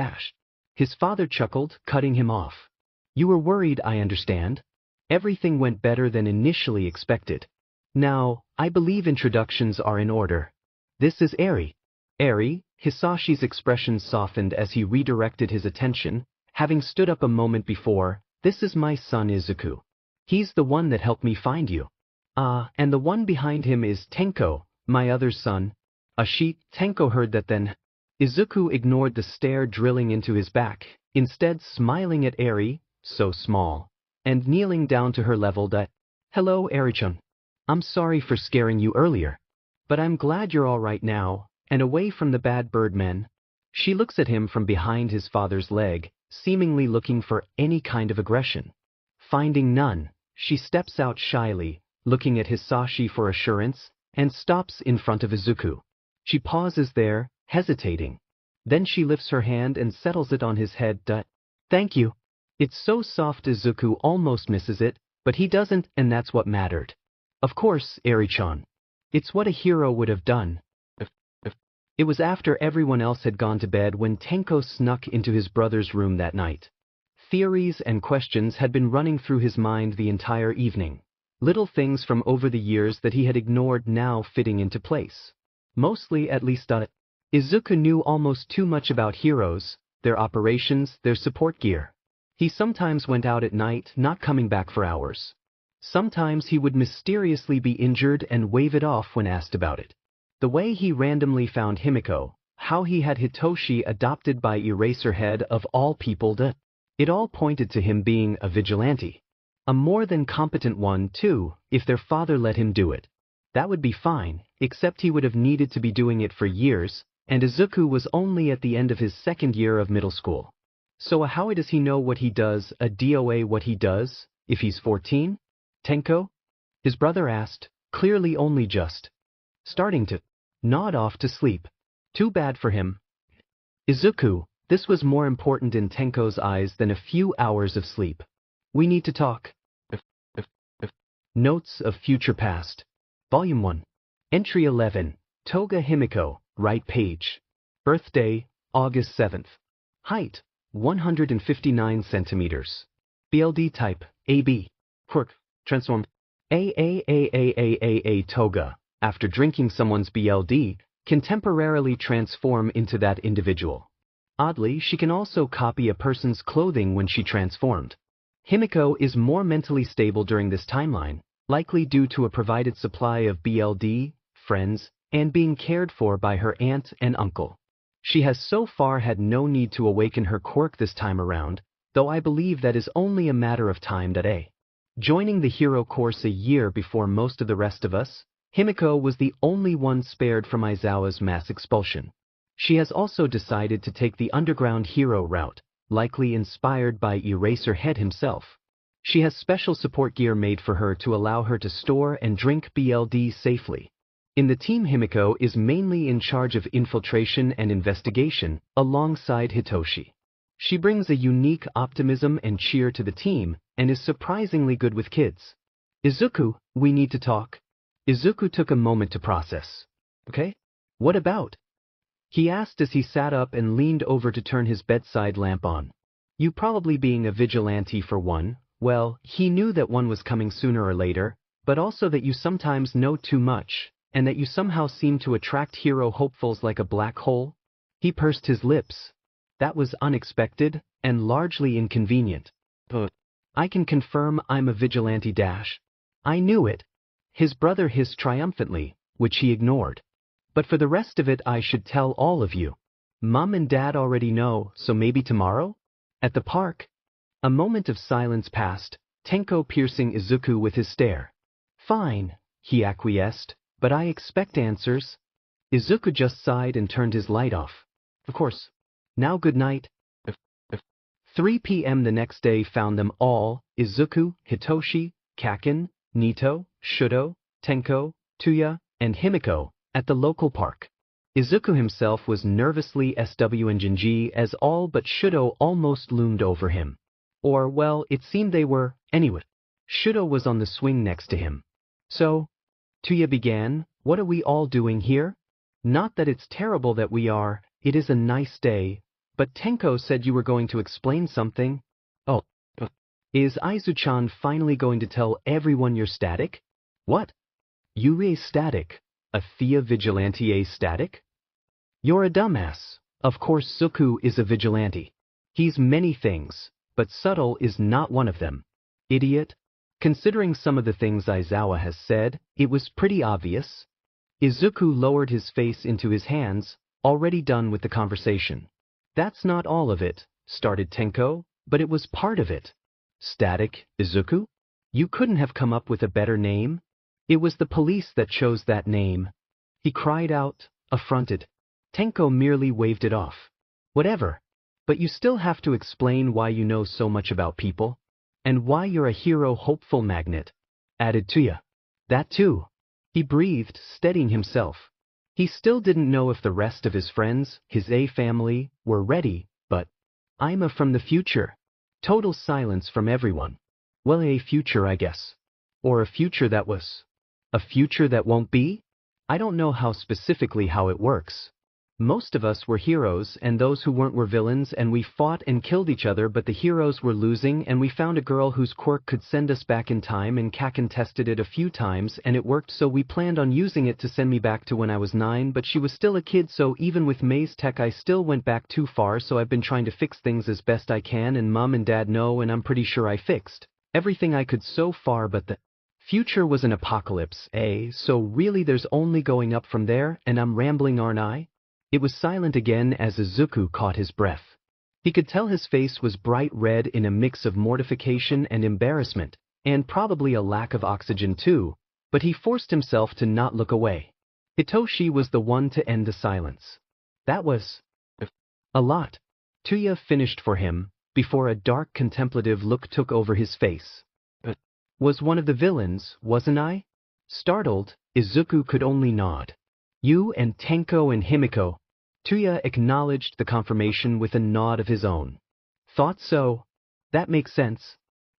His father chuckled, cutting him off. You were worried, I understand. Everything went better than initially expected. Now, I believe introductions are in order. This is Eri. Eri, Hisashi's expression softened as he redirected his attention, having stood up a moment before. This is my son Izuku. He's the one that helped me find you. And the one behind him is Tenko, my other son. Tenko heard that then. Izuku ignored the stare drilling into his back, instead smiling at Eri, so small, and kneeling down to her level. Hello, Eri-chan. I'm sorry for scaring you earlier, but I'm glad you're all right now, and away from the bad birdmen. She looks at him from behind his father's leg, seemingly looking for any kind of aggression. Finding none, she steps out shyly, looking at Hisashi for assurance, and stops in front of Izuku. She pauses there, hesitating. Then she lifts her hand and settles it on his head. Thank you. It's so soft Izuku almost misses it, but he doesn't, and that's what mattered. Of course, Eri-chan. It's what a hero would have done. It was after everyone else had gone to bed when Tenko snuck into his brother's room that night. Theories and questions had been running through his mind the entire evening. Little things from over the years that he had ignored now fitting into place. Mostly, at least, Izuku knew almost too much about heroes, their operations, their support gear. He sometimes went out at night, not coming back for hours. Sometimes he would mysteriously be injured and wave it off when asked about it. The way he randomly found Himiko, how he had Hitoshi adopted by Eraserhead of all people, it all pointed to him being a vigilante. A more than competent one, too, if their father let him do it. That would be fine, except he would have needed to be doing it for years, and Izuku was only at the end of his second year of middle school. So how does he know what he does, what he does, if he's 14? Tenko? His brother asked, clearly only just starting to nod off to sleep. Too bad for him. Izuku, this was more important in Tenko's eyes than a few hours of sleep. We need to talk. Notes of Future Past. Volume 1. Entry 11. Toga Himiko, right page. Birthday, August 7th. Height, 159 centimeters. BLD type, AB. Quirk, transformed. Toga, after drinking someone's BLD, can temporarily transform into that individual. Oddly, she can also copy a person's clothing when she transformed. Himiko is more mentally stable during this timeline, likely due to a provided supply of BLD, friends, and being cared for by her aunt and uncle. She has so far had no need to awaken her quirk this time around, though I believe that is only a matter of time. Joining the hero course a year before most of the rest of us, Himiko was the only one spared from Aizawa's mass expulsion. She has also decided to take the underground hero route, likely inspired by Eraserhead himself. She has special support gear made for her to allow her to store and drink BLD safely. In the team, Himiko is mainly in charge of infiltration and investigation, alongside Hitoshi. She brings a unique optimism and cheer to the team, and is surprisingly good with kids. Izuku, we need to talk. Izuku took a moment to process. Okay? What about? He asked as he sat up and leaned over to turn his bedside lamp on. You probably being a vigilante for one. Well, he knew that one was coming sooner or later, but also that you sometimes know too much, and that you somehow seem to attract hero hopefuls like a black hole? He pursed his lips. That was unexpected, and largely inconvenient. But I can confirm I'm a vigilante dash. I knew it. His brother hissed triumphantly, which he ignored. But for the rest of it I should tell all of you. Mom and Dad already know, so maybe tomorrow? At the park? A moment of silence passed, Tenko piercing Izuku with his stare. Fine, he acquiesced, but I expect answers. Izuku just sighed and turned his light off. Of course. Now good night. 3 p.m. the next day found them all, Izuku, Hitoshi, Kaken, Nito, Shudo, Tenko, Tuya, and Himiko, at the local park. Izuku himself was nervously SWNG as all but Shudo almost loomed over him. Or, well, it seemed they were, anyway. Shudo was on the swing next to him. So, Tuya began, what are we all doing here? Not that it's terrible that we are, it is a nice day, but Tenko said you were going to explain something. Oh, is Izu-chan finally going to tell everyone you're static? What? Yurei static? A Thea vigilante static? You're a dumbass. Of course Zuku is a vigilante. He's many things, but subtle is not one of them. Idiot. Considering some of the things Aizawa has said, it was pretty obvious. Izuku lowered his face into his hands, already done with the conversation. That's not all of it, started Tenko, but it was part of it. Static, Izuku? You couldn't have come up with a better name? It was the police that chose that name. He cried out, affronted. Tenko merely waved it off. Whatever. But you still have to explain why you know so much about people. And why you're a hero hopeful magnet, added Tuya. That too. He breathed, steadying himself. He still didn't know if the rest of his friends, his A family, were ready, but I'm a from the future. Total silence from everyone. Well, a future, I guess. Or a future that was. A future that won't be? I don't know how specifically how it works. Most of us were heroes and those who weren't were villains and we fought and killed each other but the heroes were losing and we found a girl whose quirk could send us back in time and Kaken tested it a few times and it worked so we planned on using it to send me back to when I was 9 but she was still a kid so even with Maze Tech I still went back too far so I've been trying to fix things as best I can and Mom and Dad know and I'm pretty sure I fixed everything I could so far but the future was an apocalypse, so really there's only going up from there and I'm rambling aren't I? It was silent again as Izuku caught his breath. He could tell his face was bright red in a mix of mortification and embarrassment, and probably a lack of oxygen too, but he forced himself to not look away. Hitoshi was the one to end the silence. That was a lot. Tuya finished for him, before a dark contemplative look took over his face. Was one of the villains, wasn't I? Startled, Izuku could only nod. You and Tenko and Himiko. Tuya acknowledged the confirmation with a nod of his own. Thought so. That makes sense.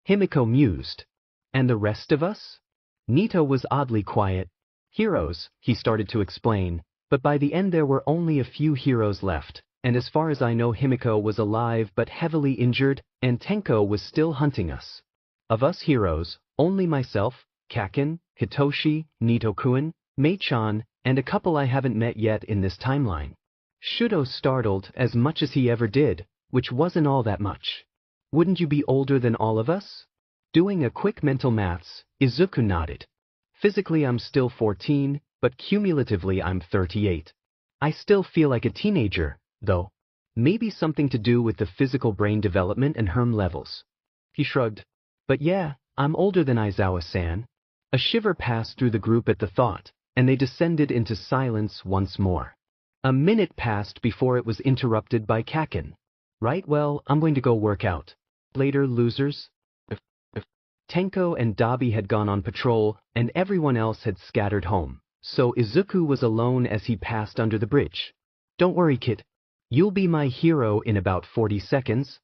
Himiko mused. And the rest of us? Nito was oddly quiet. Heroes, he started to explain, but by the end there were only a few heroes left, and as far as I know Himiko was alive but heavily injured, and Tenko was still hunting us. Of us heroes, only myself, Kaken, Hitoshi, Nito-kun, Mei-chan, and a couple I haven't met yet in this timeline. Shudo startled as much as he ever did, which wasn't all that much. Wouldn't you be older than all of us? Doing a quick mental maths, Izuku nodded. Physically I'm still 14, but cumulatively I'm 38. I still feel like a teenager, though. Maybe something to do with the physical brain development and Herm levels. He shrugged. But yeah, I'm older than Aizawa-san. A shiver passed through the group at the thought, and they descended into silence once more. A minute passed before it was interrupted by Kaken. Right, well, I'm going to go work out. Later, losers. Tenko and Dabi had gone on patrol, and everyone else had scattered home, so Izuku was alone as he passed under the bridge. Don't worry, kid. You'll be my hero in about 40 seconds.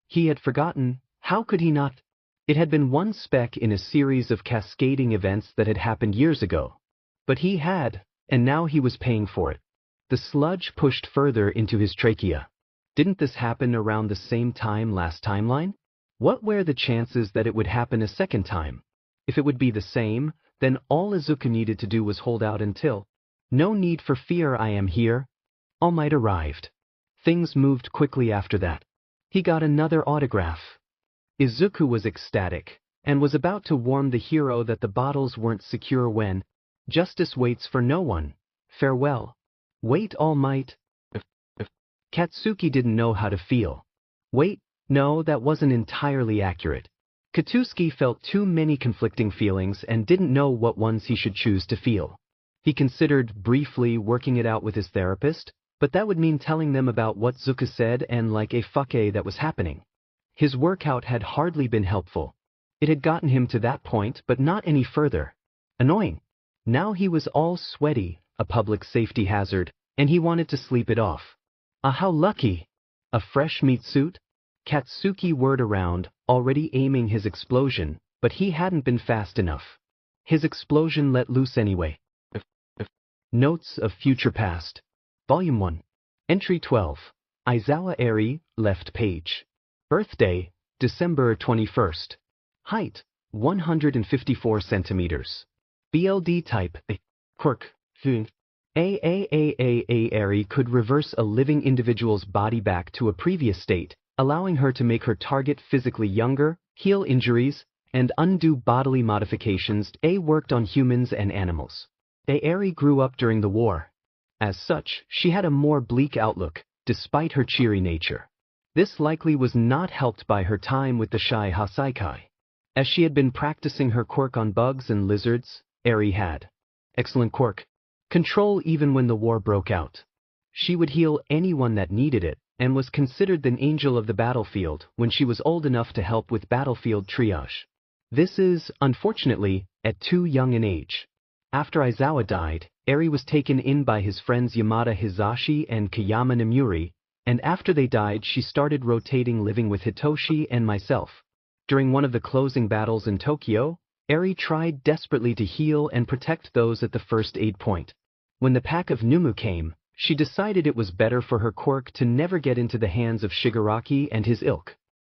He had forgotten, how could he not? It had been one speck in a series of cascading events that had happened years ago. But he had, and now he was paying for it. The sludge pushed further into his trachea. Didn't this happen around the same time last timeline? What were the chances that it would happen a second time? If it would be the same, then all Izuku needed to do was hold out until, "No need for fear, I am here." All Might arrived. Things moved quickly after that. He got another autograph. Izuku was ecstatic, and was about to warn the hero that the bottles weren't secure when, "Justice waits for no one. Farewell." Wait, All Might. Katsuki didn't know how to feel. Wait, no, that wasn't entirely accurate. Katsuki felt too many conflicting feelings and didn't know what ones he should choose to feel. He considered briefly working it out with his therapist, but that would mean telling them about what Zuka said and like a fuck that was happening. His workout had hardly been helpful. It had gotten him to that point, but not any further. Annoying. Now he was all sweaty, a public safety hazard, and he wanted to sleep it off. Ah, how lucky! A fresh meat suit? Katsuki whirred around, already aiming his explosion, but he hadn't been fast enough. His explosion let loose anyway. Notes of Future Past. Volume 1. Entry 12. Aizawa Eri, left page. Birthday, December 21st. Height, 154 centimeters. BLD type, quirk, Eri could reverse a living individual's body back to a previous state, allowing her to make her target physically younger, heal injuries, and undo bodily modifications. Worked on humans and animals. Eri grew up during the war. As such, she had a more bleak outlook, despite her cheery nature. This likely was not helped by her time with the Shai Hasaikai. As she had been practicing her quirk on bugs and lizards, Eri had excellent quirk control even when the war broke out. She would heal anyone that needed it, and was considered the angel of the battlefield when she was old enough to help with battlefield triage. This is, unfortunately, at too young an age. After Aizawa died, Eri was taken in by his friends Yamada Hizashi and Kayama Namuri, and after they died she started rotating living with Hitoshi and myself. During one of the closing battles in Tokyo, Eri tried desperately to heal and protect those at the first aid point. When the pack of Noumu came, she decided it was better for her quirk to never get into the hands of Shigaraki and his ilk.